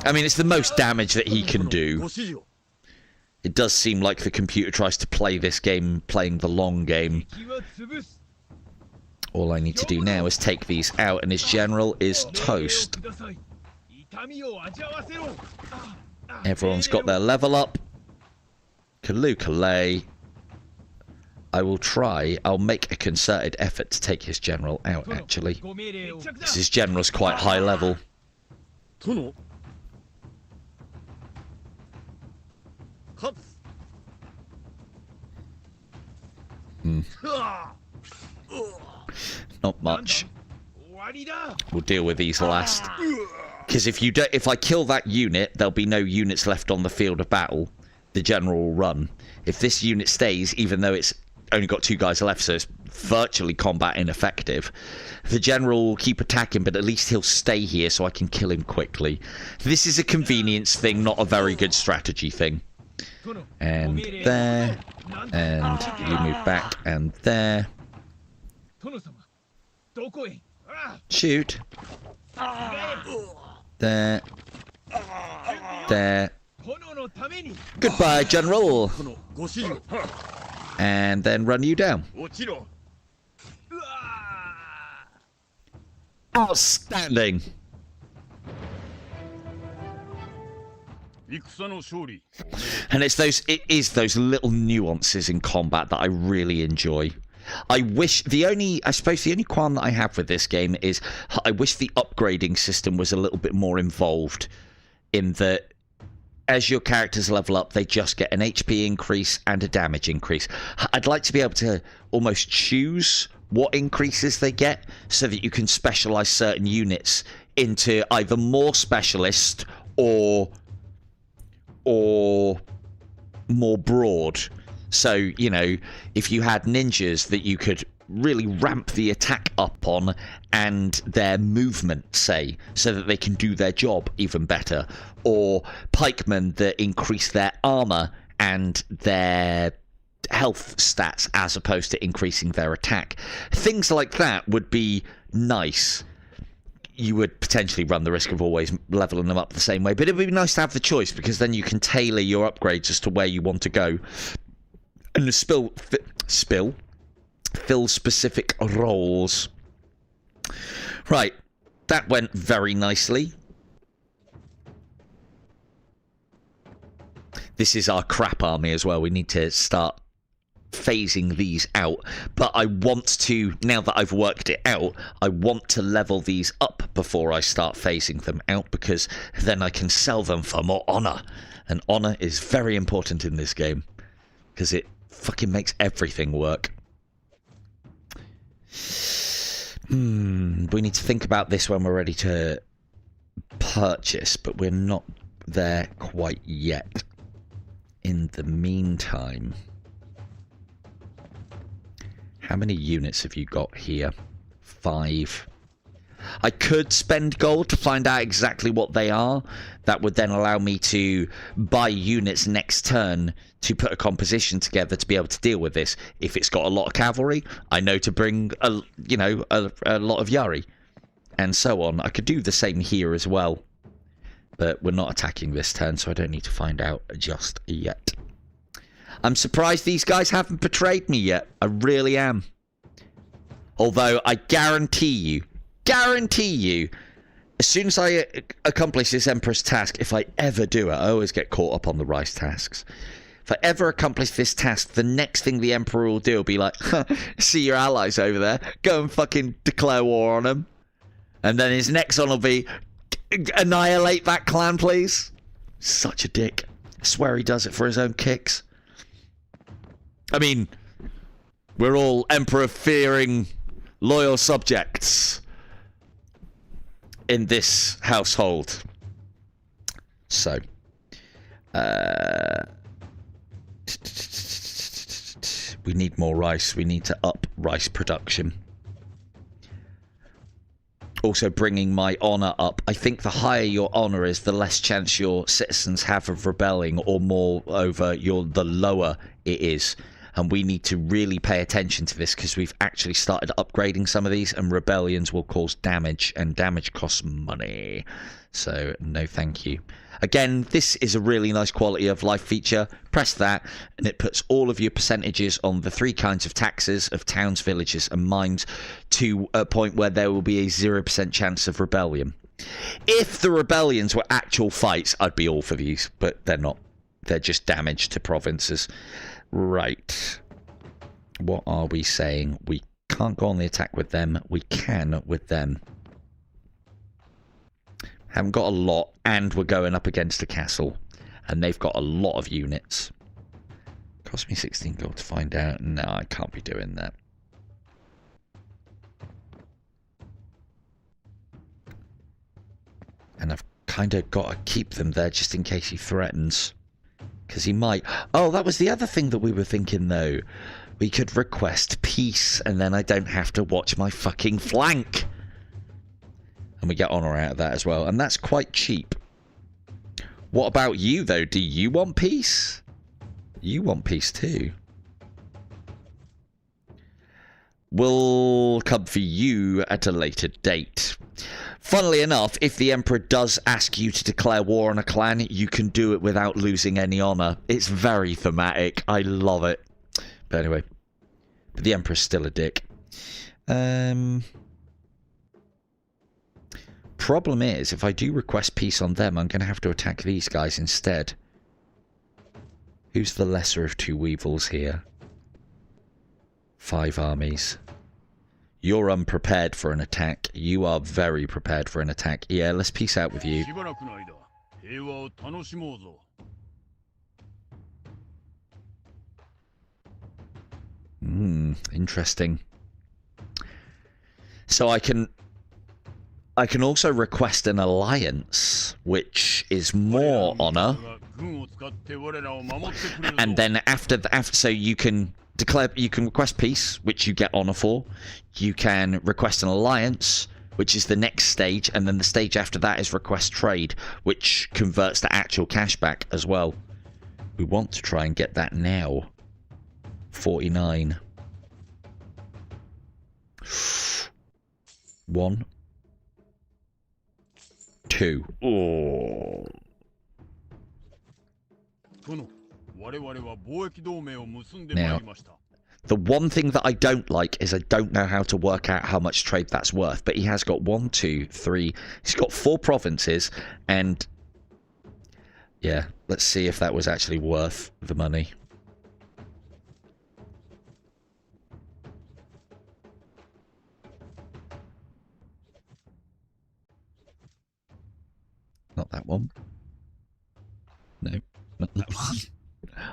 I mean, it's the most damage that he can do. It does seem like the computer tries to play this game, playing the long game. All I need to do now is take these out, and his general is toast. Everyone's got their level up. Kaloo-kalay. I will try. I'll make a concerted effort to take his general out, actually. Because his general's quite high level. Not much. We'll deal with these last. Because if I kill that unit, there'll be no units left on the field of battle. The general will run. If this unit stays, even though it's only got 2 guys left, so it's virtually combat ineffective, the general will keep attacking, but at least he'll stay here so I can kill him quickly. This is a convenience thing, not a very good strategy thing. And there. And you move back, and there. Shoot. There. There. Goodbye, General. And then run you down. Outstanding. And it is those little nuances in combat that I really enjoy. I suppose the only qualm that I have with this game is I wish the upgrading system was a little bit more involved, in that as your characters level up, they just get an HP increase and a damage increase. I'd like to be able to almost choose what increases they get so that you can specialize certain units into either more specialist or more broad. So, you know, if you had ninjas that you could really ramp the attack up on and their movement, say, so that they can do their job even better, or pikemen that increase their armor and their health stats as opposed to increasing their attack. Things like that would be nice. You would potentially run the risk of always leveling them up the same way, but it would be nice to have the choice, because then you can tailor your upgrades as to where you want to go and fill specific roles. Right, that went very nicely. This is our crap army as well. We need to start phasing these out, but I want to, now that I've worked it out, I want to level these up before I start phasing them out, because then I can sell them for more honor, and honor is very important in this game because it fucking makes everything work. We need to think about this when we're ready to purchase, but we're not there quite yet. In the meantime, How many units have you got here? 5. I could spend gold to find out exactly what they are. That would then allow me to buy units next turn to put a composition together to be able to deal with this. If it's got a lot of cavalry, I know to bring a lot of yari, and so on. I could do the same here as well, but we're not attacking this turn, so I don't need to find out just yet. I'm surprised these guys haven't betrayed me yet. I really am. Although I guarantee you, as soon as I accomplish this Empress task, if I ever do it, I always get caught up on the rice tasks. If I ever accomplish this task, the next thing the Emperor will do will be like, see your allies over there, go and fucking declare war on them. And then his next one will be, annihilate that clan, please. Such a dick. I swear he does it for his own kicks. I mean, we're all Emperor-fearing, loyal subjects in this household. So, we need more rice. We need to up rice production. Also bringing my honor up. I think the higher your honor is, the less chance your citizens have of rebelling, or moreover, the lower it is. And we need to really pay attention to this, because we've actually started upgrading some of these, and rebellions will cause damage, and damage costs money. So, no thank you. Again, this is a really nice quality of life feature. Press that, and it puts all of your percentages on the 3 kinds of taxes of towns, villages, and mines to a point where there will be a 0% chance of rebellion. If the rebellions were actual fights, I'd be all for these, but they're not. They're just damage to provinces. Right. What are we saying? We can't go on the attack with them. We can with them. Haven't got a lot, and we're going up against a castle, and they've got a lot of units. Cost me 16 gold to find out. No, I can't be doing that. And I've kind of got to keep them there just in case he threatens. Because he might... Oh, that was the other thing that we were thinking, though. We could request peace, and then I don't have to watch my fucking flank. And we get honor out of that as well. And that's quite cheap. What about you, though? Do you want peace? You want peace, too. We'll come for you at a later date. Funnily enough, if the Emperor does ask you to declare war on a clan, you can do it without losing any honor. It's very thematic. I love it. But anyway, but the Emperor's still a dick. Problem is, if I do request peace on them, I'm going to have to attack these guys instead. Who's the lesser of 2 weevils here? 5 armies. You're unprepared for an attack. You are very prepared for an attack. Yeah, let's peace out with you. Interesting. So I can also request an alliance, which is more honor. And then after so you can request peace, which you get honor for. You can request an alliance, which is the next stage, and then the stage after that is request trade, which converts to actual cashback as well. We want to try and get that now. 49. 1. 2. Oh. Now, the one thing that I don't like is I don't know how to work out how much trade that's worth. But he has got 1, 2, 3. He's got 4 provinces, and yeah, let's see if that was actually worth the money. Not that one. No, not that one.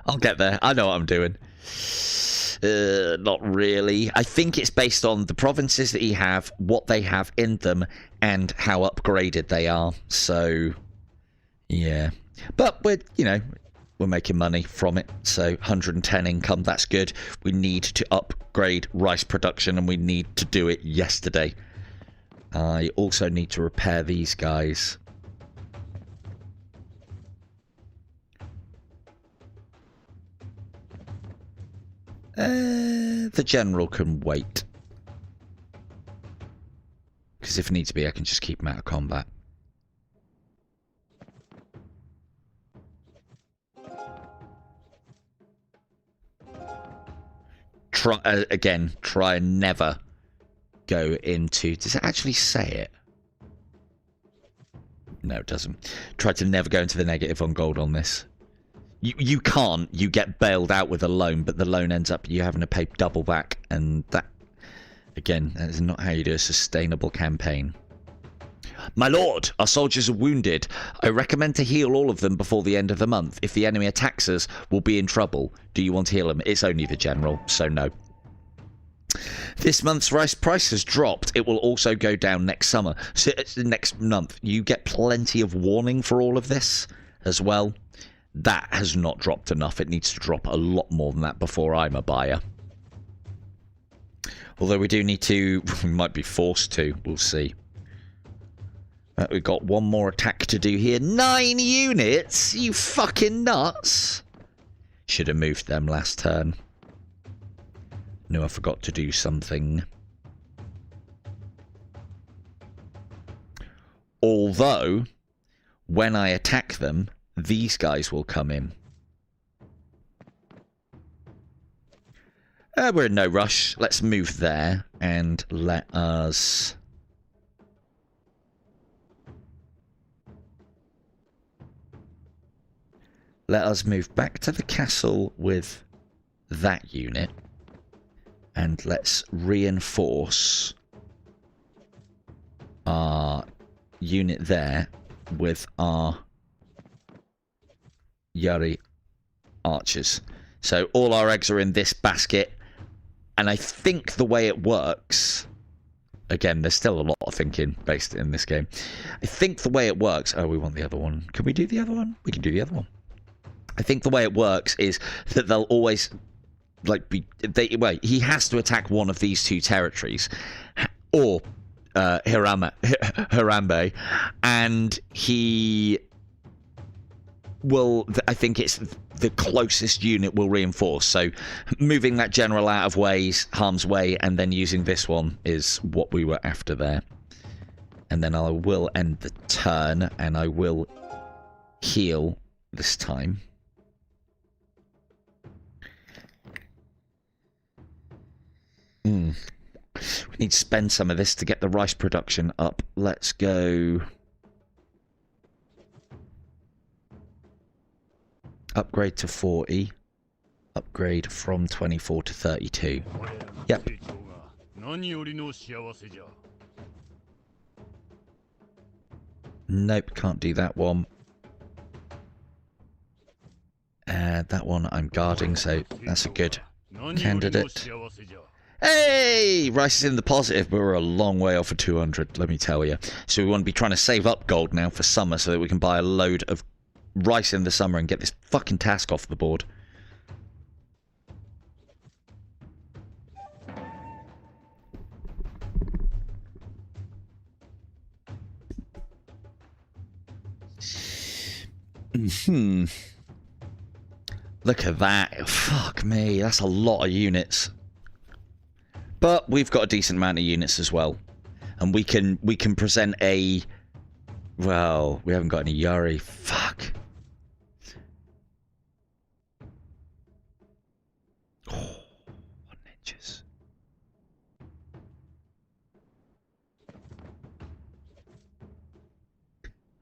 I'll get there. I know what I'm doing. Not really. I think it's based on the provinces that you have, what they have in them, and how upgraded they are. So, yeah. But we're, we're making money from it. So 110 income, that's good. We need to upgrade rice production, and we need to do it yesterday. I also need to repair these guys. The general can wait. Because if it needs to be, I can just keep him out of combat. Try again. Try and never go into. Does it actually say it? No, it doesn't. Try to never go into the negative on gold on this. You can't. You get bailed out with a loan, but the loan ends up you having to pay double back, and that again, that is not how you do a sustainable campaign. My lord, our soldiers are wounded. I recommend to heal all of them before the end of the month. If the enemy attacks us, we'll be in trouble. Do you want to heal them? It's only the general, so no. This month's rice price has dropped. It will also go down next summer. So next month. You get plenty of warning for all of this as well. That has not dropped enough. It needs to drop a lot more than that before I'm a buyer. Although we do need to... We might be forced to. We'll see. We've got one more attack to do here. 9 units? You fucking nuts. Should have moved them last turn. No, I forgot to do something. Although, when I attack them, these guys will come in. We're in no rush. Let's move there and let us... Let us move back to the castle with that unit. And let's reinforce our unit there with our yari archers. So all our eggs are in this basket. And I think the way it works... Again, there's still a lot of thinking based in this game. I think the way it works... Oh, we want the other one. Can we do the other one? We can do the other one. I think the way it works is that they'll always... Like, he has to attack one of these two territories. Or Harambe. And he... will, I think it's the closest unit will reinforce. So moving that general out of harm's way, and then using this one is what we were after there. And then I will end the turn, and I will heal this time. We need to spend some of this to get the rice production up. Let's go... Upgrade to 40. Upgrade from 24 to 32. Yep. Nope, can't do that one. That one I'm guarding, so that's a good candidate. Hey! Rice is in the positive, but we're a long way off of 200, let me tell you. So we want to be trying to save up gold now for summer so that we can buy a load of rice in the summer and get this fucking task off the board. Look at that. Fuck me. That's a lot of units. But we've got a decent amount of units as well. And we can present a... Well, we haven't got any yari. Fuck. Oh, 1 inches.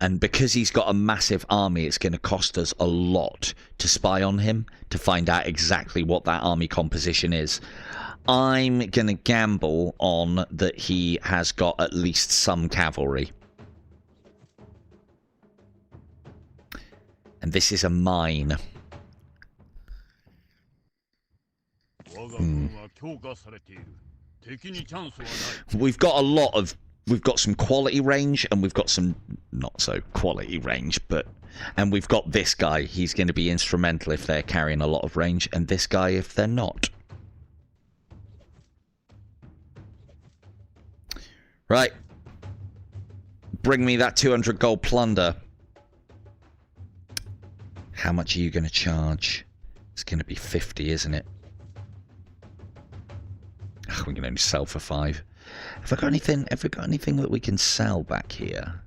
And because he's got a massive army, it's going to cost us a lot to spy on him, to find out exactly what that army composition is. I'm going to gamble on that he has got at least some cavalry. And this is a mine. We've got a lot of... We've got some quality range, and we've got some not so quality range, but... And we've got this guy. He's going to be instrumental if they're carrying a lot of range, and this guy if they're not. Right. Bring me that 200 gold plunder. How much are you going to charge? It's going to be 50, isn't it? We can only sell for 5. Have I got anything? Have we got anything that we can sell back here?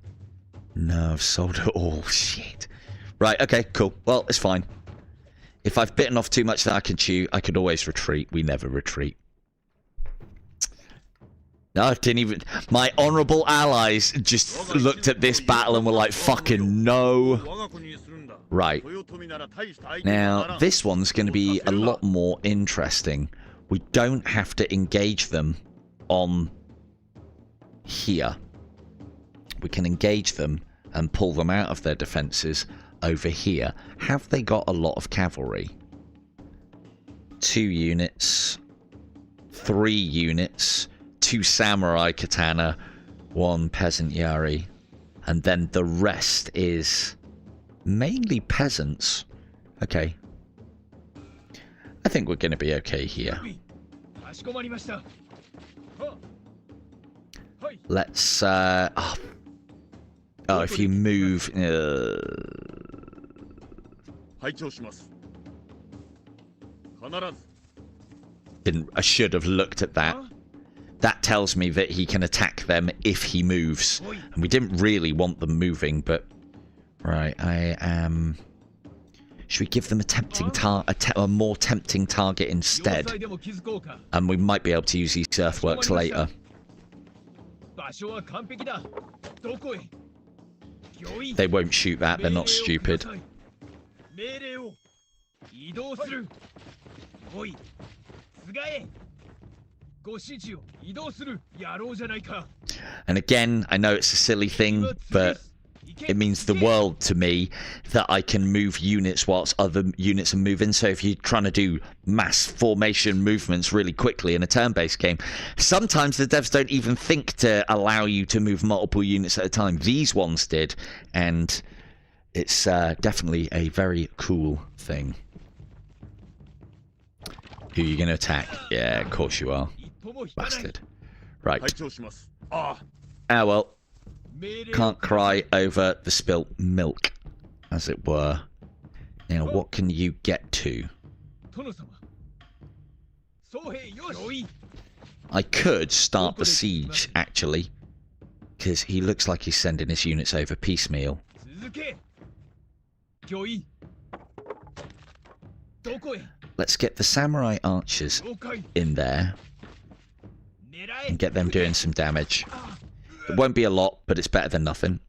No, I've sold it all. Shit. Right, okay, cool. Well, it's fine. If I've bitten off too much that I can chew, I could always retreat. We never retreat. No, I didn't even... My honourable allies just looked at this battle and were like, fucking no. Right. Now, this one's going to be a lot more interesting. We don't have to engage them on here. We can engage them and pull them out of their defences over here. Have they got a lot of cavalry? 2 units, 3 units, 2 samurai katana, 1 peasant yari, and then the rest is mainly peasants. Okay. I think we're going to be okay here. Let's, oh, if you move... I should have looked at that. That tells me that he can attack them if he moves. And we didn't really want them moving, but... Right, I am... Should we give them a more tempting target instead? And we might be able to use these earthworks later. They won't shoot that, they're not stupid. And again, I know it's a silly thing, but it means the world to me that I can move units whilst other units are moving. So if you're trying to do mass formation movements really quickly in a turn-based game, sometimes the devs don't even think to allow you to move multiple units at a time. These ones did, and it's definitely a very cool thing. Who are you going to attack? Yeah, of course you are. Bastard. Right. Ah, well. Can't cry over the spilt milk, as it were. Now, what can you get to? I could start the siege, actually, because he looks like he's sending his units over piecemeal. Let's get the samurai archers in there and get them doing some damage. It won't be a lot, but it's better than nothing.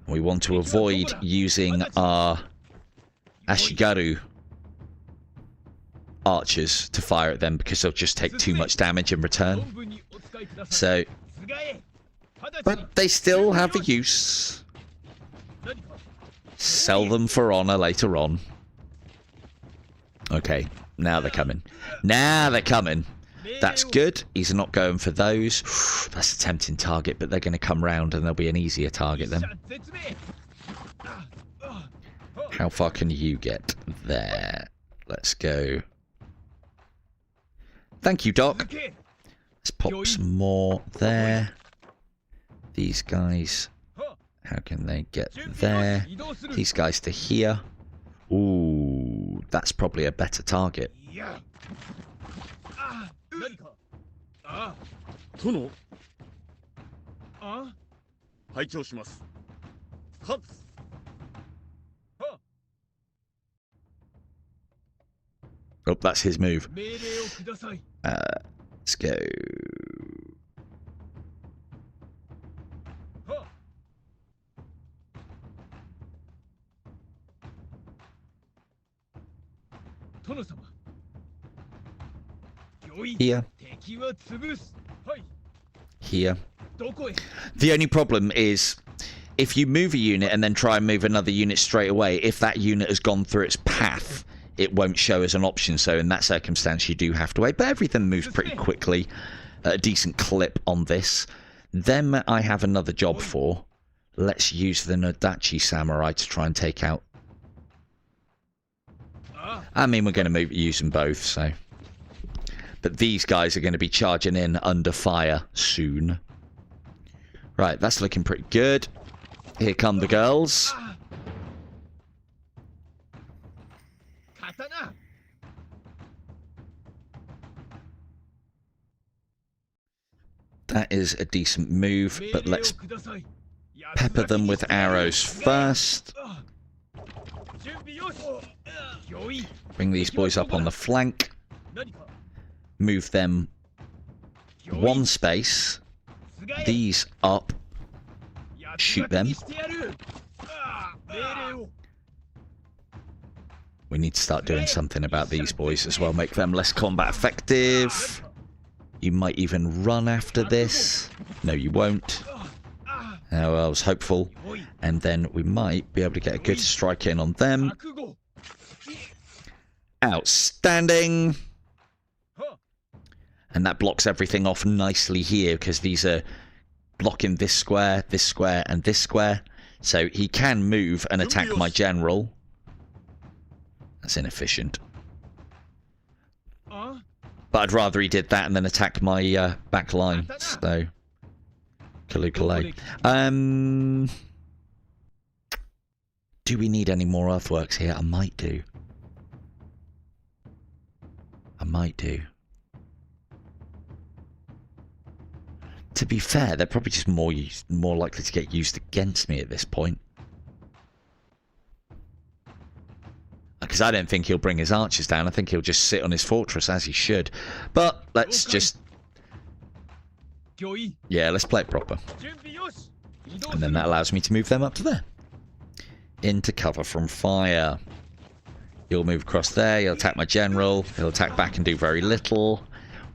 We want to avoid using our ashigaru archers to fire at them because they'll just take too much damage in return. So, but they still have a use. Sell them for honor later on. Okay, now they're coming. Now they're coming. That's good. He's not going for those. That's a tempting target, but they're going to come round and there'll be an easier target then. How far can you get there? Let's go. Thank you, Doc. Let's pop some more there. These guys, how can they get there? These guys to here. Ooh, that's probably a better target. Oh, that's his move. Let's go. Here. Here. The only problem is if you move a unit and then try and move another unit straight away, if that unit has gone through its path, it won't show as an option. So in that circumstance, you do have to wait. But everything moves pretty quickly. A decent clip on this. Them I have another job for. Let's use the Nodachi Samurai to try and take out. I mean, we're going to use them both, so. But these guys are going to be charging in under fire soon. Right, that's looking pretty good. Here come the girls. That is a decent move, but let's pepper them with arrows first. Bring these boys up on the flank. Move them one space. These up. Shoot them. We need to start doing something about these boys as well. Make them less combat effective. You might even run after this. No, you won't. Oh, I was hopeful. And then we might be able to get a good strike in on them. Outstanding. And that blocks everything off nicely here because these are blocking this square, and this square. So he can move and attack my general. That's inefficient. But I'd rather he did that and then attack my back line. So, Kalukale. Do we need any more earthworks here? I might do. To be fair, they're probably just more likely to get used against me at this point. Because I don't think he'll bring his archers down. I think he'll just sit on his fortress as he should. But let's just... Yeah, let's play it proper. And then that allows me to move them up to there. Into cover from fire. He'll move across there. He'll attack my general. He'll attack back and do very little.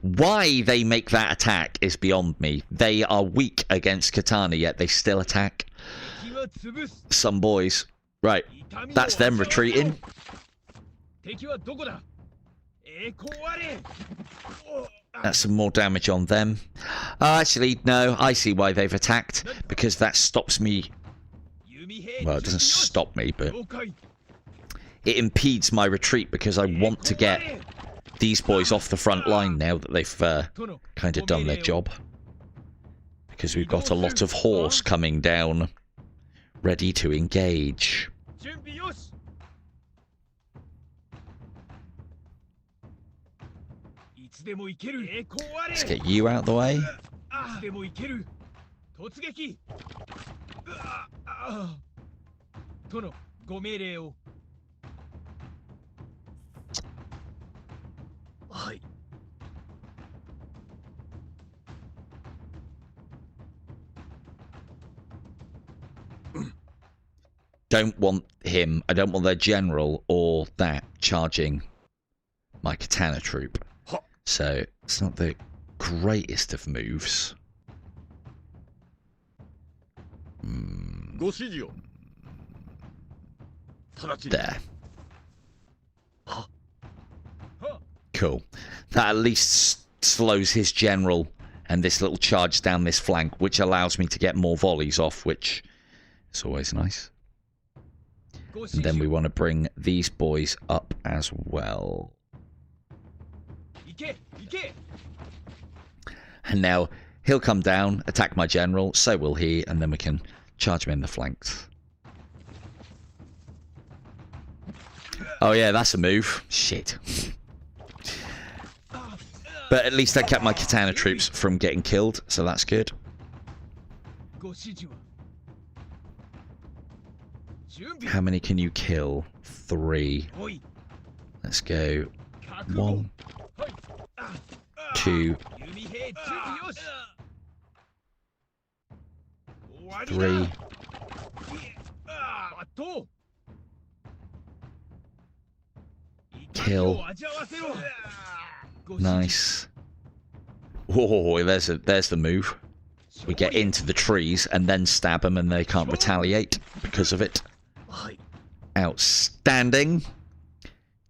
Why they make that attack is beyond me. They are weak against katana, yet they still attack. Some boys. Right. That's them retreating. That's some more damage on them. Actually, no. I see why they've attacked. Because that stops me... Well, it doesn't stop me, but... It impedes my retreat because I want to get these boys off the front line now that they've kind of done their job. Because we've got a lot of horse coming down, ready to engage. Let's get you out of the way. Don't want him. I don't want their general or that charging my katana troop. So it's not the greatest of moves. There. Cool. That at least slows his general and this little charge down this flank, which allows me to get more volleys off, which is always nice. And then we want to bring these boys up as well. And now he'll come down, attack my general, so will he, and then we can charge him in the flanks. Oh yeah, that's a move. Shit. But at least I kept my katana troops from getting killed, so that's good. How many can you kill? 3. Let's go. 1, 2, 3. Kill. Nice. Whoa, there's the move. We get into the trees and then stab them and they can't retaliate because of it. Outstanding.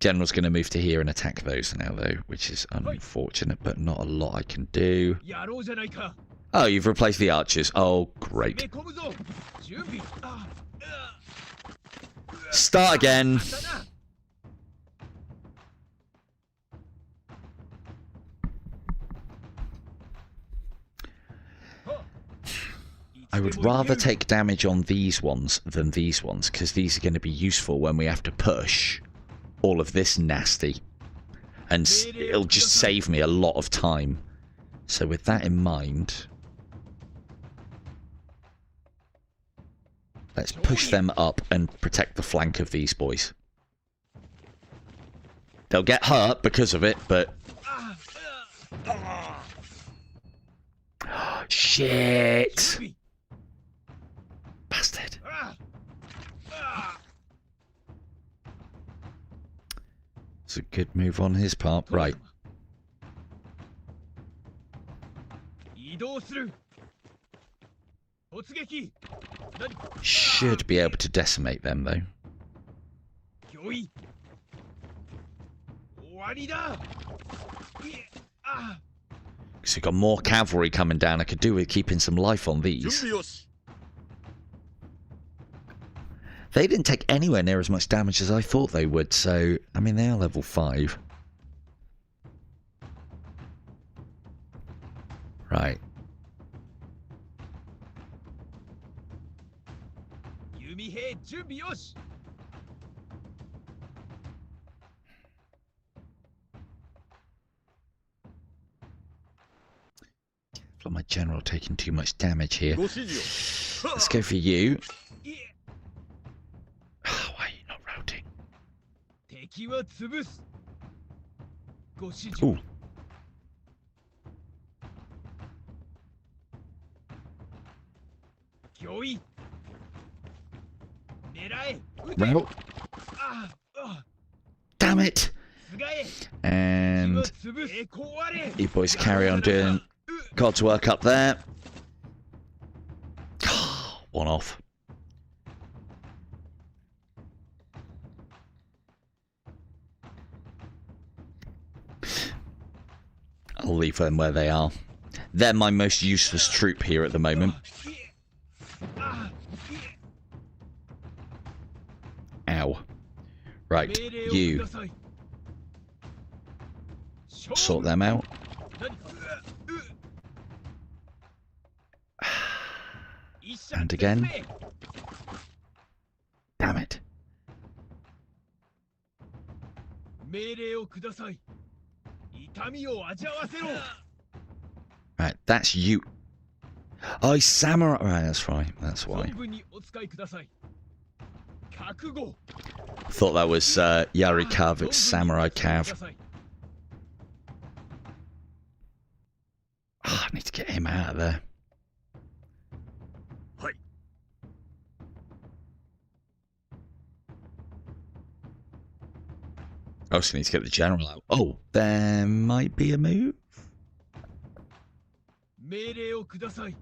General's going to move to here and attack those now, though, which is unfortunate, but not a lot I can do. Oh, you've replaced the archers. Oh, great. 攻め込むぞ準備 Start again. 刀 I would rather take damage on these ones than these ones, because these are going to be useful when we have to push all of this nasty. And it'll just save me a lot of time. So with that in mind, let's push them up and protect the flank of these boys. They'll get hurt because of it, but... Shit! Bastard. It's a good move on his part. Right. 移動する突撃 Should be able to decimate them, though. 御意終わりだ Because we've got more cavalry coming down. I could do with keeping some life on 準 these. 備よし They didn't take anywhere near as much damage as I thought they would, so... I mean, they are level 5. Right. 弓兵準備よし Feel my general taking too much damage here. ご指示を Let's go for you. Why are you not routing? 敵は潰すご指示 Ooh. 御意狙え撃て Route. ああ Damn it! すがえ And 潰す壊れ you boys carry on doing God's work up there. One off. I'll leave them where they are. They're my most useless troop here at the moment. Ow. Right, you sort them out. And again. Damn it. 命令をください痛みを味わわせろ Right, that's you. Oh, he's samurai. Right, that's right. That's why. 存分にお使いください覚悟 Thought that was Yari Cav. It's Samurai Cav. Oh, I need to get him out of there. はい I also need to get the general out. Oh, there might be a move. 命令をください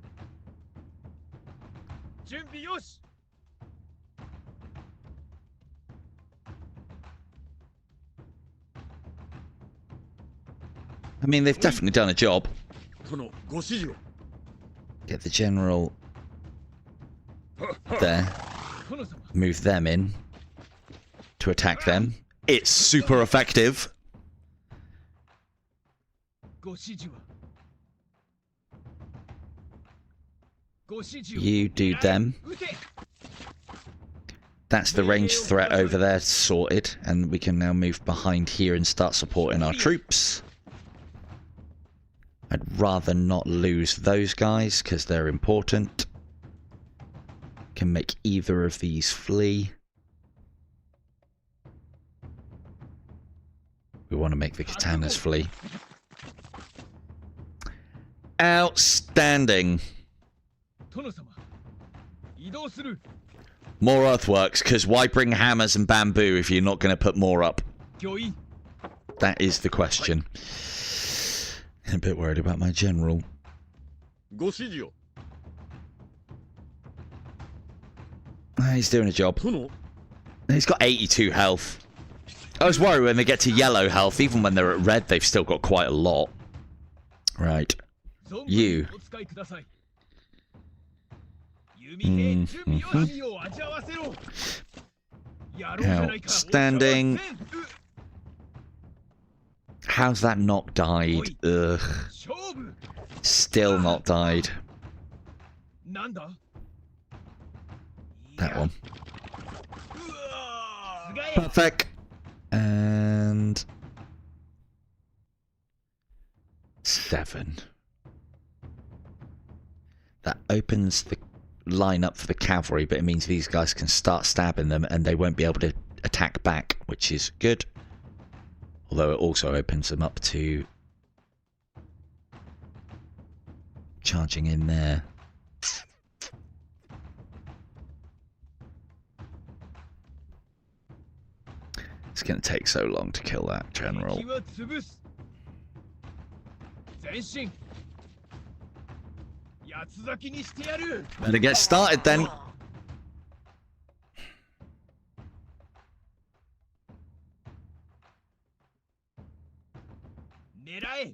準備よし I mean, they've definitely done a job. 殿ご指示を Get the general there. 殿様 Move them in to attack them. It's super effective. ご指示はご指示を You do them. 撃て That's the ranged threat over there sorted, and we can now move behind here and start supporting our troops. I'd rather not lose those guys because they're important. Can make either of these flee. We want to make the katanas flee. Outstanding. 殿様移動する More earthworks, because why bring hammers and bamboo if you're not going to put more up? 御意 That is the question. A bit worried about my general. ご指示を He's doing a job. 殿 He's got 82 health. I was worried when they get to yellow health. Even when they're at red, they've still got quite a lot. Right. You. Outstanding. How's that not died? Ugh. Still not died. That one. Perfect. And 7. That opens the line up for the cavalry, but it means these guys can start stabbing them and they won't be able to attack back, which is good. Although it also opens them up to charging in there. It's going to take so long to kill that general. Better get started then.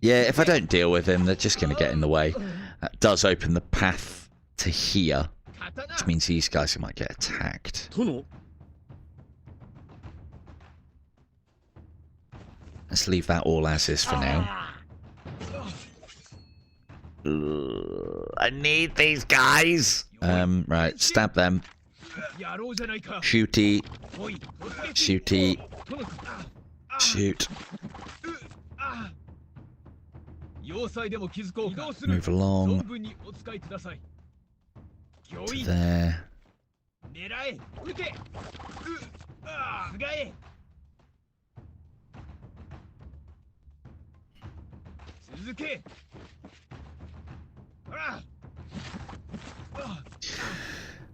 Yeah, if I don't deal with him, they're just going to get in the way. That does open the path to here, which means these guys might get attacked. Let's leave that all as is for now. I need these guys. Right, stab them. Shooty. Shooty. Shoot. Move along. To there.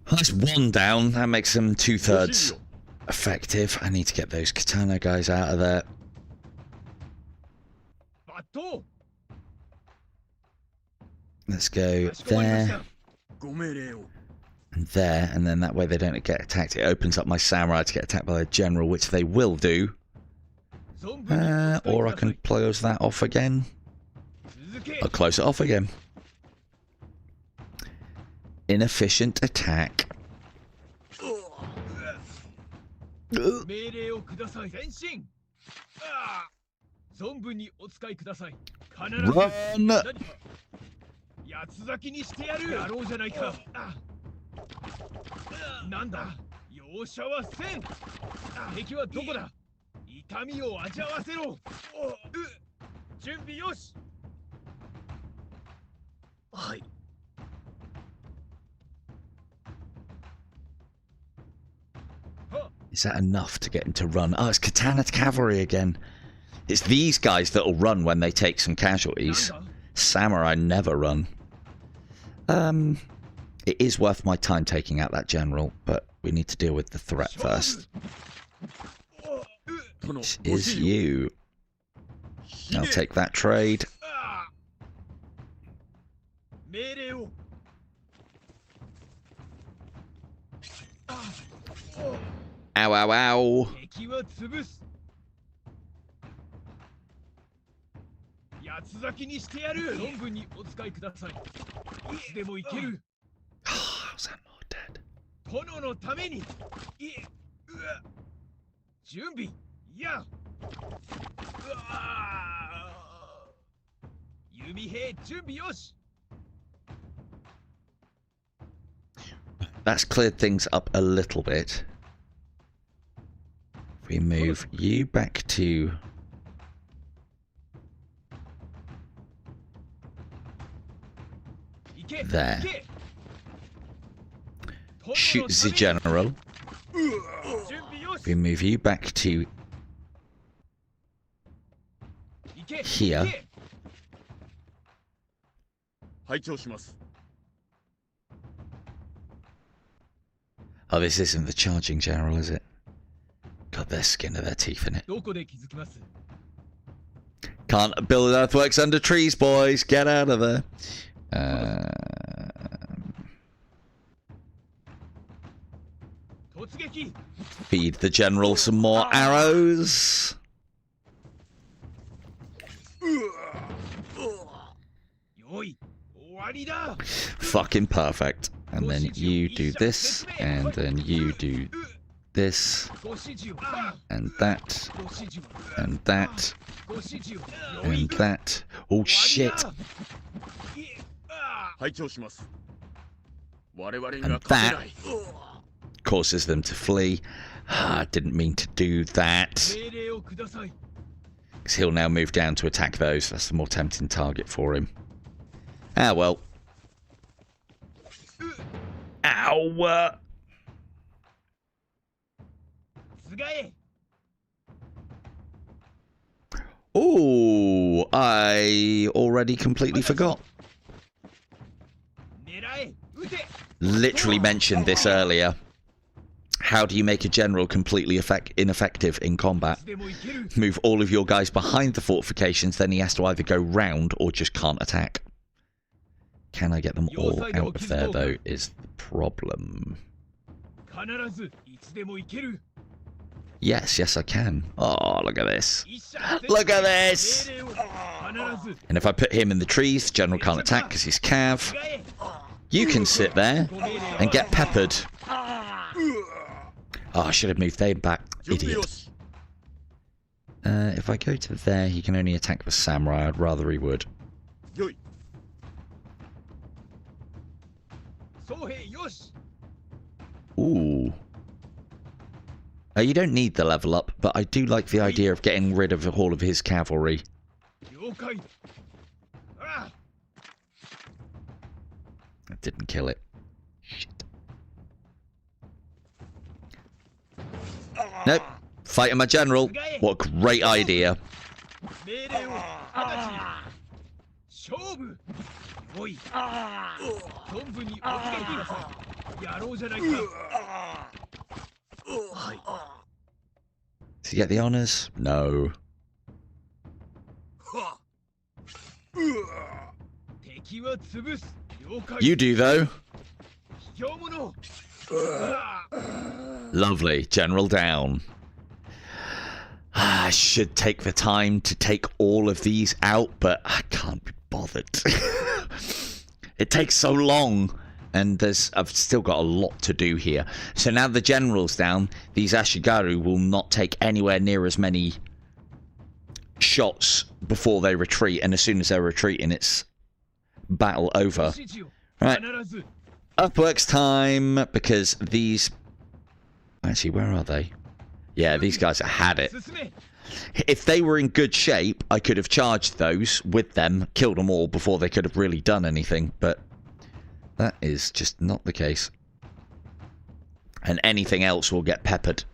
That's 1 down. That makes them 2/3 effective. I need to get those katana guys out of there. Let's go there. And there, and then that way they don't get attacked. It opens up my samurai to get attacked by a general, which they will do. Or I can close that off again. I'll close it off again. Inefficient attack. Run! Is that enough to get him to run? Oh, it's katana cavalry again. It's these guys that'll run when they take some casualties. Samurai never run. It is worth my time taking out that general, but we need to deal with the threat first. Which is you. I'll take that trade. Ow, ow, ow. How's that not dead? That's cleared things up a little bit. If we move you back to there. Shoot the general. We move you back to here. Oh, this isn't the charging general, is it? God, there's skin of their teeth in it. Can't build earthworks under trees, boys. Get out of there. Feed the general some more arrows. Fucking perfect. And then you do this, and then you do this, and that, and that, and that. Oh shit! And that causes them to flee. I didn't mean to do that. Because he'll now move down to attack those. That's the more tempting target for him. Ah, well. Ow! Oh, I already completely forgot. Literally mentioned this earlier. How do you make a general completely ineffective in combat? Move all of your guys behind the fortifications, then he has to either go round or just can't attack. Can I get them all out of there, though, is the problem. Yes, yes I can. Oh, look at this. Look at this! And if I put him in the trees, the general can't attack because he's cav. You can sit there and get peppered. Oh, I should have moved them back. Idiot. If I go to there, he can only attack the samurai. I'd rather he would. Ooh. You don't need the level up, but I do like the idea of getting rid of all of his cavalry. I didn't kill it. Shit. Nope. Fighting my general. What a great idea. Does he get the honours? No. You do, though. Lovely. General down. I should take the time to take all of these out, but I can't be bothered. It takes so long, and I've still got a lot to do here. So now the general's down, these ashigaru will not take anywhere near as many shots before they retreat, and as soon as they're retreating, it's battle over. Right. Upworks time, because these... Actually, where are they? Yeah, these guys have had it. If they were in good shape, I could have charged those with them, killed them all before they could have really done anything, but that is just not the case. And anything else will get peppered.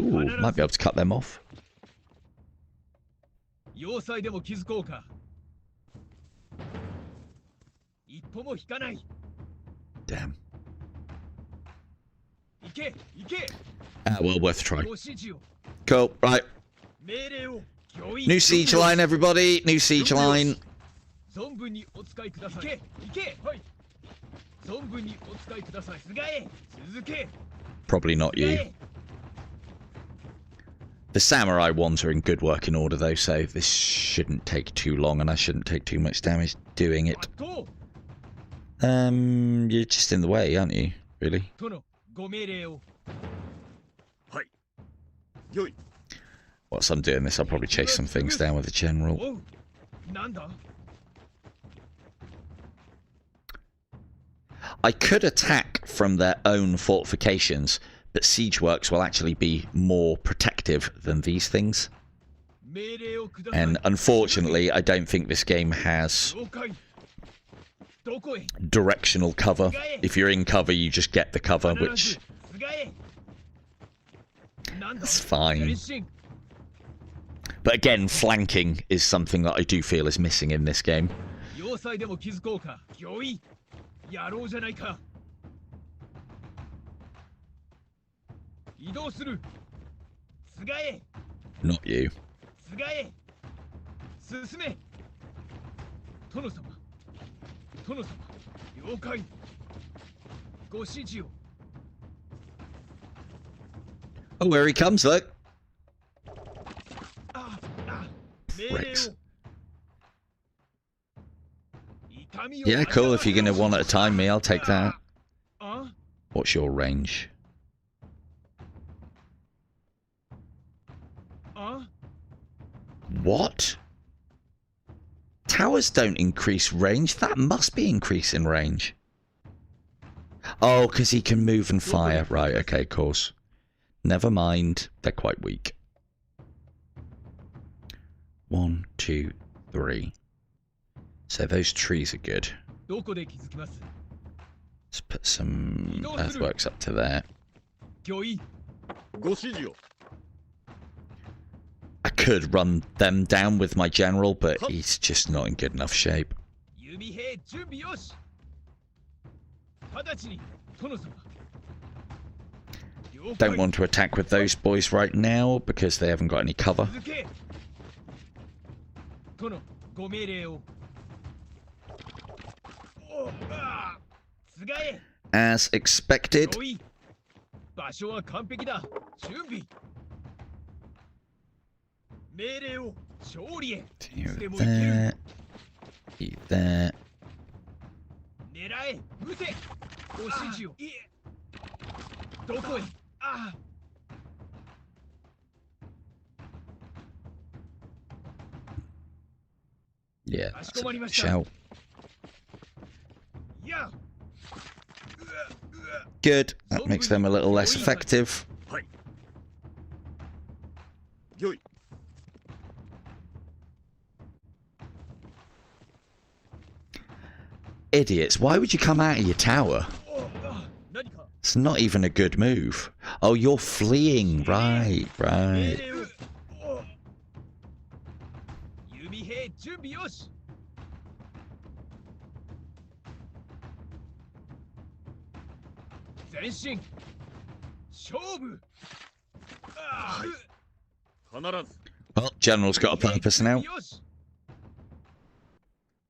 Ooh, might be able to cut them off. Damn. Well, worth a try. Cool, right. New siege line, everybody. New siege line. Probably not you. The samurai ones are in good working order, though, so this shouldn't take too long, and I shouldn't take too much damage doing it. You're just in the way, aren't you? Really? Whilst I'm doing this, I'll probably chase some things down with the general. I could attack from their own fortifications, but siege works will actually be more protective than these things. And unfortunately, I don't think this game has directional cover. If you're in cover, you just get the cover, which... That's fine. But again, flanking is something that I do feel is missing in this game. Not you. Oh, where he comes, look. Pricks. Yeah, cool. If you're going to one at a time me, I'll take that. Ah, What's your range? ah, What? Towers don't increase range. That must be increasing range. Oh, because he can move and fire. Right, okay, of course. Never mind. They're quite weak. 1, 2, 3. So those trees are good. どこで気づきます？ Let's put some earthworks up to there. 御意。ご指示を。 I could run them down with my general, but he's just not in good enough shape. 弓兵準備よし。直ちに殿様。 Don't want to attack with those boys right now because they haven't got any cover. 続け。殿、ご命令を。おあ、つがえ。 As expected. 御意。場所は完璧だ。準備。命令を勝利へ。いつでも行ける。 There. You there. 狙え、撃て。ご指示を。どこへ。ああ。 Yeah, かし that's こま a りました。 shout. いや。 Good. That makes them a little less effective. はい。よい。 Idiots, why would you come out of your tower? 何か。 It's not even a good move. Oh, you're fleeing. Right, 命 right. 令を。弓兵準備よし。前進。勝負。ああ。 必ず。 Well, General's got a purpose now. よし。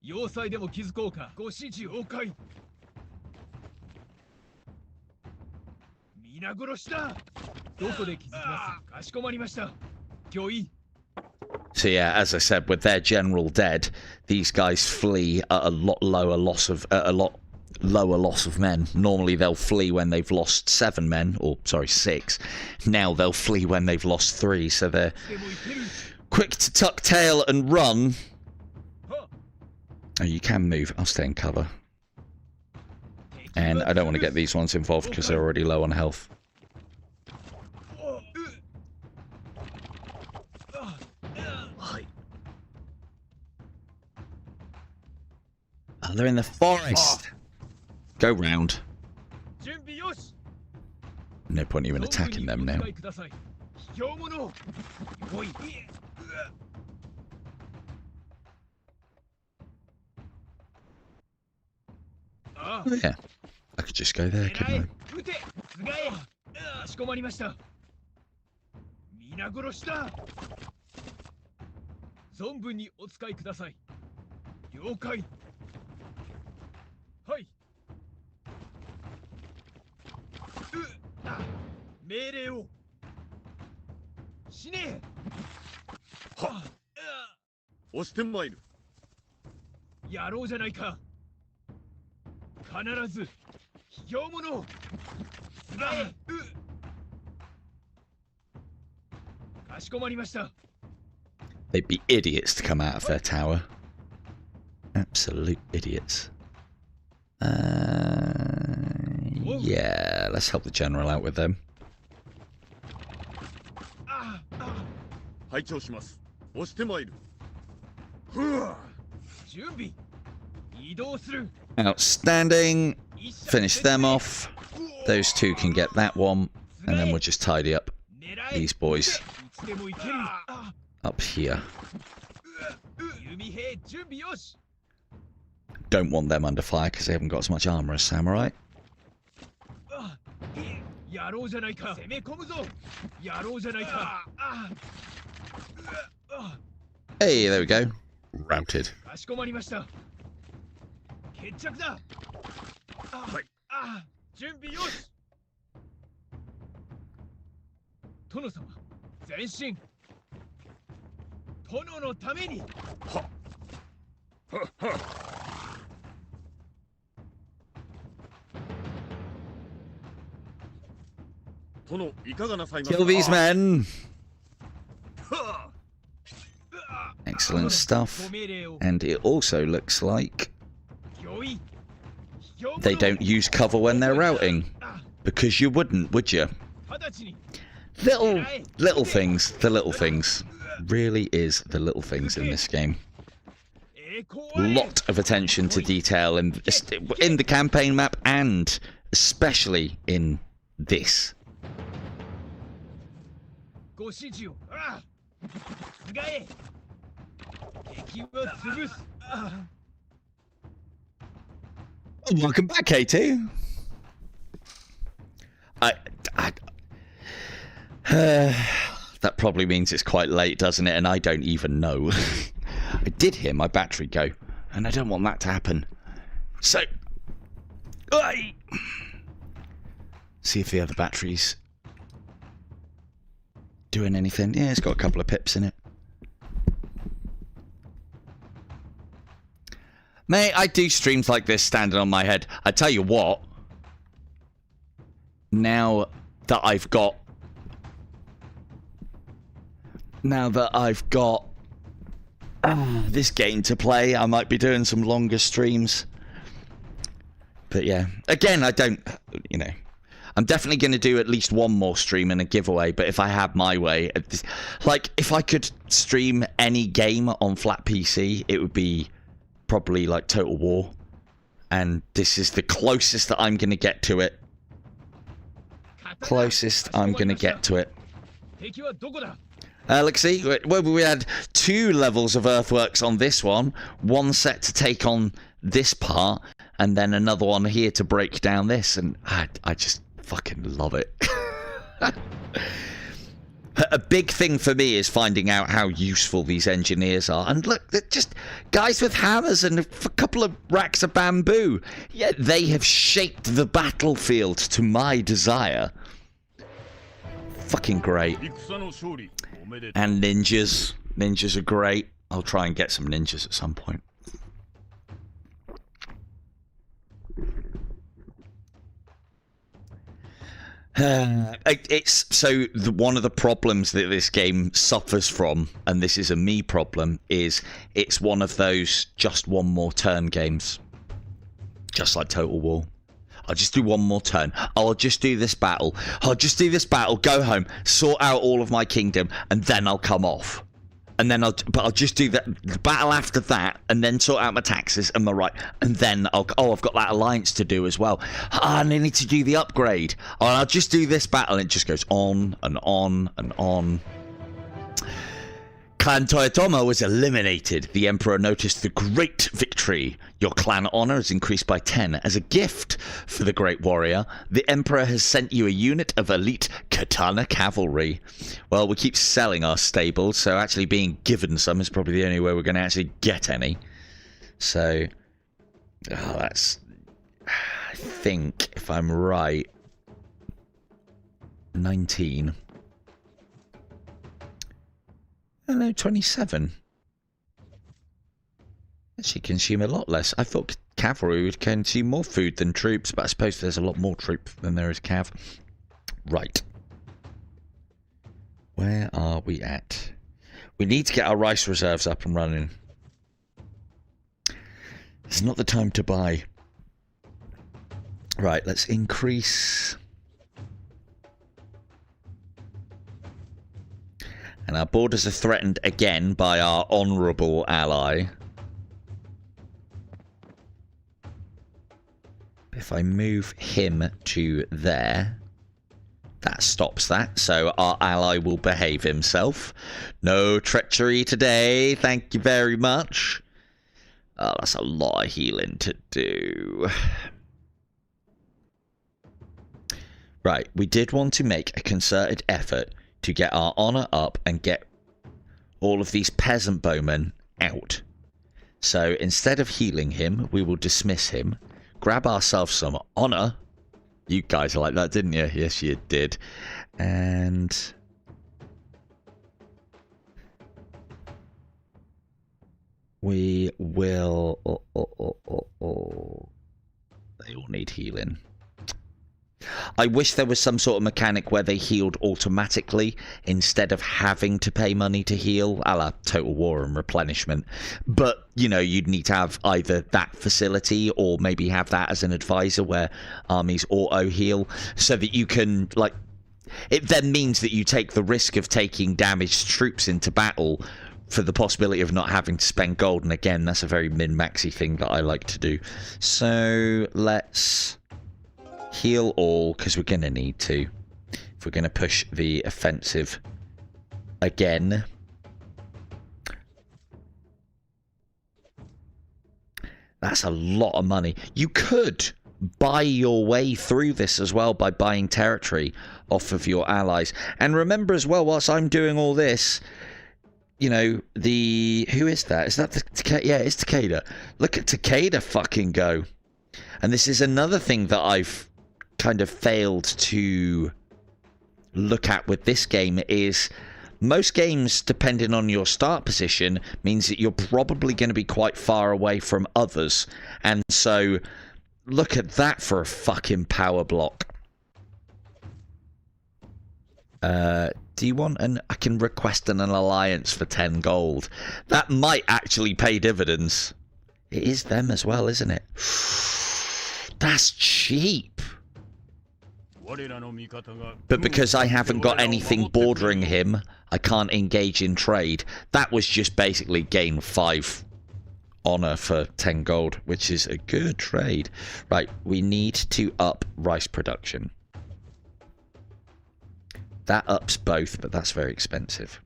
要塞でも気づこうか。ご指示了解。皆殺しだ。どこで気づきます。かしこまりました。御意。 So yeah, as I said, with their general dead, these guys flee at a lot lower loss of men. Normally they'll flee when they've lost 7 men, or sorry, 6. Now they'll flee when they've lost 3, so they're quick to tuck tail and run. Oh, you can move. I'll stay in cover. And I don't want to get these ones involved because they're already low on health. Oh, they're in the forest. Go round. No point even attacking them now. Oh, yeah. I could just go there, couldn't I? かしこまりました。皆殺しだ。存分にお使いください。了解。はい。命令を。死ね。は。押してまいる。やろうじゃないか。必ず卑怯者。すがえ。かしこまりました。 They'd be idiots to come out of their tower. Absolute idiots. Yeah, let's help the general out with them. 拝聴します。押してまいる。準備。移動する。 Outstanding. Finish them off. Those two can get that one. And then we'll just tidy up these boys up here. Don't want them under fire because they haven't got as much armor as samurai. Hey, there we go. Routed. 準備よし。殿様、前進。殿のために。殿いかがなさいますか。 Kill these men. Excellent stuff. And it also looks like they don't use cover when they're routing. Because you wouldn't, would you? Little things. The little things. Really is the little things in this game. Lot of attention to detail in the campaign map and especially in this. Welcome back, K2. That probably means it's quite late, doesn't it? And I don't even know. I did hear my battery go, and I don't want that to happen. So, see if the other battery's doing anything. Yeah, it's got a couple of pips in it. Mate, I do streams like this standing on my head. I tell you what, now that I've got this game to play, I might be doing some longer streams. But yeah, again, I don't, you know, I'm definitely going to do at least one more stream and a giveaway. But if I had my way, like if I could stream any game on flat PC, it would be probably like Total War. And this is the closest that I'm going to get to it. Closest I'm going to get to it. Let's see. Well, we had 2 levels of earthworks on this one. One set to take on this part, and then another one here to break down this. And I just fucking love it. A big thing for me is finding out how useful these engineers are. And look, they're just guys with hammers and a couple of racks of bamboo. Yet they have shaped the battlefield to my desire. Fucking great. And ninjas. Ninjas are great. I'll try and get some ninjas at some point. It's so one of the problems that this game suffers from, and this is a me problem, is it's one of those just one more turn games, just like Total War. I'll just do one more turn. I'll just do this battle. I'll just do this battle. Go home, sort out all of my kingdom, and then I'll come off. And then I'll just do the battle after that, and then sort out my taxes and my right, and then I've got that alliance to do as well. And I need to do the upgrade. Oh, I'll just do this battle, and it just goes on and on and on. Clan Toyotomi was eliminated. The Emperor noticed the great victory. Your clan honor is increased by 10 as a gift for the great warrior. The Emperor has sent you a unit of elite katana cavalry. Well, we keep selling our stables, so actually being given some is probably the only way we're going to actually get any. So, that's, I think, if I'm right, 19. Oh no, 27. Actually consume a lot less. I thought cavalry would consume more food than troops, but I suppose there's a lot more troop than there is cav. Right. Where are we at? We need to get our rice reserves up and running. It's not the time to buy. Right, let's increase. And our borders are threatened again by our honourable ally. If I move him to there, that stops that. So our ally will behave himself. No treachery today. Thank you very much. Oh, that's a lot of healing to do. Right, we did want to make a concerted effort to get our honour up and get all of these peasant bowmen out. So instead of healing him, we will dismiss him, grab ourselves some honour. You guys like that, didn't you? Yes, you did. And we will... They all need healing. I wish there was some sort of mechanic where they healed automatically instead of having to pay money to heal, a la Total War and replenishment. But, you know, you'd need to have either that facility or maybe have that as an advisor where armies auto-heal so that you can, like... It then means that you take the risk of taking damaged troops into battle for the possibility of not having to spend gold. And again, that's a very min-maxy thing that I like to do. So let's heal all, because we're going to need to. If we're going to push the offensive again. That's a lot of money. You could buy your way through this as well by buying territory off of your allies. And remember as well, whilst I'm doing all this, you know, who is that? Is that the... Yeah, it's Takeda. Look at Takeda fucking go. And this is another thing that I've kind of failed to look at with this game is... Most games, depending on your start position, means that you're probably going to be quite far away from others. And so, look at that for a fucking power block. Do you want an... I can request an alliance for 10 gold. That might actually pay dividends. It is them as well, isn't it? That's cheap. But because I haven't got anything bordering him, I can't engage in trade. That was just basically gain 5 honor for 10 gold, which is a good trade. Right, we need to up rice production. That ups both, but that's very expensive.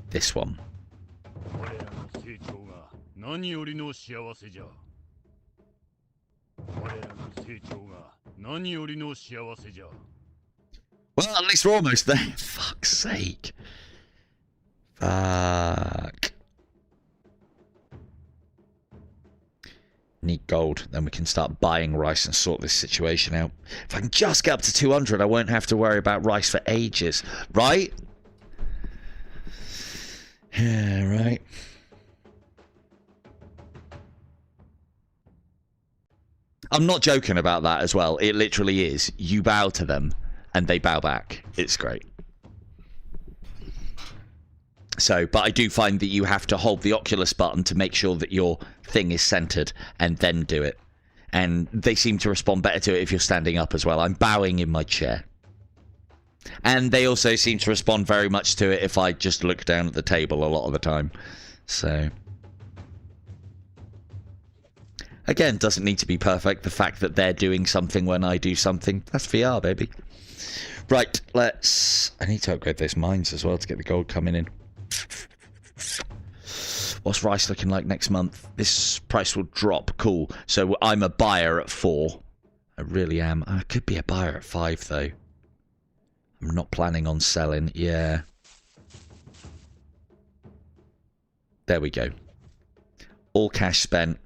This one. Well, at least we're almost there. Fuck's sake. Fuck. Need gold, then we can start buying rice and sort this situation out. If I can just get up to 200, I won't have to worry about rice for ages. Right? Yeah, right. I'm not joking about that as well. It literally is. You bow to them, and they bow back. It's great. So, but I do find that you have to hold the Oculus button to make sure that your thing is centered, and then do it. And they seem to respond better to it if you're standing up as well. I'm bowing in my chair. And they also seem to respond very much to it if I just look down at the table a lot of the time. So... Again, doesn't need to be perfect. The fact that they're doing something when I do something, that's VR, baby. Right, let's... I need to upgrade those mines as well to get the gold coming in. What's rice looking like next month? This price will drop. Cool. So I'm a buyer at 4. I really am. I could be a buyer at 5, though. I'm not planning on selling. Yeah. There we go. All cash spent.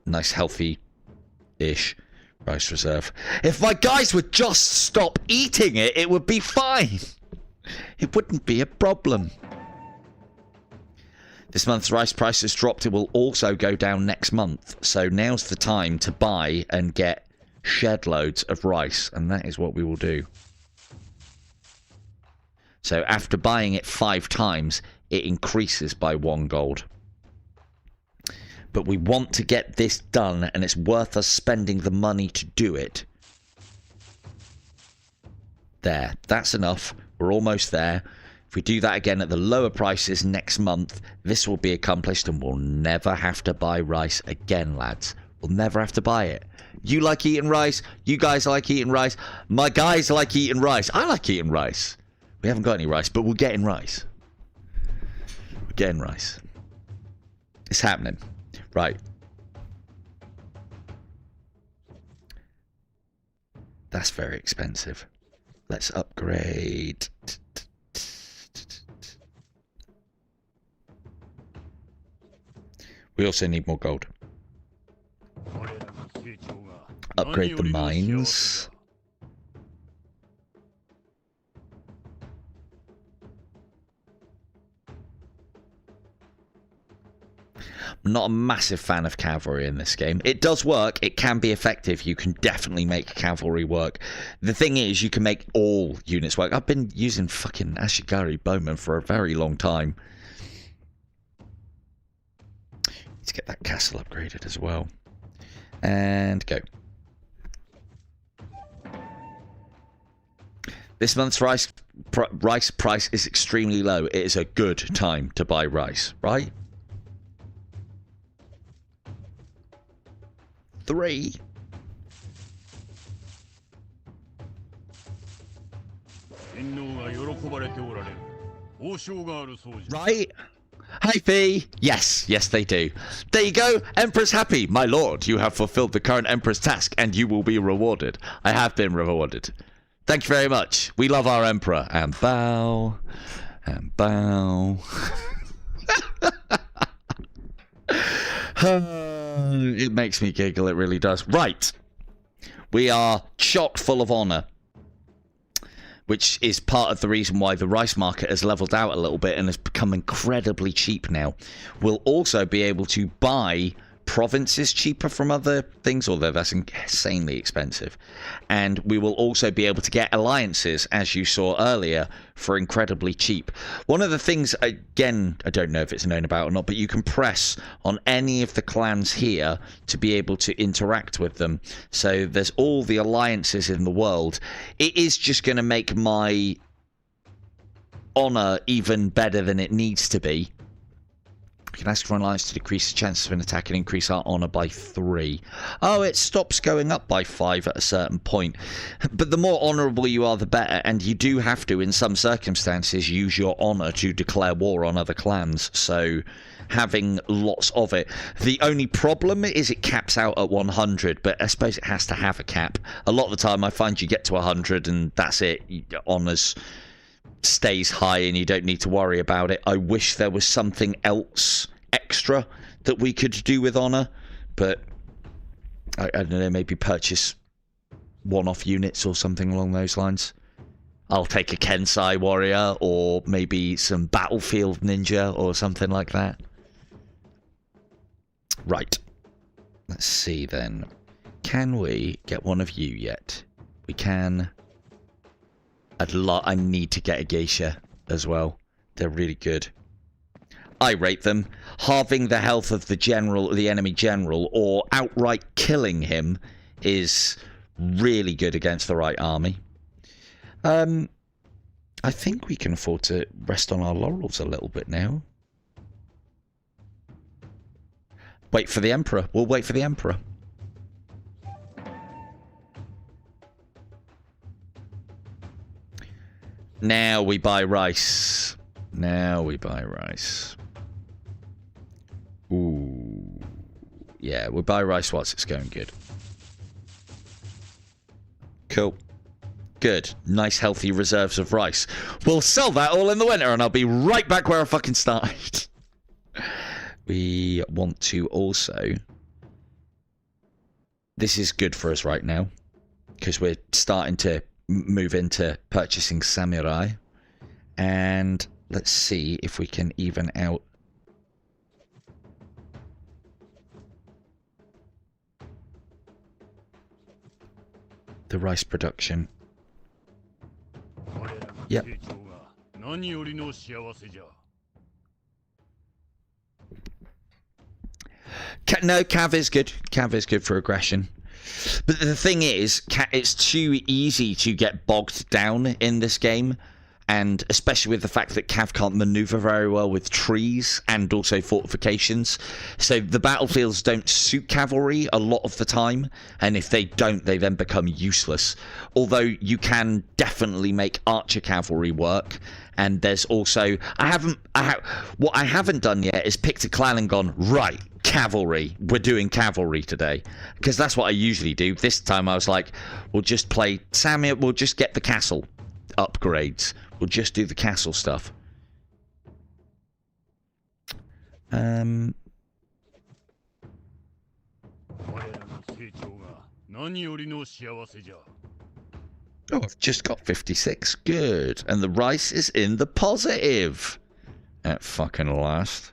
Nice, healthy-ish rice reserve. If my guys would just stop eating it, it would be fine. It wouldn't be a problem. This month's rice price has dropped. It will also go down next month. So now's the time to buy and get shed loads of rice. And that is what we will do. So after buying it 5 times, it increases by 1 gold. But we want to get this done, and it's worth us spending the money to do it. There. That's enough. We're almost there. If we do that again at the lower prices next month, this will be accomplished, and we'll never have to buy rice again, lads. We'll never have to buy it. You like eating rice. You guys like eating rice. My guys like eating rice. I like eating rice. We haven't got any rice, but we're getting rice. We're getting rice. It's happening. Right. That's very expensive. Let's upgrade. We also need more gold. Upgrade the mines. I'm not a massive fan of cavalry in this game. It does work. It can be effective. You can definitely make cavalry work. The thing is, you can make all units work. I've been using fucking ashigaru bowmen for a very long time. Let's get that castle upgraded as well. And go. This month's rice price is extremely low. It is a good time to buy rice, right? 3. Right? Hi, Fee. Yes, yes, they do. There you go. Empress happy. My lord, you have fulfilled the current Empress task, and you will be rewarded. I have been rewarded. Thank you very much. We love our Emperor. And bow. And bow. It makes me giggle, it really does. Right. We are chock full of honor, which is part of the reason why the rice market has leveled out a little bit and has become incredibly cheap now. We'll also be able to buy provinces cheaper from other things, although that's insanely expensive. And we will also be able to get alliances, as you saw earlier, for incredibly cheap. One of the things, again, I don't know if it's known about or not, but you can press on any of the clans here to be able to interact with them. So there's all the alliances in the world. It is just going to make my honor even better than it needs to be. We can ask for an alliance to decrease the chances of an attack and increase our honor by 3. Oh, it stops going up by 5 at a certain point. But the more honorable you are, the better. And you do have to, in some circumstances, use your honor to declare war on other clans. So having lots of it. The only problem is it caps out at 100, but I suppose it has to have a cap. A lot of the time I find you get to 100 and that's it. Honors stays high and you don't need to worry about it. I wish there was something else extra that we could do with honor, but I don't know, maybe purchase one-off units or something along those lines. I'll take a Kensai warrior or maybe some battlefield ninja or something like that. Right, let's see then. Can we get one of you yet? We can. I need to get a geisha as well. They're really good. I rate them. Halving the health of the enemy general, or outright killing him is really good against the right army. I think we can afford to rest on our laurels a little bit now. Wait for the Emperor. We'll wait for the Emperor. Now we buy rice. Now we buy rice. Ooh. Yeah, we'll buy rice whilst it's going good. Cool. Good. Nice healthy reserves of rice. We'll sell that all in the winter and I'll be right back where I fucking started. We want to also... This is good for us right now, because we're starting to move into purchasing samurai. And let's see if we can even out the rice production. Yep. No, Cav is good. Cav is good for aggression. But the thing is, it's too easy to get bogged down in this game. And especially with the fact that Cav can't maneuver very well with trees and also fortifications. So the battlefields don't suit cavalry a lot of the time. And if they don't, they then become useless. Although you can definitely make archer cavalry work. And there's also... what I haven't done yet is picked a clan and gone, right, cavalry. We're doing cavalry today. Because that's what I usually do. This time I was like, we'll just play Samuel, we'll just get the castle upgrades. We'll just do the castle stuff. Oh, I've just got 56. Good. And the rice is in the positive. At fucking last.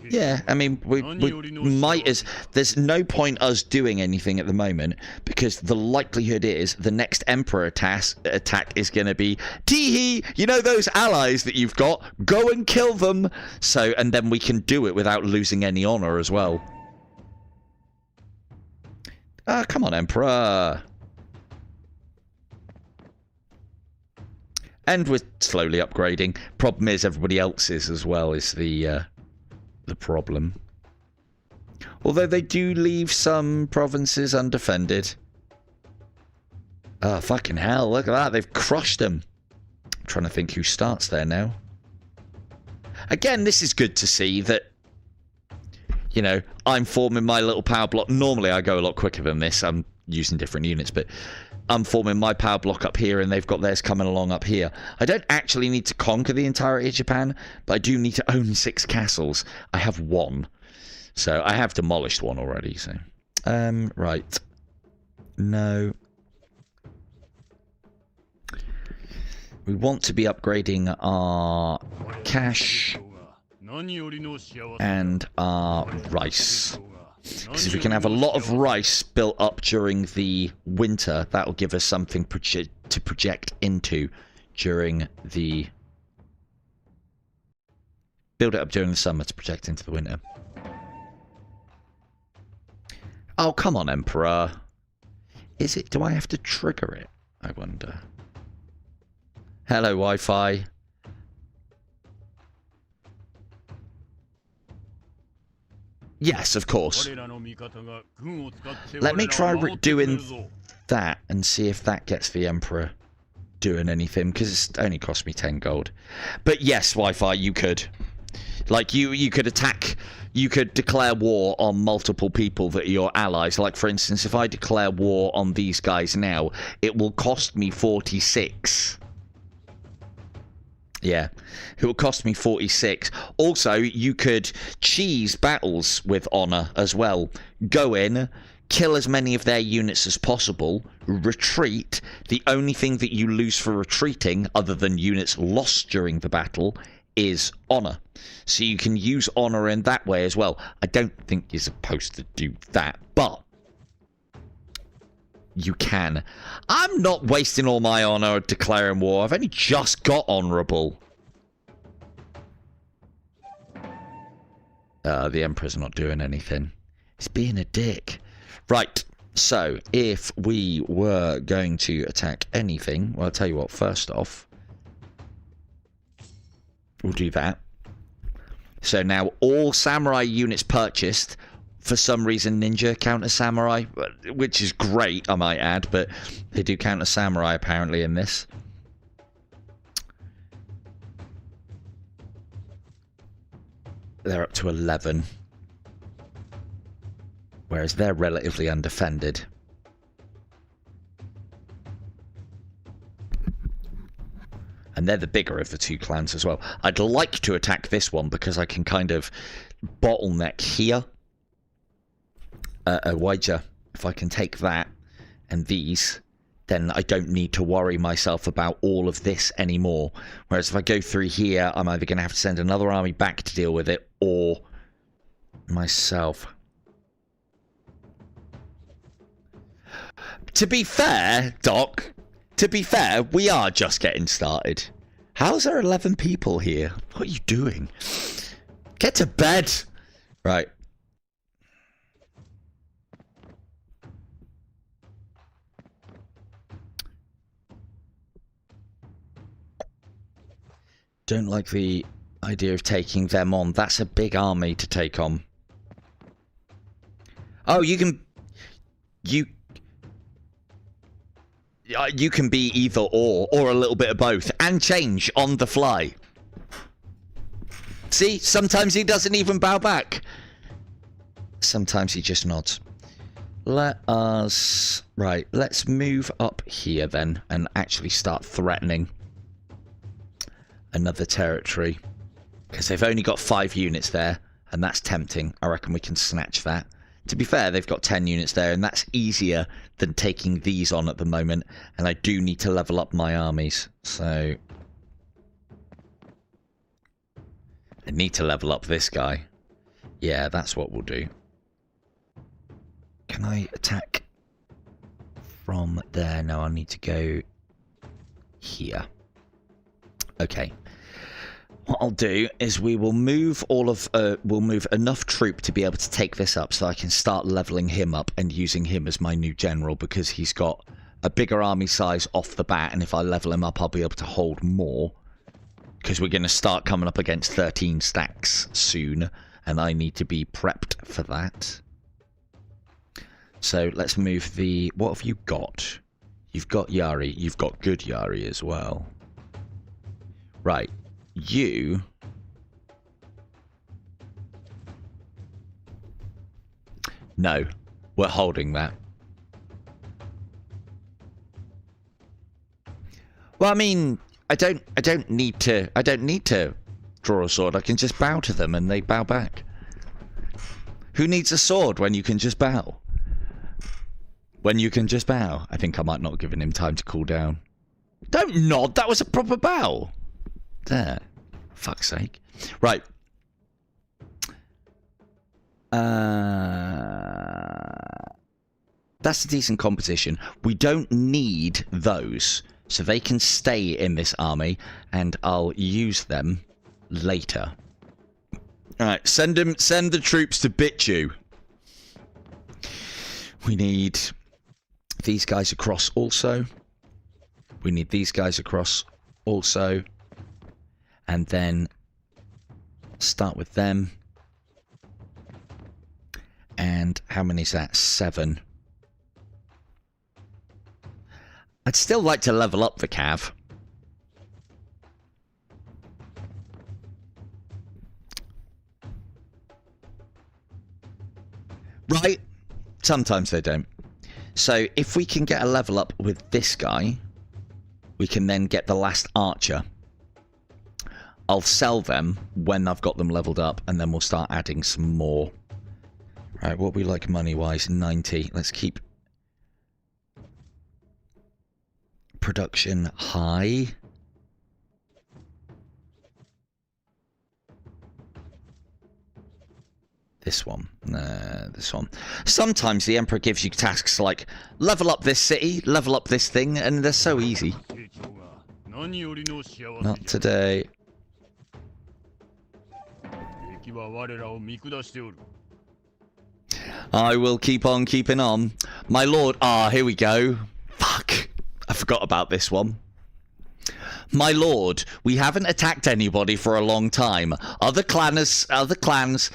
Yeah, I mean, we might as... There's no point us doing anything at the moment, because the likelihood is the next Emperor attack is going to be, tee-hee, you know those allies that you've got? Go and kill them! So, and then we can do it without losing any honour as well. Come on, Emperor! And we're slowly upgrading. Problem is, everybody else is as well, is the problem. Although they do leave some provinces undefended. Oh, fucking hell, look at that. They've crushed them. I'm trying to think who starts there now. Again, this is good to see that, you know, I'm forming my little power block. Normally, I go a lot quicker than this. I'm using different units, but I'm forming my power block up here, and they've got theirs coming along up here. I don't actually need to conquer the entirety of Japan, but I do need to own 6 castles. I have 1. So, I have demolished 1 already, so... right. No. We want to be upgrading our cash and our rice. Because if we can have a lot of rice built up during the winter, that will give us something to project into during the... Build it up during the summer to project into the winter. Oh, come on, Emperor. Is it... Do I have to trigger it? I wonder. Hello, Wi-Fi. Yes, of course. Let me try doing that and see if that gets the Emperor doing anything, because it's only cost me 10 gold. But yes, Wi-Fi, you could. Like, you could attack... You could declare war on multiple people that are your allies. Like, for instance, if I declare war on these guys now, it will cost me 46. Yeah, it will cost me 46. Also, you could cheese battles with honour as well. Go in, kill as many of their units as possible, retreat. The only thing that you lose for retreating, other than units lost during the battle, is honour. So you can use honour in that way as well. I don't think you're supposed to do that, but you can. I'm not wasting all my honour declaring war. I've only just got honourable. The Emperor's not doing anything. He's being a dick. Right, so if we were going to attack anything, well, I'll tell you what, first off, we'll do that. So now all samurai units purchased. For some reason, ninja count as samurai, which is great, I might add, but they do count as samurai apparently in this. They're up to 11. Whereas they're relatively undefended. And they're the bigger of the 2 clans as well. I'd like to attack this one because I can kind of bottleneck here. Wager. If I can take that and these, then I don't need to worry myself about all of this anymore. Whereas if I go through here, I'm either going to have to send another army back to deal with it, or myself. To be fair, Doc, to be fair, we are just getting started. How's there 11 people here? What are you doing? Get to bed! Right. Don't like the idea of taking them on. That's a big army to take on. Oh, you can... You can be either or a little bit of both, and change on the fly. See, sometimes he doesn't even bow back. Sometimes he just nods. Let us... Right, let's move up here then, and actually start threatening another territory. Because they've only got 5 units there, and that's tempting. I reckon we can snatch that. To be fair, they've got 10 units there, and that's easier than taking these on at the moment. And I do need to level up my armies, so... I need to level up this guy. Yeah, that's what we'll do. Can I attack from there? No, I'll need to go here. Okay. What I'll do is we will move we'll move enough troop to be able to take this up so I can start leveling him up and using him as my new general, because he's got a bigger army size off the bat, and if I level him up I'll be able to hold more, because we're going to start coming up against 13 stacks soon, and I need to be prepped for that. So let's move the... What have you got? You've got Yari. You've got good Yari as well. Right. You... No. We're holding that. Well, I mean, I don't need to draw a sword. I can just bow to them and they bow back. Who needs a sword when you can just bow? When you can just bow. I think I might not have given him time to cool down. Don't nod. That was a proper bow. There. Fuck's sake. Right. That's a decent composition. We don't need those. So they can stay in this army, and I'll use them later. Alright, send the troops to bit you. We need these guys across also. We need these guys across also. And then start with them. And how many is that? 7. I'd still like to level up the cav. Right? Sometimes they don't. So if we can get a level up with this guy, we can then get the last archer. I'll sell them when I've got them leveled up, and then we'll start adding some more. Right, what we like money-wise? 90. Let's keep production high. This one. This one. Sometimes the Emperor gives you tasks like level up this city, level up this thing, and they're so easy. Not today. I will keep on keeping on. My lord. Ah, here we go. Fuck. I forgot about this one. My lord, we haven't attacked anybody for a long time. Other clans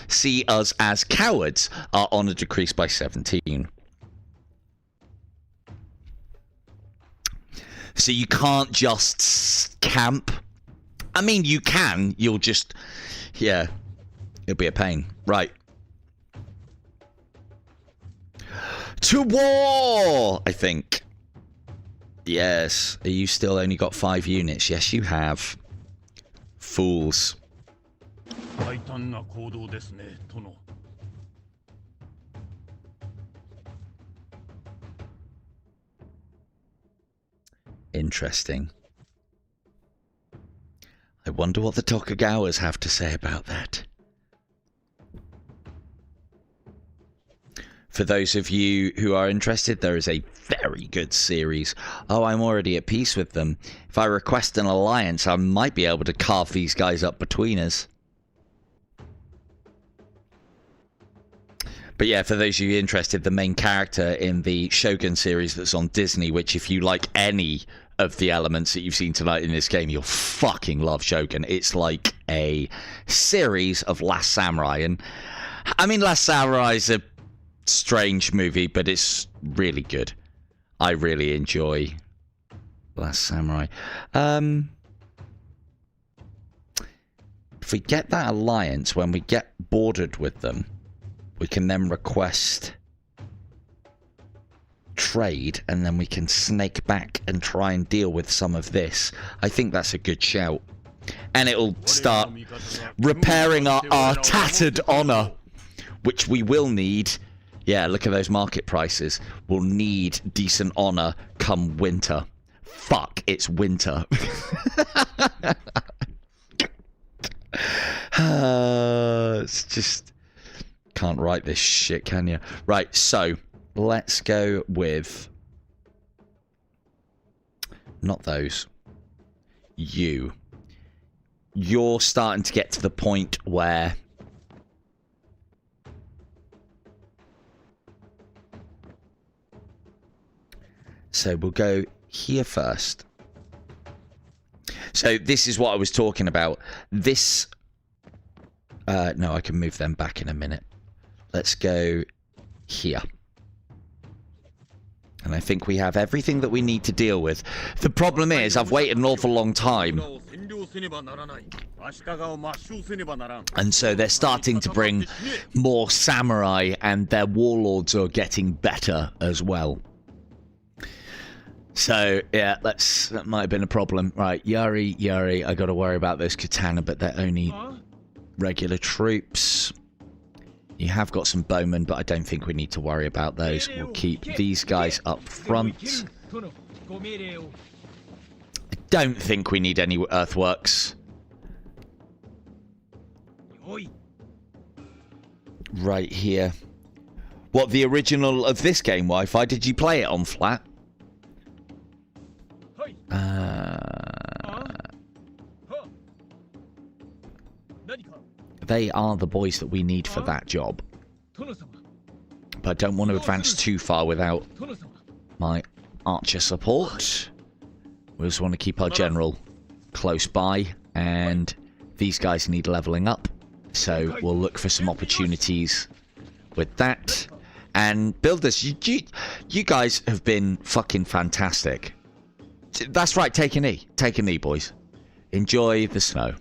see us as cowards. Our honor decreased by 17. So you can't just camp. I mean, you can. You'll just... Yeah. It'll be a pain. Right. To war, I think. Yes. You still only got 5 units. Yes, you have. Fools. Interesting. I wonder what the Tokugawas have to say about that. For those of you who are interested, there is a very good series. Oh, I'm already at peace with them. If I request an alliance, I might be able to carve these guys up between us. But yeah, for those of you interested, the main character in the Shogun series that's on Disney, which if you like any of the elements that you've seen tonight in this game, you'll fucking love Shogun. It's like a series of Last Samurai. And I mean, Last Samurai is a strange movie, but it's really good. I really enjoy Last Samurai. If we get that alliance, when we get bordered with them, we can then request trade, and then we can snake back and try and deal with some of this. I think that's a good shout. And it'll start repairing our tattered honor, which we will need. Yeah, look at those market prices. We'll need decent honor come winter. Fuck, it's winter. It's just... can't write this shit, can you? Right, so let's go with not those. You're starting to get to the point where so we'll go here first. So this is what I was talking about. This no, I can move them back in a minute. Let's go here. And I think we have everything that we need to deal with. The problem is, I've waited an awful long time. And so they're starting to bring more samurai, and their warlords are getting better as well. So, yeah, that might have been a problem. Right, Yari, I gotta worry about those katana, but they're only regular troops. You have got some bowmen, but I don't think we need to worry about those. We'll keep these guys up front. I don't think we need any earthworks. Right here. What, the original of this game, Wi-Fi? Did you play it on flat? They are the boys that we need for that job. But I don't want to advance too far without my archer support. We just want to keep our general close by, and these guys need leveling up. So we'll look for some opportunities with that. And builders, you guys have been fucking fantastic. That's right, take a knee. Take a knee, boys. Enjoy the snow.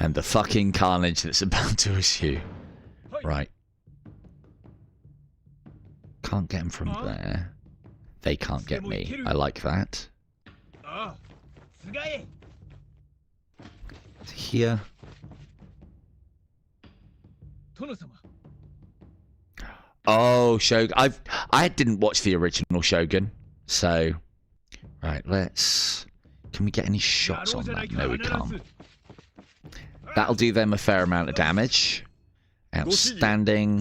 And the fucking carnage that's about to ensue. Right. Can't get them from there. They can't get me. I like that. Here. Oh, Shogun. I didn't watch the original Shogun. So, right, can we get any shots on that? No, we can't. That'll do them a fair amount of damage. Outstanding.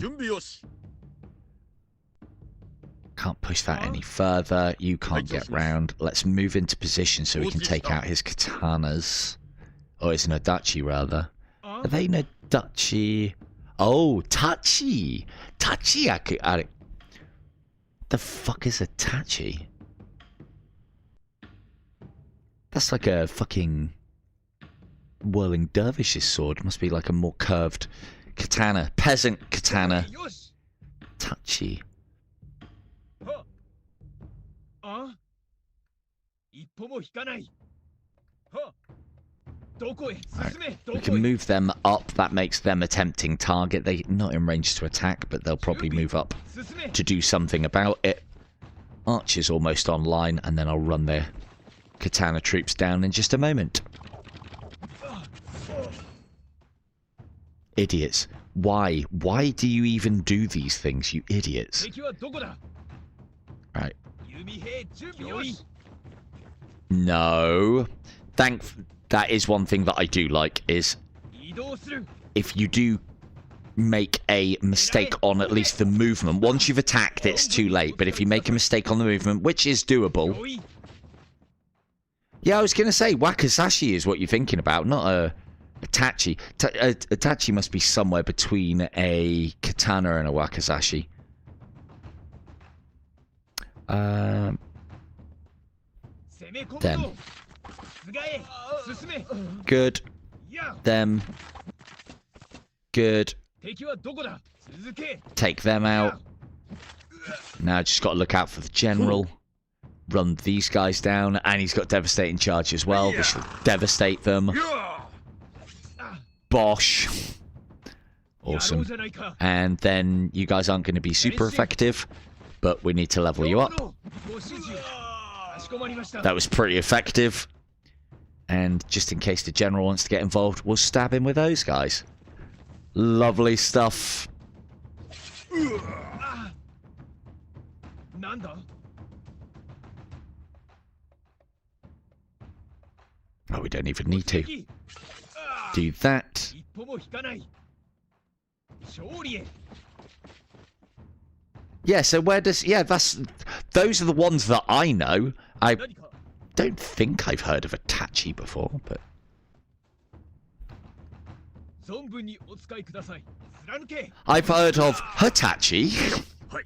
Can't push that any further. You can't get round. Let's move into position so we can take out his katanas. Oh, it's an Adachi, rather. Are they an Adachi? Oh, Tachi. Tachi. The fuck is a Tachi? That's like a fucking whirling dervish's sword. Must be like a more curved katana. Peasant katana. Touchy. Right. We can move them up. That makes them a tempting target. They're not in range to attack, but they'll probably move up to do something about it. Archer's almost online, and then I'll run their katana troops down in just a moment. Idiots. Why? Why do you even do these things, you idiots? Right. No. That is one thing that I do like, is if you do make a mistake on at least the movement, once you've attacked, it's too late. But if you make a mistake on the movement, which is doable. Yeah, I was going to say, Wakizashi is what you're thinking about, not a Tachi. A Tachi must be somewhere between a katana and a Wakizashi. Them. Good. Them. Good. Take them out. Now just got to look out for the general. Run these guys down, and he's got devastating charge as well. This will devastate them. Bosh. Awesome. And then you guys aren't going to be super effective, but we need to level you up. That was pretty effective. And just in case the general wants to get involved, we'll stab him with those guys. Lovely stuff. Oh, we don't even need to do that. 勝利へ Yeah, so where does... Yeah, those are the ones that I know. I 何か don't think I've heard of a Tachi before, but... 存分にお使いください貫け I've heard of Hitachi. はい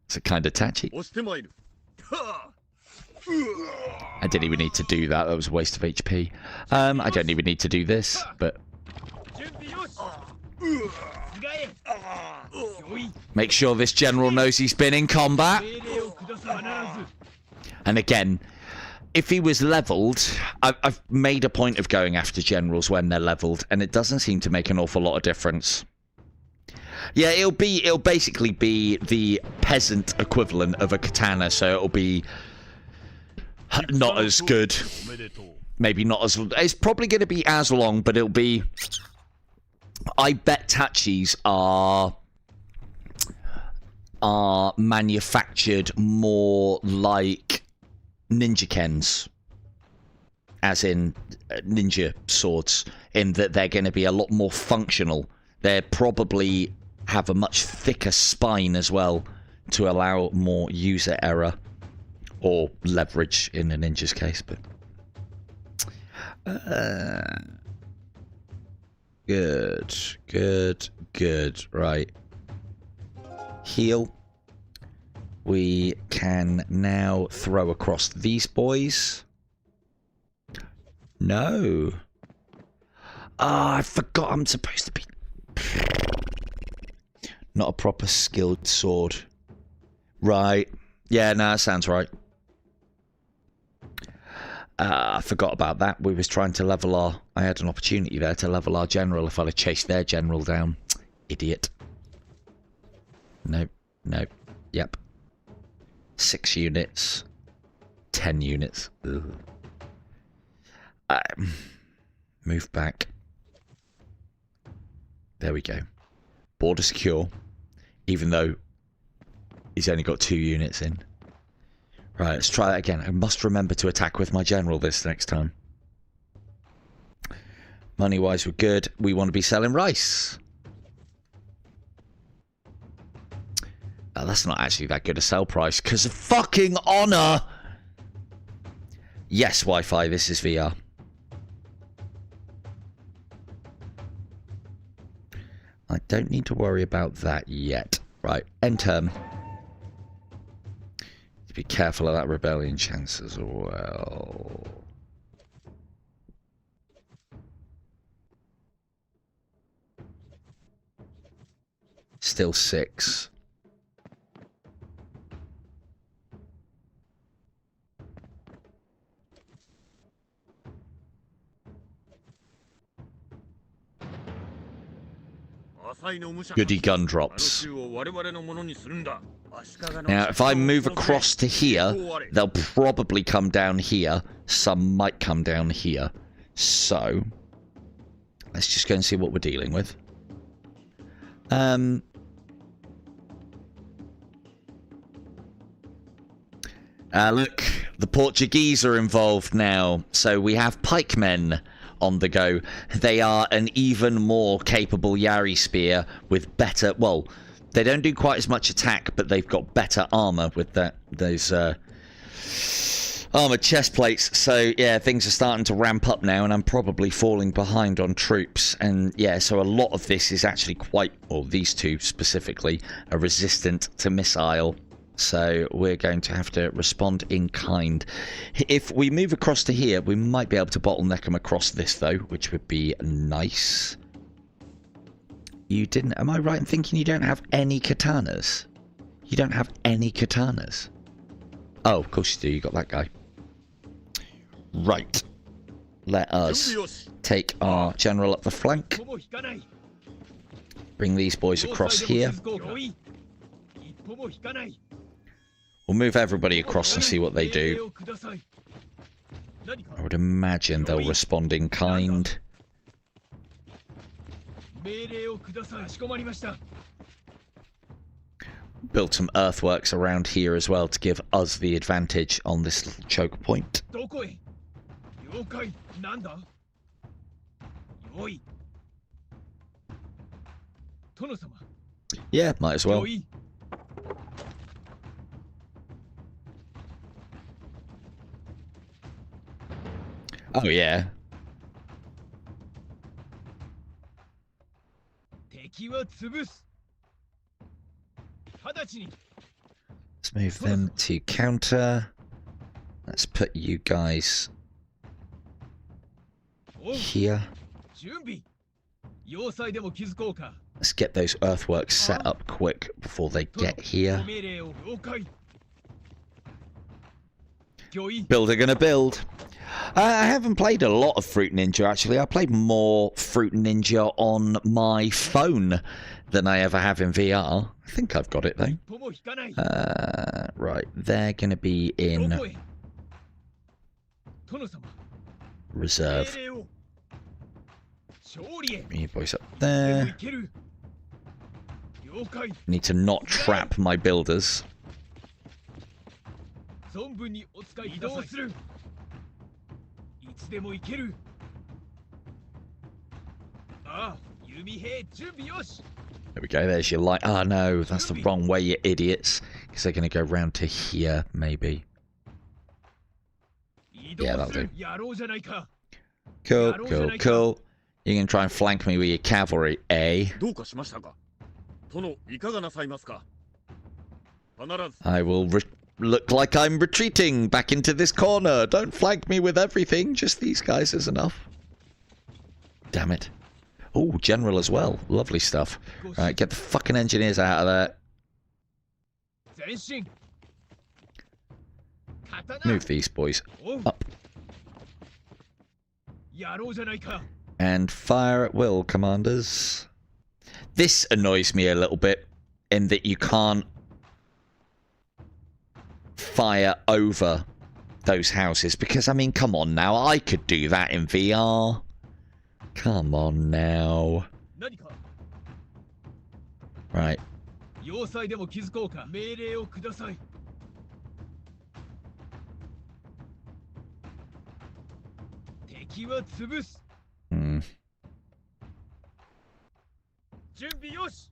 It's a kind of Tachi. 押してまいるはあ I didn't even need to do that. That was a waste of HP. I don't even need to do this, but 準備よし菅へよい make sure this general knows he's been in combat. 命令をくださらず And again, if he was leveled, I've made a point of going after generals when they're leveled, and it doesn't seem to make an awful lot of difference. Yeah, it'll basically be the peasant equivalent of a katana, so it'll be not as good. おめでとう Maybe not as... It's probably going to be as long, but it'll be... I bet Tachis are manufactured more like ninja kens, as in ninja swords, in that they're going to be a lot more functional. They probably have a much thicker spine as well to allow more user error or leverage in a ninja's case, but good. Right, heal. We can now throw across these boys. No. I forgot I'm supposed to be... Not a proper skilled sword. Right. Yeah, no, that sounds right. I forgot about that. We was trying to level our... I had an opportunity there to level our general if I'd have chased their general down. Idiot. Nope. Yep. 6 units. 10 units. Ugh. Move back. There we go. Border secure. Even though he's only got 2 units in. Right, let's try that again. I must remember to attack with my general this next time. Money-wise, we're good. We want to be selling rice. That's not actually that good a sell price because of fucking honor. Yes, Wi-Fi, this is VR. I don't need to worry about that yet. Right, end term. Be careful of that rebellion chance as well. Still 6. Goody gun drops. Now, if I move across to here, they'll probably come down here. Some might come down here. So, let's just go and see what we're dealing with. Look, the Portuguese are involved now. So we have pikemen on the go. They are an even more capable yari spear with better... Well, they don't do quite as much attack, but they've got better armor with those armored chest plates. So, yeah, things are starting to ramp up now, and I'm probably falling behind on troops. And, yeah, so a lot of this is actually quite... Or these two specifically are resistant to missile. So we're going to have to respond in kind. If we move across to here, we might be able to bottleneck them across this, though, which would be nice. You didn't... Am I right in thinking you don't have any katanas? You don't have any katanas? Oh, of course you do. You got that guy. Right. Let us take our general up the flank. Bring these boys across here. We'll move everybody across and see what they do. I would imagine they'll respond in kind. Built some earthworks around here as well to give us the advantage on this little choke point. 殿様 Yeah, might as well. 御意 Oh yeah. 敵は潰す直ちに Let's move them to counter. Let's put you guys おう here. 準備要塞でも築こうか Let's get those earthworks set up quick before they get ご here. 命令を了解御意 Builder gonna build. I haven't played a lot of Fruit Ninja actually. I played more Fruit Ninja on my phone than I ever have in VR. I think I've got it though. 一歩も引かない Right, they're gonna be ど in こへ殿様 reserve. 命令を勝利へ You boys up でも there. いける了解 Need to not trap my builders. 存分にお使い移動するいつでも行けるああ弓兵準備よし There we go, there's your light. Oh no, that's the wrong way, you idiots. Because they're going to go round to here, maybe. 移動 Yeah, that'll するやろうじゃないか Cool, cool, cool. You're going to try and flank me with your cavalry, eh? どうかしましたか殿いかがなさいますか必ず I will look like I'm retreating back into this corner. Don't flank me with everything. Just these guys is enough. Damn it. Oh, general as well. Lovely stuff. Right, get the fucking engineers out of there. 前進刀 Move these boys おう up. やろうじゃないか And fire at will, commanders. This annoys me a little bit in that you can't fire over those houses because, I mean, come on now. I could do that in VR. Come on now. 何か Right. 要塞でも築こうか命令をください敵は潰す Hmm. 準備よし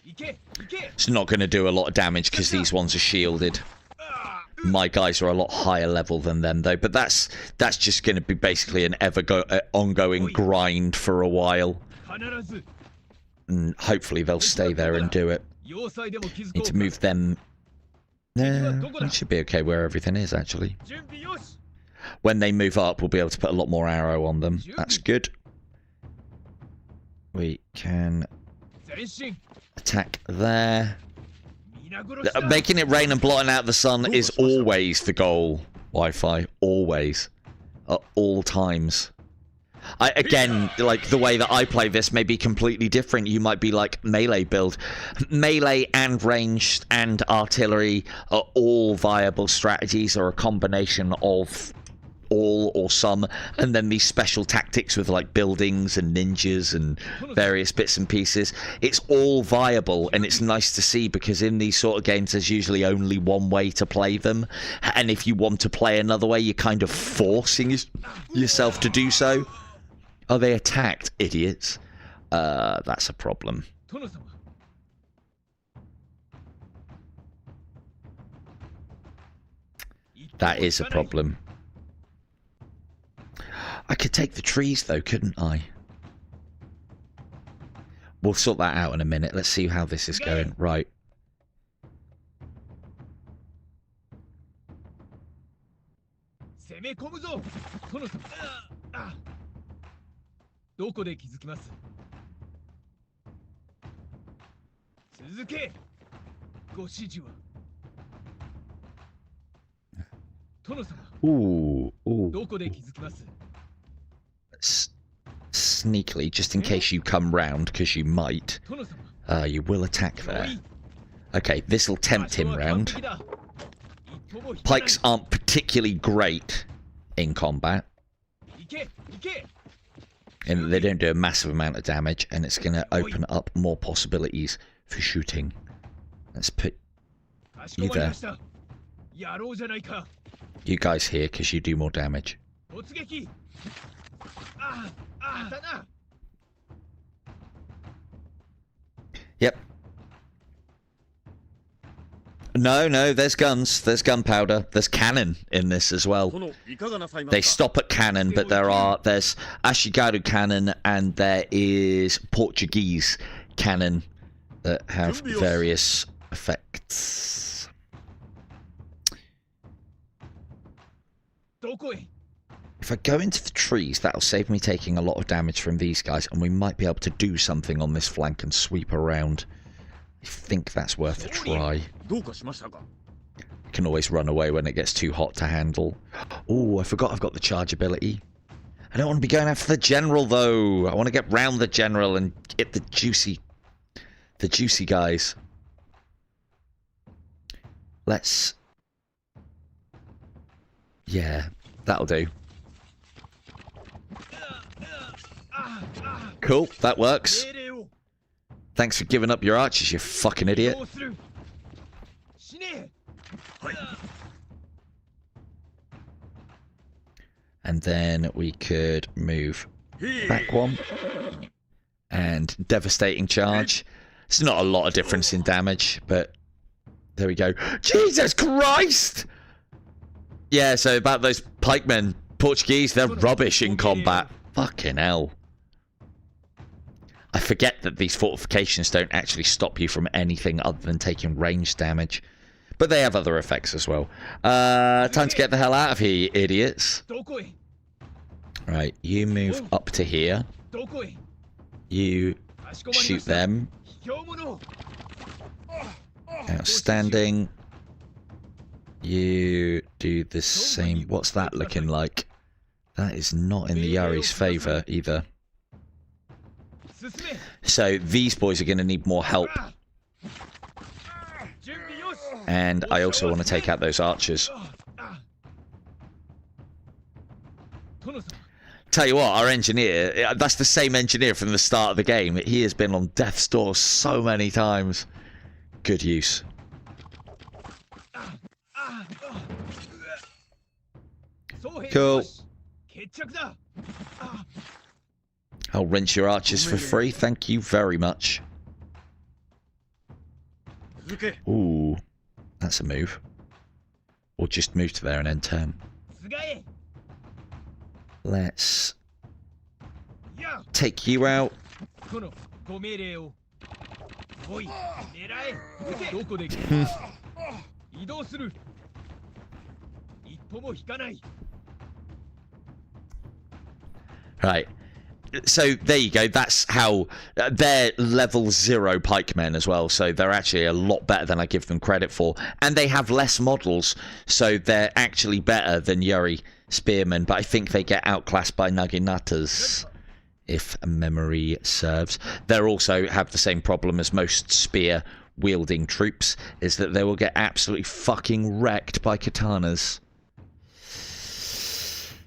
行け行け It's not going to do a lot of damage because these ones are shielded. ああ My guys are a lot higher level than them, though. But that's just going to be basically an ongoing grind for a while. 必ず And hopefully they'll stay there and do it. 要塞でも築こ Need う to か move them. Nah, it should be okay where everything is, actually. 準備よし When they move up, we'll be able to put a lot more arrow on them. That's good. We can 前進 attack there. 皆殺しだ Making it rain and blotting out the sun is always the goal, Wi-Fi. Always. At all times. Again, like, the way that I play this may be completely different. You might be like melee build. Melee and ranged and artillery are all viable strategies, or a combination of all or some, and then these special tactics with like buildings and ninjas and various bits and pieces. It's all viable, and it's nice to see, because in these sort of games there's usually only one way to play them, and if you want to play another way, you're kind of forcing yourself to do so. Oh, they attacked, idiots. That's a problem. 殿様 That is a problem. I could take the trees though, couldn't I? We'll sort that out in a minute. Let's see how this is going. Right. 攻め込むぞ殿様ああどこで気づきます続けご指示は殿様 Ooh, ooh. どこで気づきます Sneakily, just in case you come round, because you might. 殿様 You will attack there. Okay, this'll tempt him round. Pikes aren't particularly great in combat, 行け行け in that they don't do a massive amount of damage, and it's going to open up more possibilities for shooting. Let's put かしこまりましたやろうじゃないか you guys here, because you do more damage. 突撃ああああだな Yep. No, there's guns. There's gunpowder. There's cannon in this as well. They stop at cannon, but there's ashigaru cannon and there is Portuguese cannon that have various effects. If I go into the trees, that'll save me taking a lot of damage from these guys, and we might be able to do something on this flank and sweep around. I think that's worth a try. You can always run away when it gets too hot to handle. Oh, I forgot I've got the charge ability. I don't want to be going after the general, though. I want to get round the general and get the juicy guys. Let's... Yeah, that'll do. Cool, that works. Thanks for giving up your archers, you fucking idiot. And then we could move back one. And devastating charge. It's not a lot of difference in damage, but there we go. Jesus Christ! Yeah, so about those pikemen, Portuguese, they're rubbish in combat. Fucking hell. I forget that these fortifications don't actually stop you from anything other than taking range damage. But they have other effects as well. Time to get the hell out of here, you idiots. Right, you move up to here. You shoot them. Outstanding. You do the same. What's that looking like? That is not in the Yari's favour either. So these boys are going to need more help. And I also want to take out those archers. Tell you what, our engineer, that's the same engineer from the start of the game. He has been on death's door so many times. Good use. Cool. I'll rinse your archers for free. Thank you very much. Ooh, that's a move. Or just move to there and end turn. Let's take you out. Right. So there you go. That's how they're level 0 pikemen as well. So they're actually a lot better than I give them credit for. And they have less models. So they're actually better than Yari spearmen. But I think they get outclassed by Naginatas, if memory serves. They also have the same problem as most spear wielding troops, is that they will get absolutely fucking wrecked by katanas.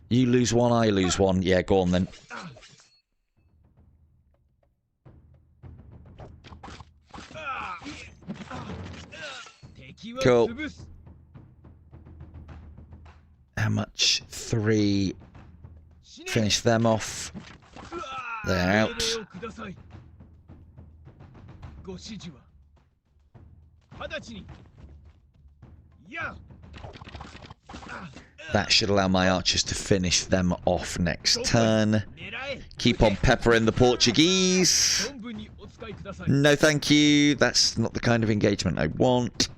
You lose one, I lose one. Yeah, go on then. Cool. How much? 3. Finish them off. They're out. That should allow my archers to finish them off next turn. Keep on peppering the Portuguese. No thank you. That's not the kind of engagement I want.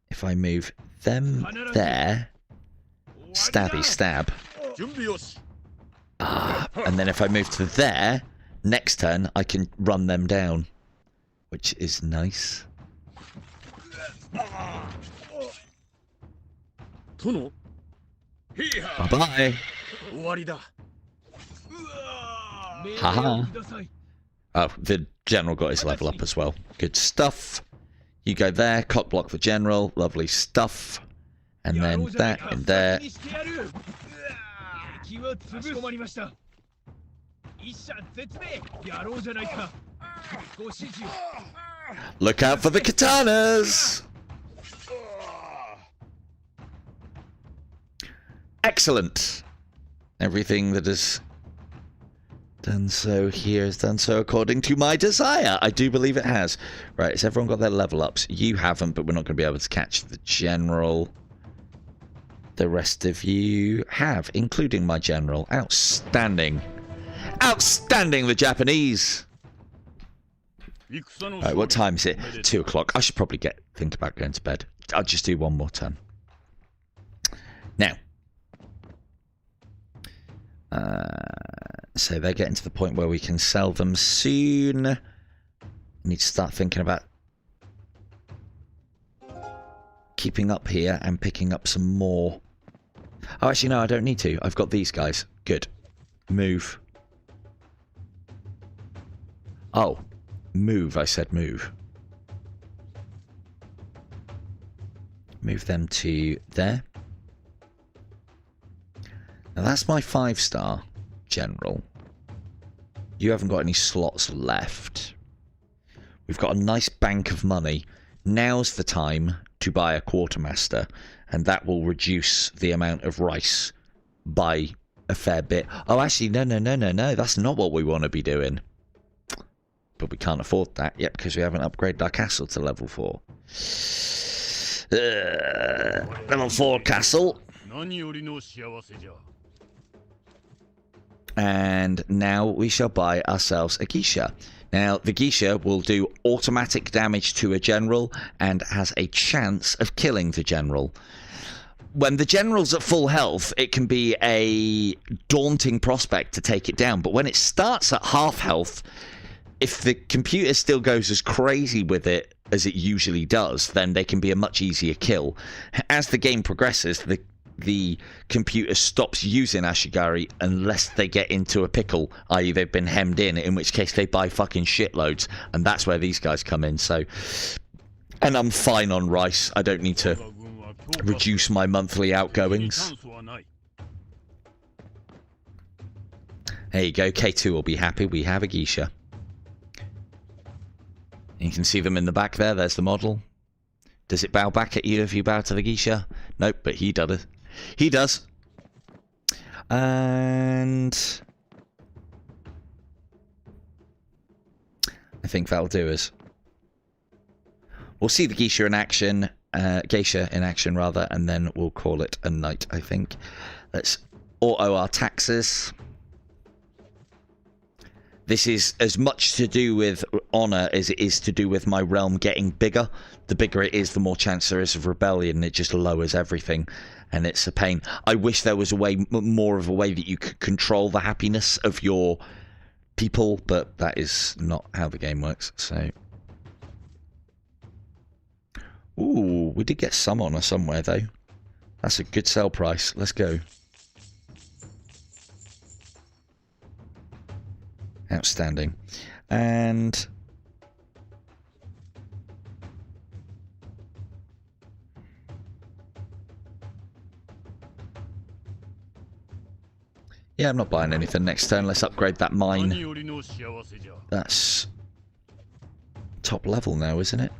If I move them there, stabby stab. And then if I move to there, next turn I can run them down, which is nice. Bye-bye. Haha. Oh, the general got his level up as well. Good stuff. You go there, cock block the general. Lovely stuff. And then that in there. Look out for the katanas! Excellent. Everything that is Done so here has done so according to my desire. I do believe it has. Right, has everyone got their level ups? You haven't, but we're not going to be able to catch the general. The rest of you have, including my general. Outstanding. Outstanding, the Japanese. Right, what time is it? 2 o'clock. I should probably think about going to bed. I'll just do one more turn. Now. So they're getting to the point where we can sell them soon. We need to start thinking about keeping up here and picking up some more. Oh, actually, no, I don't need to. I've got these guys. Good. Move. Oh. Move, I said move. Move them to there. Now that's my 5-star general. You haven't got any slots left. We've got a nice bank of money. Now's the time to buy a quartermaster, and that will reduce the amount of rice by a fair bit. Oh, actually, no. That's not what we want to be doing. But we can't afford that yet because we haven't upgraded our castle to level 4. Level 4 castle. And now we shall buy ourselves a geisha. Now, the geisha will do automatic damage to a general and has a chance of killing the general. When the general's at full health, it can be a daunting prospect to take it down. But when it starts at half health, if the computer still goes as crazy with it as it usually does, then they can be a much easier kill. As the game progresses, the computer stops using ashigaru unless they get into a pickle, i.e. they've been hemmed in which case they buy fucking shitloads, and that's where these guys come in. So, and I'm fine on rice. I don't need to reduce my monthly outgoings. There you go. K2 will be happy. We have a geisha. You can see them in the back there. There's the model. Does it bow back at you if you bow to the geisha? Nope, but he does. He does. And I think that'll do us. We'll see the geisha in action, rather, and then we'll call it a night, I think. Let's auto our taxes. This is as much to do with honour as it is to do with my realm getting bigger. The bigger it is, the more chance there is of rebellion. It just lowers everything, and it's a pain. I wish there was a way, more of a way that you could control the happiness of your people, but that is not how the game works. So, ooh, we did get some honour somewhere though. That's a good sell price. Let's go. Outstanding. And yeah, I'm not buying anything next turn. Let's upgrade that mine. That's top level now, isn't it?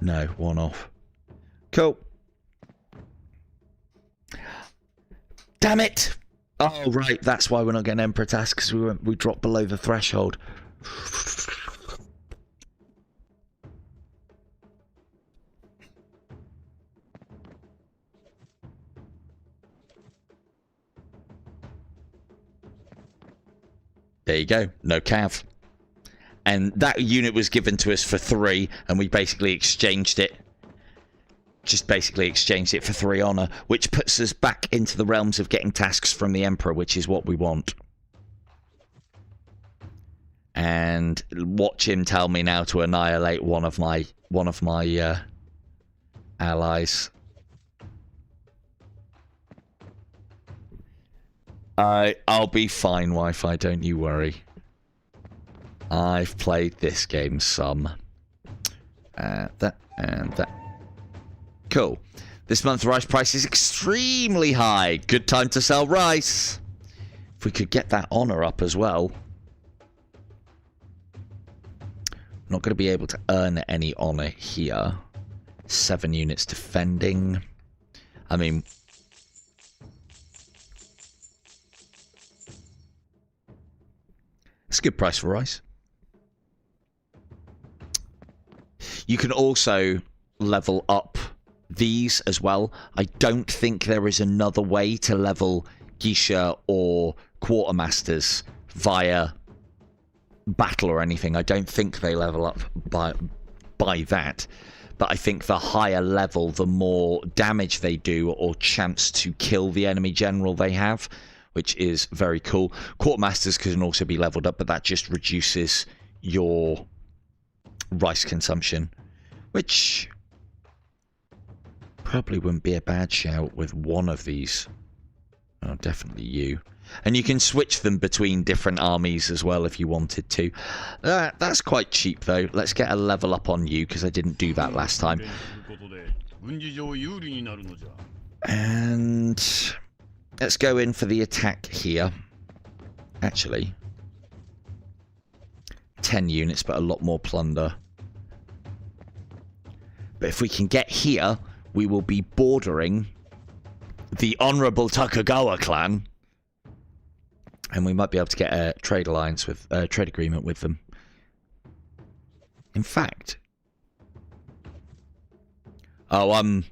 No, one off. Cool. Damn it! Oh, right, that's why we're not getting Emperor tasks, because we dropped below the threshold. There you go, no cav. And that unit was given to us for 3, and we basically exchanged it. Just basically exchanged it for 3 honour, which puts us back into the realms of getting tasks from the Emperor, which is what we want. And watch him tell me now to annihilate one of my allies. I'll be fine, Wi-Fi, don't you worry. I've played this game some. That and that. Cool. This month's rice price is extremely high. Good time to sell rice. If we could get that honour up as well. I'm not going to be able to earn any honour here. 7 units defending. I mean, It's a good price for rice. You can also level up these as well. I don't think there is another way to level geisha or quartermasters via battle or anything. I don't think they level up by that. But I think the higher level, the more damage they do or chance to kill the enemy general they have, which is very cool. Quartermasters can also be leveled up, but that just reduces your rice consumption, which probably wouldn't be a bad shout with one of these. Oh, definitely you. And you can switch them between different armies as well if you wanted to. That's quite cheap though. Let's get a level up on you because I didn't do that last time. And let's go in for the attack here. Actually, 10 units, but a lot more plunder. But if we can get here, we will be bordering the Honourable Takagawa clan. And we might be able to get a trade alliance with a trade agreement with them. In fact, I'll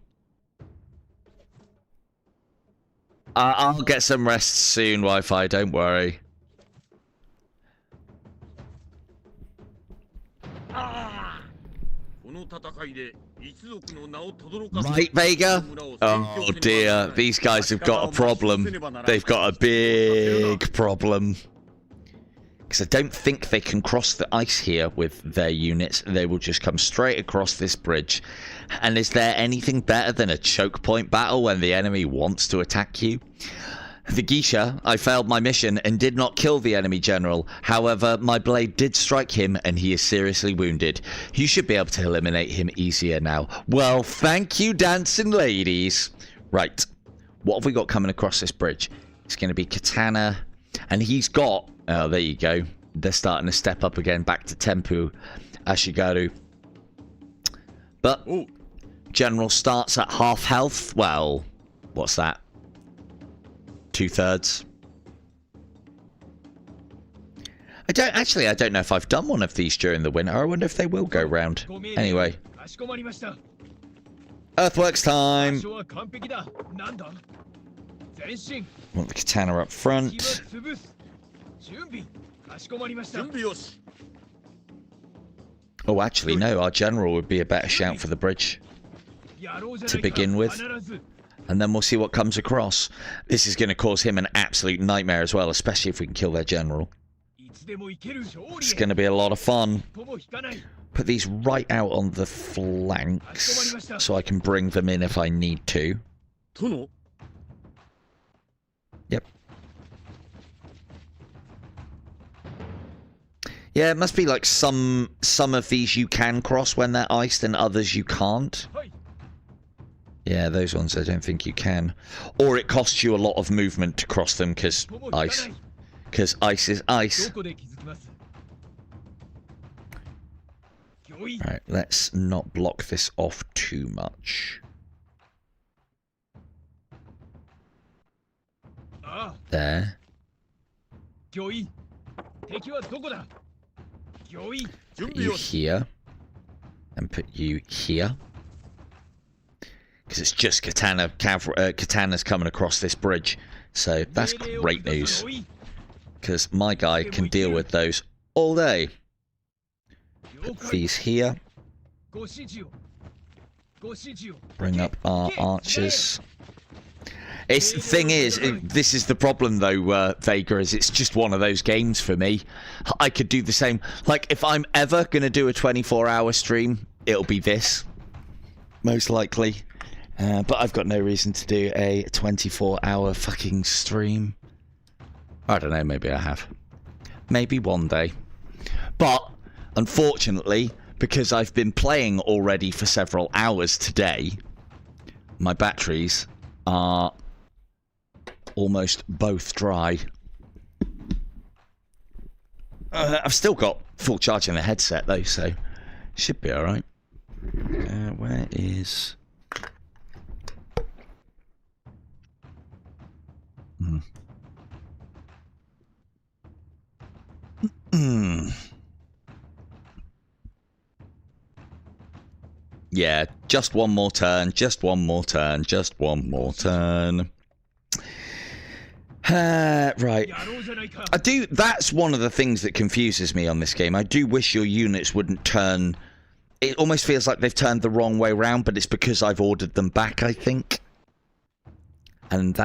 get some rest soon, Wi-Fi. Don't worry. Right, Vega? Oh dear, these guys have got a problem. They've got a big problem. Because I don't think they can cross the ice here with their units. They will just come straight across this bridge. And is there anything better than a choke point battle when the enemy wants to attack you? The geisha, I failed my mission and did not kill the enemy general. However, my blade did strike him and he is seriously wounded. You should be able to eliminate him easier now. Well, thank you, dancing ladies. Right, what have we got coming across this bridge? It's going to be Katana. And he's got... Oh, there you go. They're starting to step up again, back to Tempu Ashigaru. But general starts at half health. Well, what's that? 2/3. I don't know if I've done one of these during the winter. I wonder if they will go round. Anyway. Earthworks time. Want the katana up front. Oh, actually, no. Our general would be a better shout for the bridge to begin with. And then we'll see what comes across. This is going to cause him an absolute nightmare as well, especially if we can kill their general. It's going to be a lot of fun. Put these right out on the flanks so I can bring them in if I need to. Yep. Yeah, it must be like some of these you can cross when they're iced and others you can't. Yeah, those ones I don't think you can. Or it costs you a lot of movement to cross them because ice. Because ice is ice. Right, let's not block this off too much. There. Put you here. And put you here. Because it's just Katana's coming across this bridge. So that's great news. Because my guy can deal with those all day. Put these here. Bring up our archers. The thing is, this is the problem though, Vega, is it's just one of those games for me. I could do the same. Like, if I'm ever going to do a 24-hour stream, it'll be this. Most likely. But I've got no reason to do a 24-hour fucking stream. I don't know, maybe I have. Maybe one day. But, unfortunately, because I've been playing already for several hours today, my batteries are almost both dry. I've still got full charge in the headset, though, so should be alright. Where is... Yeah, just one more turn, just one more turn, just one more turn. Right. I do. That's one of the things that confuses me on this game. I do wish your units wouldn't turn. It almost feels like they've turned the wrong way round, but it's because I've ordered them back, I think. And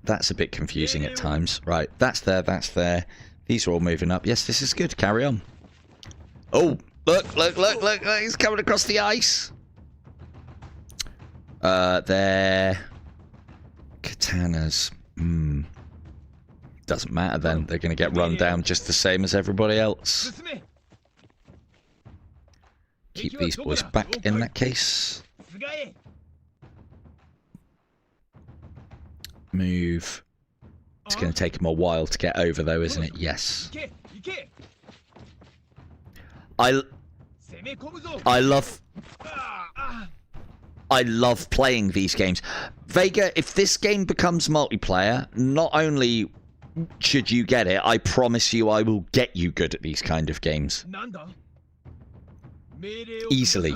that's a bit confusing at times. Right, that's there, that's there. These are all moving up. Yes, this is good. Carry on. Oh, look, he's coming across the ice. There. Katanas. Doesn't matter then. They're going to get run down just the same as everybody else. Keep these boys back in that case. Move. It's going to take them a while to get over though, isn't it? Yes. I love playing these games. Vega, if this game becomes multiplayer, not only should you get it, I promise you I will get you good at these kind of games. Easily.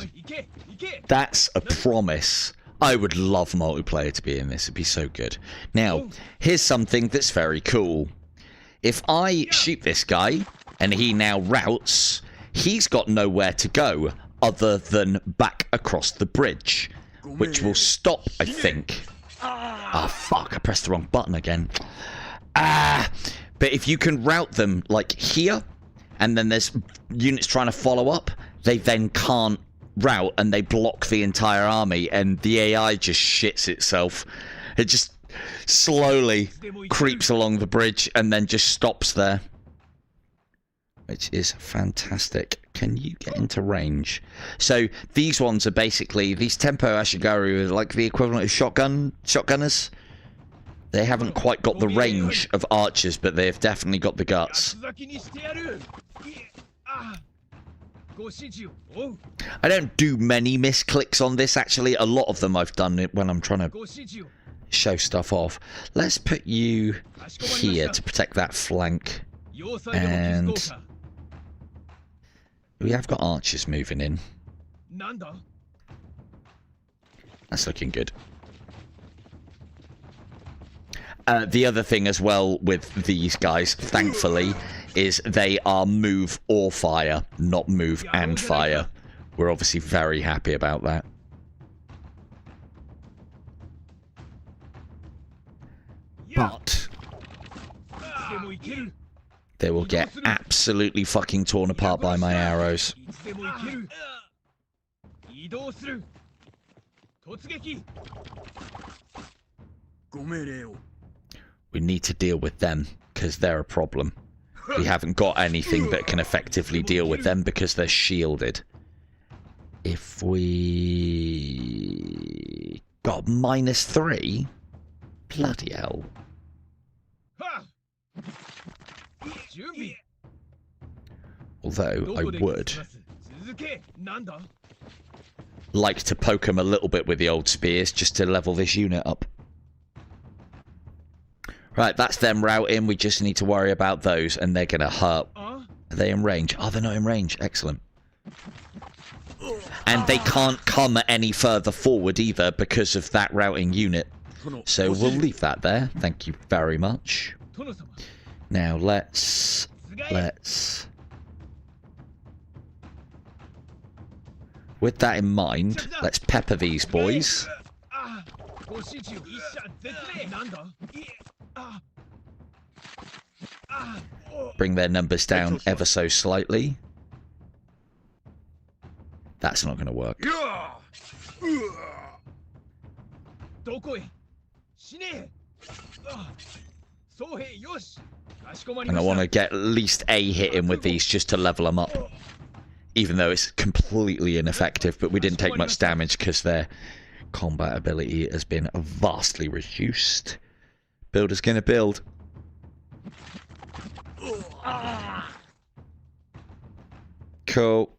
That's a promise. I would love multiplayer to be in this. It'd be so good. Now, here's something that's very cool. If I shoot this guy and he now routes, he's got nowhere to go other than back across the bridge, which will stop, I think. Ah, fuck, I pressed the wrong button again. But if you can route them like here, and then there's units trying to follow up, they then can't route and they block the entire army, and the AI just shits itself. It just slowly creeps along the bridge and then just stops there, which is fantastic. Can you get into range? So these ones are basically, these tempo ashigaru are like the equivalent of shotgunners. They haven't quite got the range of archers, but they've definitely got the guts. I don't do many misclicks on this, actually. A lot of them I've done it when I'm trying to show stuff off. Let's put you here to protect that flank. And we have got archers moving in. That's looking good. The other thing as well with these guys, thankfully, is they are move or fire, not move and fire. We're obviously very happy about that. But they will get absolutely fucking torn apart by my arrows. We need to deal with them, because they're a problem. We haven't got anything that can effectively deal with them because they're shielded. If we got -3, bloody hell. Although I would like to poke them a little bit with the old spears just to level this unit up. Right, that's them routing. We just need to worry about those, and they're going to hurt. Are they in range? Oh, they're not in range. Excellent. And they can't come any further forward either because of that routing unit. So we'll leave that there. Thank you very much. Now let's... With that in mind, let's pepper these boys. Bring their numbers down ever so slightly. That's not going to work. And I want to get at least a hit in with these just to level them up. Even though it's completely ineffective, but we didn't take much damage because their combat ability has been vastly reduced. Builder's going to build. Cool.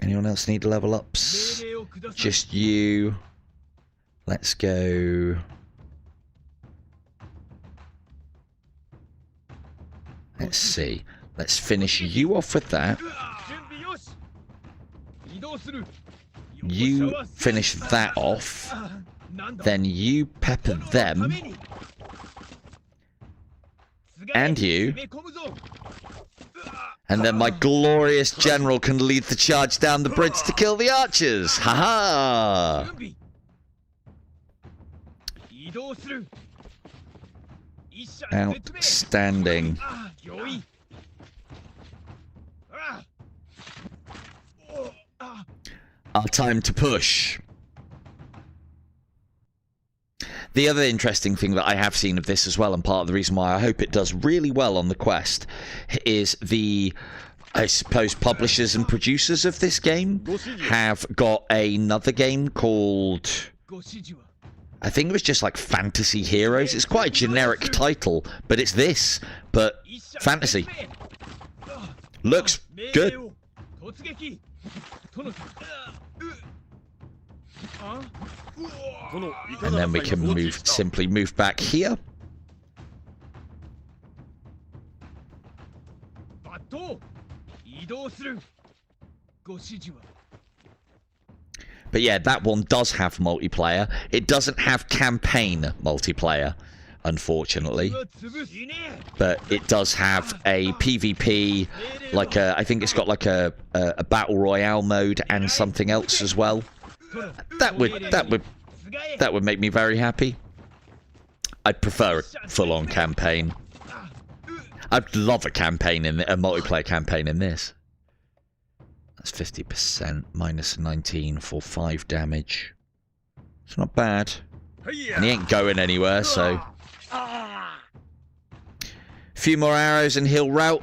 Anyone else need level ups? Just you. Let's go. Let's see. Let's finish you off with that. 準備よし移動する You finish that off. なんだ Then you pepper た them. めに And you. 攻め込むぞ And then my glorious general can lead the charge down the bridge to kill the archers. Ha 準備移動する一射 ha! 絶命 Outstanding. あ良いあおあ Our time to push. The other interesting thing that I have seen of this as well, and part of the reason why I hope it does really well on the quest, is the, I suppose, publishers and producers of this game have got another game called, ご指示は I think it was just like Fantasy Heroes. It's quite a generic title, but it's this, but 一射 fantasy. 絶命あ Looks 命令 good. を突撃殿さんあうわ And then we can simply move back here. 抜刀移動するご指示は But yeah, that one does have multiplayer. It doesn't have campaign multiplayer, unfortunately. 潰すいね But it does have a PvP, like a, I think it's got like a battle royale mode and something else as well. That would make me very happy. I'd prefer a full-on campaign. I'd love a campaign in a multiplayer campaign in this. That's 50% minus 19 for 5 damage. It's not bad. And he ain't going anywhere, so. Few more arrows and he'll rout.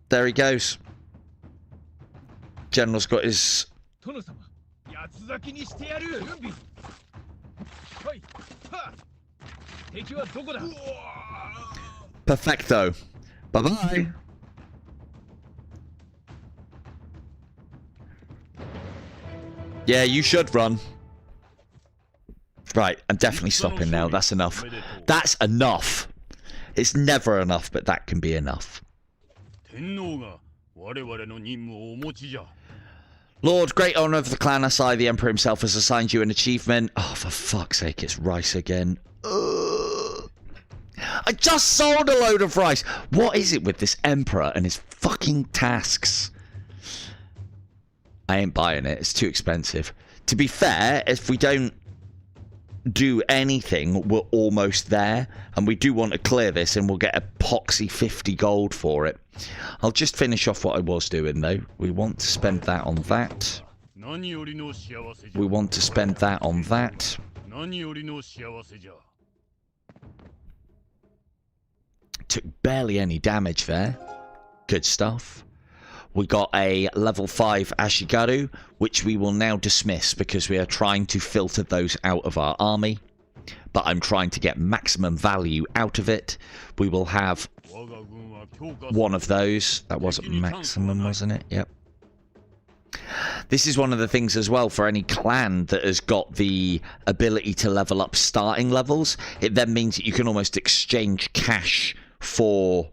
There he goes. General's got his. 殿様八つ咲きにしてやる準備はいはっ敵はどこだ Perfecto. Bye bye. Yeah, you should run. Right, I'm definitely stopping now. That's enough. That's enough. It's never enough, but that can be enough. 天皇が我々の任務をお持ちじゃ Lord, great honor of the clan Asai, the Emperor himself has assigned you an achievement. Oh, for fuck's sake, it's rice again. Ugh. I just sold a load of rice. What is it with this Emperor and his fucking tasks? I ain't buying it. It's too expensive. To be fair, if we don't do anything, we're almost there. And we do want to clear this and we'll get a poxy 50 gold for it. I'll just finish off what I was doing though. We want to spend that on that. 何よりの幸せじゃ We want to spend that on that. 何よりの幸せじゃ Took barely any damage there. Good stuff. We got a level 5 ashigaru, which we will now dismiss because we are trying to filter those out of our army. But I'm trying to get maximum value out of it. We will have 我が軍は強化 one of those. That wasn't maximum, wasn't it? Yep. This is one of the things as well for any clan that has got the ability to level up starting levels. It then means that you can almost exchange cash for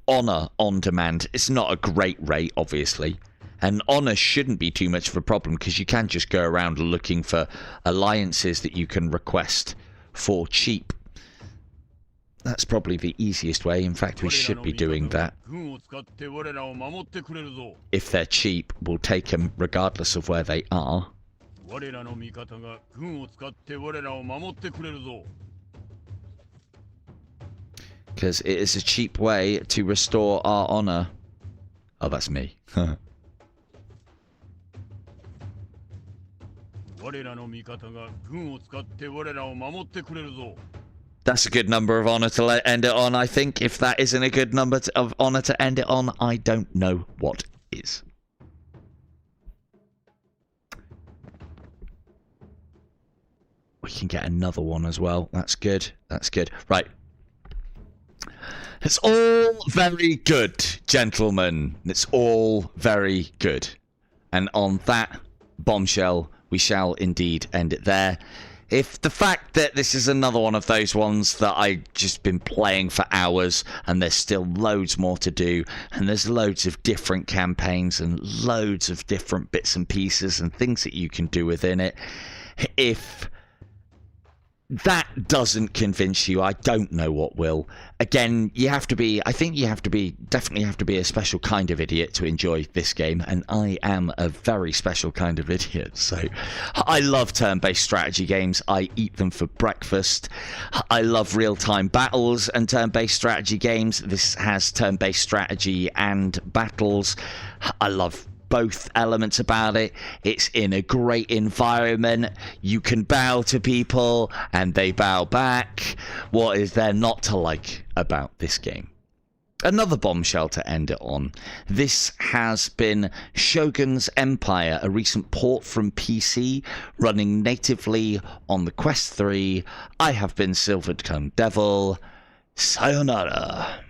honor on demand. It's not a great rate, obviously. And honor shouldn't be too much of a problem because you can just go around looking for alliances that you can request for cheap. That's probably the easiest way. In fact, we should be doing that. 軍を使って我らを守ってくれるぞ If they're cheap, we'll take them regardless of where they are. 我らの味方が軍を使って我らを守ってくれるぞ Because it is a cheap way to restore our honor. Oh, that's me. 我らの味方が軍を使って我らを守ってくれるぞ That's a good number of honor to end it on, I think. If that isn't a good number of honor to end it on, I don't know what is. We can get another one as well. That's good. That's good. Right. It's all very good, gentlemen. It's all very good. And on that bombshell, we shall indeed end it there. if the fact that this is another one of those ones that I've just been playing for hours and there's still loads more to do and there's loads of different campaigns and loads of different bits and pieces and things that you can do within it, if that doesn't convince you, I don't know what will. Again, you have to be, I think you have to be, definitely have to be a special kind of idiot to enjoy this game, and I am a very special kind of idiot. So I love turn-based strategy games. I eat them for breakfast. I love real-time battles and turn-based strategy games. This has turn-based strategy and battles. I love both elements about it. It's in a great environment. You can bow to people and they bow back. What is there not to like about this game? Another bombshell to end it on. This has been Shogun's Empire, a recent port from PC, running natively on the Quest 3. I have been Silvered Tongue Devil. Sayonara.